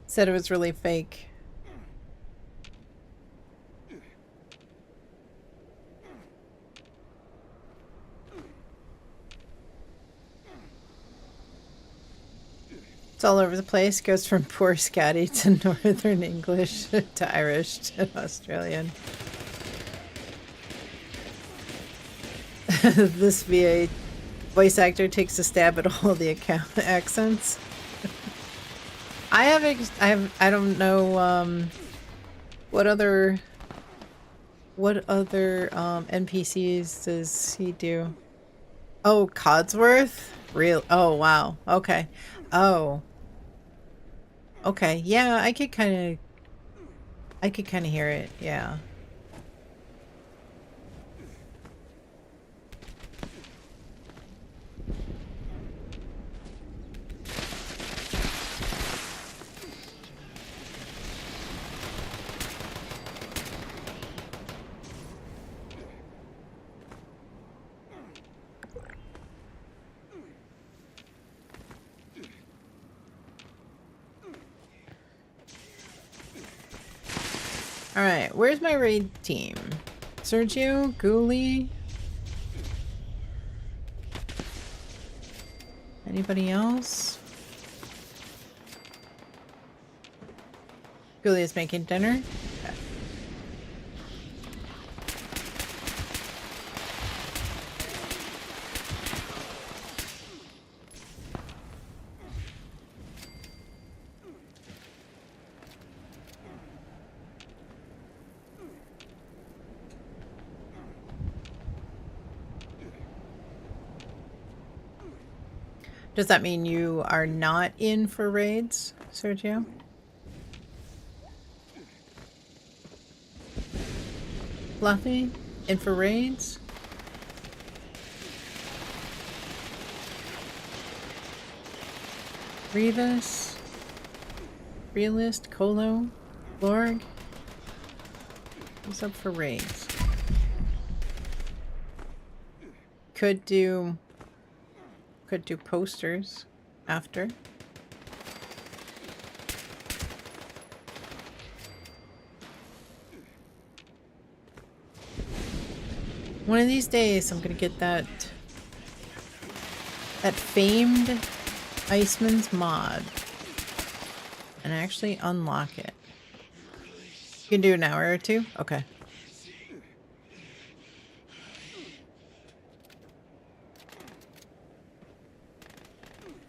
Said it was really fake. It's all over the place. Goes from poor Scotty to Northern English to Irish to Australian. This VA voice actor takes a stab at all the accents. I don't know what other NPCs does he do? Oh, Codsworth? Real? Oh, wow. Okay. Oh. Okay. Yeah, I could kind of hear it. Yeah. Alright, where's my raid team? Sergio? Ghoulie? Anybody else? Ghoulie is making dinner. Okay. Does that mean you are not in for raids, Sergio? Fluffy? In for raids? Rivas? Realist? Colo? Lorg? Who's up for raids? Could do posters after. One of these days I'm gonna get that famed Iceman's mod and actually unlock it. You can do an hour or two? Okay.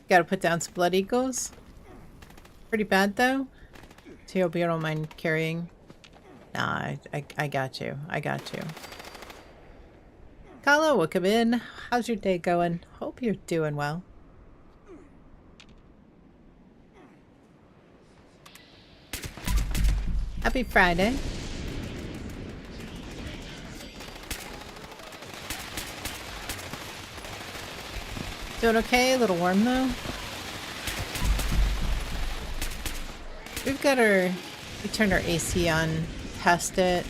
Gotta put down some blood eagles. Pretty bad though. So hope you don't mind carrying. Nah, I got you. I got you. Kala, welcome in. How's your day going? Hope you're doing well. Happy Friday. Doing okay? A little warm though. We turned our AC on, test it.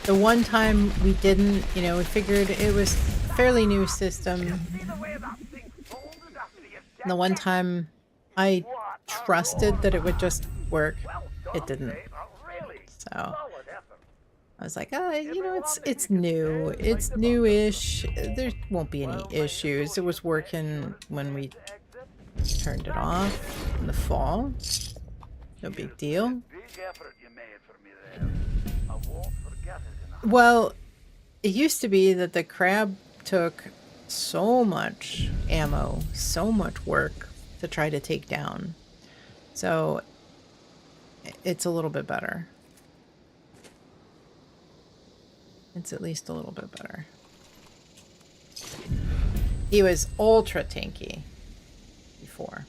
The one time we didn't, you know, we figured it was a fairly new system. And the one time I trusted that it would just work, it didn't. So I was like, you know, it's new. It's new-ish. There won't be any issues. It was working when we turned it off in the fall. No big deal. Well, it used to be that the crab took so much ammo, so much work to try to take down. So it's a little bit better. It's at least a little bit better. He was ultra tanky before.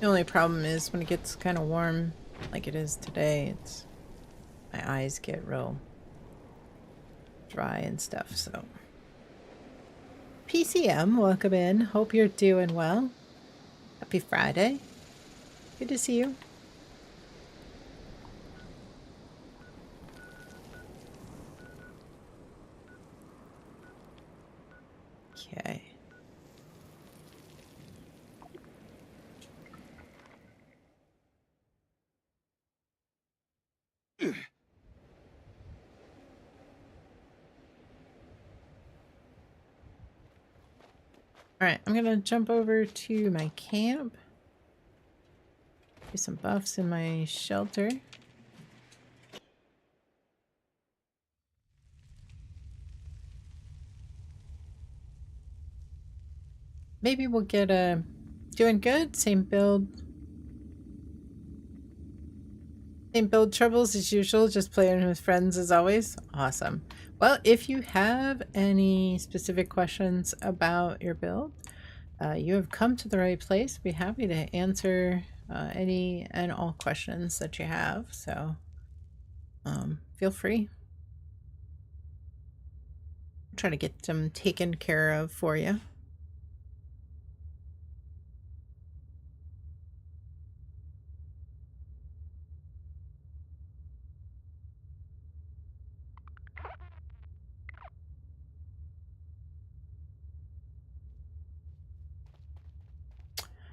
The only problem is when it gets kind of warm, like it is today, my eyes get real dry and stuff, so. PCM, welcome in. Hope you're doing well. Happy Friday. Good to see you. Okay. Alright, I'm gonna jump over to my camp. Do some buffs in my shelter. Maybe we'll get a... Doing good? Same build. Same build troubles as usual, just playing with friends as always. Awesome. Well, if you have any specific questions about your build, you have come to the right place. Be happy to answer any and all questions that you have. So feel free. Try to get them taken care of for you.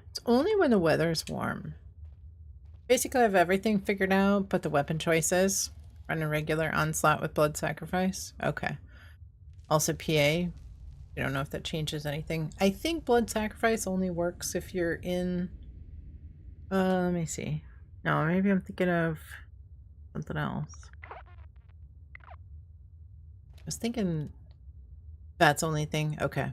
It's only when the weather's warm. Basically, I have everything figured out, but the weapon choices. Run a regular onslaught with blood sacrifice. Okay. Also PA. I don't know if that changes anything. I think blood sacrifice only works if you're in... let me see. No, maybe I'm thinking of something else. I was thinking that's only thing. Okay.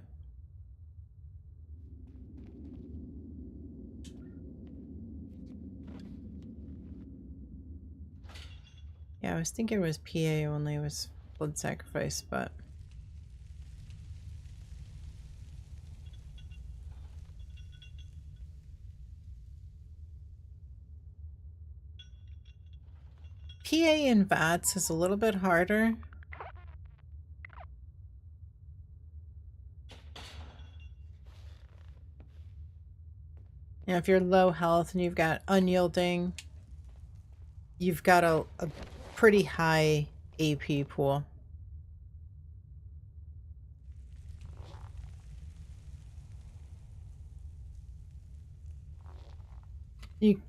Yeah, I was thinking it was PA only, was blood sacrifice, but... PA in VATS is a little bit harder. You know, if you're low health and you've got unyielding, you've got a pretty high AP pool.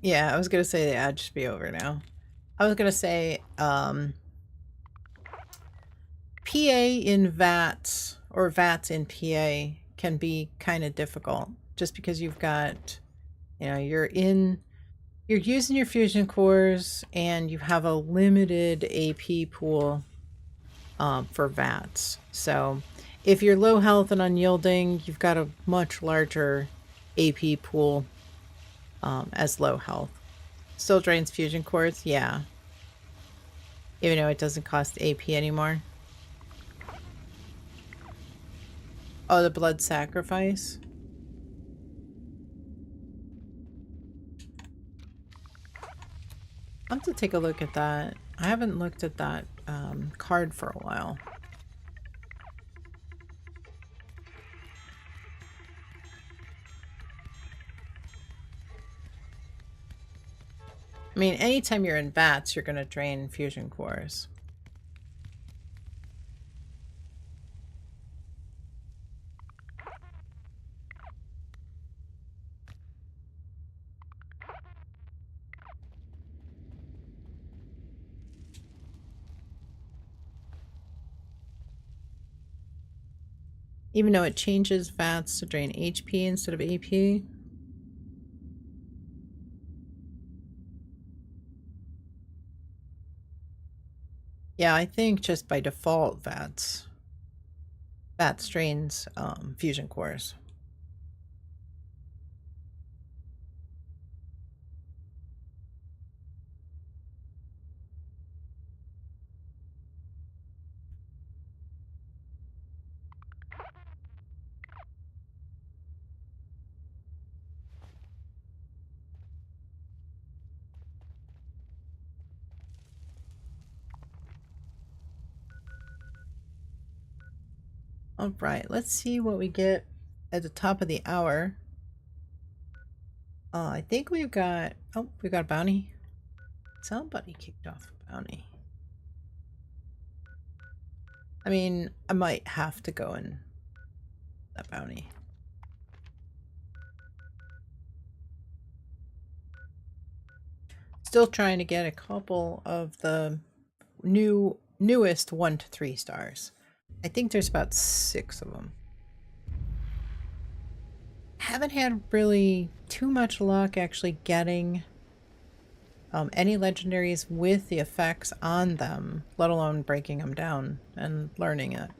Yeah, I was gonna say the ad should be over now. I was gonna say, PA in VATS or VATS in PA can be kind of difficult just because you've got, you know, you're using your fusion cores and you have a limited AP pool for VATS. So if you're low health and unyielding, you've got a much larger AP pool as low health. Still drains fusion cores, yeah. Even though it doesn't cost AP anymore. Oh, the blood sacrifice? I'll have to take a look at that. I haven't looked at that card for a while. I mean, anytime you're in VATS, you're going to drain fusion cores. Even though it changes VATS to drain HP instead of AP. Yeah, I think just by default VATS drains fusion cores. All right, let's see what we get at the top of the hour. I think we've got... Oh, we got a bounty. Somebody kicked off a bounty. I mean, I might have to go in that bounty. Still trying to get a couple of the newest 1 to 3 stars. I think there's about 6 of them. Haven't had really too much luck actually getting any legendaries with the effects on them, let alone breaking them down and learning it.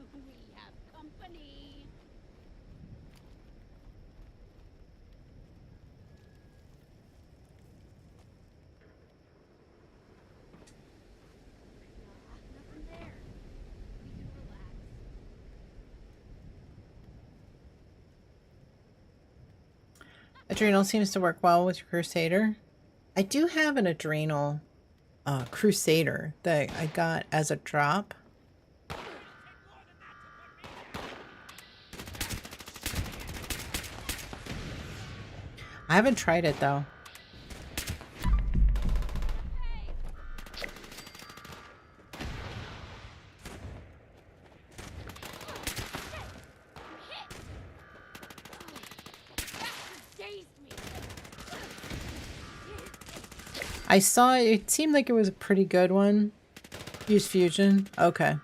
Adrenal seems to work well with your Crusader. I do have an Adrenal Crusader that I got as a drop. I haven't tried it though. I saw it seemed like it was a pretty good one. Use fusion. Okay.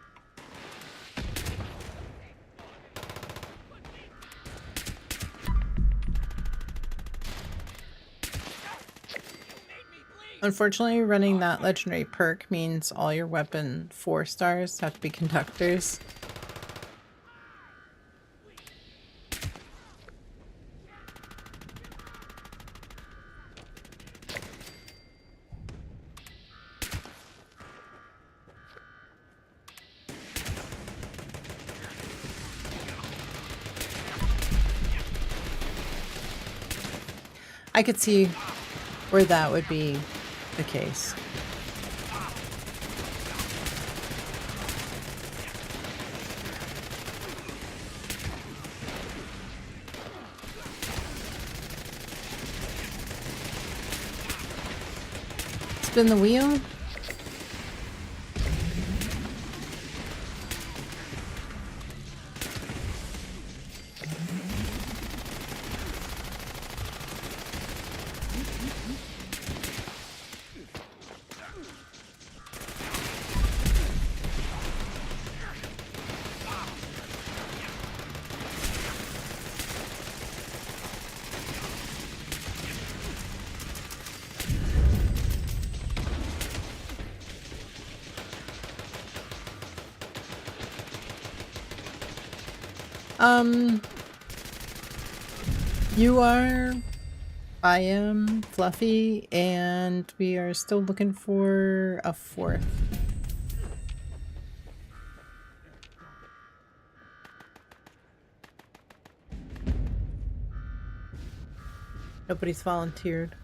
Unfortunately, running that legendary perk means all your weapon 4 stars have to be conductors. I could see where that would be the case. Spin the wheel. You are, I am Fluffy, and we are still looking for a 4th. Nobody's volunteered.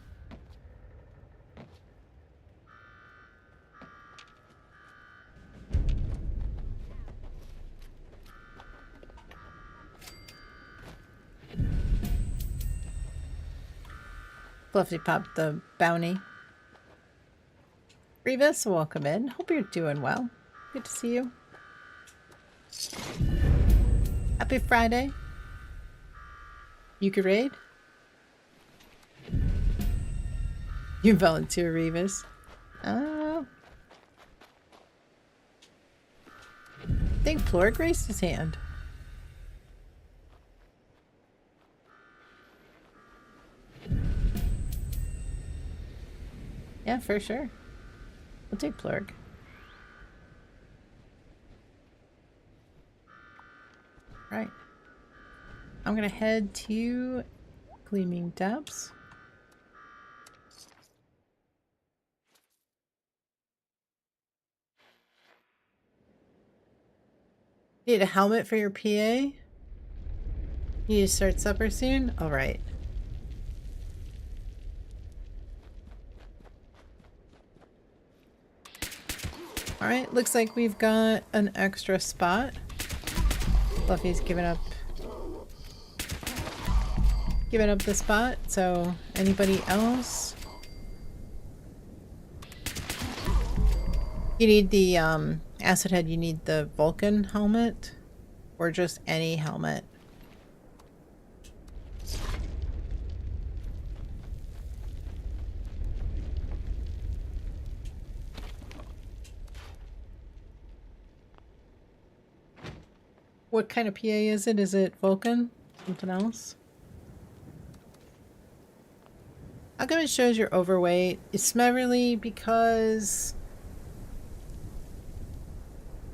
Fluffy popped the bounty. Revis, welcome in. Hope you're doing well. Good to see you. Happy Friday. You could raid? You volunteer, Revis. I think Plorg raised his hand. Yeah, for sure. We'll take Plurg. Right. I'm gonna head to Gleaming Depths. Need a helmet for your PA? You need to start supper soon? Alright. Alright, looks like we've got an extra spot. Fluffy's giving up the spot, so anybody else? You need the acid head, you need the Vulcan helmet, or just any helmet. What kind of PA is it? Is it Vulcan? Something else? How come it shows you're overweight? It's Smeverly because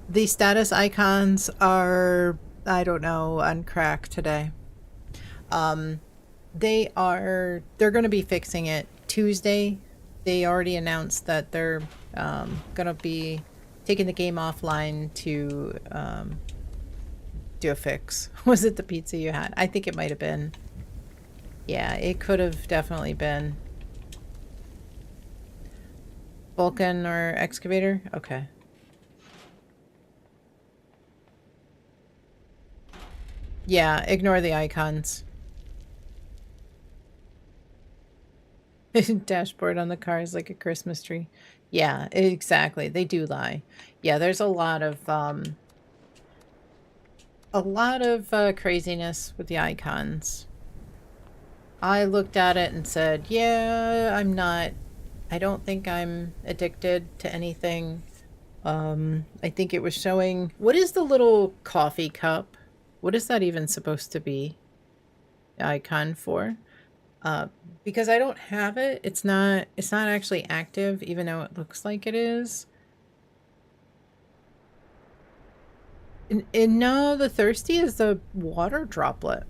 the status icons are, I don't know, on crack today. They're going to be fixing it Tuesday. They already announced that they're going to be taking the game offline to do a fix. Was it the pizza you had? I think it might have been. Yeah, it could have definitely been. Vulcan or excavator? Okay. Yeah, ignore the icons. Dashboard on the car is like a Christmas tree. Yeah, exactly. They do lie. Yeah, there's a lot of craziness with the icons. I looked at it and said, yeah, I don't think I'm addicted to anything. I think it was showing, what is the little coffee cup? What is that even supposed to be the icon for? Because I don't have it, it's not actually active, even though it looks like it is. And no, the thirsty is the water droplet.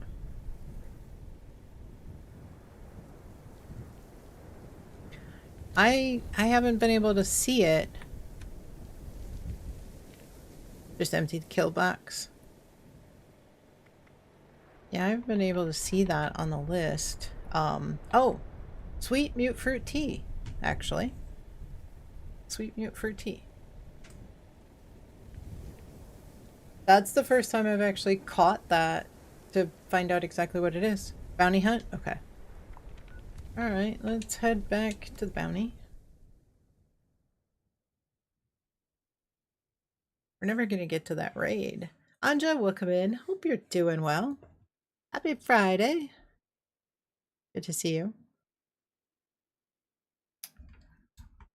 I haven't been able to see it. Just empty the kill box. Yeah, I've been able to see that on the list. Oh, sweet mute fruit tea, actually. Sweet mute fruit tea. That's the first time I've actually caught that to find out exactly what it is. Bounty hunt? Okay. Alright, let's head back to the bounty. We're never gonna get to that raid. Anja, welcome in. Hope you're doing well. Happy Friday. Good to see you.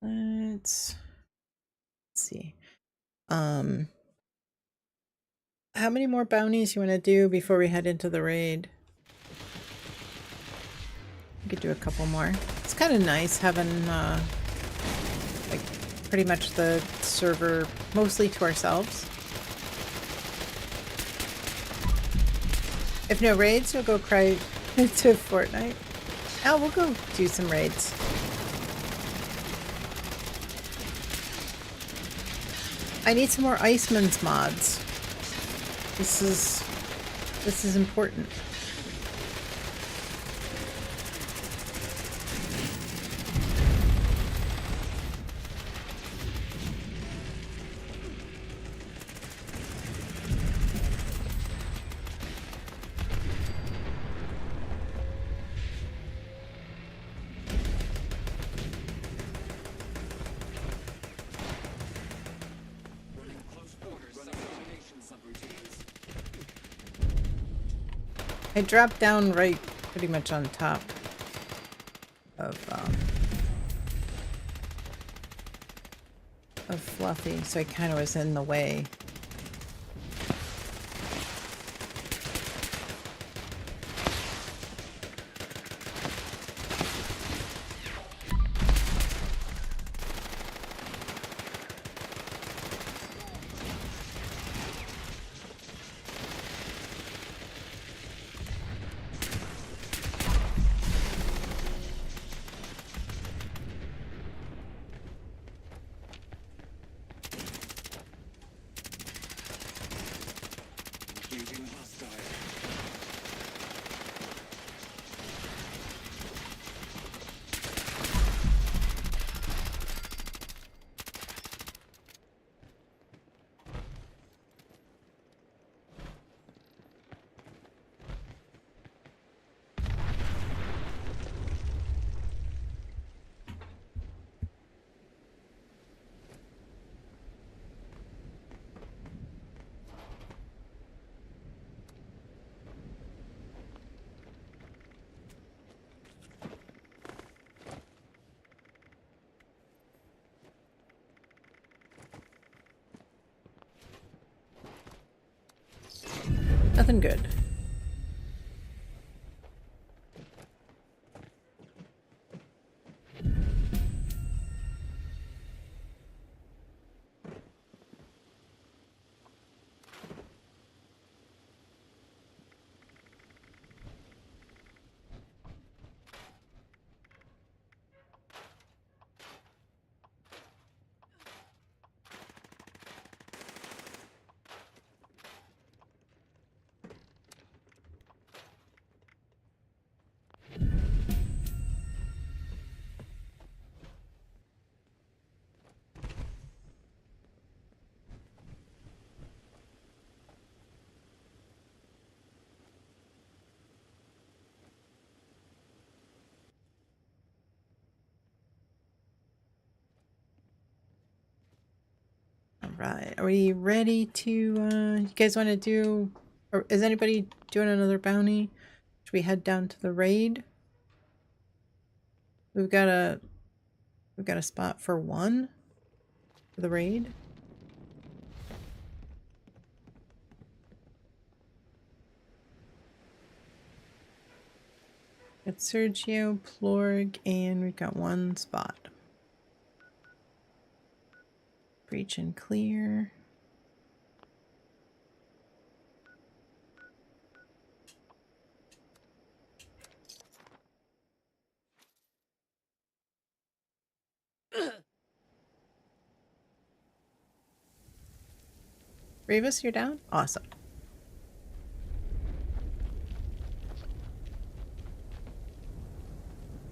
Let's see. How many more bounties you want to do before we head into the raid? We could do a couple more. It's kind of nice having like pretty much the server mostly to ourselves. If no raids, you'll go cry to Fortnite. Oh, we'll go do some raids. I need some more Iceman's mods. This is important. I dropped down right pretty much on top of Fluffy, so I kind of was in the way. Nothing good. Right. Are we ready to, you guys want to do, or is anybody doing another bounty? Should we head down to the raid? We've got a spot for one for the raid. Got Sergio, Plorg, and we've got one spot. Breach and clear. Revis, you're down? Awesome.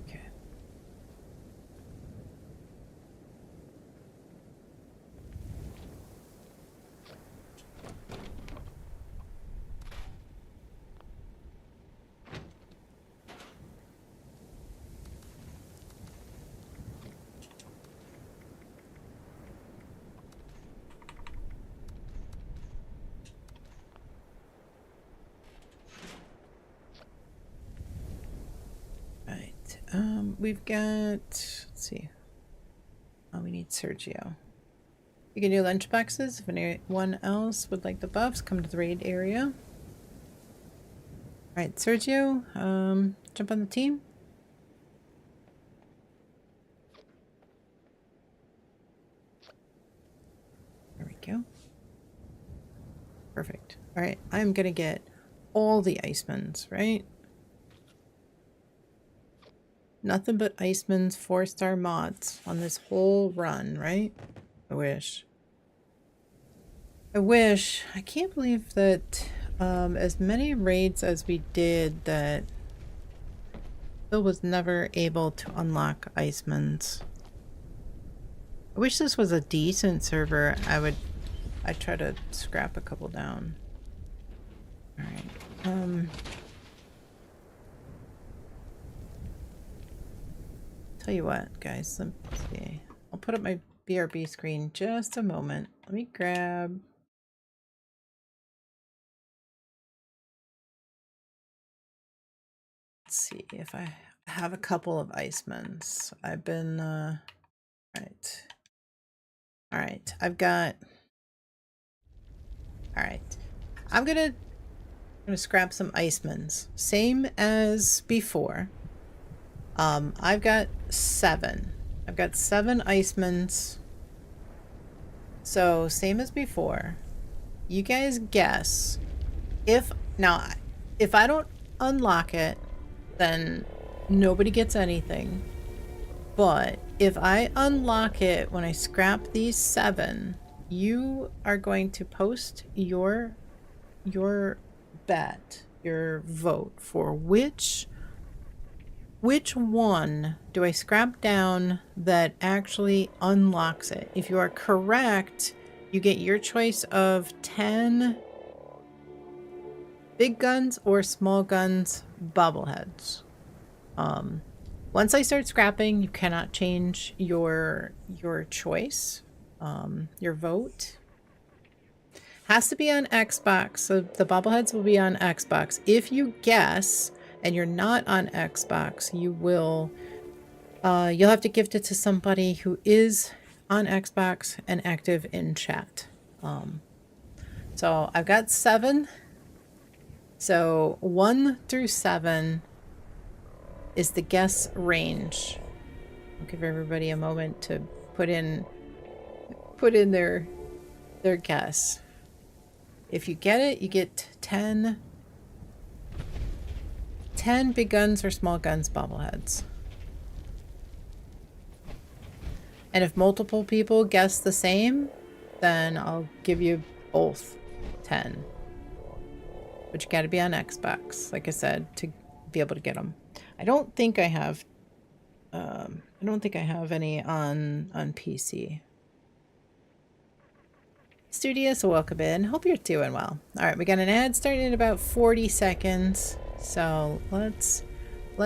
Okay. We've got, let's see. Oh, we need Sergio. You can do lunch boxes. If anyone else would like the buffs, come to the raid area. Alright, Sergio, jump on the team. There we go. Perfect. Alright, I'm gonna get all the Icemans, right? Nothing but Icemans 4-star mods on this whole run, right? I wish. I can't believe that as many raids as we did that Bill was never able to unlock Icemans. I wish this was a decent server. I'd try to scrap a couple down. Alright. Tell you what, guys, let me see. I'll put up my BRB screen just a moment. Let me grab. Let's see if I have a couple of Icemans. I've been, Alright, I've got. Alright. I'm gonna scrap some Icemans. Same as before. I've got 7. I've got 7 Icemans. So, same as before. You guys guess. If I don't unlock it, then nobody gets anything. But if I unlock it when I scrap these 7, you are going to post your bet, your vote for which one do I scrap down that actually unlocks it. If you are correct, you get your choice of 10 big guns or small guns bobbleheads. Once I start scrapping, you cannot change your choice. Your vote has to be on Xbox, so the bobbleheads will be on Xbox. If you guess and you're not on Xbox, you'll have to gift it to somebody who is on Xbox and active in chat. So I've got 7. So 1 through 7 is the guess range. I'll give everybody a moment to put in their guess. If you get it, you get 10 big guns or small guns bobbleheads. And if multiple people guess the same, then I'll give you both 10. But you gotta be on Xbox, like I said, to be able to get them. I don't think I have any on PC. Studious, welcome in. Hope you're doing well. All right, we got an ad starting in about 40 seconds. So let's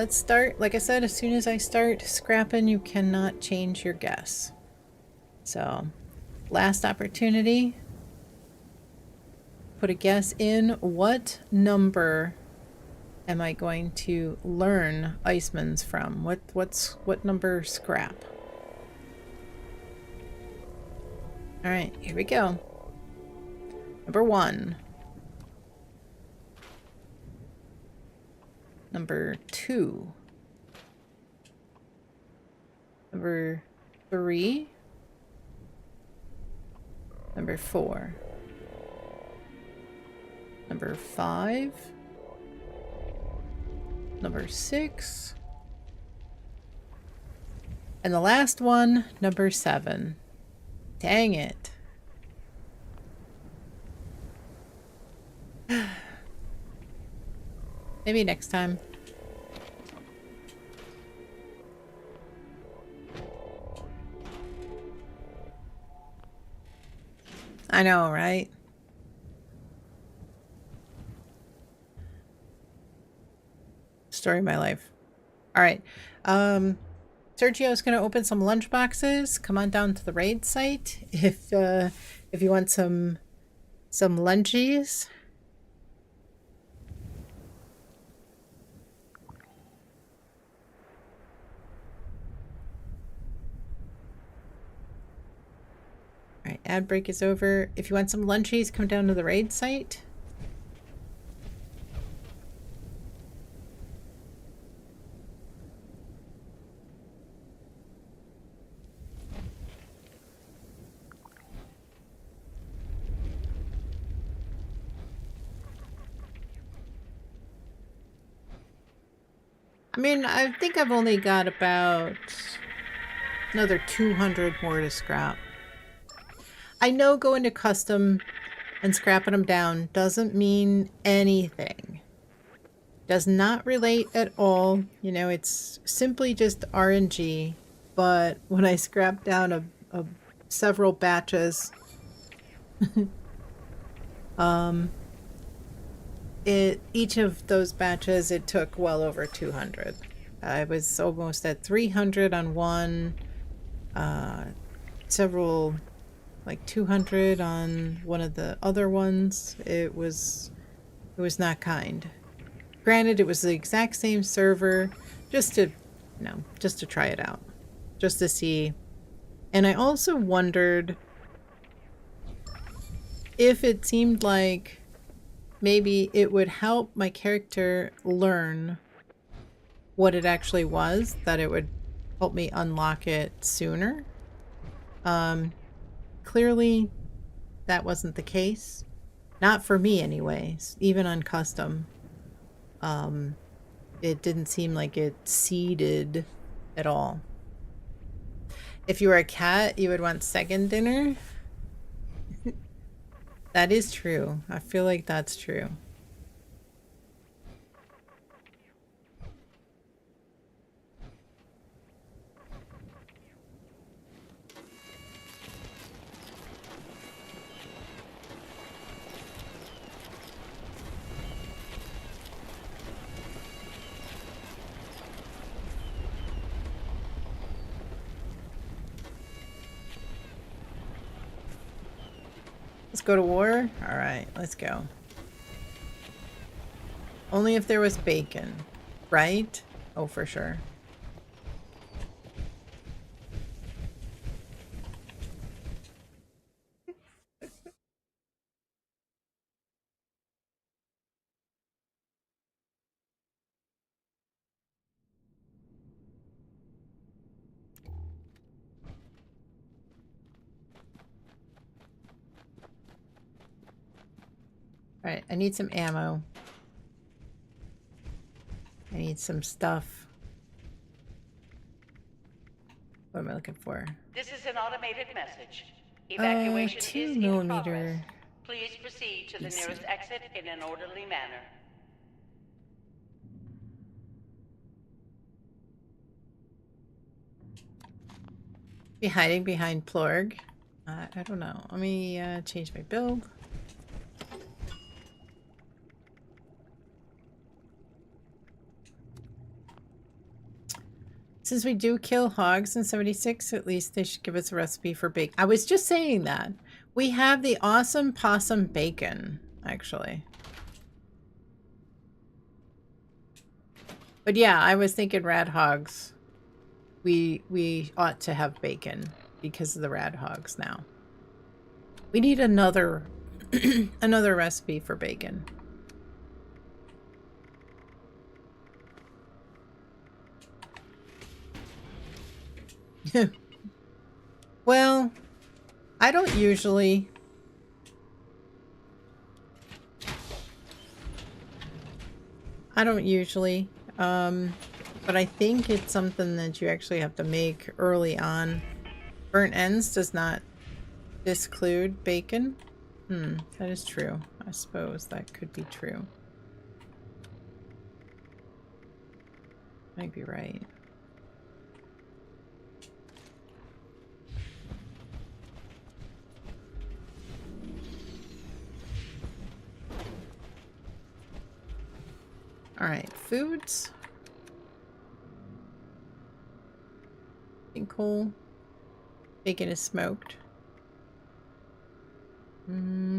start. Like I said, as soon as I start scrapping, you cannot change your guess. So last opportunity. Put a guess in. What number am I going to learn Icemans from? What number scrap? All right, here we go. Number 1. Number 2. Number 3. Number 4. Number 5. Number 6. And the last one, number 7. Dang it. Maybe next time. I know, right? Story of my life. All right. Sergio's going to open some lunch boxes. Come on down to the raid site if you want some lunchies. All right, ad break is over. If you want some lunchies, come down to the raid site. I mean, I think I've only got about another 200 more to scrap. I know going to custom and scrapping them down doesn't mean anything. Does not relate at all. You know, it's simply just RNG. But when I scrap down several batches, each of those batches, it took well over 200. I was almost at 300 on one, several, like 200 on one of the other ones. It was not kind. Granted, it was the exact same server, just to try it out, just to see. And I also wondered if it seemed like maybe it would help my character learn what it actually was, that it would help me unlock it sooner. Clearly, that wasn't the case. Not for me anyways, even on custom. It didn't seem like it seeded at all. If you were a cat, you would want second dinner. That is true. I feel like that's true. Let's go to war? Alright, let's go. Only if there was bacon, right? Oh, for sure. Alright, I need some ammo. I need some stuff. What am I looking for? This is an automated message. Evacuation is 2 in millimeter. progress. Please proceed to the PC. nearest exit in an orderly manner. Be hiding behind Plorg. I don't know. Let me change my build. Since we do kill hogs in 76, at least they should give us a recipe for bacon. I was just saying that. We have the awesome possum bacon, actually. But yeah, I was thinking rad hogs. We ought to have bacon because of the rad hogs now. We need another another recipe for bacon. Well, I don't usually. But I think it's something that you actually have to make early on. Burnt ends does not disclude bacon. That is true. I suppose that could be true. Might be right. Alright, foods. Coal. Bacon is smoked.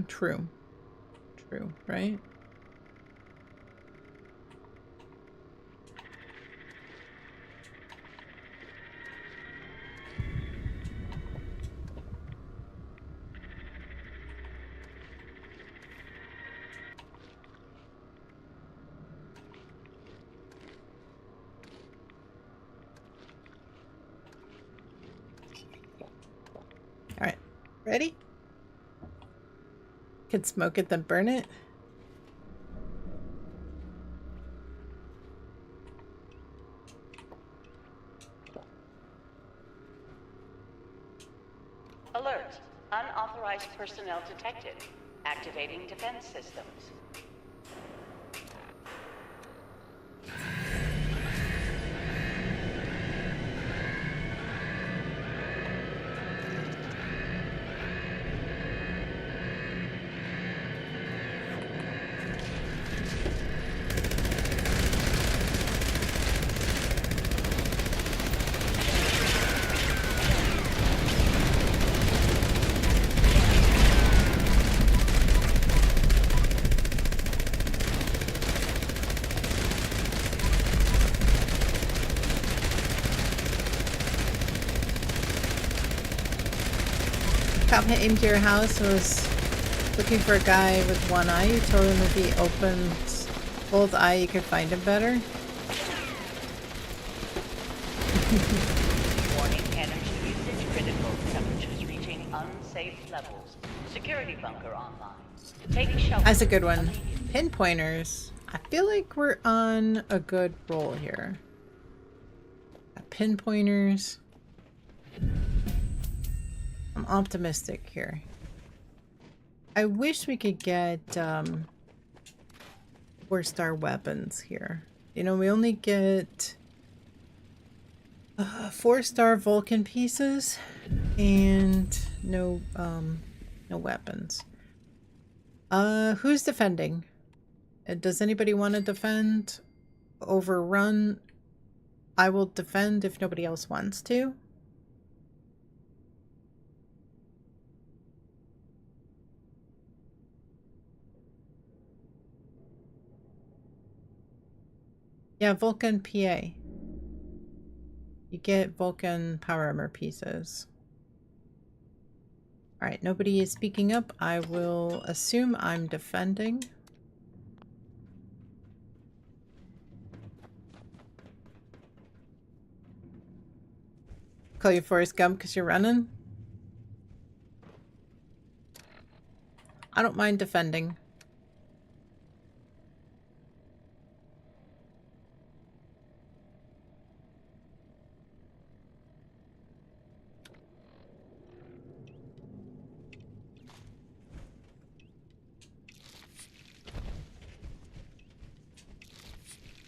True. True, right? Alright, ready? Could smoke it, then burn it. Alert. Unauthorized personnel detected. Activating defense systems. Cop came to your house and was looking for a guy with one eye. You told him if he opened both eye, you could find him better. Warning, energy usage critical. Temperatures reaching unsafe levels. Security bunker online. Take shelter. That's a good one. Pinpointers. I feel like we're on a good roll here. Pinpointers. I'm optimistic here. I wish we could get 4-star weapons here. You know, we only get 4-star Vulcan pieces and no weapons. Who's defending? Does anybody want to defend? Overrun? I will defend if nobody else wants to. Yeah, Vulcan PA. You get Vulcan power armor pieces. Alright, nobody is speaking up. I will assume I'm defending. Call you Forrest Gump because you're running? I don't mind defending.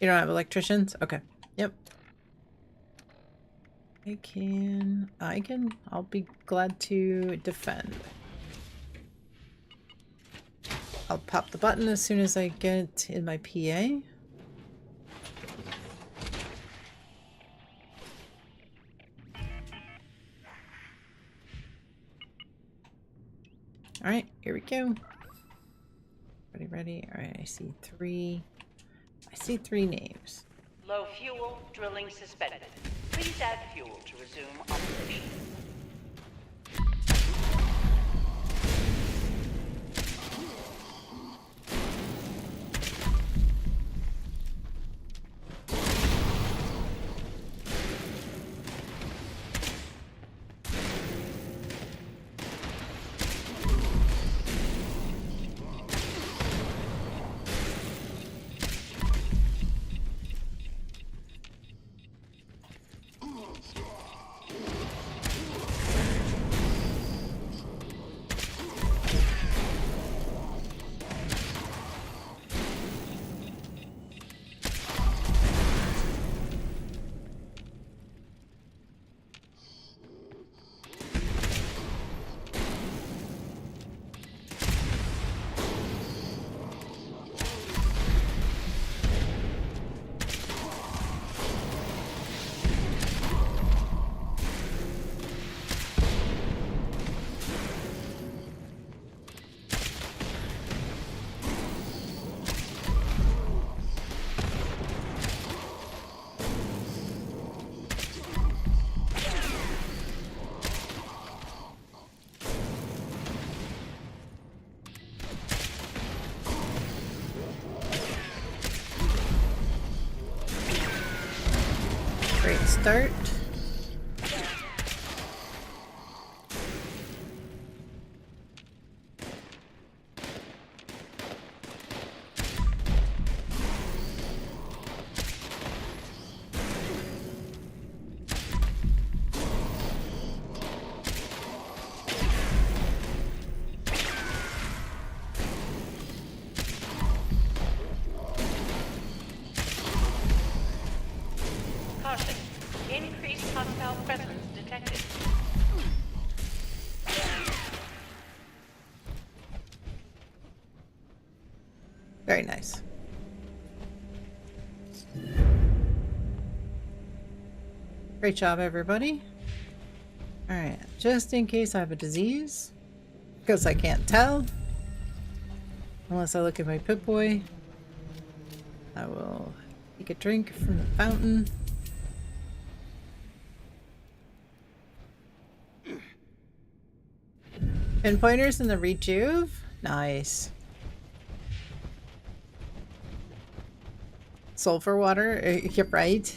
You don't have electricians? Okay. Yep. I'll be glad to defend. I'll pop the button as soon as I get in my PA. Alright, here we go. Ready? Alright, I see three names. Low fuel, drilling suspended. Please add fuel to resume operation. start. Caution. Increased hostile presence detected. Very nice. Great job, everybody. Alright, just in case I have a disease, because I can't tell, unless I look at my Pip-Boy, I will take a drink from the fountain. Pinpointers in the rejuve? Nice. Sulfur water? You're right.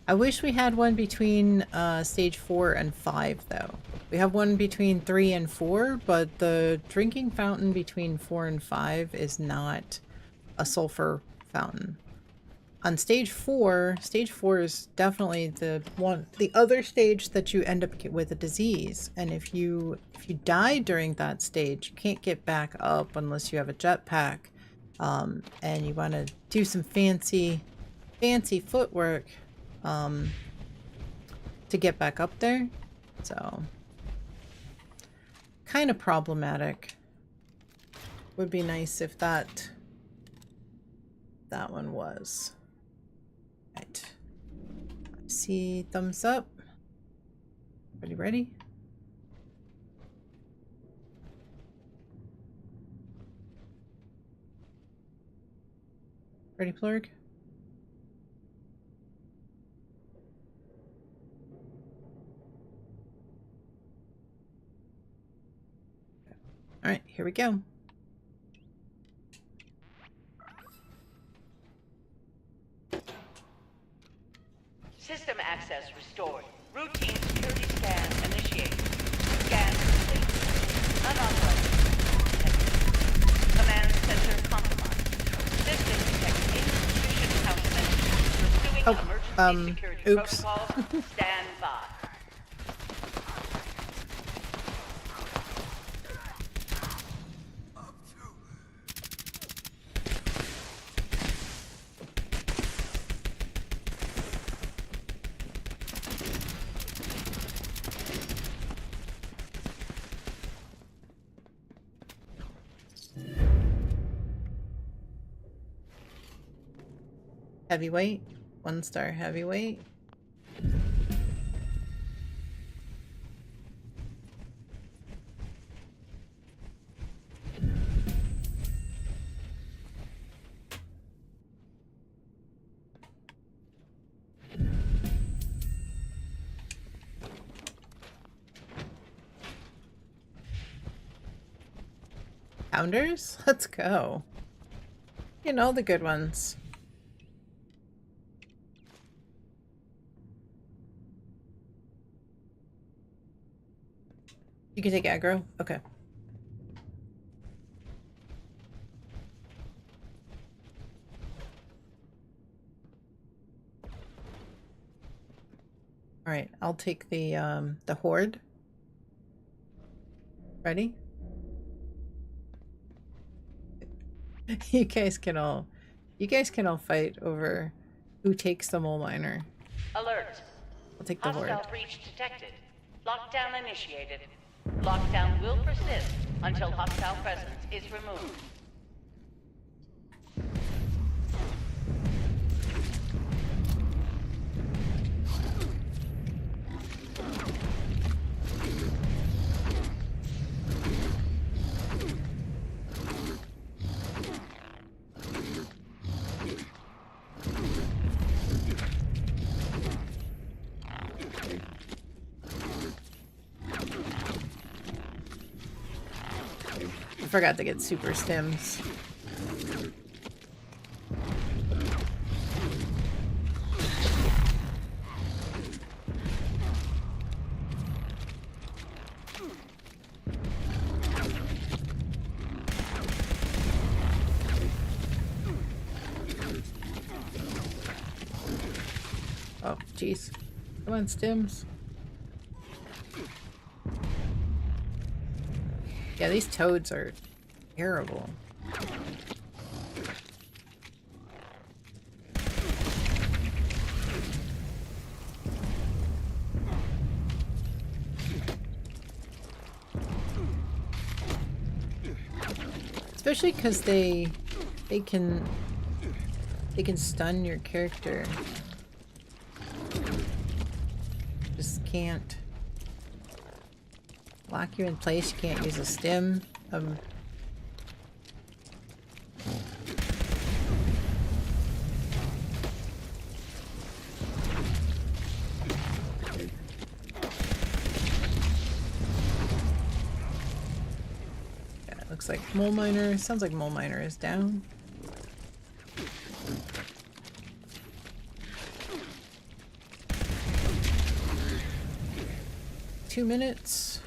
I wish we had one between stage 4 and 5 though. We have one between 3 and 4, but the drinking fountain between 4 and 5 is not a sulfur fountain. On stage 4 is definitely the other stage that you end up with a disease. And if you die during that stage, you can't get back up unless you have a jetpack. And you want to do some fancy footwork to get back up there. So kind of problematic. Would be nice if that one was. Right. See, thumbs up. Everybody ready? Ready, Plurg? All right, here we go. System access restored. Routine security scan initiated. Scan complete. Unauthorized. Command center compromised. System detects insufficient countermeasures. Pursuing emergency security oops. protocols. Stand by. Heavyweight, 1-star heavyweight. Pounders? Let's go. You know the good ones. You can take aggro? Okay. Alright, I'll take the horde. Ready? You guys can all fight over who takes the mole miner. Alert. I'll take the horde. Hostile breach detected. Lockdown initiated. Lockdown will persist until hostile presence is removed. I forgot to get super stims. jeez. Come on, stims. Yeah, these toads are terrible. Especially because they can stun your character. Just can't lock you in place. You can't use a stim. Yeah, it looks like Mole Miner. Sounds like Mole Miner is down. Two minutes.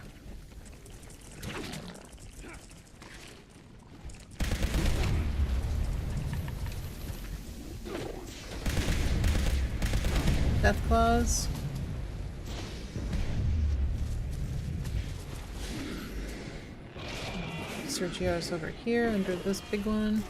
Death Claws. Sergio's over here under this big one.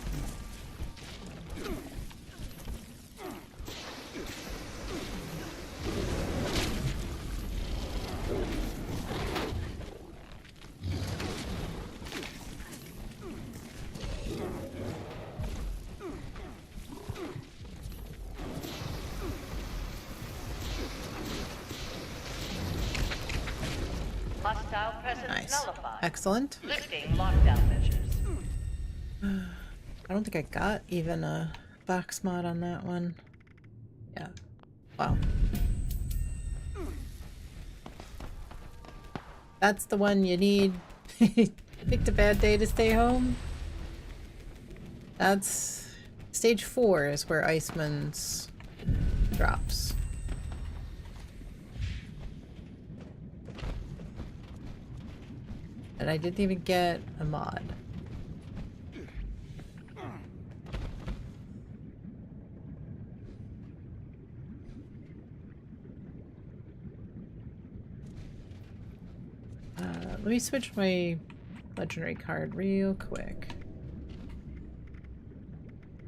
Hostile presence Nice. nullified. Excellent. Lifting lockdown measures. I don't think I got even a box mod on that one. Yeah. Wow. That's the one you need. Picked a bad day to stay home. That's stage 4 is where Iceman's drops. And I didn't even get a mod. Let me switch my legendary card real quick.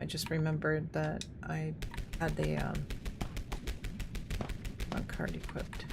I just remembered that I had the wrong card equipped.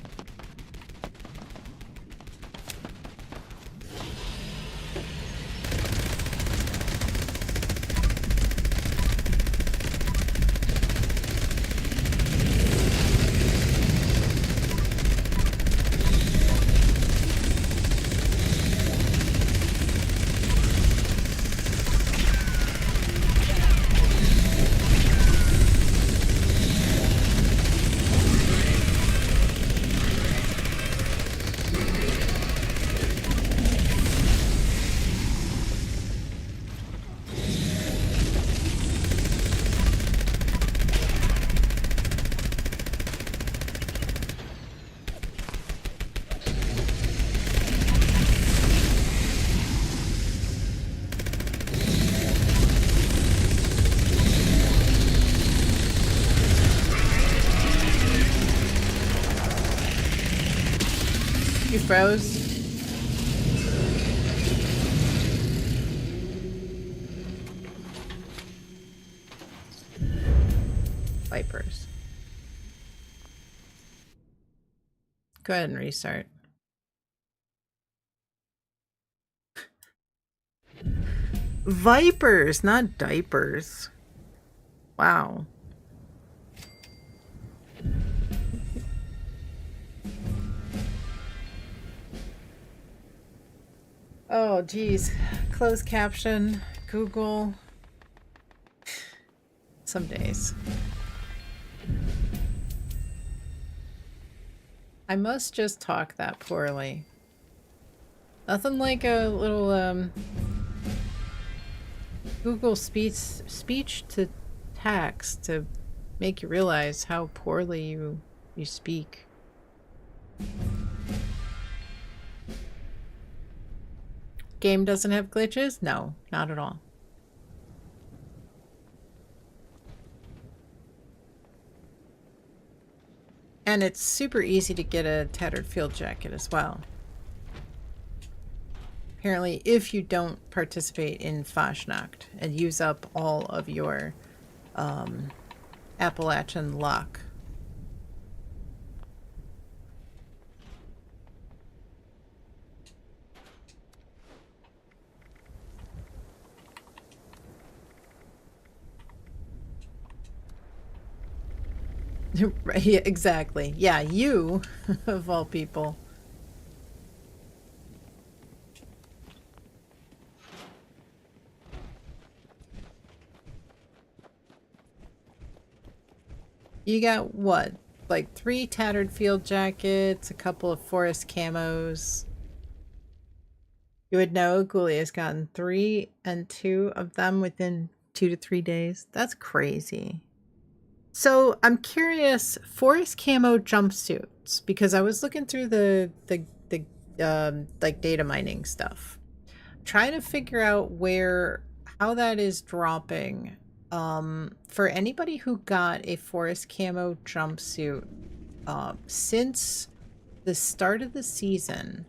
You froze. Vipers. Go ahead and restart. Vipers, not diapers. Wow. Oh, geez. Closed caption, Google. Some days. I must just talk that poorly. Nothing like a little, Google speech to text to make you realize how poorly you speak. Game doesn't have glitches? No, not at all. And it's super easy to get a tattered field jacket as well. Apparently, if you don't participate in Fashnacht and use up all of your Appalachian luck. Right, yeah, exactly. Yeah, you, of all people. You got what? Like 3 tattered field jackets, a couple of forest camos. You would know Ghoulie has gotten 3 and 2 of them within 2 to 3 days. That's crazy. So I'm curious, forest camo jumpsuits, because I was looking through the like data mining stuff, trying to figure out how that is dropping. For anybody who got a forest camo jumpsuit since the start of the season,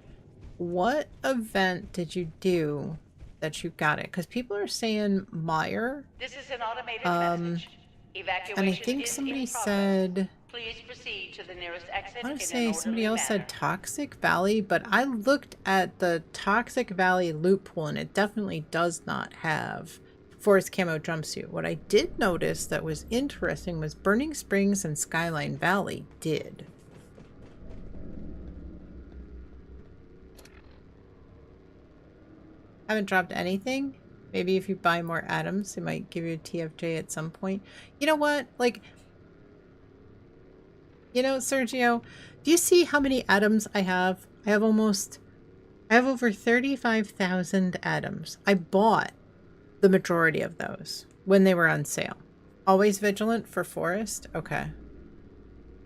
what event did you do that you got it? Because people are saying Meyer. This is an automated message. Evacuation And I think somebody said, please proceed to the nearest exit. I want to say somebody else said Toxic Valley, but I looked at the Toxic Valley loot pool and it definitely does not have forest camo jumpsuit. What I did notice that was interesting was Burning Springs and Skyline Valley did. Haven't dropped anything. Maybe if you buy more atoms, it might give you a TFJ at some point. You know what? Like, you know, Sergio, do you see how many atoms I have? I have over 35,000 atoms. I bought the majority of those when they were on sale. Always Vigilant for Forest? Okay.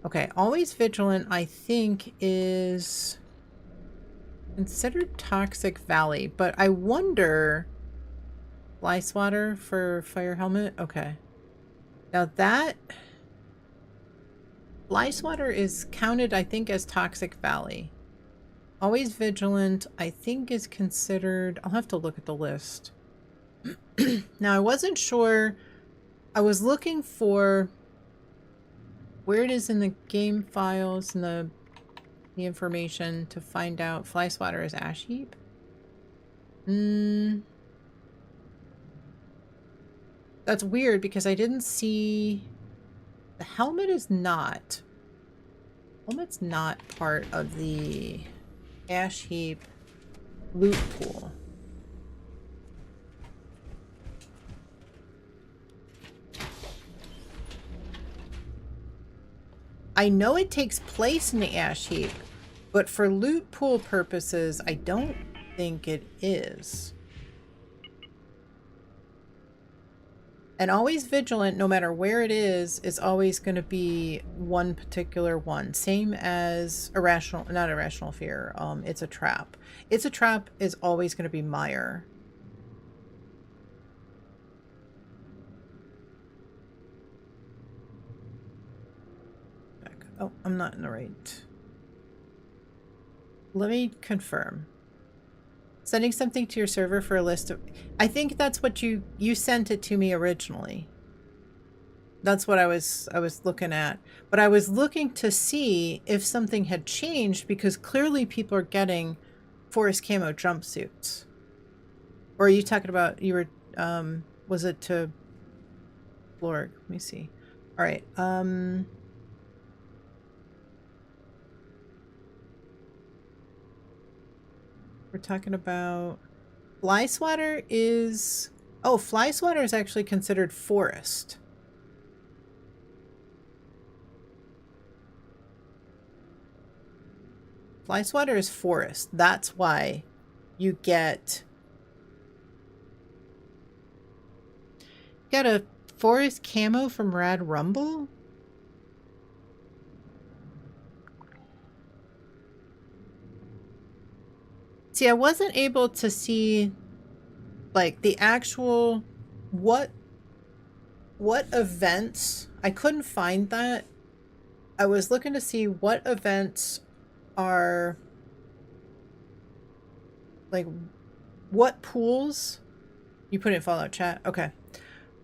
Okay, Always Vigilant, I think, is considered Toxic Valley, but I wonder... Fly Swatter for Fire Helmet? Okay. Now that... Fly Swatter is counted, I think, as Toxic Valley. Always Vigilant, I think, is considered... I'll have to look at the list. Now, I wasn't sure... I was looking for where it is in the game files and the information to find out Fly Swatter is Ash Heap. That's weird because I didn't see... The helmet is not. Helmet's not part of the Ash Heap loot pool. I know it takes place in the Ash Heap, but for loot pool purposes, I don't think it is. And Always Vigilant, no matter where it is always going to be one particular one. Same as not Irrational Fear. It's a Trap. It's a Trap is always going to be Meyer. Oh, I'm not in the right. Let me confirm. Sending something to your server for a list of... I think that's what you sent it to me originally. That's what I was looking at. But I was looking to see if something had changed because clearly people are getting forest camo jumpsuits. Or are you talking about, you were, was it to Blorg? Let me see. All right. We're talking about Fly Swatter is... Oh, Fly Swatter is actually considered forest. Fly Swatter is forest. That's why you get... Got a forest camo from Rad Rumble? See, I wasn't able to see, like, the actual, what events, I couldn't find that. I was looking to see what events are like, what pools you put in Fallout chat. Okay.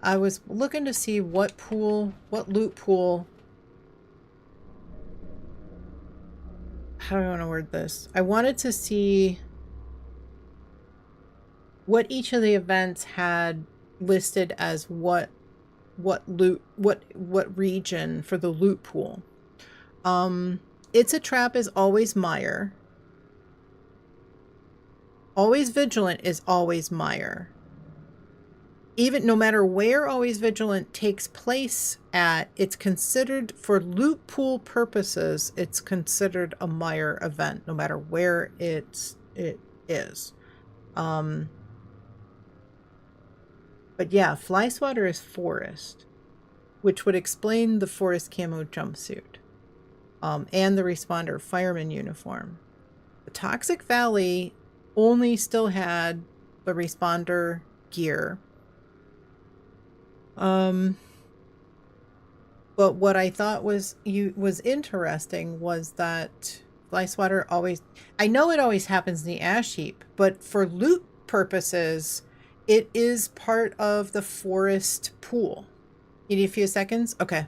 I was looking to see what loot pool. How do I want to word this? I wanted to see what each of the events had listed as what loot, what region for the loot pool. It's a Trap is always Meyer. Always Vigilant is always Meyer. Even no matter where Always Vigilant takes place at, it's considered, for loot pool purposes, it's considered a Meyer event, no matter where it is. But yeah, Fly Swatter is Forest, which would explain the Forest camo jumpsuit, and the Responder fireman uniform. The Toxic Valley only still had the Responder gear. But what I thought was interesting was that Fly Swatter always, I know it always happens in the ash heap, but for loot purposes, it is part of the forest pool. You need a few seconds? Okay.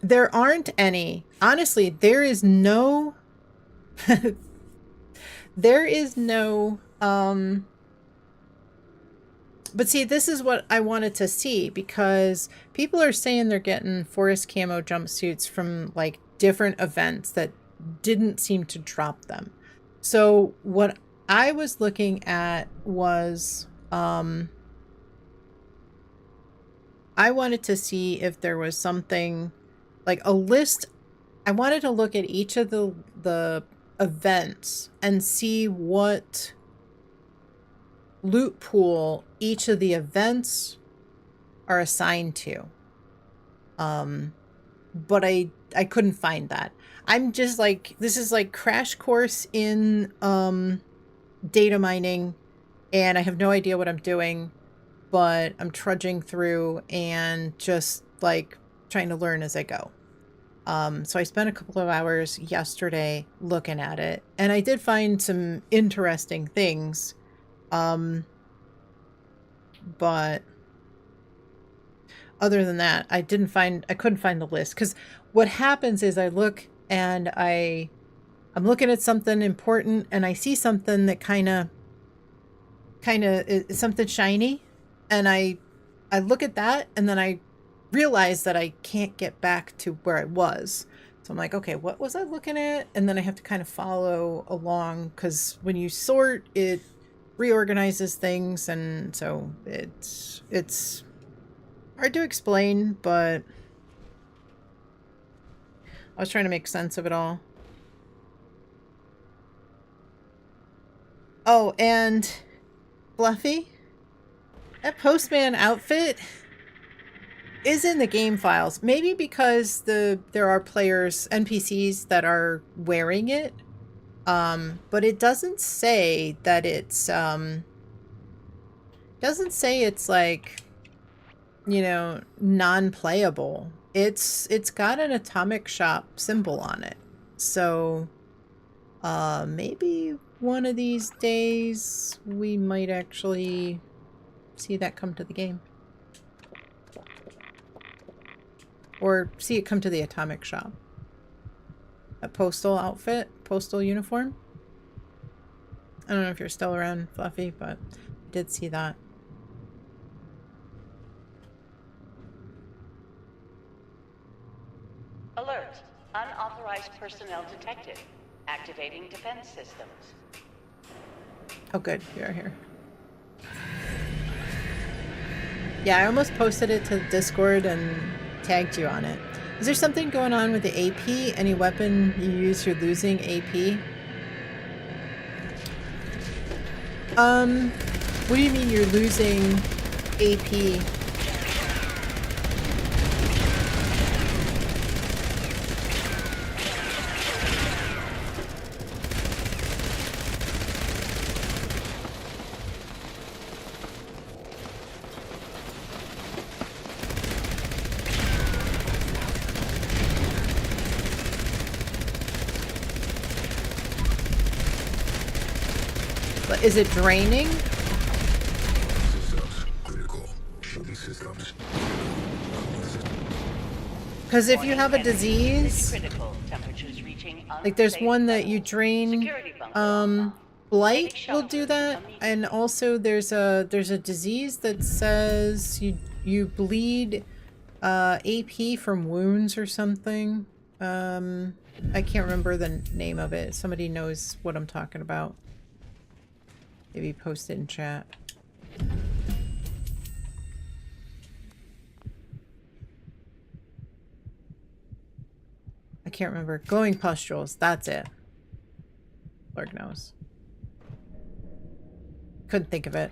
There aren't any. Honestly, there is no there is no but see, this is what I wanted to see, because people are saying they're getting forest camo jumpsuits from like different events that didn't seem to drop them. So what I was looking at was I wanted to see if there was something like a list. I wanted to look at each of the events and see what loot pool each of the events are assigned to. But I couldn't find that. I'm just like, this is like crash course in data mining, and I have no idea what I'm doing, but I'm trudging through and just like trying to learn as I go. So I spent a couple of hours yesterday looking at it, and I did find some interesting things. But other than that, I couldn't find the list, because what happens is I look and I'm looking at something important, and I see something that kind of is something shiny, and I look at that, and then I realize that I can't get back to where I was. So I'm like, okay, what was I looking at? And then I have to kind of follow along, because when you sort, it reorganizes things, and so it's hard to explain, but I was trying to make sense of it all. Oh, and Fluffy, that postman outfit is in the game files. Maybe because there are players, NPCs, that are wearing it. But it doesn't say that it's like, you know, non-playable. It's got an Atomic Shop symbol on it. So maybe one of these days we might actually see that come to the game. Or see it come to the Atomic Shop. A postal outfit, postal uniform. I don't know if you're still around, Fluffy, but I did see that. Alert. Unauthorized personnel detected. Activating defense systems. Oh good, you're here. Yeah, I almost posted it to Discord and tagged you on it. Is there something going on with the AP? Any weapon you use, you're losing AP? What do you mean you're losing AP? Is it draining? Systems critical. Shutting systems. Because if you have a disease, Critical. Temperatures reaching like there's unsafe one that you levels. drain, Security bunker blight will do that, and also there's a disease that says you bleed AP from wounds or something. I can't remember the name of it. Somebody knows what I'm talking about. Maybe post it in chat. I can't remember. Glowing pustules. That's it. Lord knows. Couldn't think of it.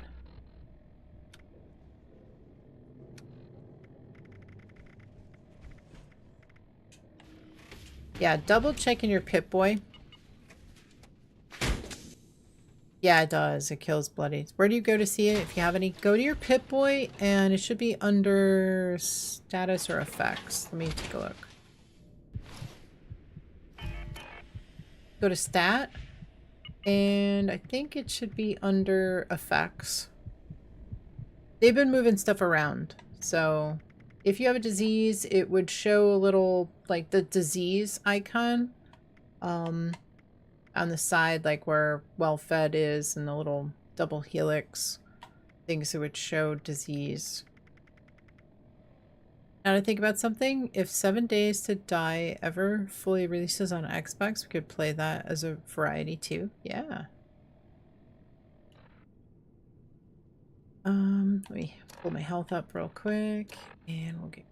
Yeah, double checking your Pip-Boy. Yeah, it does. It kills bloodies. Where do you go to see it? If you have any, go to your Pip-Boy, and it should be under status or effects. Let me take a look. Go to stat, and I think it should be under effects. They've been moving stuff around, so if you have a disease, it would show a little, like, the disease icon on the side, like where well-fed is, and the little double helix things that would show disease. Now to think about something, if 7 Days to Die ever fully releases on Xbox, we could play that as a variety too. Yeah. Let me pull my health up real quick, and we'll get...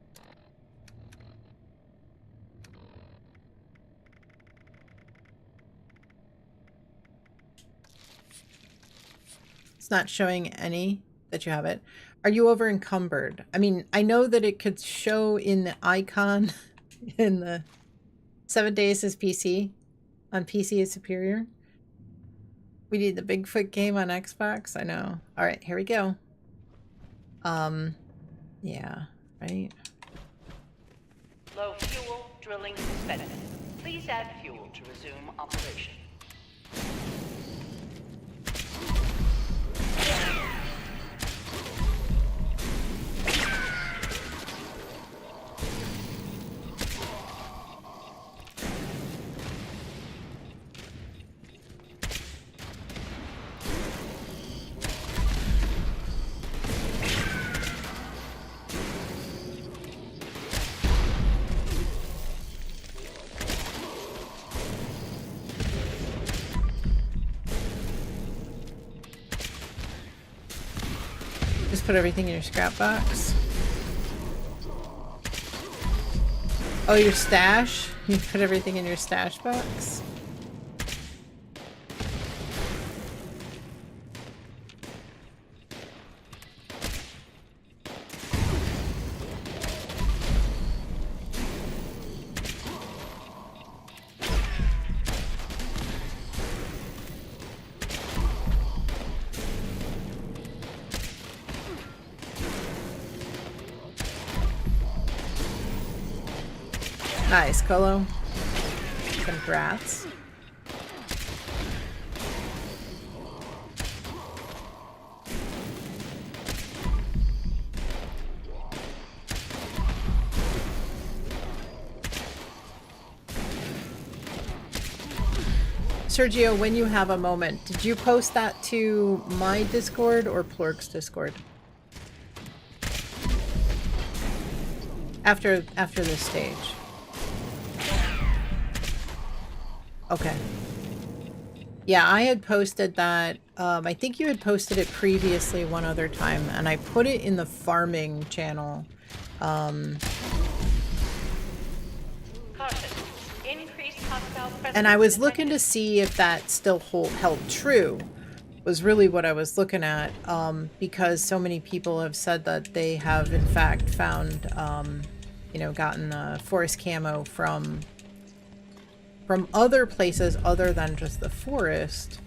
It's not showing any that you have it. Are you over encumbered? I mean, I know that it could show in the icon in the 7 Days is PC. On PC is superior. We need the Bigfoot game on Xbox. I know. All right, here we go. Yeah, right. Low fuel, drilling suspended. Please add fuel to resume operation. Just put everything in your scrap box. Oh, your stash? You put everything in your stash box? Nice, Colo. Congrats. Sergio, when you have a moment, did you post that to my Discord or Plurk's Discord? After this stage. Okay. Yeah, I had posted that. I think you had posted it previously one other time, and I put it in the farming channel. And I was looking to see if that still held true. Was really what I was looking at, because so many people have said that they have in fact found, you know, gotten forest camo from other places other than just the forest.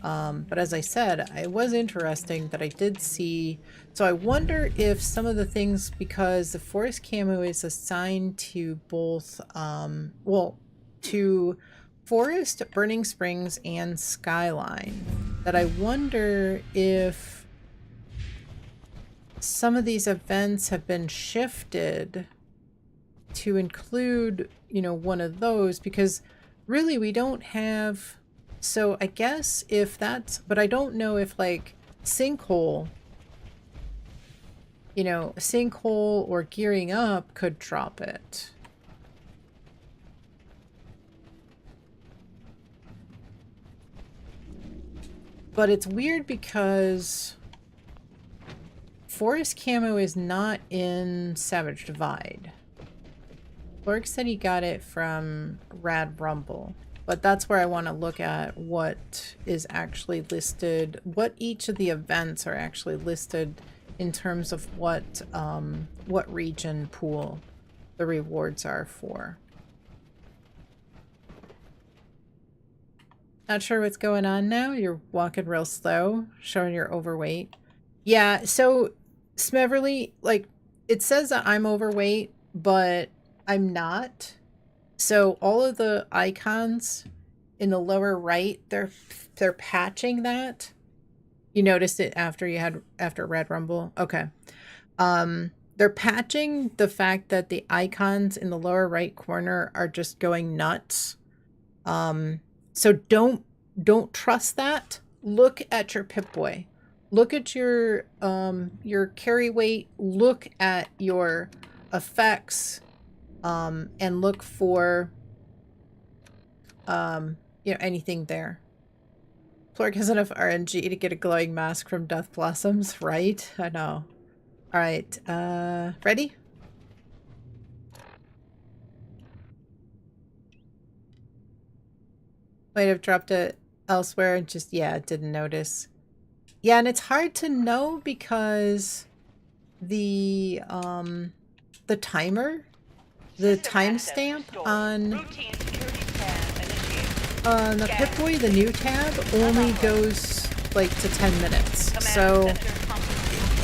But as I said, it was interesting that I did see. So I wonder if some of the things, because the forest camo is assigned to both, well, to Forest, Burning Springs, and Skyline. that I wonder if some of these events have been shifted to include, you know, one of those, because really we don't have, so I guess if that's, but I don't know if like sinkhole, you know, sinkhole or gearing up could drop it. But it's weird because forest camo is not in Savage Divide. Lorg said he got it from Rad Rumble, but that's where I want to look at what is actually listed, what each of the events are actually listed in terms of what region pool the rewards are for. Not sure what's going on now. You're walking real slow, showing you're overweight. Yeah, so Smeverly, like, it says that I'm overweight, but I'm not. So all of the icons in the lower right, they're patching that. You noticed it after Red Rumble? Okay. They're patching the fact that the icons in the lower right corner are just going nuts. So don't trust that. Look at your Pip-Boy. Look at your carry weight. Look at your effects, and look for you know, anything there. Plorg has enough RNG to get a glowing mask from Death Blossoms, right? I know. All right, ready? Might have dropped it elsewhere and just, yeah, didn't notice. Yeah, and it's hard to know because the timer, the timestamp on the Pip-Boy, the new tab, only goes like to 10 minutes. So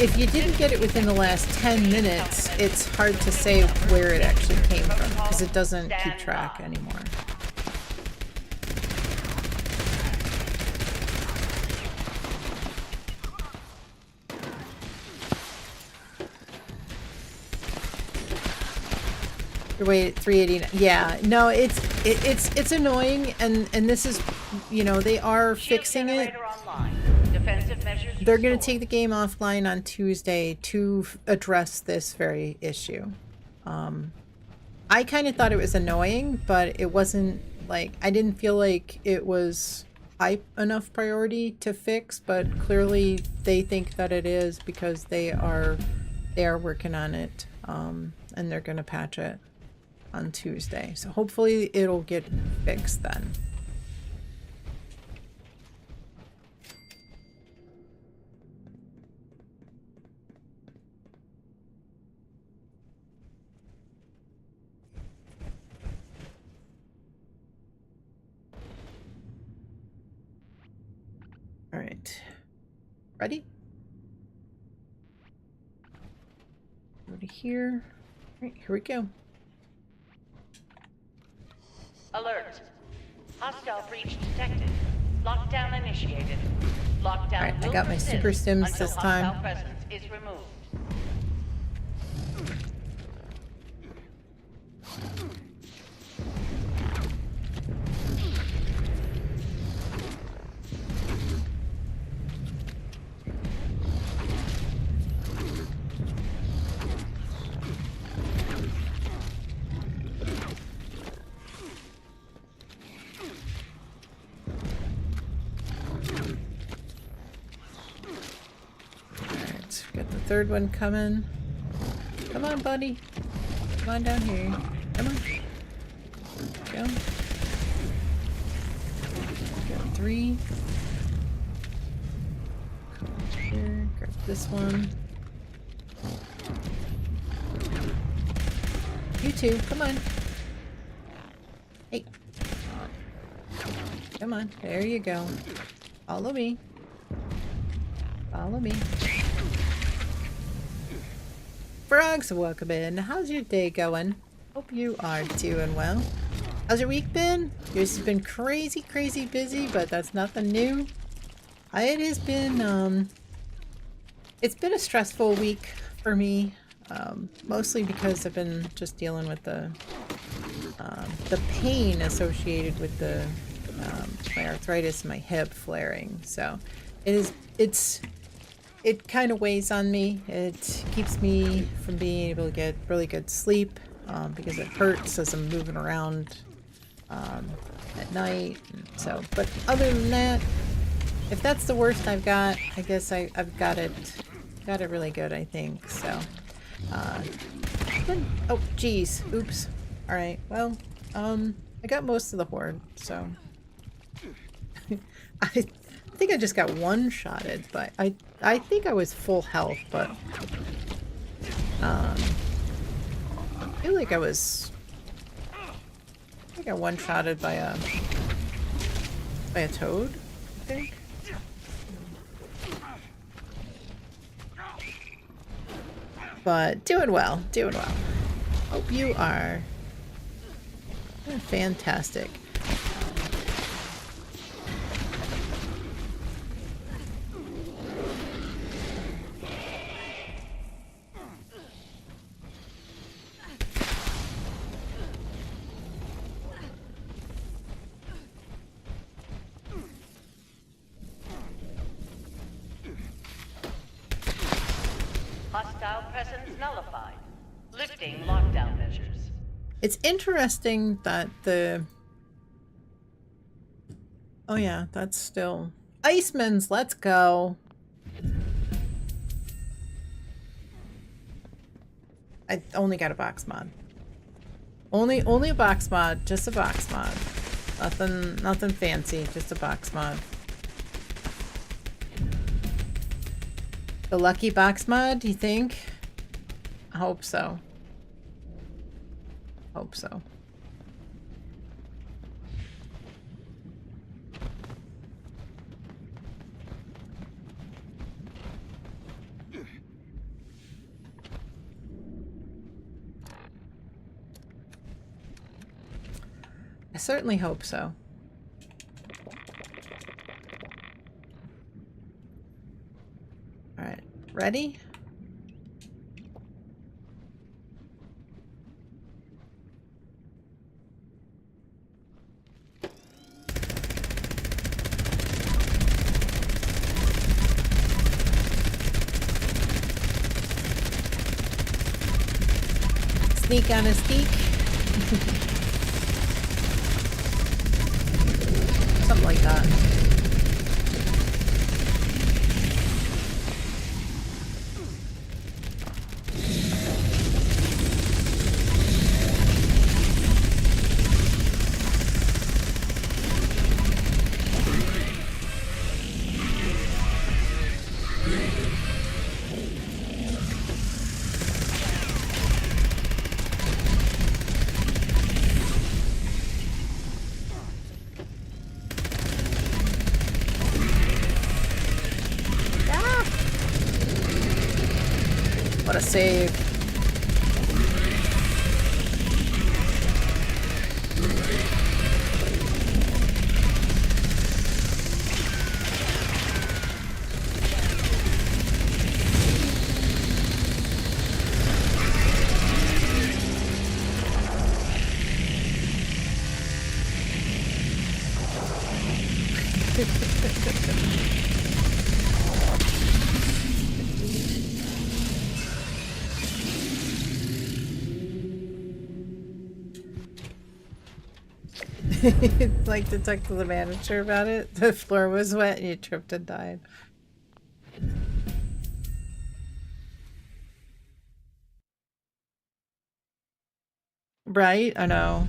if you didn't get it within the last 10 minutes, it's hard to say where it actually came from because it doesn't keep track anymore. Your weight at 389. Yeah, no, it's annoying, and this is, you know, they are fixing it. They're going to take the game offline on Tuesday to address this very issue. I kind of thought it was annoying, but it wasn't like, I didn't feel like it was high enough priority to fix, but clearly they think that it is because they are working on it, and they're going to patch it on Tuesday. So hopefully it'll get fixed then. All right, ready? Go to here. All right, here we go. Alert. Hostile breach detected. Lockdown initiated. Lockdown. All right, I got my super stims this time. Hostile presence is removed. Third one coming. Come on, buddy. Come on down here. Come on. Go. Got 3. Here. Grab this one. You two, come on. Hey. Come on. There you go. Follow me. Follow me. Frogs, welcome in. How's your day going? Hope you are doing well. How's your week been? Yours has been crazy busy, but that's nothing new. It has been, it's been a stressful week for me, mostly because I've been just dealing with the pain associated with the, my arthritis and my hip flaring. So it kind of weighs on me. It keeps me from being able to get really good sleep, because it hurts as I'm moving around, at night. So, but other than that, if that's the worst I've got, I guess I've got it really good, I think. So, oh, geez, oops. All right, well, I got most of the horde, so I think I just got one-shotted, but I think I was full health, but I feel like I got one-shotted by a toad, I think. But doing well, doing well. Hope you are fantastic. Hostile presence nullified. Lifting lockdown measures. It's interesting that the... Oh yeah, that's still... Icemans, let's go! I only got a box mod. Only a box mod, just a box mod. Nothing fancy, just a box mod. The lucky box mod, do you think? I hope so. Hope so. I certainly hope so. All right, ready? Sneak on a sneak. Something like that. What a save. Like to talk to the manager about it. The floor was wet and you tripped and died. Right? I know.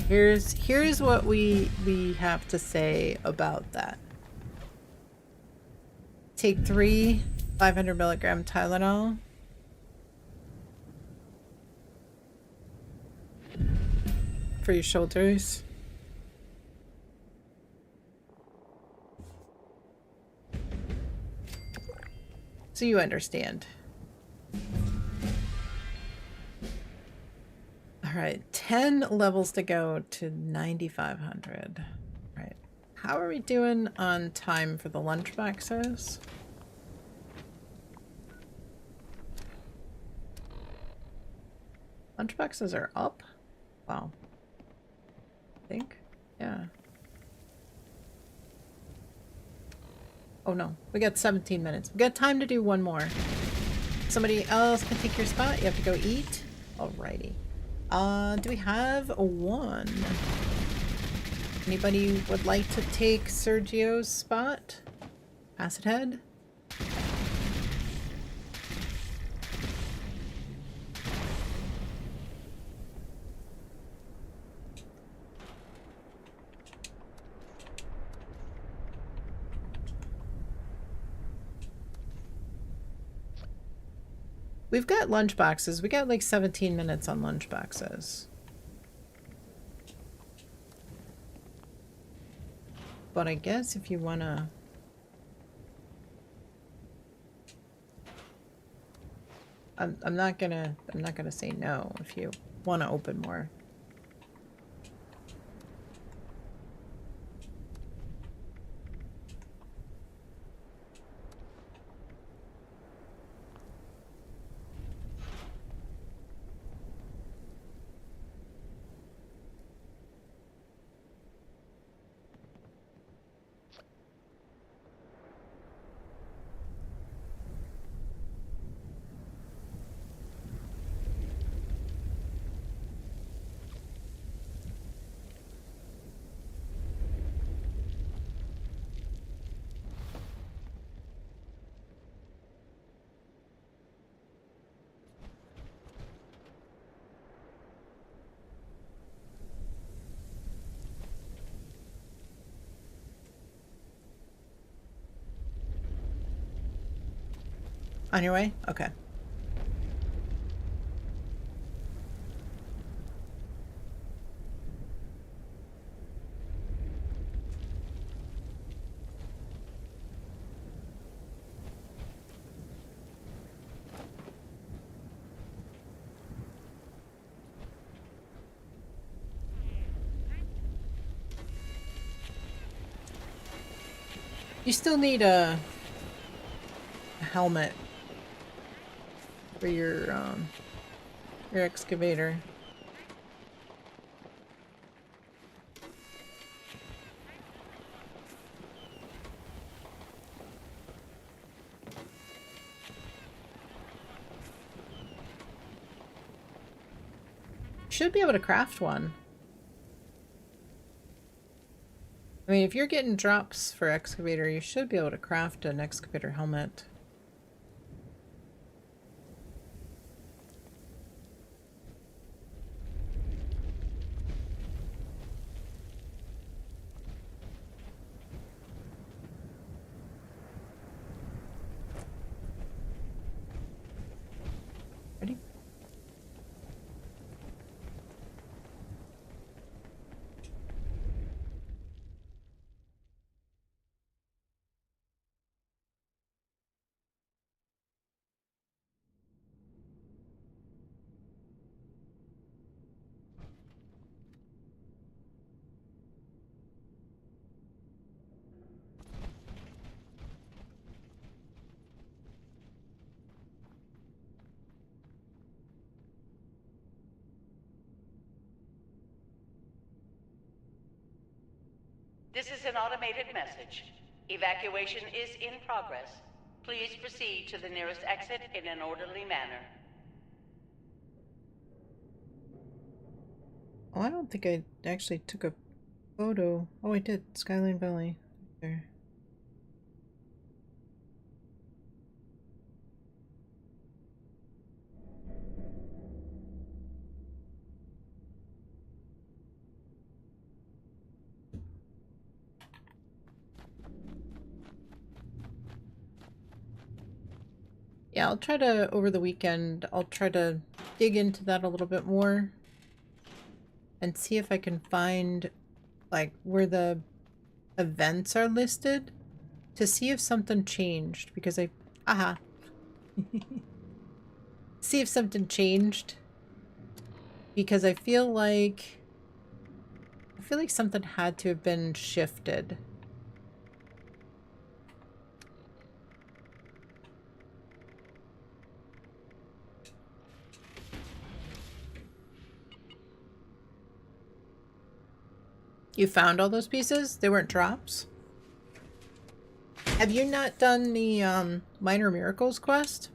Here's what we have to say about that. Take 3 500 milligram Tylenol. For your shoulders. So you understand. All right, 10 levels to go to 9,500. Right. How are we doing on time for the lunch boxes? Lunch boxes are up? Wow. I think. Yeah. Oh no, we got 17 minutes. We got time to do one more. Somebody else can take your spot. You have to go eat. Alrighty. Do we have a one? Anybody would like to take Sergio's spot? Pass it ahead. We've got lunch boxes. We got like 17 minutes on lunch boxes. But I guess if you wanna... I'm not gonna say no if you wanna open more. On your way? Okay. You still need a helmet for your excavator. Should be able to craft one. I mean, if you're getting drops for excavator, you should be able to craft an excavator helmet. Ready? This is an automated message. Evacuation is in progress. Please proceed to the nearest exit in an orderly manner. Oh, I don't think I actually took a photo. Oh, I did. Skyline Valley. There. Yeah, I'll try to, over the weekend, I'll try to dig into that a little bit more and see if I can find, like, where the events are listed to see if something changed, because see if something changed because I feel like something had to have been shifted. You found all those pieces? They weren't drops? Have you not done the Minor Miracles quest?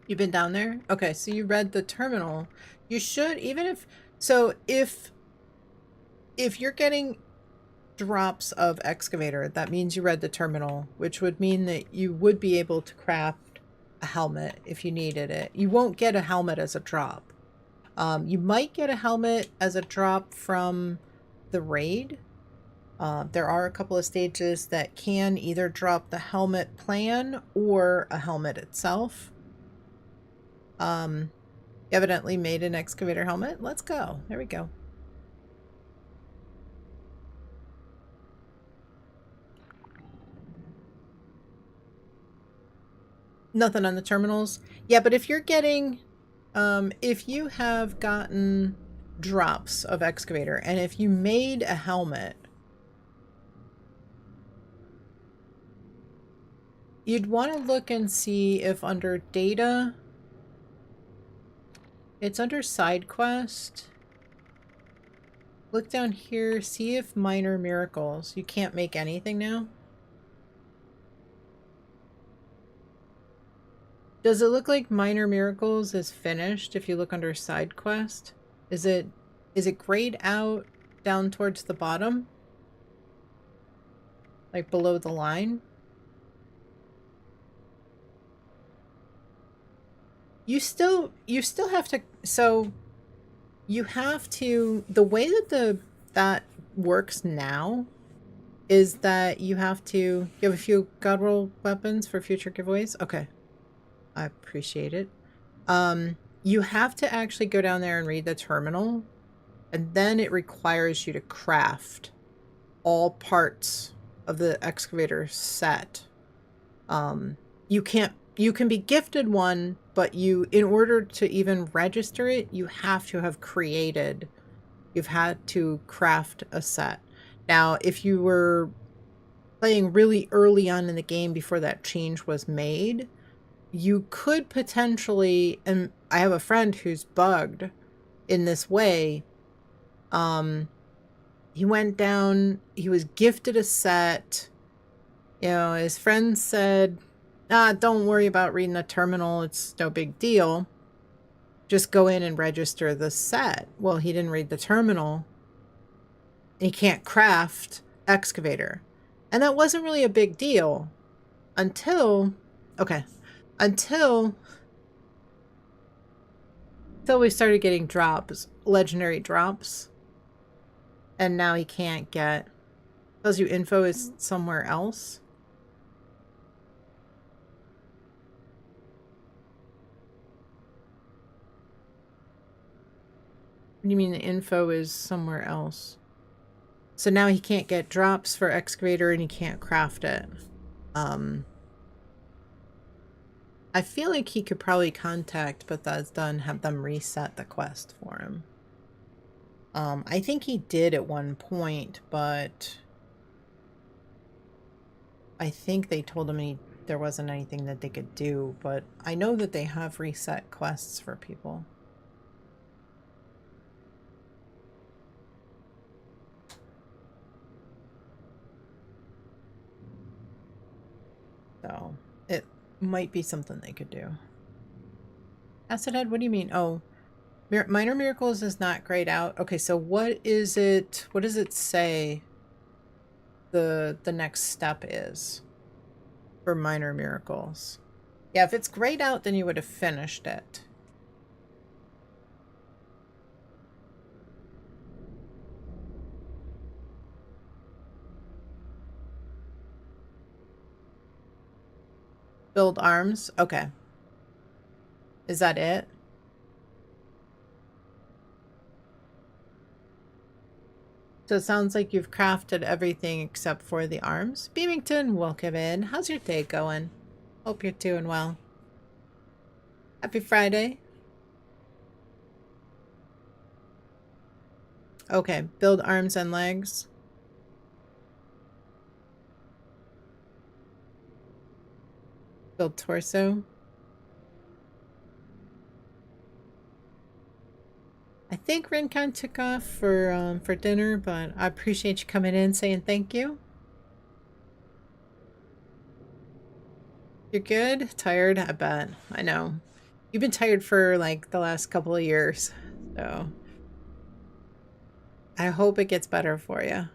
You've been down there? Okay, so you read the terminal. You should, even if... So if you're getting drops of excavator, that means you read the terminal, which would mean that you would be able to craft a helmet if you needed it. You won't get a helmet as a drop. You might get a helmet as a drop from the raid. There are a couple of stages that can either drop the helmet plan or a helmet itself. Evidently made an excavator helmet. Let's go. There we go. Nothing on the terminals. Yeah, but if you're getting, if you have gotten drops of excavator, and if you made a helmet, you'd want to look and see if under data, it's under side quest. Look down here, see if minor miracles. You can't make anything now. Does it look like minor miracles is finished if you look under side quest? Is it grayed out down towards the bottom? Like below the line? You still have to, so you have to, the way that that works now is that you have to, you have a few god roll weapons for future giveaways. Okay. I appreciate it. You have to actually go down there and read the terminal, and then it requires you to craft all parts of the excavator set. You can be gifted one, but in order to even register it, you have to have created, you've had to craft a set. Now, if you were playing really early on in the game before that change was made, you could potentially, and I have a friend who's bugged in this way. He went down, he was gifted a set. You know, his friend said, don't worry about reading the terminal. It's no big deal. Just go in and register the set. Well, he didn't read the terminal. And he can't craft excavator. And that wasn't really a big deal until we started getting drops, legendary drops. And now he can't get, tells you info is somewhere else. What do you mean the info is somewhere else? So now he can't get drops for excavator and he can't craft it. I feel like he could probably contact Bethesda and have them reset the quest for him. I think he did at one point, but I think they told him there wasn't anything that they could do, but I know that they have reset quests for people. So it might be something they could do. Acid Head, what do you mean? Oh, Minor Miracles is not grayed out. Okay, so what is it? What does it say the next step is for Minor Miracles? Yeah, if it's grayed out, then you would have finished it. Build arms. Okay. Is that it? So it sounds like you've crafted everything except for the arms. Beamington, welcome in. How's your day going? Hope you're doing well. Happy Friday. Okay, build arms and legs. Build torso. I think Rincon took off for dinner, but I appreciate you coming in saying thank you. You're good? Tired? I bet. I know. You've been tired for like the last couple of years, so I hope it gets better for you.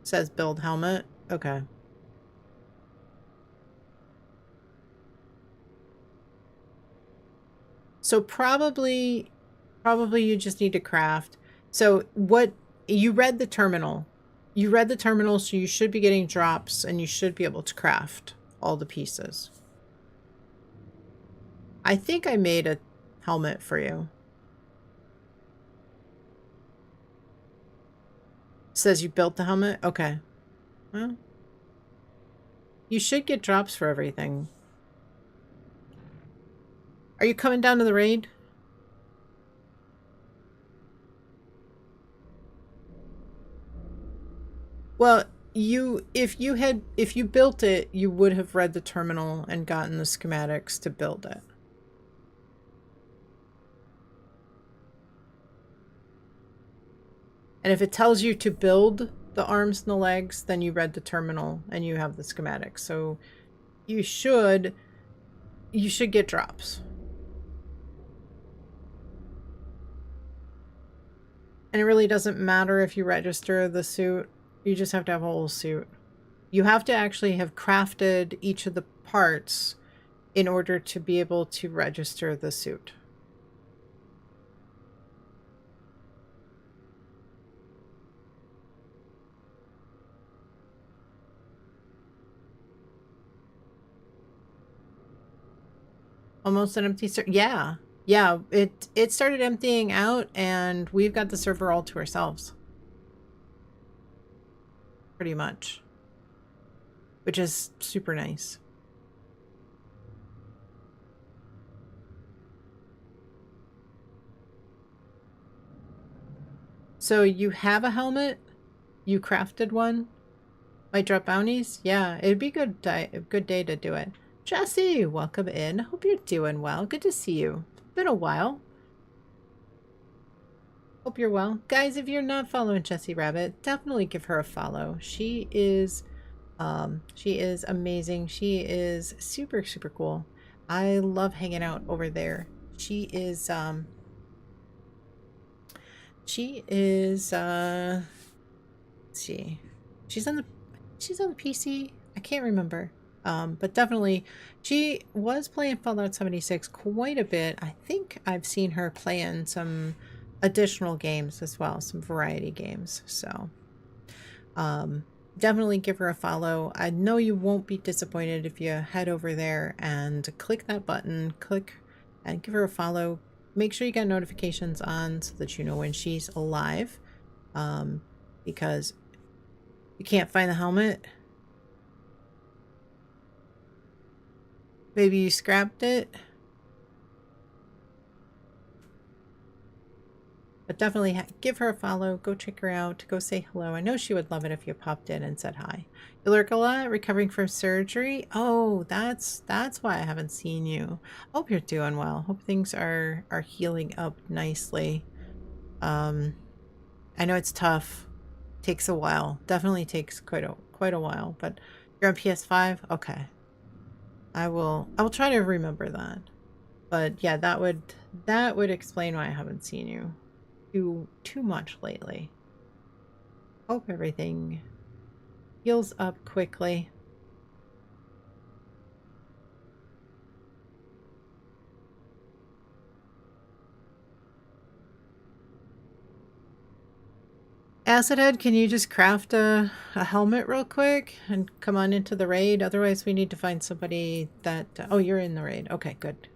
Says build helmet. Okay. So probably you just need to craft. So what you read the terminal. You read the terminal, so you should be getting drops and you should be able to craft all the pieces. I think I made a helmet for you. Says you built the helmet? Okay. Well, you should get drops for everything. Are you coming down to the raid? Well, if you built it, you would have read the terminal and gotten the schematics to build it. And if it tells you to build the arms and the legs, then you read the terminal and you have the schematics. So you should get drops. And it really doesn't matter if you register the suit. You just have to have a whole suit. You have to actually have crafted each of the parts in order to be able to register the suit. Almost an empty server. Yeah. Yeah, it started emptying out and we've got the server all to ourselves. Pretty much. Which is super nice. So you have a helmet? You crafted one? Might drop bounties? Yeah, it'd be a good day to do it. Jesse, welcome in. Hope you're doing well. Good to see you. Been a while. Hope you're well. Guys, if you're not following Jessie Rabbit, definitely give her a follow. She is amazing. She is super, super cool. I love hanging out over there. She is, let's see. She's on the PC. I can't remember. But definitely she was playing Fallout 76 quite a bit. I think I've seen her playing some additional games as well, some variety games. So, definitely give her a follow. I know you won't be disappointed if you head over there and click that button, click and give her a follow. Make sure you got notifications on so that you know when she's alive. Because you can't find the helmet. Maybe you scrapped it. But definitely give her a follow. Go check her out. Go say hello. I know she would love it if you popped in and said hi. You lurk a lot, recovering from surgery. Oh, that's why I haven't seen you. Hope you're doing well. Hope things are healing up nicely. I know it's tough. Takes a while. Definitely takes quite a while. But you're on PS5? Okay. I will try to remember that. But yeah, that would explain why I haven't seen you too much lately. Hope everything heals up quickly. Acid Head, can you just craft a helmet real quick and come on into the raid? Otherwise, we need to find somebody that... oh, you're in the raid. Okay, good.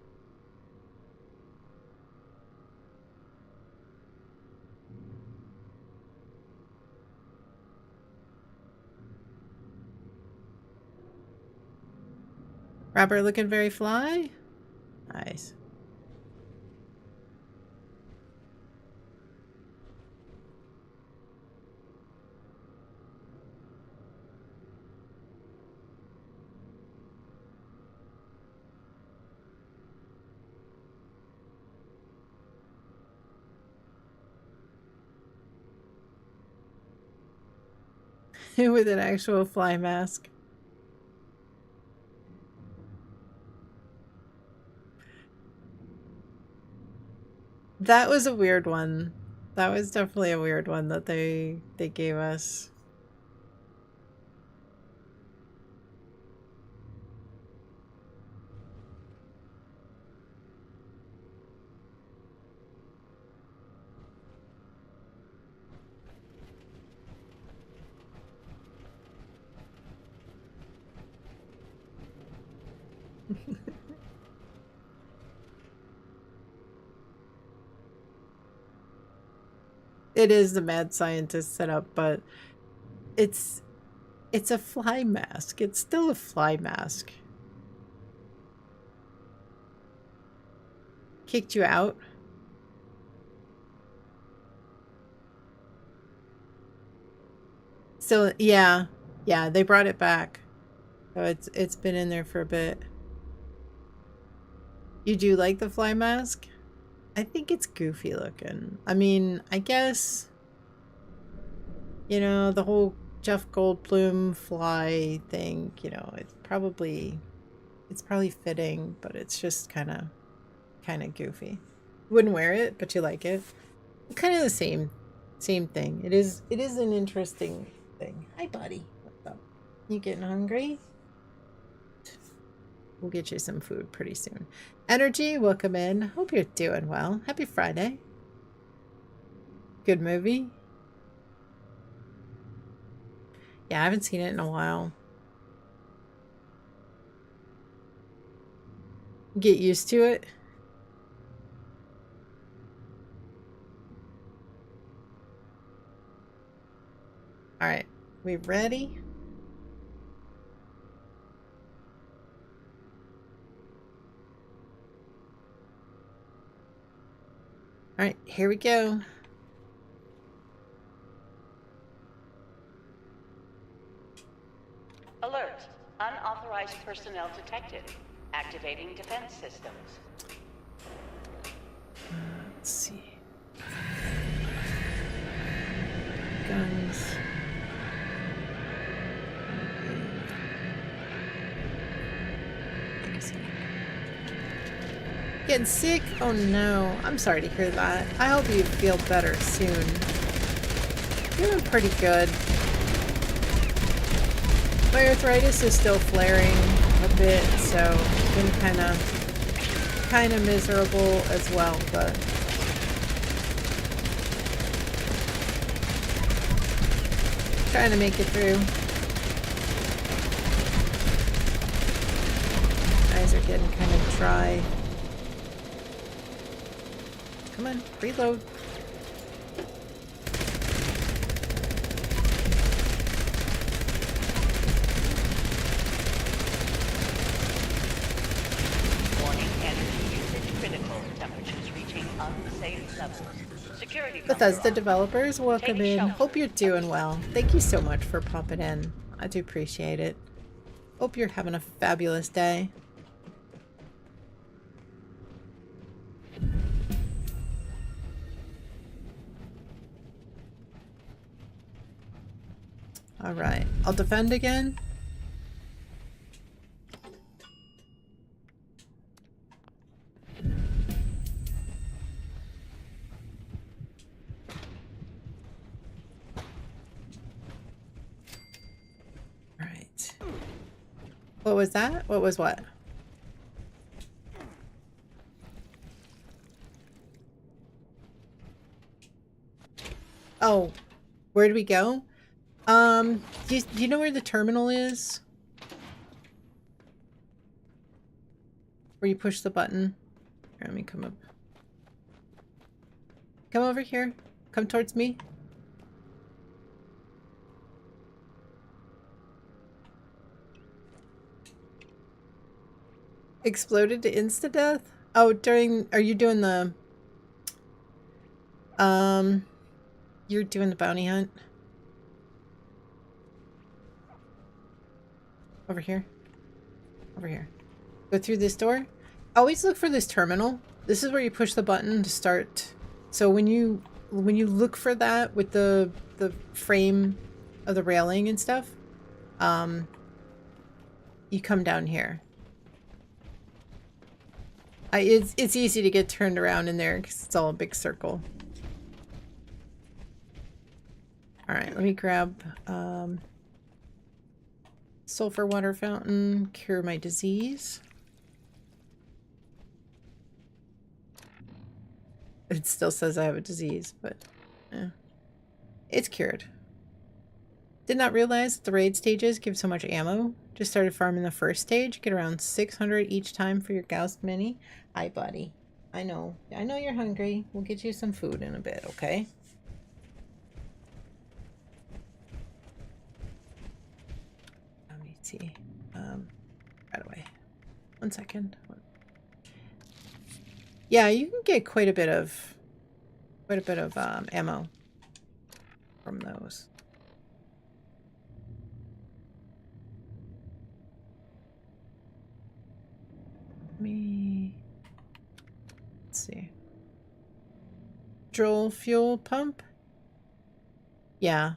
Robert looking very fly? Nice. With an actual fly mask. That was a weird one. That was definitely a weird one that they gave us. It is the mad scientist setup, but it's a fly mask. It's still a fly mask. Kicked you out? So yeah, they brought it back. So it's been in there for a bit. You do like the fly mask? I think it's goofy looking. I mean, I guess, you know, the whole Jeff Goldblum fly thing, you know, it's probably fitting, but it's just kind of goofy. Wouldn't wear it, but you like it. Kind of the same thing. It is an interesting thing. Hi, buddy. What's up? You getting hungry? We'll get you some food pretty soon. Energy, welcome in. Hope you're doing well. Happy Friday. Good movie. Yeah, I haven't seen it in a while. Get used to it. All right, we ready? All right, here we go. Alert. Unauthorized personnel detected. Activating defense systems. Let's see. Guns. Getting sick? Oh no. I'm sorry to hear that. I hope you feel better soon. Feeling pretty good. My arthritis is still flaring a bit, so it's been kind of miserable as well, but trying to make it through. Eyes are getting kind of dry. Come on, reload. Warning, energy usage critical. Temperatures reaching unsafe levels. Security Bethesda developers, welcome in. Hope you're doing well. Thank you so much for popping in. I do appreciate it. Hope you're having a fabulous day. Alright, I'll defend again. Alright. What was that? What was what? Oh, Where do we go? Do you know where the terminal is? Where you push the button? Here, let me come up. Come over here. Come towards me. Exploded to insta-death? Oh, are you doing the... You're doing the bounty hunt? Over here. Over here. Go through this door. Always look for this terminal. This is where you push the button to start. So when you look for that with the frame of the railing and stuff, you come down here. It's easy to get turned around in there because it's all a big circle. Alright, let me grab sulfur water fountain, cure my disease. It still says I have a disease, but it's cured. Did not realize that the raid stages give so much ammo. Just started farming the first stage. Get around 600 each time for your Gauss Mini. Hi, buddy. I know you're hungry. We'll get you some food in a bit, okay? Let me see. Right away. 1 second. Yeah, you can get quite a bit of ammo from those. Let's see. Drill fuel pump? Yeah.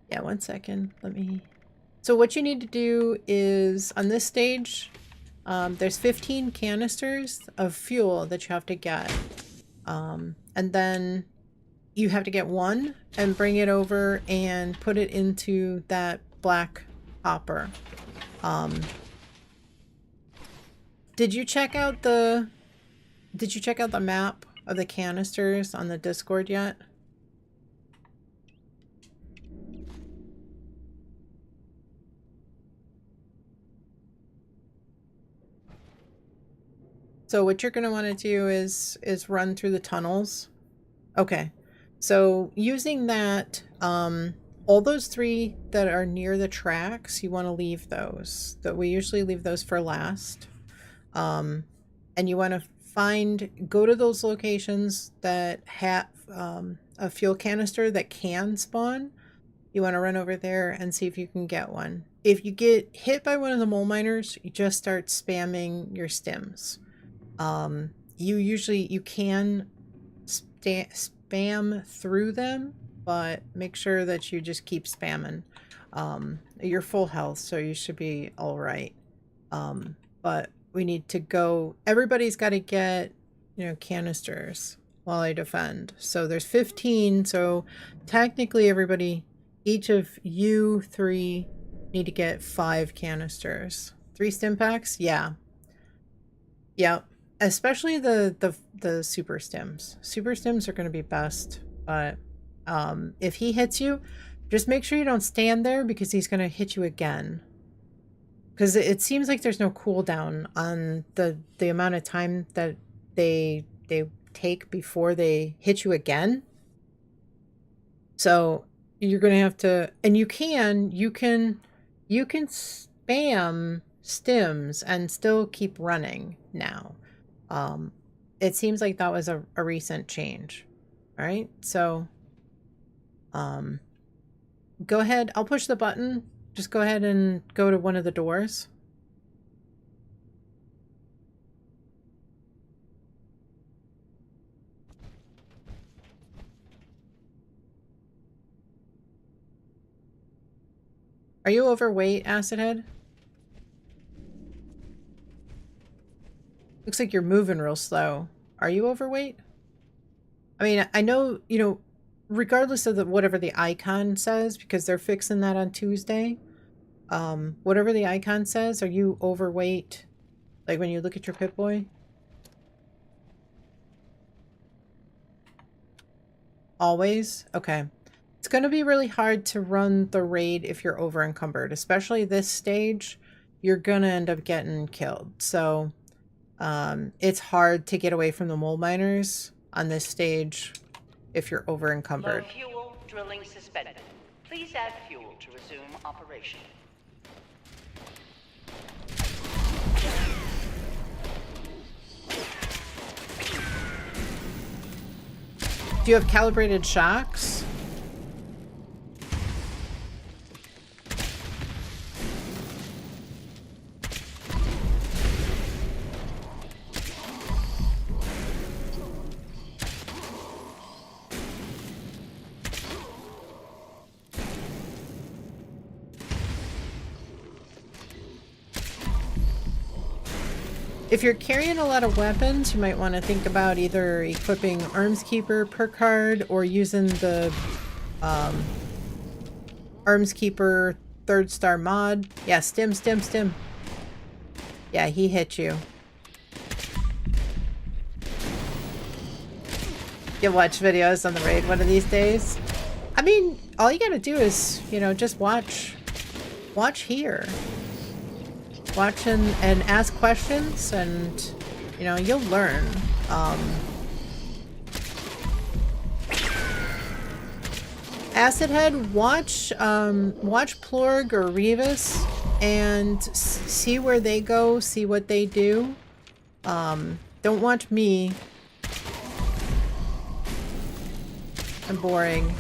Yeah, 1 second. So what you need to do is, on this stage, there's 15 canisters of fuel that you have to get. And then you have to get one and bring it over and put it into that black hopper. Did you check out the map of the canisters on the Discord yet? So what you're going to want to do is run through the tunnels. Okay. So using that, all those 3 that are near the tracks, you want to leave those. We usually leave those for last. And you want to go to those locations that have a fuel canister that can spawn. You want to run over there and see if you can get one. If you get hit by one of the mole miners, you just start spamming your stims. You can spam through them, but make sure that you just keep spamming. You're full health, so you should be all right. But we need to go. Everybody's got to get, canisters while I defend. So there's 15. So technically each of you 3 need to get 5 canisters. 3 stim packs? Yeah. Yeah. Especially the super stims. Super stims are going to be best, but if he hits you, just make sure you don't stand there because he's going to hit you again. Because it seems like there's no cooldown on the amount of time that they take before they hit you again. So you're going to have to, and you can spam stims and still keep running now. It seems like that was a recent change. All right, so go ahead. I'll push the button. Just go ahead and go to one of the doors. Are you overweight, Acid Head? Looks like you're moving real slow. Are you overweight? I mean, I know, regardless of whatever the icon says, because they're fixing that on Tuesday, whatever the icon says, are you overweight? Like when you look at your Pip-Boy? Always? Okay. It's going to be really hard to run the raid if you're over encumbered, especially this stage. You're going to end up getting killed. So it's hard to get away from the mole miners on this stage if you're over encumbered. Low fuel, drilling suspended. Please add fuel to resume operation. Do you have calibrated shocks? If you're carrying a lot of weapons, you might want to think about either equipping Armskeeper per card or using the Armskeeper 3rd star mod. Yeah, stim. Yeah, he hit you. You'll watch videos on the raid one of these days. I mean, all you gotta do is, you know, just watch here. Watch and ask questions, and you know, you'll learn. Acid Head, watch Plorg or Revis and see where they go, see what they do. Don't watch me. I'm boring.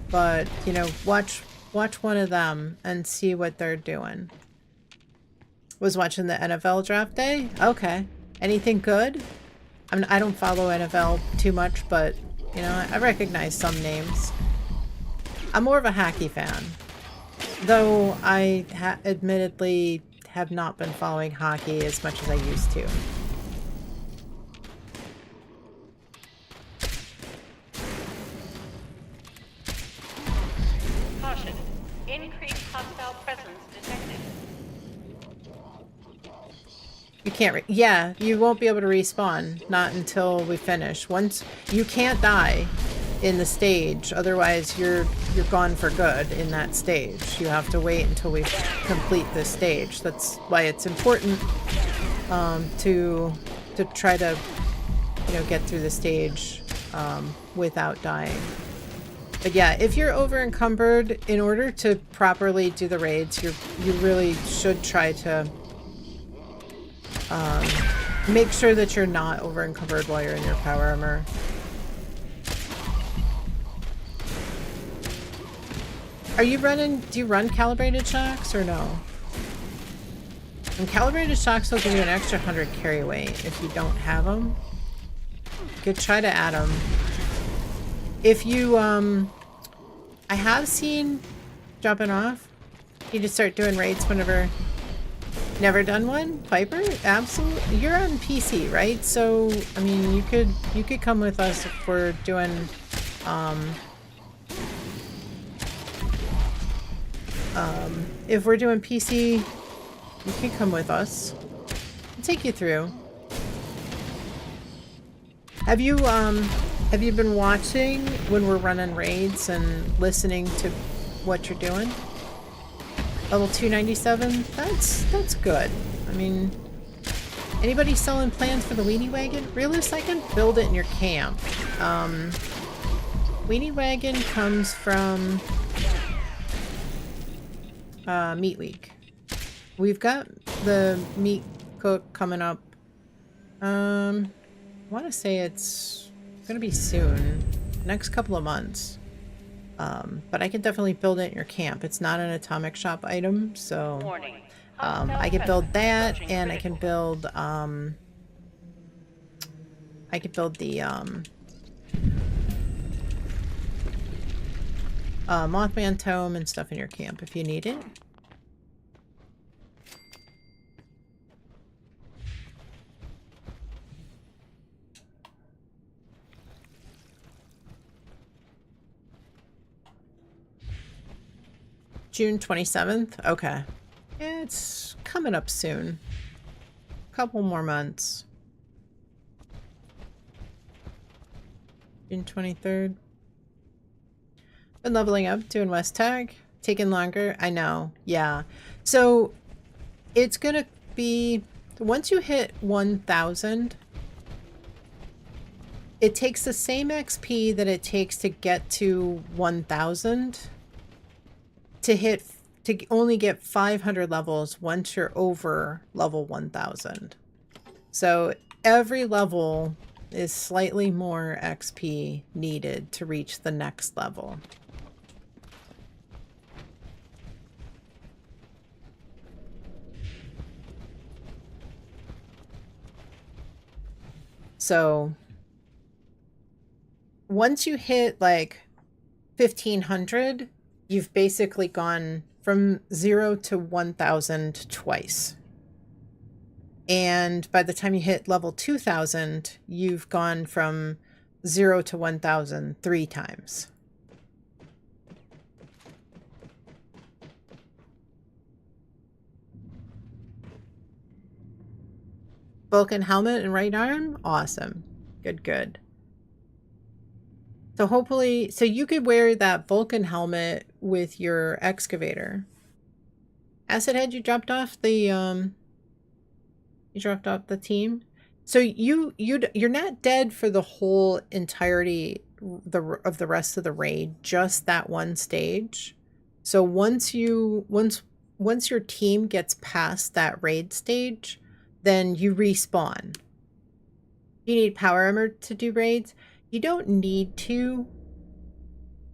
But, you know, watch one of them and see what they're doing. Was watching the NFL draft day? Okay. Anything good? I mean, I don't follow NFL too much, but, you know, I recognize some names. I'm more of a hockey fan. Though I admittedly have not been following hockey as much as I used to. Caution. Increased hostile presence detected. You can't yeah, you won't be able to respawn. Not until we finish. Once you can't die in the stage, otherwise you're gone for good in that stage. You have to wait until we complete this stage. That's why it's important to try to, you know, get through the stage without dying. But yeah, if you're over encumbered, in order to properly do the raids, you really should try to make sure that you're not over encumbered while you're in your power armor. Are you running, do you run calibrated shocks or no? And calibrated shocks will give you an extra 100 carry weight if you don't have them. You could try to add them. If you, I have seen dropping off. You just start doing raids whenever. Never done one? Piper? Absolutely. You're on PC, right? So, I mean, you could come with us if we're doing, if we're doing PC, you can come with us. I'll take you through. Have you been watching when we're running raids and listening to what you're doing? Level 297? That's good. I mean, anybody selling plans for the weenie wagon? Realist, I can build it in your camp. Weenie wagon comes from Meat Week. We've got the meat cook coming up. I want to say it's gonna be soon, next couple of months. But I can definitely build it in your camp. It's not an atomic shop item, so I can build that, and I can build the Mothman Tome and stuff in your camp if you need it. June 27th? Okay. Yeah, it's coming up soon. Couple more months. June 23rd. Been leveling up, doing West Tech, taking longer. I know, yeah. So it's gonna be, once you hit 1,000, it takes the same XP that it takes to get to 1,000 to only get 500 levels once you're over level 1,000. So every level is slightly more XP needed to reach the next level. So once you hit like 1,500, you've basically gone from 0 to 1,000 twice. And by the time you hit level 2,000, you've gone from 0 to 1,000 3 times. Vulcan helmet and right arm? Awesome. Good, good. So hopefully, so you could wear that Vulcan helmet with your excavator. Acid Head, you dropped off the team. So you're not dead for the whole entirety of the rest of the raid, just that one stage. So once your team gets past that raid stage, then you respawn. You need power armor to do raids. You don't need to,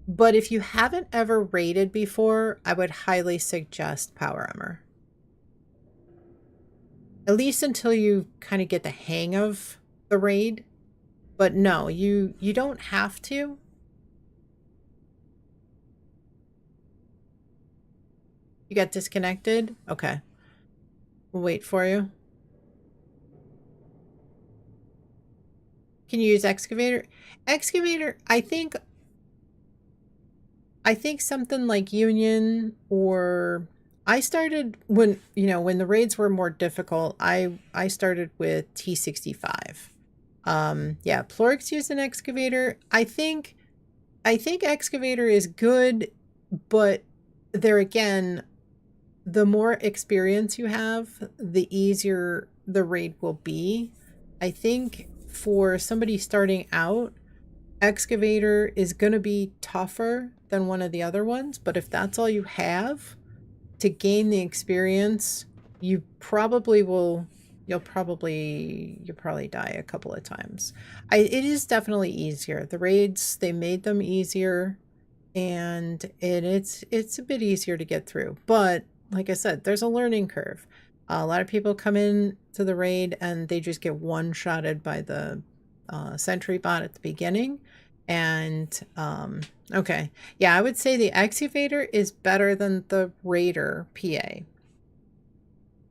but if you haven't ever raided before, I would highly suggest power armor. At least until you kind of get the hang of the raid. But no, you don't have to. You got disconnected? Okay. We'll wait for you. Can you use excavator? Excavator, I think something like Union, or I started when the raids were more difficult, I started with T65. Yeah, Plorix used an excavator. I think excavator is good, but there again, the more experience you have, the easier the raid will be. I think for somebody starting out, excavator is going to be tougher than one of the other ones, but if that's all you have to gain the experience, you'll probably die a couple of times. It is definitely easier. The raids, they made them easier, and it's a bit easier to get through. But like I said, there's a learning curve. A lot of people come in to the raid and they just get one-shotted by the sentry bot at the beginning. And okay, yeah, I would say the excavator is better than the raider PA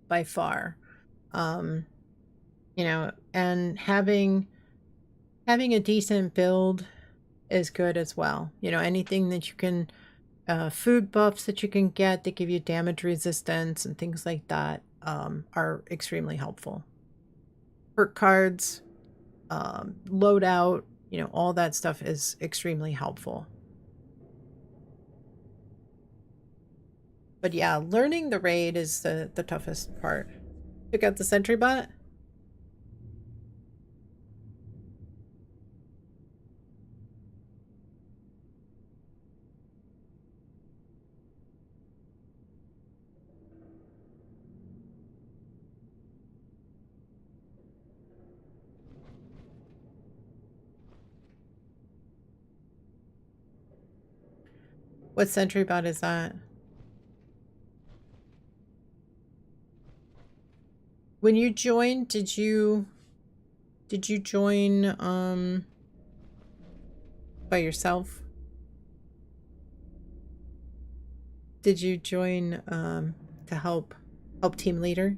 by far. And having a decent build is good as well. Anything that you can, food buffs that you can get that give you damage resistance and things like that are extremely helpful. Perk cards, loadout, all that stuff is extremely helpful. But yeah, learning the raid is the toughest part. Took out the sentry bot. What sentry bot is that? When you joined, did you join by yourself? Did you join to help team leader?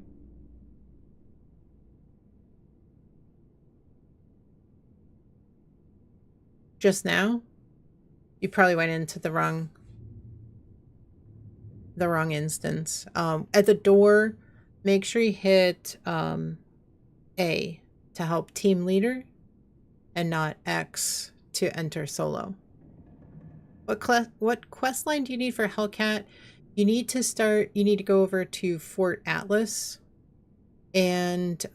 Just now? You probably went into the wrong instance. At the door, make sure you hit A to help team leader and not X to enter solo. What quest line do you need for Hellcat? You need to go over to Fort Atlas. And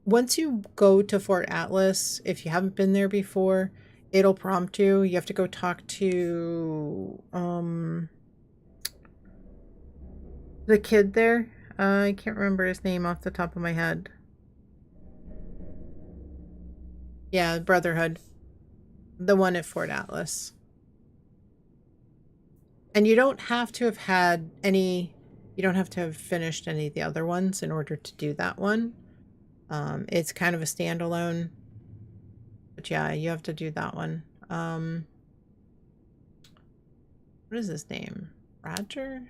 once you go to Fort Atlas, if you haven't been there before, it'll prompt you. You have to go talk to the kid there. I can't remember his name off the top of my head. Yeah, Brotherhood. The one at Fort Atlas. And you don't have to have you don't have to have finished any of the other ones in order to do that one. It's kind of a standalone. But yeah, you have to do that one. What is his name? Roger?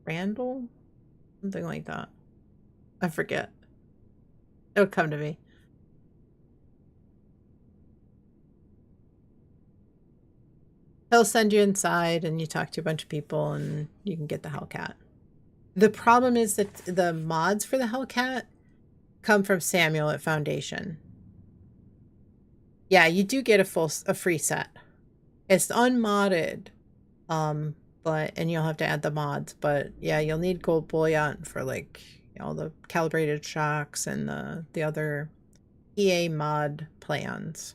Randall? Something like that. I forget. It'll come to me. He'll send you inside and you talk to a bunch of people and you can get the Hellcat. The problem is that the mods for the Hellcat come from Samuel at Foundation. Yeah, you do get a free set. It's unmodded. And you'll have to add the mods, but yeah, you'll need gold bullion for like all the calibrated shocks and the other EA mod plans.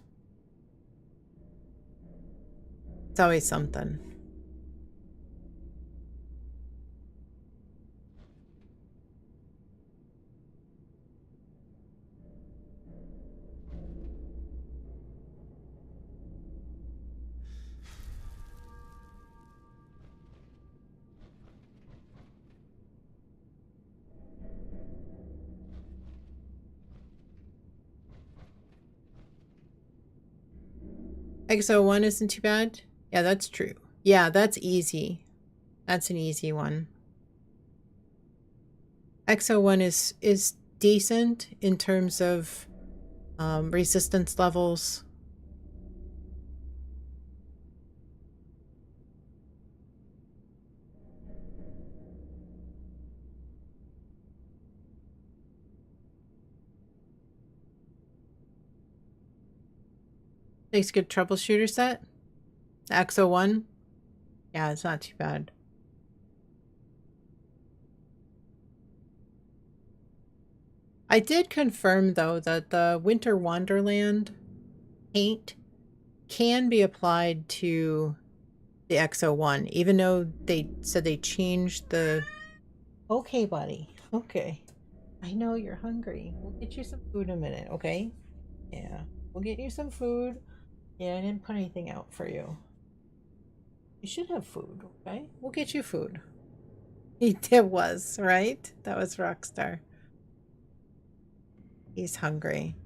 It's always something. XO1 isn't too bad. Yeah, that's true. Yeah, that's easy. That's an easy one. XO1 is decent in terms of resistance levels. Takes a good troubleshooter set. The XO1. Yeah, it's not too bad. I did confirm, though, that the Winter Wonderland paint can be applied to the XO1, even though they said they changed the... Okay, buddy. Okay. I know you're hungry. We'll get you some food in a minute, okay? Yeah. We'll get you some food. Yeah, I didn't put anything out for you. You should have food, okay? We'll get you food. It was, right? That was Rockstar. He's hungry.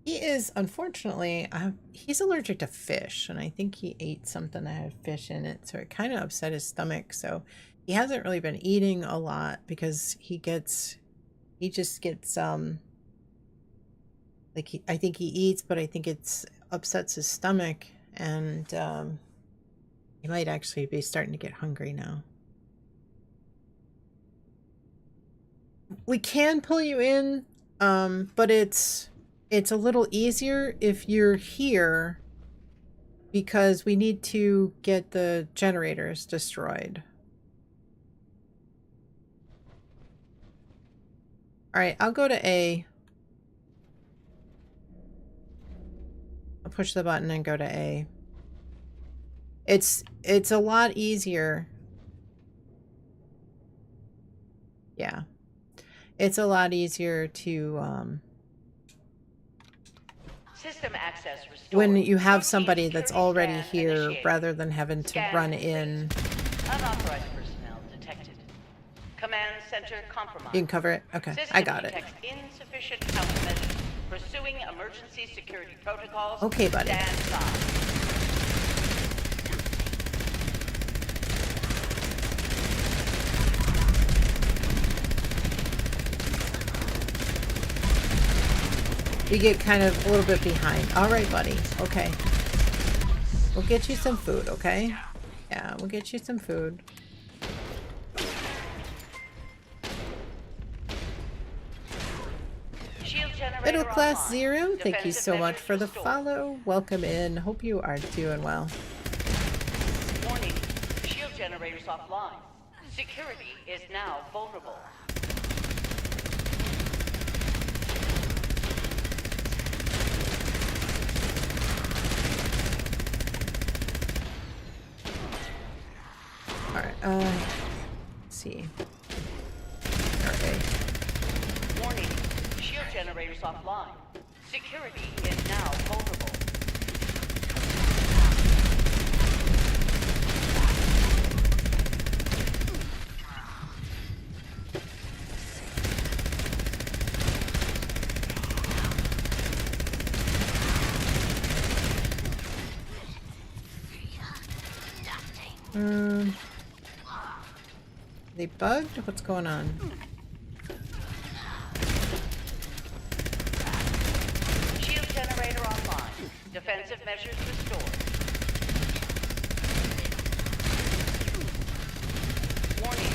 He is, unfortunately, he's allergic to fish, and I think he ate something that had fish in it, so it kind of upset his stomach, so he hasn't really been eating a lot because he just gets, like, I think he eats, but I think it's upsets his stomach, and he might actually be starting to get hungry now. We can pull you in, but it's a little easier if you're here because we need to get the generators destroyed. All right, I'll go to A. I'll push the button and go to A. It's a lot easier. Yeah. It's a lot easier to System access restored. when you have somebody that's already here rather than having to run in. Unauthorized personnel detected. Command center compromised. You can cover it? Okay, System I got it. detects insufficient countermeasures. Pursuing emergency security protocols. Okay, buddy. Stand by. We get kind of a little bit behind. All right, buddy. Okay. We'll get you some food, okay? Yeah, we'll get you some food. Middle Class Zero, thank you so much for the follow. Welcome in. Hope you are doing well. offline. Security is now vulnerable. Alright, let's see. Okay. Warning, shield generators offline. Security is now vulnerable. They bugged? What's going on? Shield generator online. Defensive measures restored. Warning,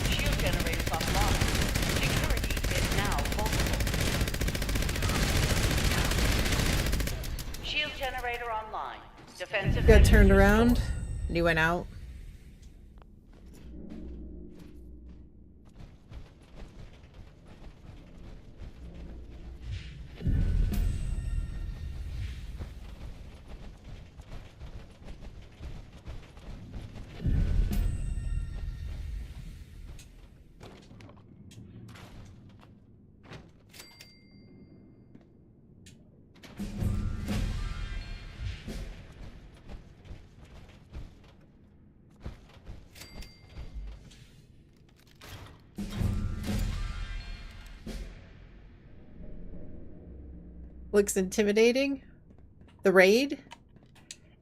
shield generators offline. Security is now vulnerable. Shield generator online. Defensive Got measures turned restored. around and he went out. Looks intimidating. The raid?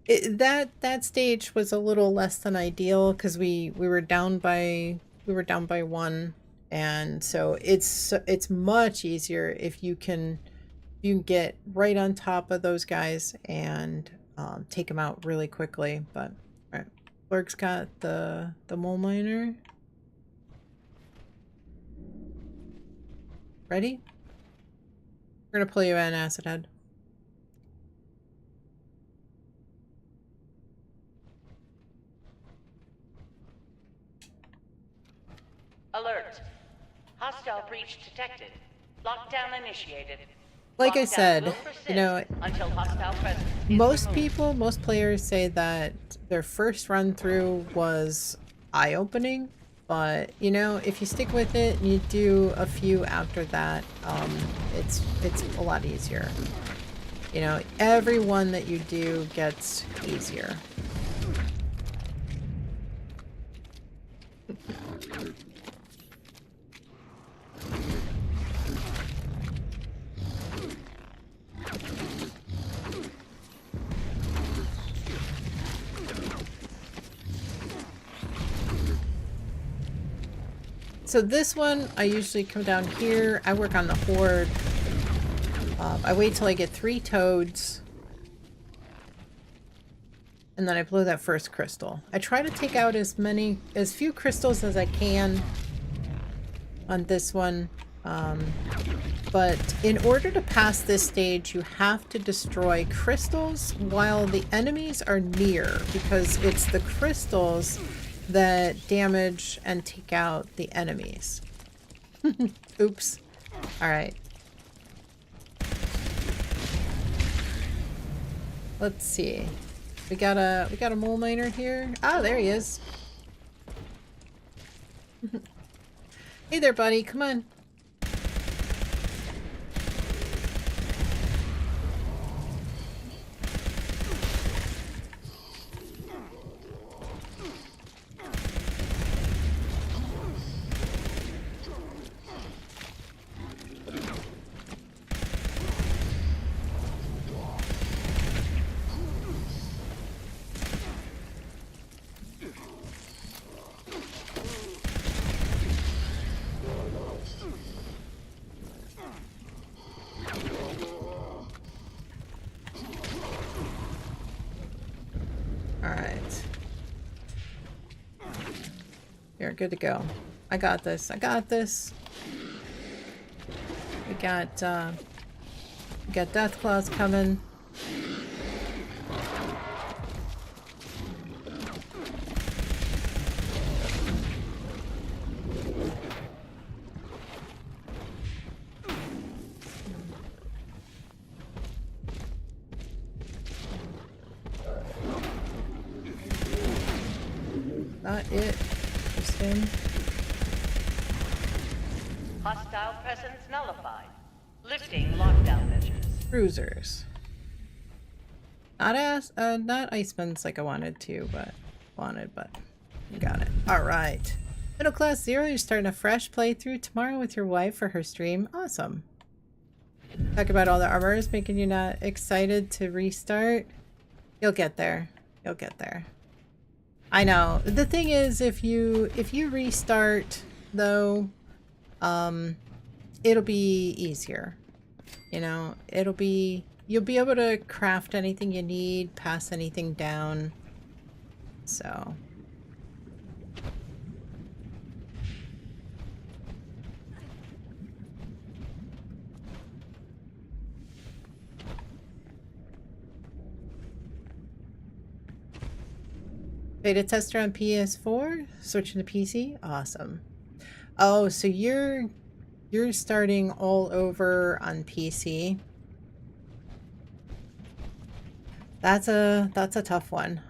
That stage was a little less than ideal because we were down by one, and so it's much easier if you can get right on top of those guys and take them out really quickly. But all right, Blurg's got the mole miner. Ready? We're gonna pull you in, Acid Head. Alert. Hostile breach detected. Lockdown initiated. Like I Lockdown said, will persist you know, until hostile presence is most removed. people, most players say that their first run through was eye-opening, but you know, if you stick with it and you do a few after that, it's a lot easier. You know, every one that you do gets easier. So this one, I usually come down here. I work on the horde. I wait till I get 3 toads. And then I blow that first crystal. I try to take out as few crystals as I can on this one. But in order to pass this stage, you have to destroy crystals while the enemies are near, because it's the crystals that damage and take out the enemies. Oops. Alright. Let's see. We got a mole miner here. Ah, there he is. Hey there, buddy. Come on. You're good to go. I got this. I got this. We got death claws coming. Got it. Just him. Hostile presence nullified. Lifting lockdown measures. Cruisers. Not Icemans like I wanted to, but you got it. Alright. Middle Class Zero, you're starting a fresh playthrough tomorrow with your wife for her stream. Awesome. Talk about all the armors making you not excited to restart. You'll get there. You'll get there. I know. The thing is, if you restart though, it'll be easier. You know, you'll be able to craft anything you need, pass anything down. So beta tester on PS4, switching to PC. Awesome. Oh, so you're starting all over on PC. That's a tough one.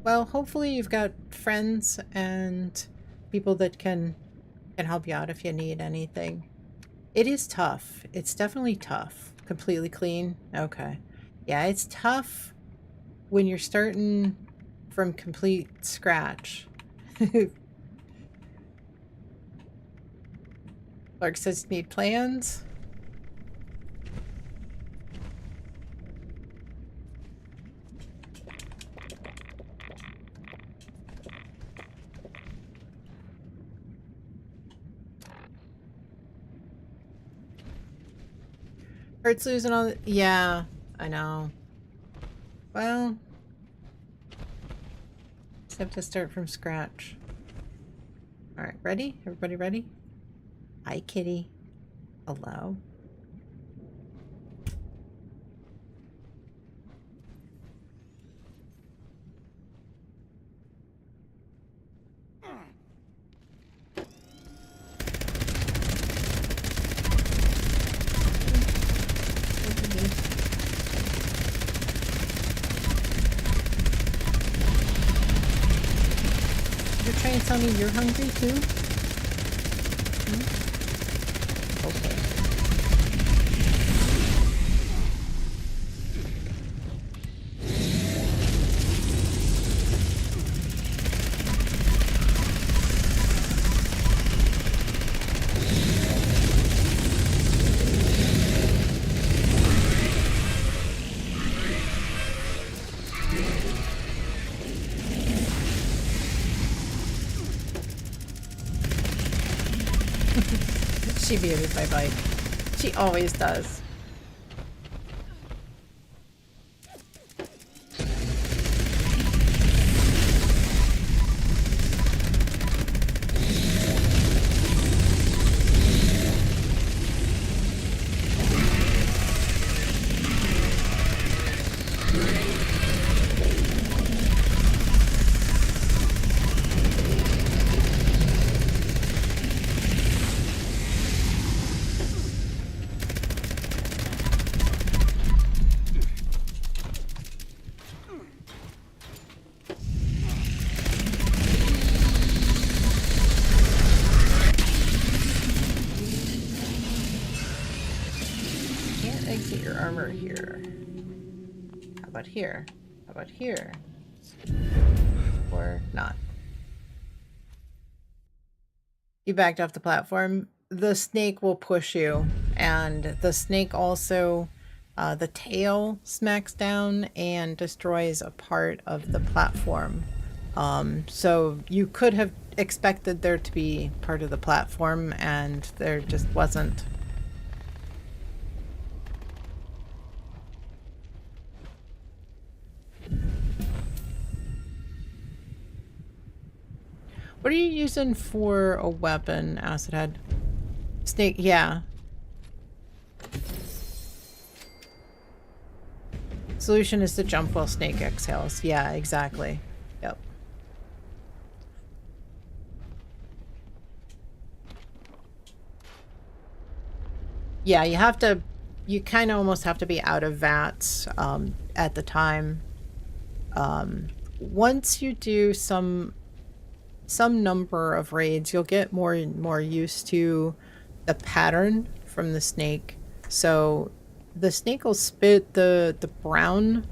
Well, hopefully you've got friends and people that can help you out if you need anything. It is tough. It's definitely tough. Completely clean. Okay. Yeah, it's tough when you're starting from complete scratch. Clark says need plans. Hurts losing all the— yeah, I know. Well, just have to start from scratch. Alright, ready? Everybody ready? Hi, kitty. Hello. You're trying to tell me you're hungry too? Okay. She muted my bike. She always does. Here. How about here? Or not? You backed off the platform. The snake will push you, and the snake also, the tail smacks down and destroys a part of the platform. So you could have expected there to be part of the platform, and there just wasn't. What are you using for a weapon, Acid Head? Snake, yeah. Solution is to jump while Snake exhales. Yeah, exactly. Yep. Yeah, you have to, you kind of almost have to be out of VATS at the time. once you do some number of raids, you'll get more and more used to the pattern from the snake. So the snake will spit the brown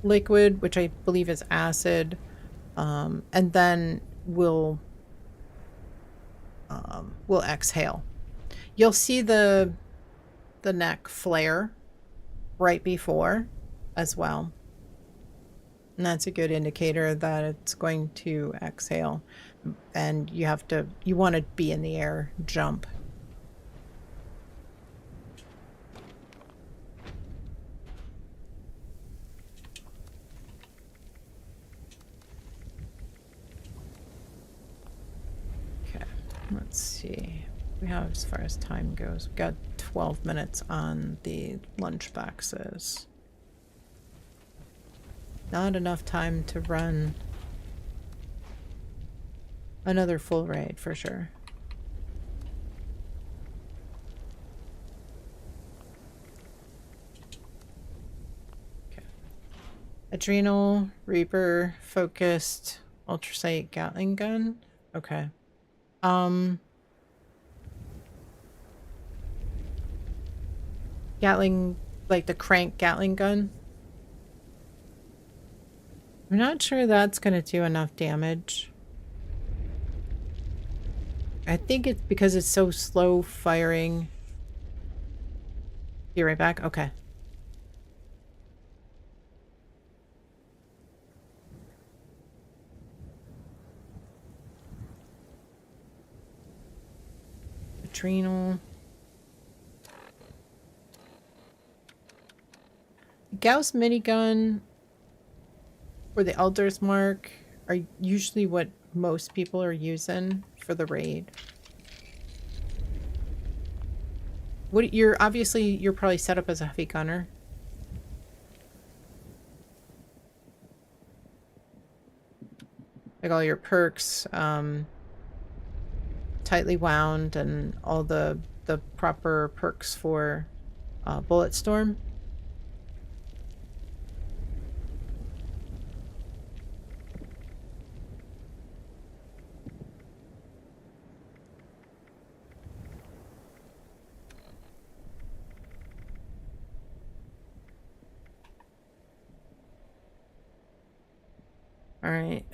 liquid, which I believe is acid, and then will exhale. You'll see the neck flare right before as well. And that's a good indicator that it's going to exhale. And you want to be in the air, jump. Okay, let's see. We have, as far as time goes, we've got 12 minutes on the lunch boxes. Not enough time to run another full raid for sure. Okay. Adrenal, Reaper, focused, ultrasight, Gatling gun. Okay. Gatling, like the crank Gatling gun. I'm not sure that's going to do enough damage. I think it's because it's so slow firing. Be right back? Okay. Adrenal. Gauss minigun or the Elder's Mark are usually what most people are using for the raid. What you're probably set up as a heavy gunner. Like all your perks, tightly wound, and all the proper perks for bullet storm. All right.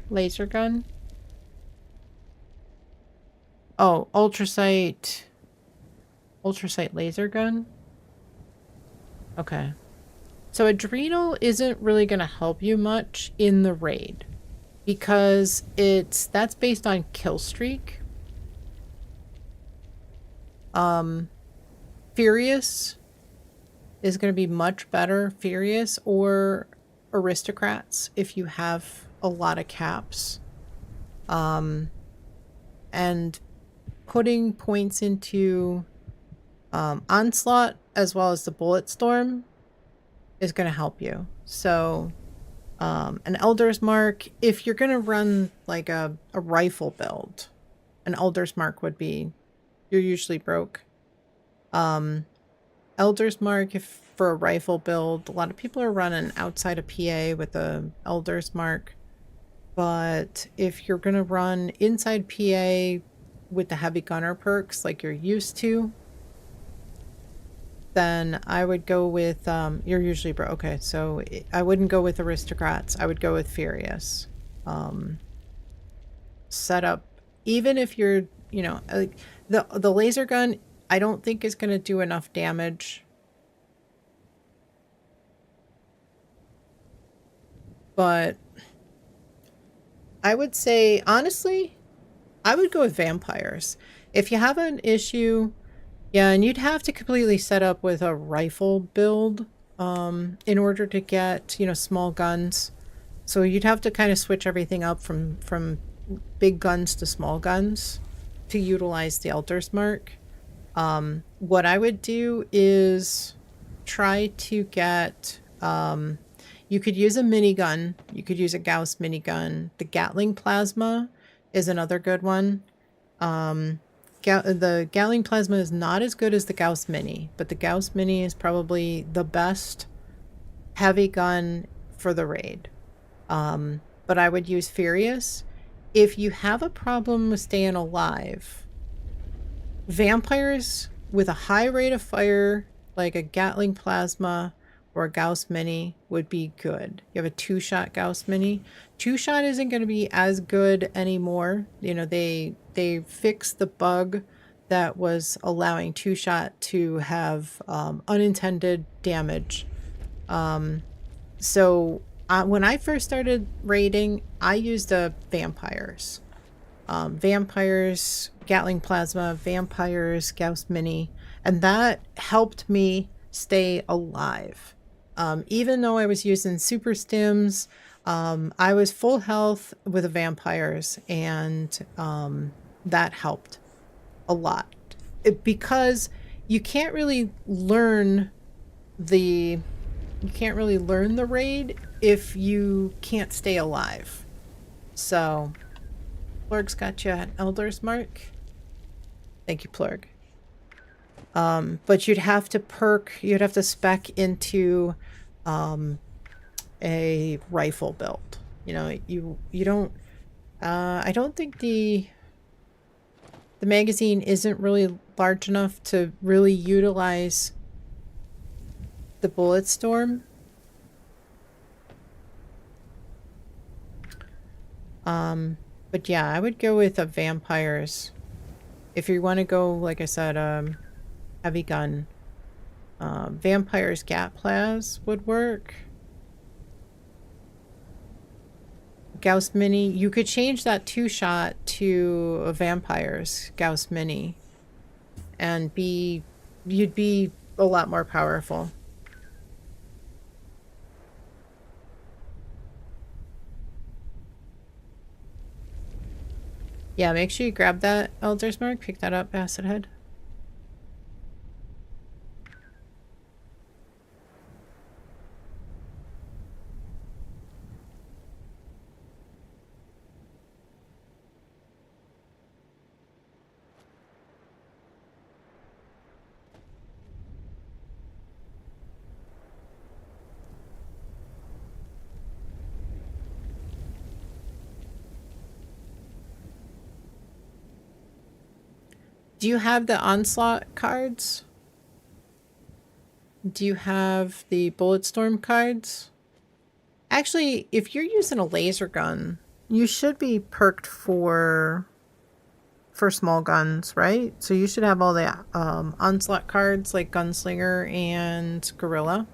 Laser gun. Oh, ultrasight laser gun. Okay. So adrenal isn't really going to help you much in the raid because that's based on kill streak. Furious is going to be much better. Furious or aristocrats if you have a lot of caps. And putting points into onslaught as well as the bullet storm is going to help you. So an Elder's Mark, if you're going to run like a rifle build, an Elder's Mark would be, you're usually broke. Elder's Mark, if for a rifle build, a lot of people are running outside of PA with the Elder's Mark. But if you're going to run inside PA with the heavy gunner perks like you're used to, then I would go with, you're usually okay, so I wouldn't go with aristocrats. I would go with furious. Setup, even if you're, you know, like the laser gun, I don't think is going to do enough damage. But I would say, honestly, I would go with vampires. If you have an issue, yeah, and you'd have to completely set up with a rifle build in order to get, you know, small guns. So you'd have to kind of switch everything up from big guns to small guns to utilize the Elder's Mark. What I would do is try to get... you could use a minigun. You could use a Gauss minigun. The Gatling plasma is another good one. The Gatling plasma is not as good as the Gauss mini, but the Gauss mini is probably the best heavy gun for the raid. But I would use Furious. If you have a problem with staying alive, vampires with a high rate of fire, like a Gatling Plasma or a Gauss Mini, would be good. You have a 2-shot Gauss Mini. 2-shot isn't going to be as good anymore. You know, they fixed the bug that was allowing 2-shot to have unintended damage. So when I first started raiding, I used vampires. Vampires, Gatling Plasma, vampires, Gauss Mini, and that helped me stay alive. Even though I was using super stims, I was full health with the vampires, and that helped a lot. Because you can't really learn the raid if you can't stay alive. So Plurg's got you at Elder's Mark. Thank you, Plurg. But you'd have to spec into a rifle build. You know, you don't, I don't think the magazine isn't really large enough to really utilize the bullet storm. But yeah, I would go with vampires. If you want to go, like I said, heavy gun. Vampires Gat Plas would work. Gauss Mini, you could change that 2-shot to a vampires Gauss Mini and you'd be a lot more powerful. Yeah, make sure you grab that Elder's Mark. Pick that up, Acid Head. Do you have the Onslaught cards? Do you have the Bulletstorm cards? Actually, if you're using a laser gun, you should be perked for small guns, right? So you should have all the Onslaught cards like Gunslinger and Gorilla.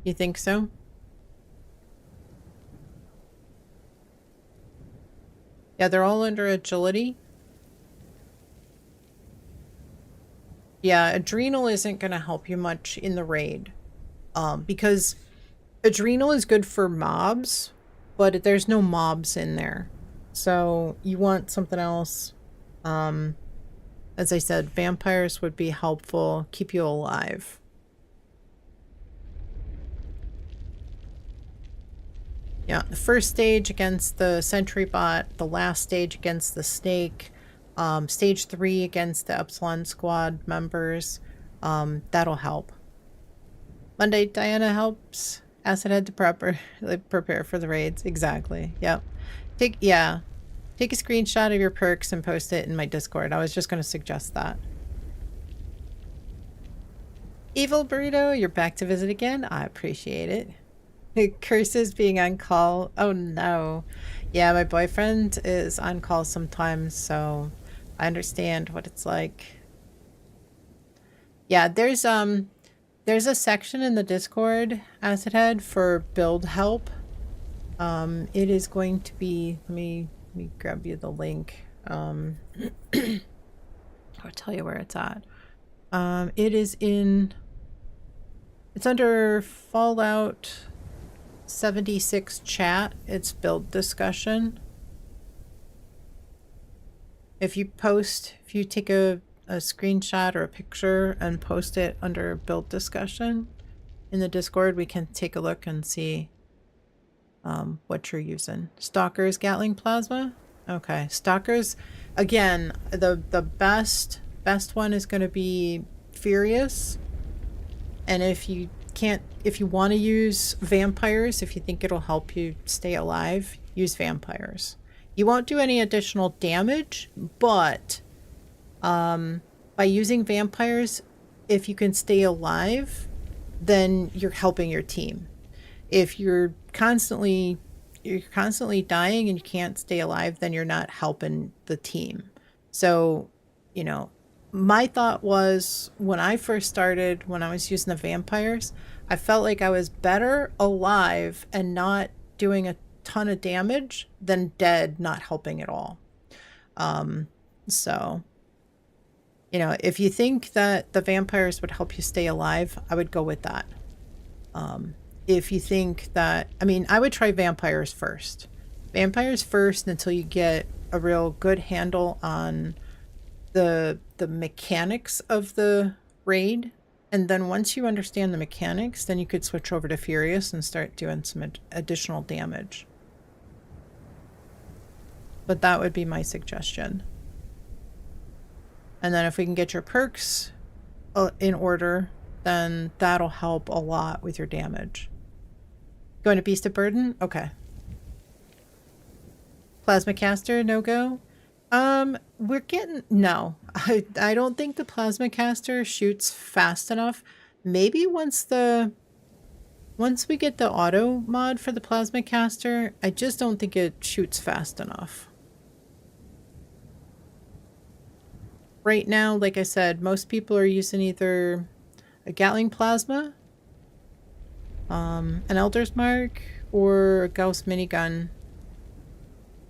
You think so? Yeah, they're all under agility. Yeah, Adrenal isn't going to help you much in the raid. Because Adrenal is good for mobs, but there's no mobs in there. So you want something else. As I said, vampires would be helpful, keep you alive. Yeah, the first stage against the Sentry Bot, the last stage against the Snake, stage 3 against the Epsilon Squad members. That'll help. Monday, Diana helps Acid Head to prepare for the raids. Exactly. Yep. Take a screenshot of your perks and post it in my Discord. I was just going to suggest that. Evil Burrito, you're back to visit again. I appreciate it. Curses being on call. Oh no. Yeah, my boyfriend is on call sometimes, so I understand what it's like. Yeah, there's a section in the Discord, Acid Head, for build help. It is going to be, let me grab you the link. I'll tell you where it's at. It's under Fallout 76 chat. It's build discussion. If you take a screenshot or a picture and post it under build discussion, in the Discord, we can take a look and see what you're using. Stalker's Gatling Plasma? Okay, Stalker's, again, the best one is going to be Furious. And if you want to use vampires, if you think it'll help you stay alive, use vampires. You won't do any additional damage, but by using vampires, if you can stay alive, then you're helping your team. If you're constantly dying and you can't stay alive, then you're not helping the team. So, you know, my thought was when I first started, when I was using the vampires, I felt like I was better alive and not doing a ton of damage than dead, not helping at all. So, you know, if you think that the vampires would help you stay alive, I would go with that. If you think that, I mean, I would try vampires first. Vampires first until you get a real good handle on the mechanics of the raid. And then once you understand the mechanics, then you could switch over to Furious and start doing some additional damage. But that would be my suggestion. And then if we can get your perks in order, then that'll help a lot with your damage. Going to Beast of Burden? Okay. Plasma Caster, no go? We're getting... No. I don't think the Plasma Caster shoots fast enough. Maybe once we get the auto mod for the Plasma Caster, I just don't think it shoots fast enough. Right now, like I said, most people are using either a Gatling Plasma, an Elder's Mark, or a Gauss minigun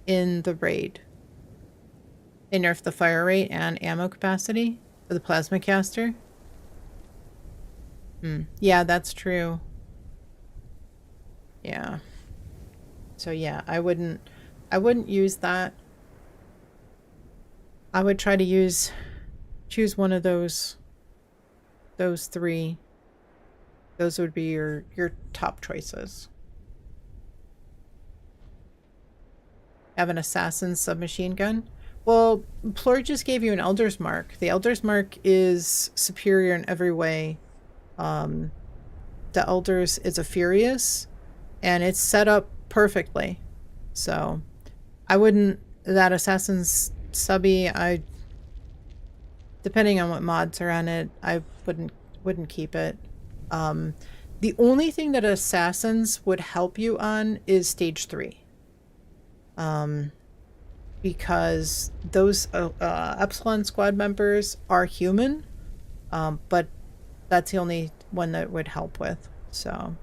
in the raid. They nerfed the fire rate and ammo capacity for the Plasma Caster. Yeah, that's true. Yeah. So yeah, I wouldn't use that. I would try to choose one of those three. Those would be your top choices. Have an assassin submachine gun. Well, Plor just gave you an Elder's Mark. The Elder's Mark is superior in every way. The Elders is a Furious, and it's set up perfectly. So, I wouldn't... That Assassin's subby, depending on what mods are on it, I wouldn't keep it. The only thing that Assassins would help you on is Stage 3. Because those Epsilon squad members are human, but that's the only one that would help with. So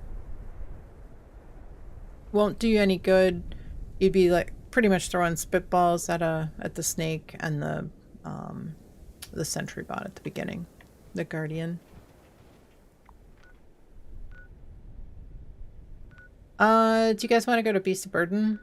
won't do you any good. You'd be like pretty much throwing spitballs at the snake and the sentry bot at the beginning, the guardian. Do you guys want to go to Beast of Burden?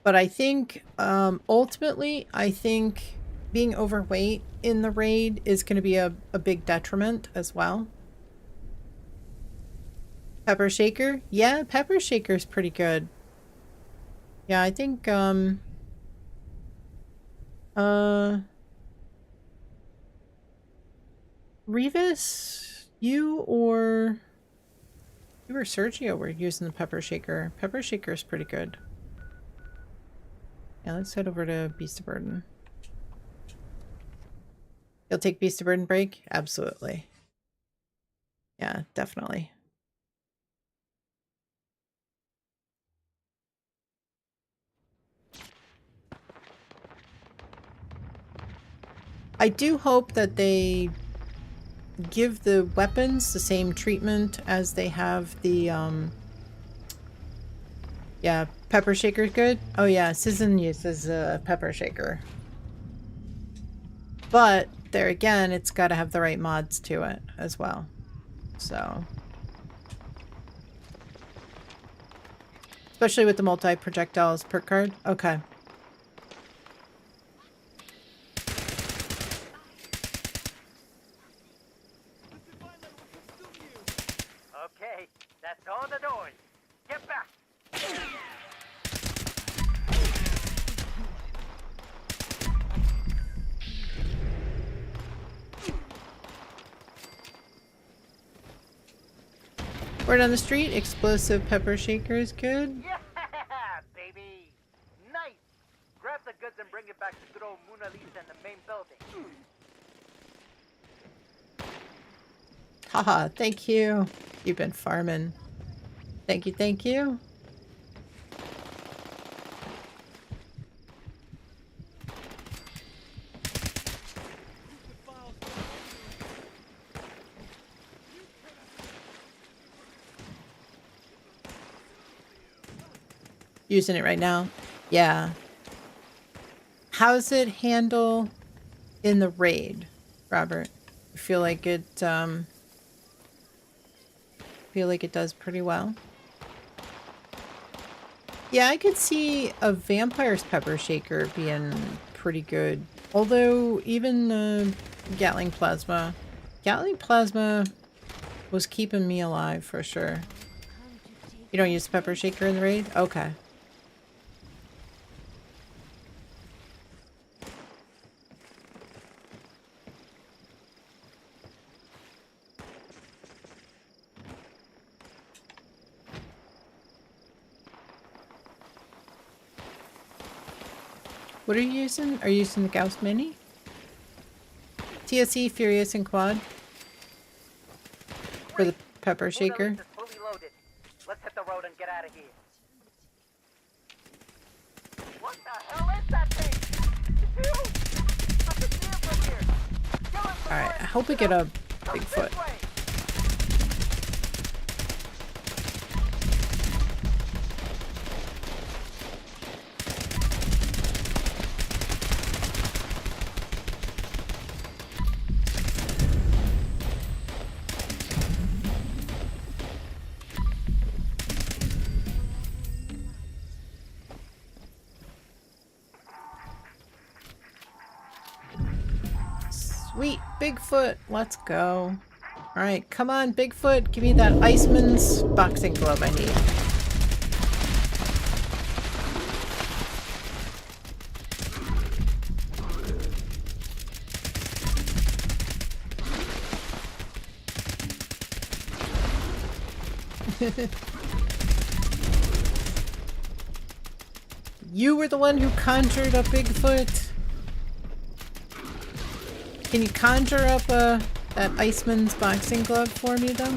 But I think, ultimately, I think being overweight in the raid is going to be a big detriment as well. Pepper Shaker? Yeah, Pepper Shaker is pretty good. Yeah, I think, Revis, you or Sergio were using the Pepper Shaker. Pepper Shaker is pretty good. Yeah, let's head over to Beast of Burden. You'll take Beast of Burden break? Absolutely. Yeah, definitely. I do hope that they give the weapons the same treatment as they have the, yeah, Pepper Shaker's good? Oh yeah, Citizen uses a Pepper Shaker. But, there again, it's gotta have the right mods to it as well. So. Especially with the multi-projectiles perk card. Okay. Word on the street, explosive pepper shaker is good. Yeah, baby. Nice. Grab the goods and bring it back to good old Mona Lisa in the main building. Haha, thank you. You've been farming. Thank you, thank you. Using it right now. Yeah. How's it handle in the raid, Robert? You feel like it does pretty well? Yeah, I could see a vampire's pepper shaker being pretty good. Although even Gatling plasma was keeping me alive for sure. You don't use pepper shaker in the raid? Okay. What are you using? Are you using the Gauss Mini? TSE, Furious, and Quad? For the pepper shaker? Fully loaded. Let's hit the road and get out of here. What the hell is that thing? It's you! I can see it from here. Alright, I hope we get a Bigfoot. Sweet, Bigfoot, let's go. Alright, come on, Bigfoot, give me that Iceman's boxing glove I need. You were the one who conjured a Bigfoot. Can you conjure up that Iceman's boxing glove for me, though?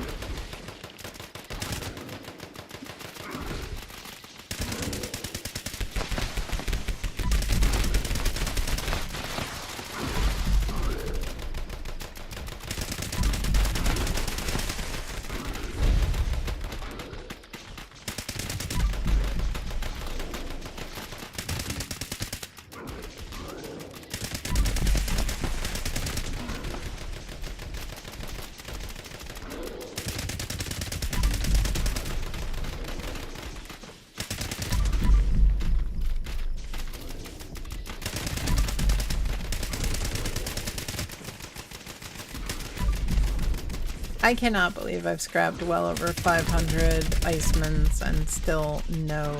I cannot believe I've scrapped well over 500 Icemans and still no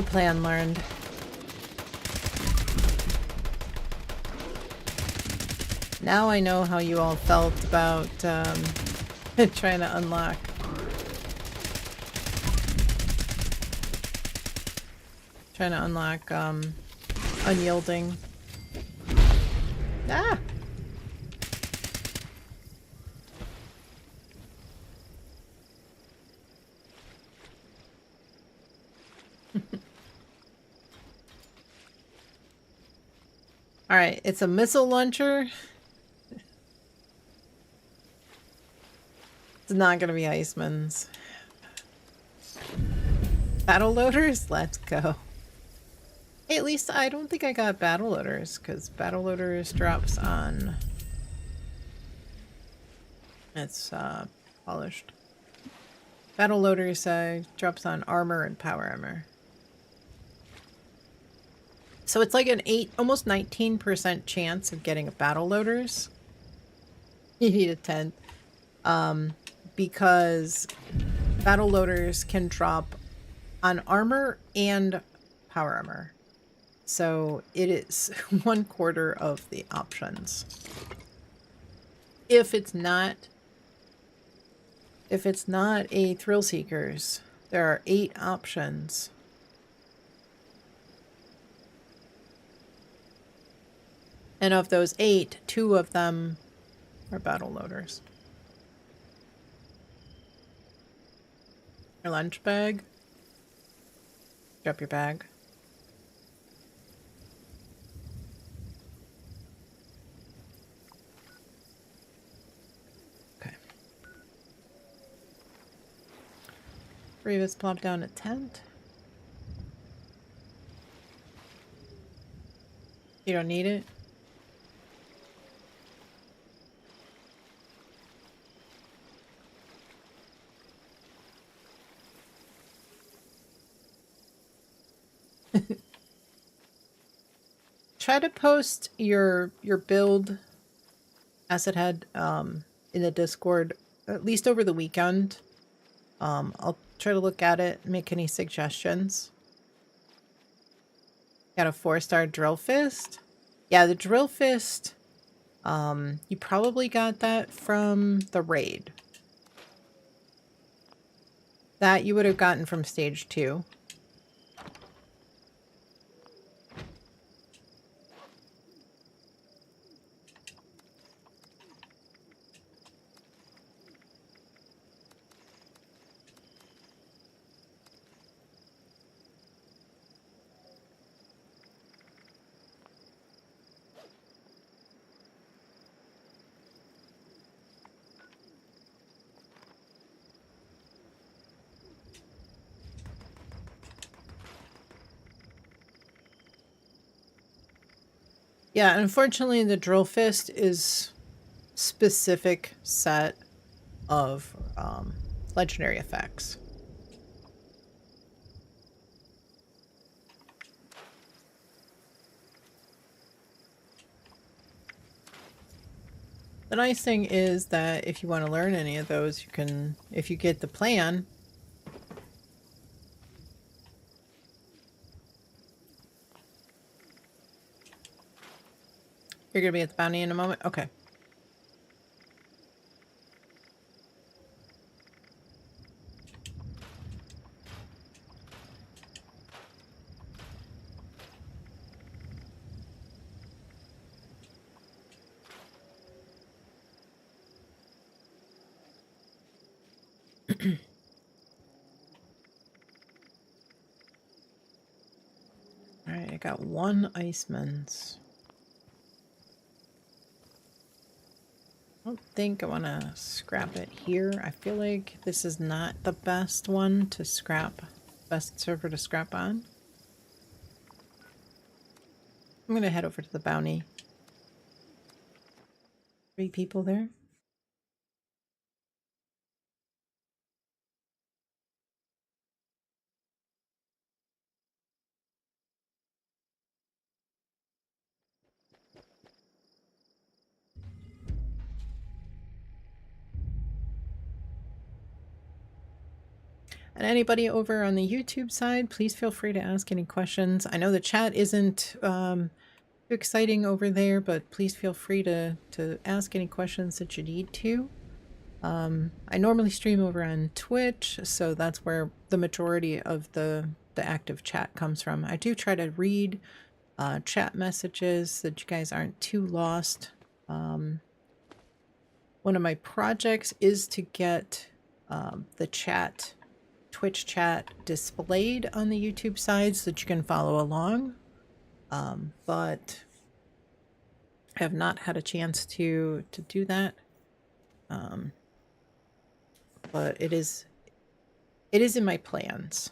plan learned. Now I know how you all felt about trying to unlock. Unyielding. Ah! Alright, it's a missile launcher. It's not gonna be Icemans. Battle loaders? Let's go. Hey, at least I don't think I got battle loaders, because battle loaders drops on... It's polished. Battle loaders drops on armor and power armor. So it's like an almost 19% chance of getting a battle loaders. You need a 10th. Because battle loaders can drop on armor and power armor. So it is 1/4 of the options. If it's not if it's not a Thrill Seekers, there are 8 options. And of those 8, 2 of them are battle loaders. Your lunch bag. Drop your bag. Okay. 3 of us plop down a tent. You don't need it? Try to post your build asset head in the Discord at least over the weekend. I'll try to look at it, make any suggestions. Got a 4-star drill fist. Yeah, the drill fist, you probably got that from the raid. That you would have gotten from stage 2. Yeah, unfortunately the drill fist is specific set of legendary effects. The nice thing is that if you want to learn any of those, you can, if you get the plan. You're going to be at the bounty in a moment? Okay. Alright, I got 1 Iceman's. I don't think I want to scrap it here. I feel like this is not the best one to scrap, best server to scrap on. I'm going to head over to the bounty. 3 people there. And anybody over on the YouTube side, please feel free to ask any questions. I know the chat isn't too exciting over there, but please feel free to ask any questions that you need to. I normally stream over on Twitch, so that's where the majority of the active chat comes from. I do try to read chat messages so that you guys aren't too lost. One of my projects is to get the chat, Twitch chat displayed on the YouTube side so that you can follow along. But I have not had a chance to do that. But it is in my plans.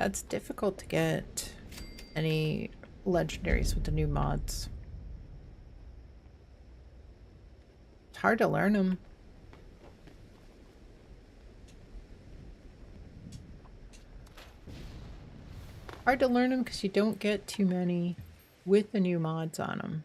Yeah, it's difficult to get any legendaries with the new mods. It's hard to learn them. Hard to learn them because you don't get too many with the new mods on them.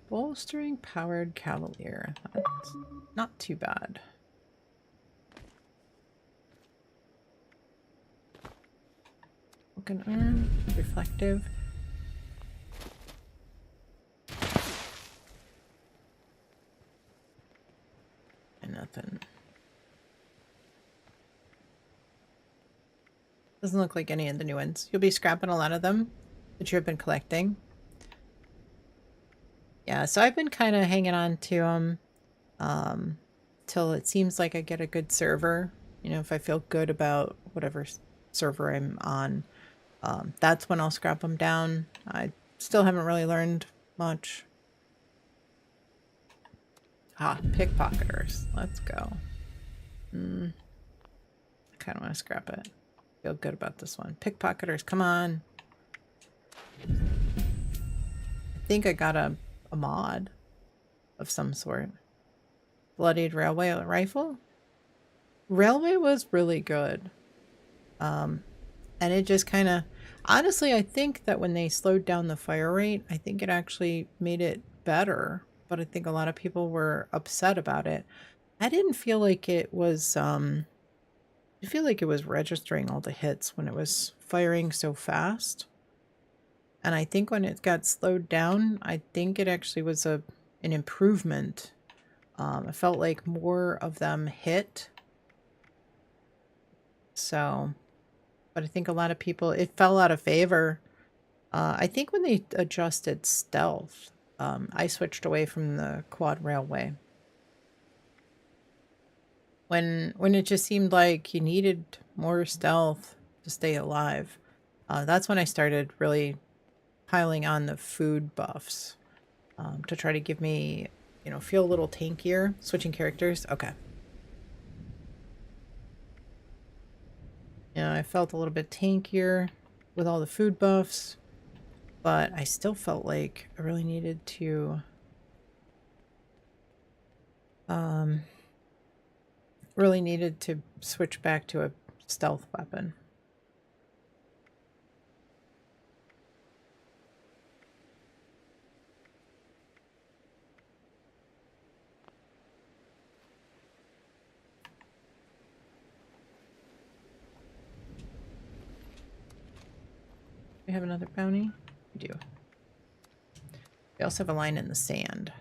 Bolstering powered cavalier. That's not too bad. Broken arm, reflective. And nothing. Doesn't look like any of the new ones. You'll be scrapping a lot of them that you've been collecting. Yeah, so I've been kind of hanging on to them till it seems like I get a good server. You know, if I feel good about whatever server I'm on, that's when I'll scrap them down. I still haven't really learned much. Ah, pickpocketers. Let's go. I kind of want to scrap it. Feel good about this one. Pickpocketers, come on. I think I got a mod of some sort. Bloodied railway rifle? Railway was really good. And it just kind of... Honestly, I think that when they slowed down the fire rate, I think it actually made it better. But I think a lot of people were upset about it. I didn't feel like it was... I feel like it was registering all the hits when it was firing so fast. And I think when it got slowed down, I think it actually was an improvement. I felt like more of them hit. So, but I think a lot of people, it fell out of favor. I think when they adjusted stealth, I switched away from the quad railway. When it just seemed like you needed more stealth to stay alive, that's when I started really piling on the food buffs to try to give me, you know, feel a little tankier. Switching characters. Okay. Yeah, I felt a little bit tankier with all the food buffs, but I still felt like I really needed to switch back to a stealth weapon. We have another bounty? We do. We also have a line in the sand.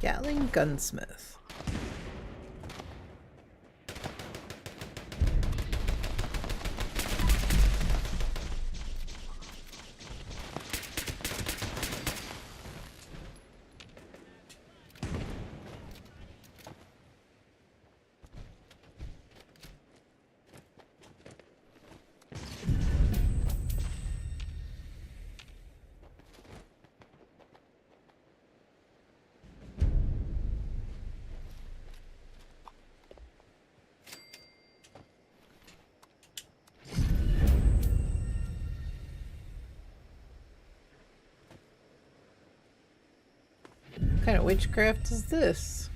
Gatling gunsmith. kind of witchcraft is this?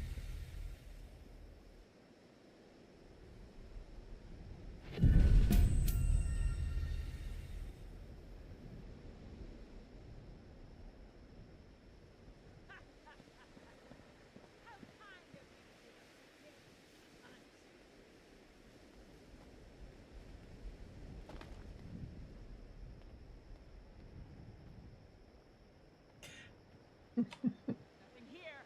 Nothing here.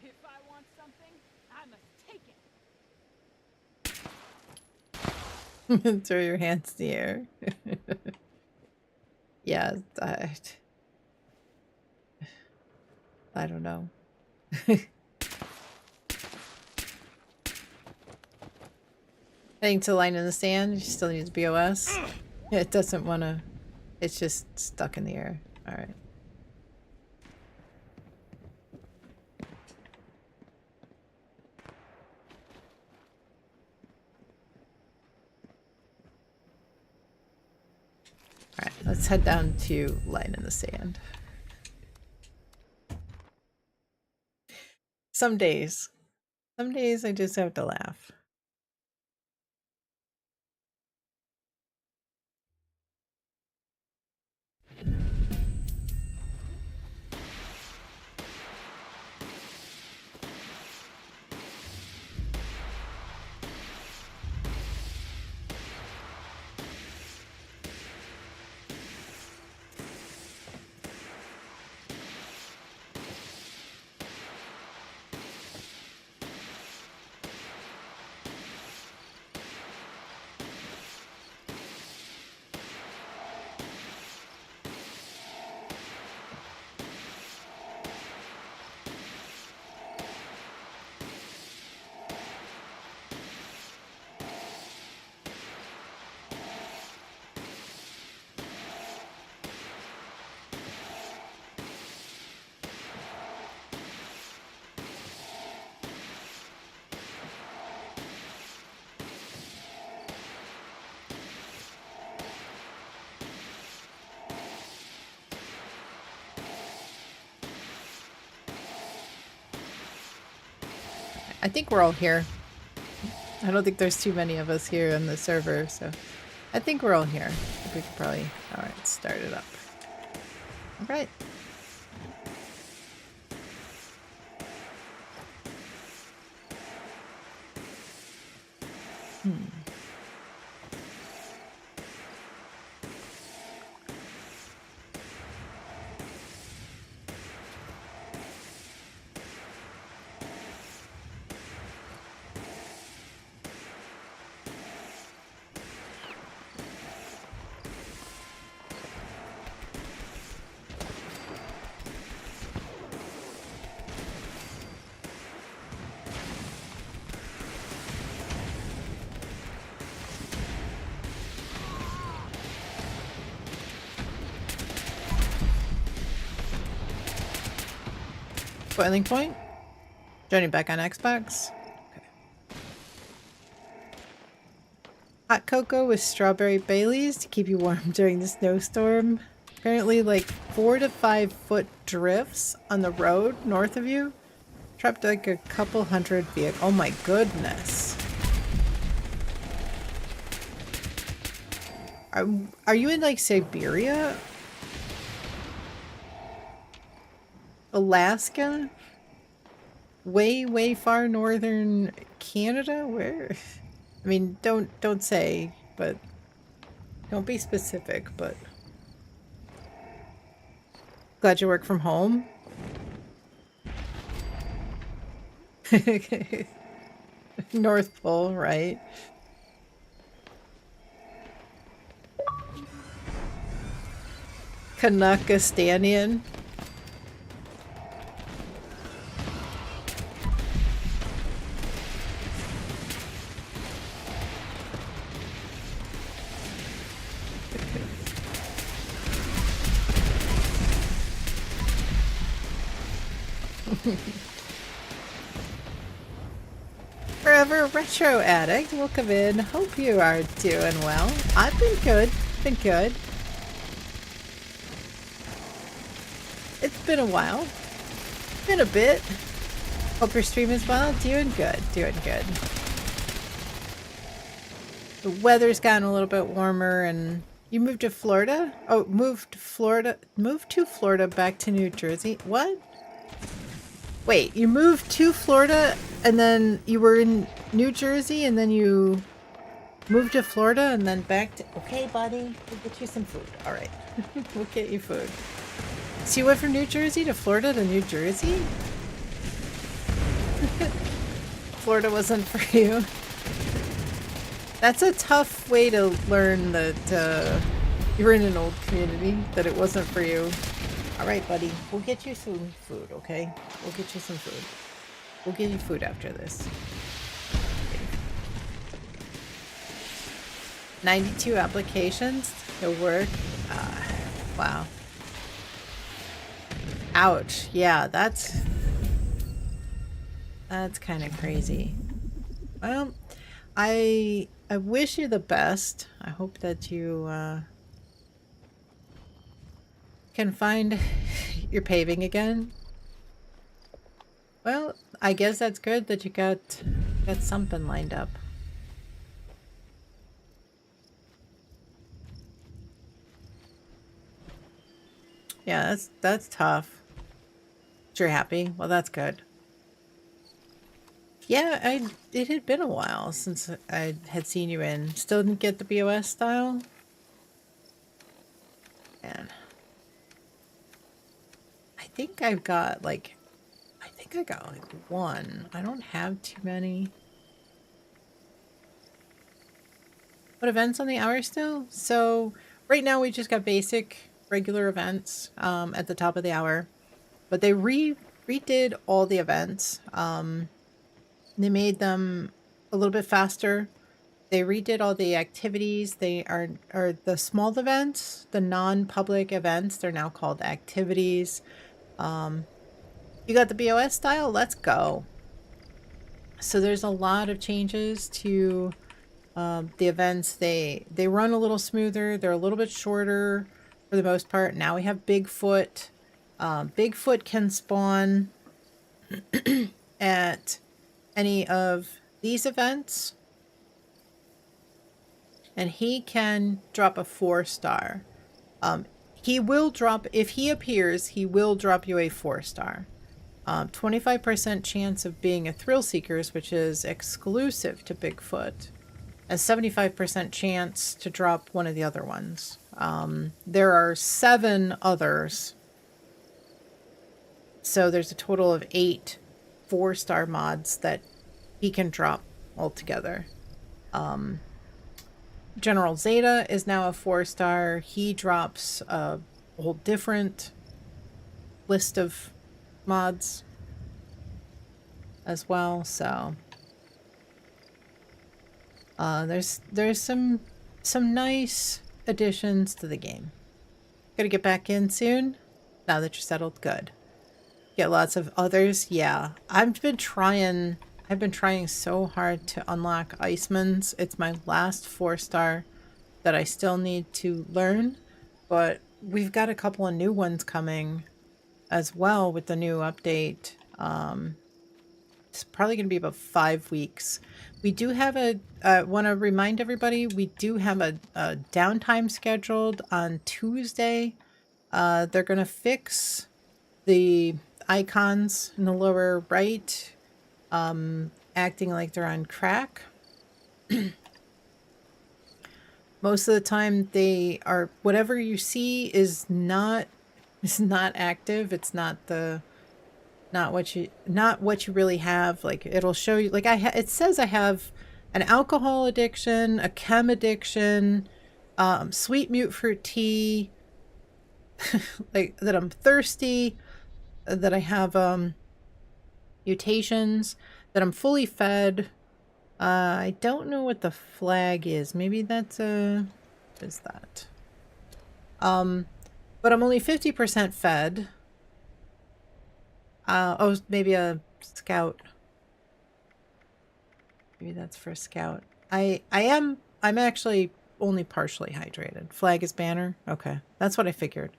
If I want something, I must take it. Throw your hands in the air. Yeah, I don't know. Heading to the line in the sand. You still need the BOS. It doesn't want to. It's just stuck in the air. All right. Alright, let's head down to line in the sand. Some days I just have to laugh. I think we're all here. I don't think there's too many of us here on the server, so I think we're all here. We could probably... Alright, start it up. Alright. Boiling point? Joining back on Xbox? Okay. Hot cocoa with strawberry Baileys to keep you warm during the snowstorm. Apparently like 4 to 5 foot drifts on the road north of you. Trapped like a couple hundred vehicles. Oh my goodness. Are you in like Siberia? Alaska? Way far northern Canada? Where? I mean, don't say, but don't be specific, but glad you work from home. North Pole, right? Kanakastanian. Forever Retro Addict, welcome in. Hope you are doing well. I've been good. Been good. It's been a while. Been a bit. Hope your stream is well. Doing good. Doing good. The weather's gotten a little bit warmer, and you moved to Florida? Oh, moved to Florida back to New Jersey? What? Wait, you moved to Florida and then you were in New Jersey and then you moved to Florida and then back to... Okay, buddy. We'll get you some food. All right. We'll get you food. So you went from New Jersey to Florida to New Jersey? Florida wasn't for you. That's a tough way to learn that you were in an old community, that it wasn't for you. All right, buddy. We'll get you some food, okay? We'll get you some food. We'll give you food after this. 92 applications to work. Wow. Ouch. Yeah, that's kind of crazy. Well, I wish you the best. I hope that you can find your paving again. Well, I guess that's good that you got something lined up. Yeah, that's tough. But you're happy? Well, that's good. Yeah, it had been a while since I had seen you in. Still didn't get the BOS style? Man. I think I got like one. I don't have too many. What events on the hour still? So right now we just got basic regular events at the top of the hour. But they redid all the events. They made them a little bit faster. They redid all the activities. They are the small events, the non-public events. They're now called activities. You got the BOS style? Let's go. So there's a lot of changes to the events. They run a little smoother. They're a little bit shorter for the most part. Now we have Bigfoot. Bigfoot can spawn at any of these events, and he can drop a 4-star. He will drop, if he appears, he will drop you a 4-star. 25% chance of being a thrill seekers, which is exclusive to Bigfoot, and 75% chance to drop one of the other ones. There are 7 others. So there's a total of 8 4-star mods that he can drop altogether. General Zeta is now a 4-star. He drops a whole different list of mods as well. So there's some nice additions to the game. Gotta get back in soon. Now that you're settled, good. Get lots of others. Yeah, I've been trying so hard to unlock Icemans. It's my last 4-star that I still need to learn, but we've got a couple of new ones coming as well with the new update. It's probably going to be about 5 weeks. We do have want to remind everybody, we do have a downtime scheduled on Tuesday. They're going to fix the icons in the lower right, acting like they're on crack. Most of the time they are, whatever you see is not active. It's not what you really have. Like, it'll show you, like, it says I have an alcohol addiction, a chem addiction, sweet mute fruit tea, like that I'm thirsty, that I have mutations, that I'm fully fed. I don't know what the flag is. Maybe that's what is that? But I'm only 50% fed. Oh, maybe a scout. Maybe that's for a scout. I'm actually only partially hydrated. Flag is banner. Okay, that's what I figured.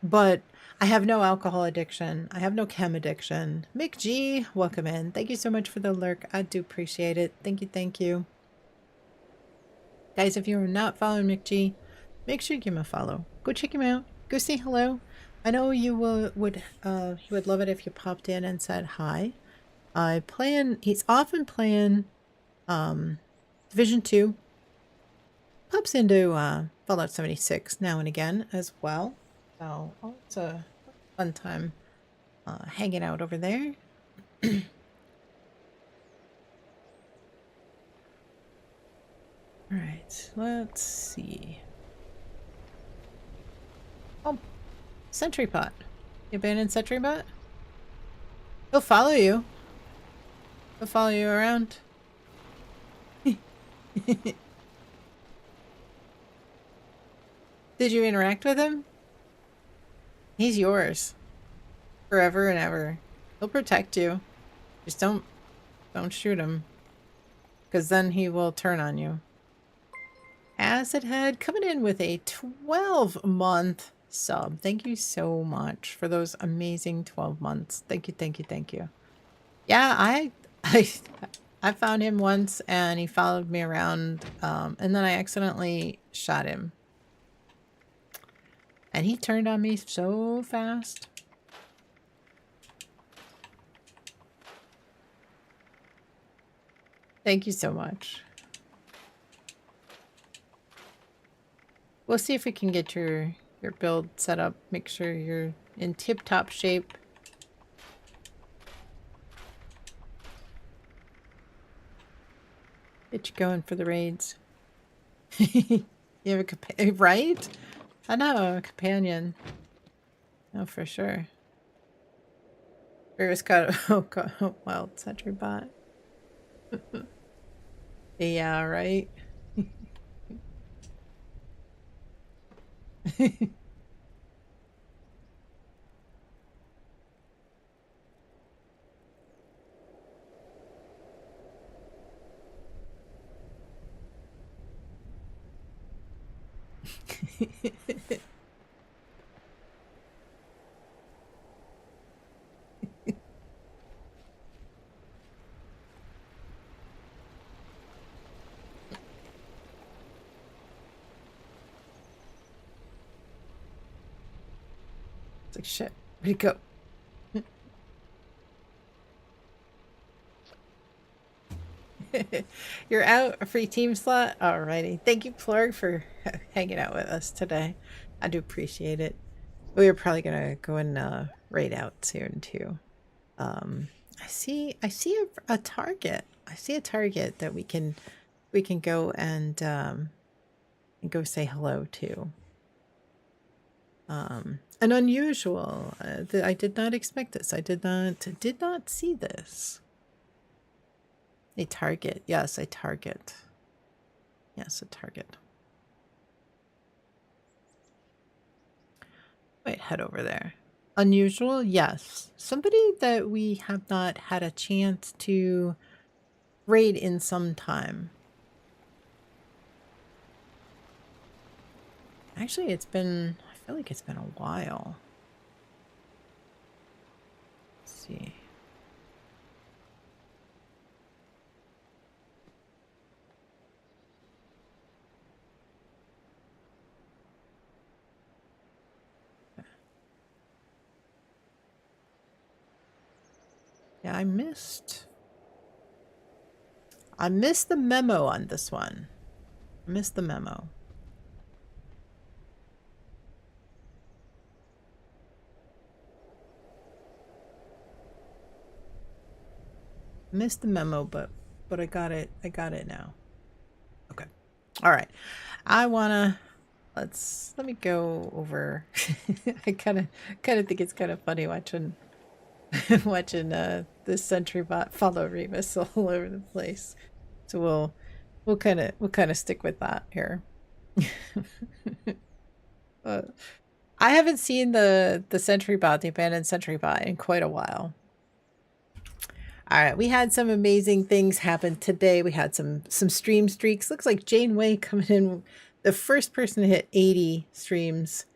but I have no alcohol addiction. I have no chem addiction. Mick G, welcome in. Thank you so much for the lurk. I do appreciate it. Thank you, thank you. Guys, if you are not following Mick G, make sure you give him a follow. Go check him out. Go say hello. I know you would love it if you popped in and said hi. He's often playing Division 2. Pops into Fallout 76 now and again as well. So it's a fun time hanging out over there. Alright, let's see. Oh, sentry bot. The abandoned sentry bot? He'll follow you. He'll follow you around. Did you interact with him? He's yours. Forever and ever. He'll protect you. Just don't shoot him. Because then he will turn on you. Acid Head coming in with a 12-month sub. Thank you so much for those amazing 12 months. Thank you, thank you, thank you. Yeah, I found him once and he followed me around and then I accidentally shot him. And he turned on me so fast. Thank you so much. We'll see if we can get your build set up. Make sure you're in tip-top shape. Get you going for the raids. You have a companion, right? I know, a companion. Oh, for sure. Ferris got a wild sentry bot. Yeah, right? It's like, shit, where'd it go? You're out, a free team slot? Alrighty. Thank you, Plurg, for hanging out with us today. I do appreciate it. We are probably gonna go and raid out soon too. I see a target. I see a target that we can go and go say hello to. An unusual. I did not expect this. I did not see this. A target. Yes, a target. Yes, a target. Wait, head over there. Unusual? Yes. Somebody that we have not had a chance to raid in some time. Actually, I feel like it's been a while. Let's see. Yeah, I missed the memo on this one. I missed the memo. Missed the memo, but I got it. I got it now. Okay. All right. Let me go over. I kind of think it's kind of funny watching this sentry bot follow Remus all over the place. So we'll kind of stick with that here. I haven't seen the sentry bot, the abandoned sentry bot, in quite a while. All right, we had some amazing things happen today. We had some stream streaks. Looks like Janeway coming in, the first person to hit 80 streams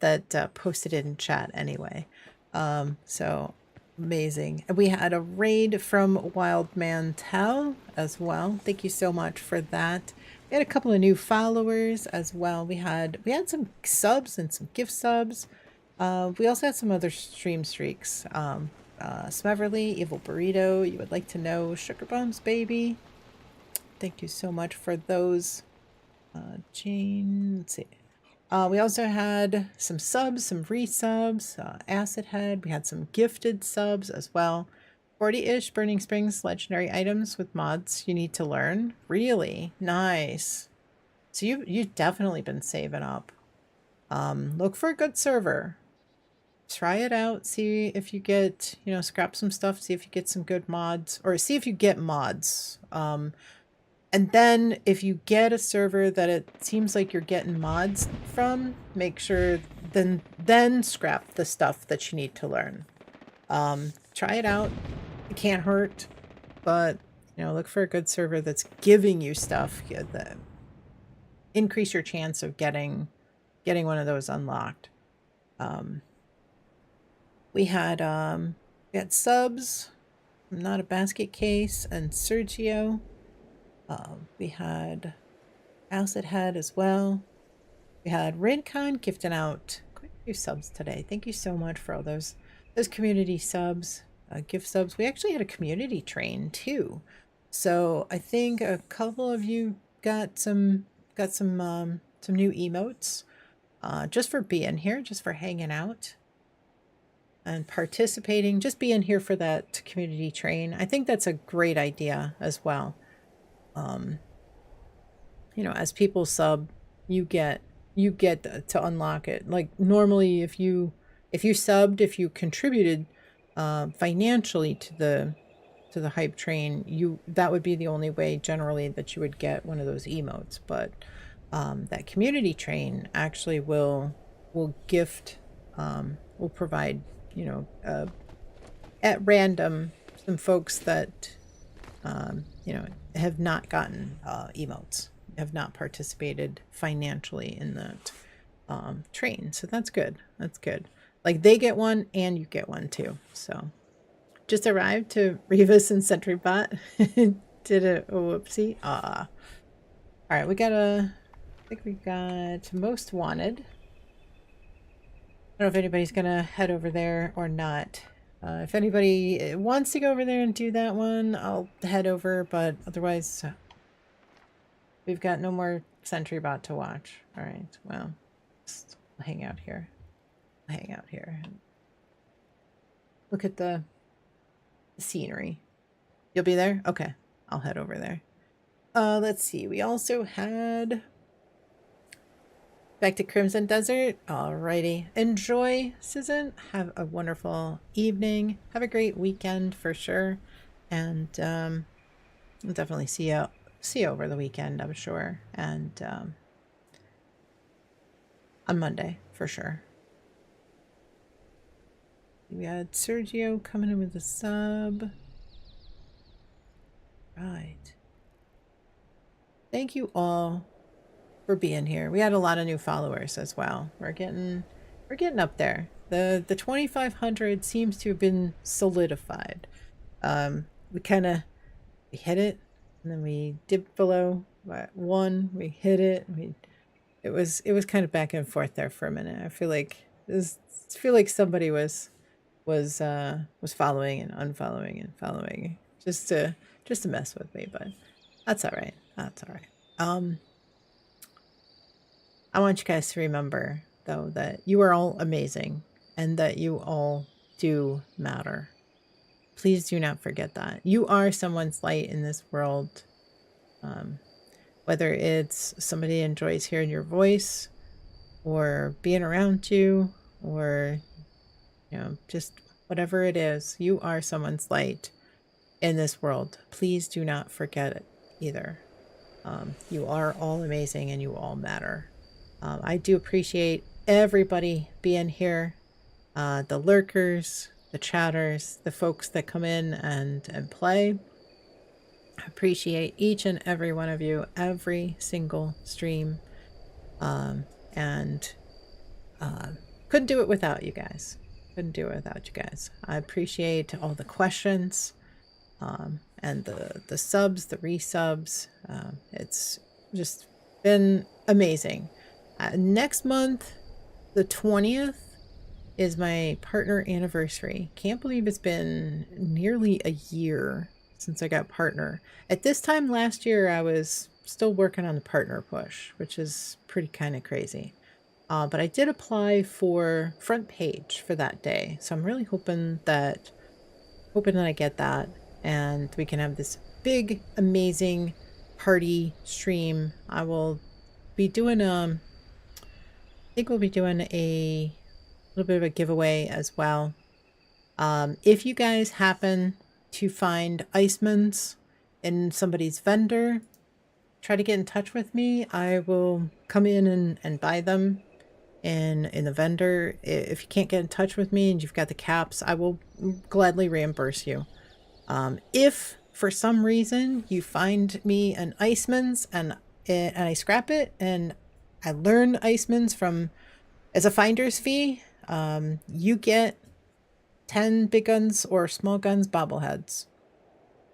that posted it in chat anyway. So amazing. And we had a raid from Wildman Tell as well. Thank you so much for that. We had a couple of new followers as well. We had some subs and some gift subs. We also had some other stream streaks. Smeverly, Evil Burrito, You Would Like to Know, Sugar Bums Baby. Thank you so much for those. Jane, let's see. We also had some subs, some resubs, Acid Head. We had some gifted subs as well. 40-ish Burning Springs legendary items with mods you need to learn. Really nice. So you've definitely been saving up. Look for a good server. Try it out. See if you get, scrap some stuff. See if you get some good mods, or see if you get mods. And then if you get a server that it seems like you're getting mods from, make sure then scrap the stuff that you need to learn. Try it out. It can't hurt, but look for a good server that's giving you stuff that increase your chance of getting one of those unlocked. We had subs, Not a Basket Case, and Sergio. We had Acid Head as well. We had Redcon gifting out quite a few subs today. Thank you so much for all those community subs, gift subs. We actually had a community train too, so I think a couple of you got some new emotes just for being here, just for hanging out and participating, just being here for that community train. I think that's a great idea as well. As people sub, you get to unlock it. Like normally, if you subbed, if you contributed financially to the hype train, that would be the only way generally that you would get one of those emotes. But that community train actually will gift, will provide, at random, some folks that have not gotten emotes, have not participated financially in that train. So that's good. That's good. Like they get one and you get one too. So just arrived to Revis and SentryBot. Did a whoopsie. All right, I think we got Most Wanted. I don't know if anybody's gonna head over there or not. If anybody wants to go over there and do that one, I'll head over, but otherwise we've got no more SentryBot to watch. All right, well, just hang out here. Hang out here. Look at the scenery. You'll be there? Okay, I'll head over there. Let's see. We also had back to Crimson Desert. Alrighty. Enjoy, Susan. Have a wonderful evening. Have a great weekend for sure. And I'll definitely see you over the weekend, I'm sure. And on Monday for sure. We had Sergio coming in with a sub. Right. Thank you all for being here. We had a lot of new followers as well. We're getting up there. The 2,500 seems to have been solidified. We hit it, and then we dipped below 1. We hit it. It was kind of back and forth there for a minute. I feel like somebody was following and unfollowing and following just to mess with me, but that's all right. That's all right. I want you guys to remember though that you are all amazing and that you all do matter. Please do not forget that. You are someone's light in this world. Whether it's somebody enjoys hearing your voice or being around you or just whatever it is, you are someone's light in this world. Please do not forget it either. You are all amazing and you all matter. I do appreciate everybody being here, the lurkers, the chatters, the folks that come in and play. I appreciate each and every one of you, every single stream. couldn't do it without you guys. Couldn't do it without you guys. I appreciate all the questions, and the subs, the resubs. It's just been amazing. Next month, the 20th, is my partner anniversary. Can't believe it's been nearly a year since I got partner. At this time last year, I was still working on the partner push, which is pretty kind of crazy. But I did apply for front page for that day. So I'm really hoping that I get that and we can have this big, amazing party stream. I will be doing I think we'll be doing a little bit of a giveaway as well. If you guys happen to find Icemans in somebody's vendor, try to get in touch with me. I will come in and buy them in the vendor. If you can't get in touch with me and you've got the caps, I will gladly reimburse you. If for some reason you find me an Icemans and I scrap it and I learn Icemans from as a finder's fee, you get 10 big guns or small guns bobbleheads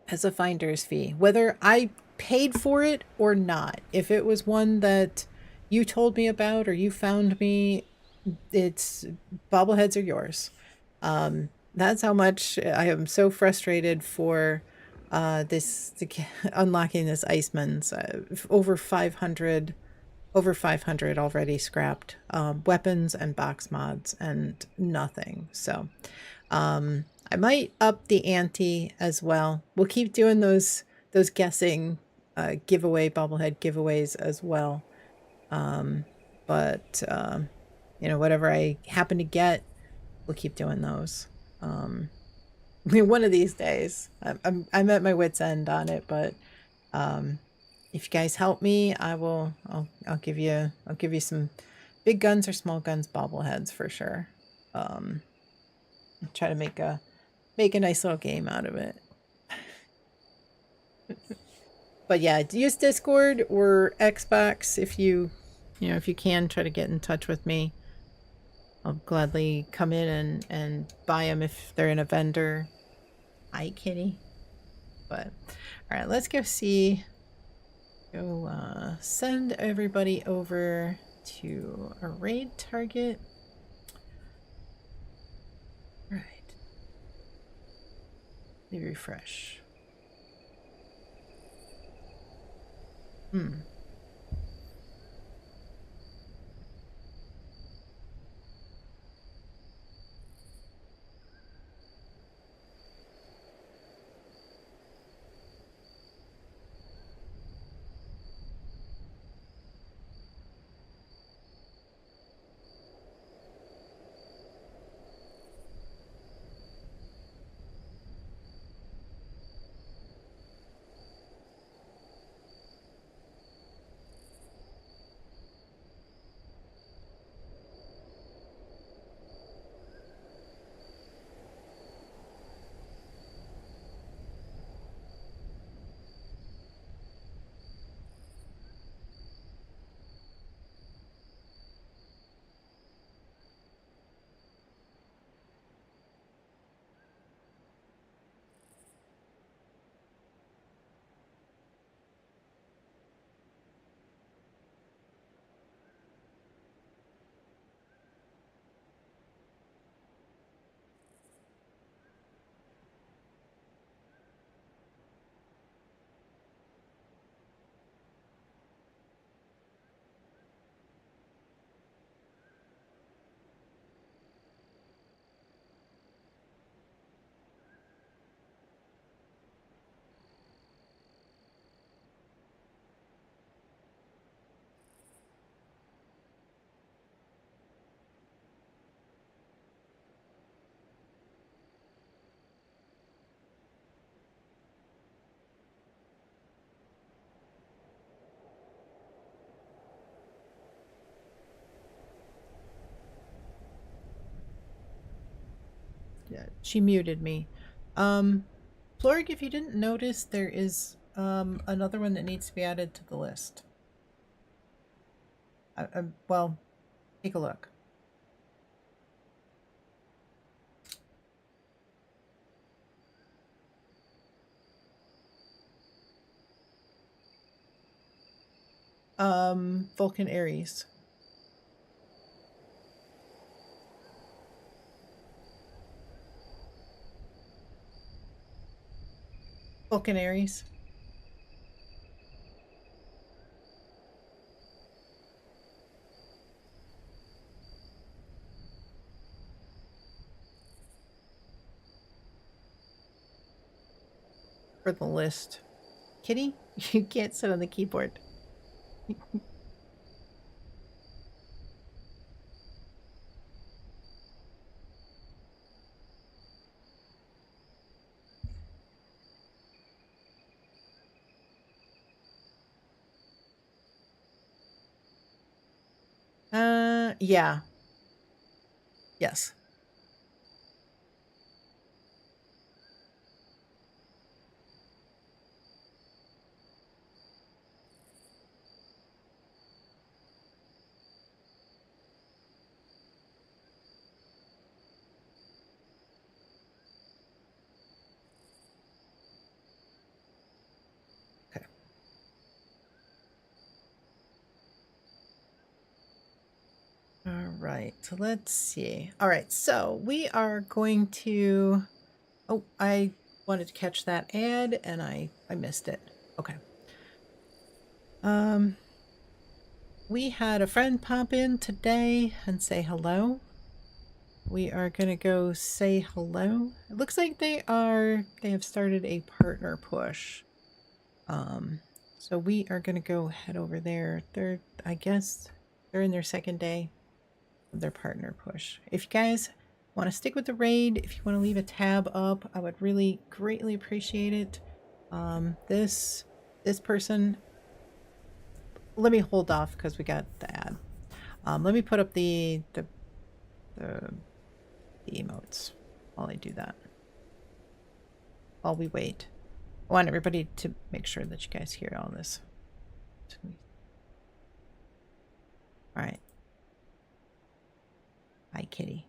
as a finder's fee, whether I paid for it or not. If it was one that you told me about or you found me, it's bobbleheads are yours. That's how much I am so frustrated for unlocking this Iceman's. Over 500 already scrapped, weapons and box mods and nothing. So I might up the ante as well. We'll keep doing those guessing giveaway bobblehead giveaways as well. But you know, whatever I happen to get, we'll keep doing those. One of these days, I'm at my wit's end on it, but if you guys help me, I'll give you some big guns or small guns bobbleheads for sure. Try to make a nice little game out of it. But yeah, use Discord or Xbox if you can. Try to get in touch with me. I'll gladly come in and buy them if they're in a vendor. Hi, kitty. But all right, let's go see. Go send everybody over to a raid target. All right. Let me refresh. Yeah, she muted me. Plorg, if you didn't notice, there is another one that needs to be added to the list. Well, take a look. Vulcan Ares. Vulcan Ares. For the list. Kitty, you can't sit on the keyboard. Yeah. Yes. Okay. All right, so let's see. All right, so we are going to... Oh, I wanted to catch that ad and I missed it. Okay. We had a friend pop in today and say hello. We are gonna go say hello. It looks like they have started a partner push. So we are gonna go head over there. I guess they're in their second day of their partner push. If you guys want to stick with the raid, if you want to leave a tab up, I would really greatly appreciate it. This person, let me hold off because we got the ad. Let me put up the emotes while I do that. While we wait. I want everybody to make sure that you guys hear all this. All right. Hi, kitty.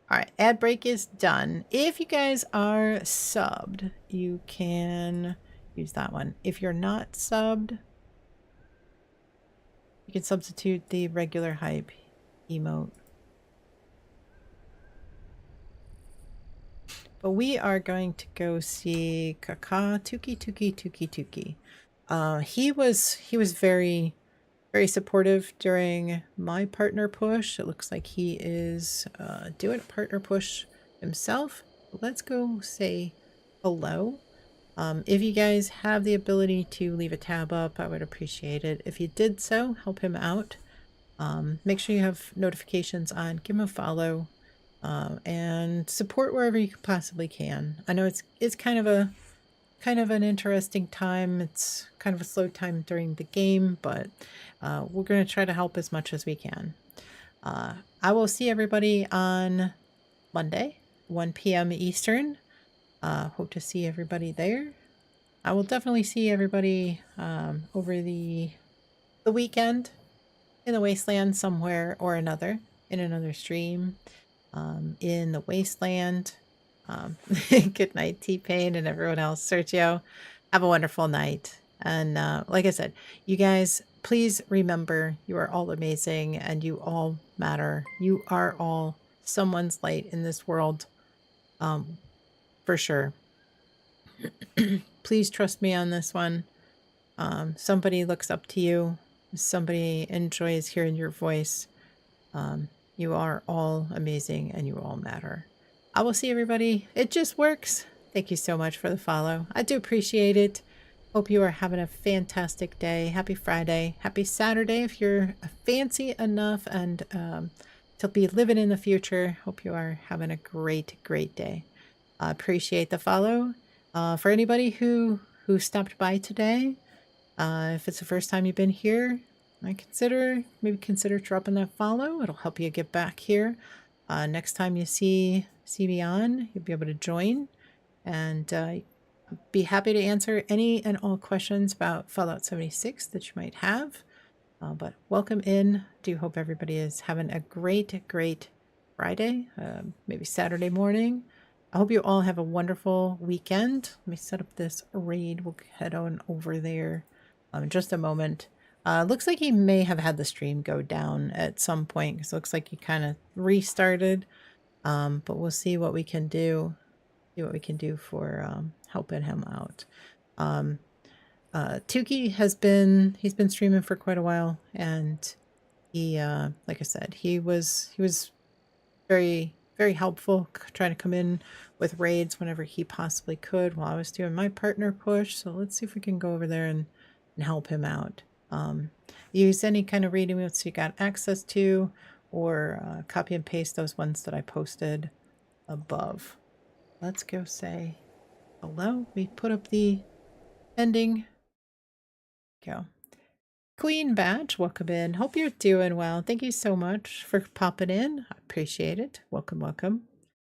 All right, ad break is done. If you guys are subbed, you can use that one. If you're not subbed, you can substitute the regular hype emote. But we are going to go see Kaka Tuki. He was very supportive during my partner push. It looks like he is doing a partner push himself. Let's go say hello. If you guys have the ability to leave a tab up, I would appreciate it. If you did so, help him out. Make sure you have notifications on, give him a follow, and support wherever you possibly can. I know it's kind of an interesting time. It's kind of a slow time during the game, but we're going to try to help as much as we can. I will see everybody on Monday, 1 p.m. Eastern. Hope to see everybody there. I will definitely see everybody over the weekend in the Wasteland somewhere or another, in another stream, in the Wasteland. Good night, T-Pain and everyone else. Sergio, have a wonderful night. And like I said, you guys, please remember you are all amazing and you all matter. You are all someone's light in this world, for sure. Please trust me on this one. Somebody looks up to you. Somebody enjoys hearing your voice. You are all amazing and you all matter. I will see everybody. It just works. Thank you so much for the follow. I do appreciate it. Hope you are having a fantastic day. Happy Friday. Happy Saturday if you're fancy enough and to be living in the future. Hope you are having a great day. I appreciate the follow. For anybody who stopped by today, if it's the first time you've been here, maybe consider dropping that follow. It'll help you get back here. Next time you see me on, you'll be able to join and be happy to answer any and all questions about Fallout 76 that you might have. But welcome in. Do hope everybody is having a great Friday, maybe Saturday morning. I hope you all have a wonderful weekend. Let me set up this raid. We'll head on over there in just a moment. Looks like he may have had the stream go down at some point because it looks like he kind of restarted. But we'll see what we can do. See what we can do for helping him out. Tukey he's been streaming for quite a while, and he like I said, he was very helpful, trying to come in with raids whenever he possibly could while I was doing my partner push. So let's see if we can go over there and help him out. Use any kind of reading notes you got access to, or copy and paste those ones that I posted above. Let's go say hello. We put up the ending. Go. Queen Badge, welcome in. Hope you're doing well. Thank you so much for popping in. I appreciate it. Welcome, welcome.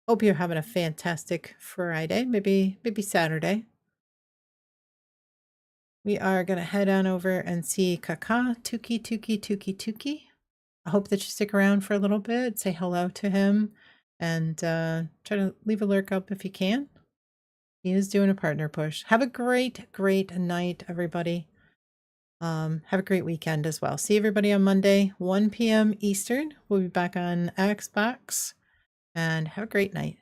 Hope you're having a fantastic Friday, maybe Saturday. We are going to head on over and see Kaka, Tukey. I hope that you stick around for a little bit, say hello to him, and try to leave a lurk up if you can. He is doing a partner push. Have a great night, everybody. Have a great weekend as well. See everybody on Monday, 1 p.m. Eastern. We'll be back on Xbox, and have a great night.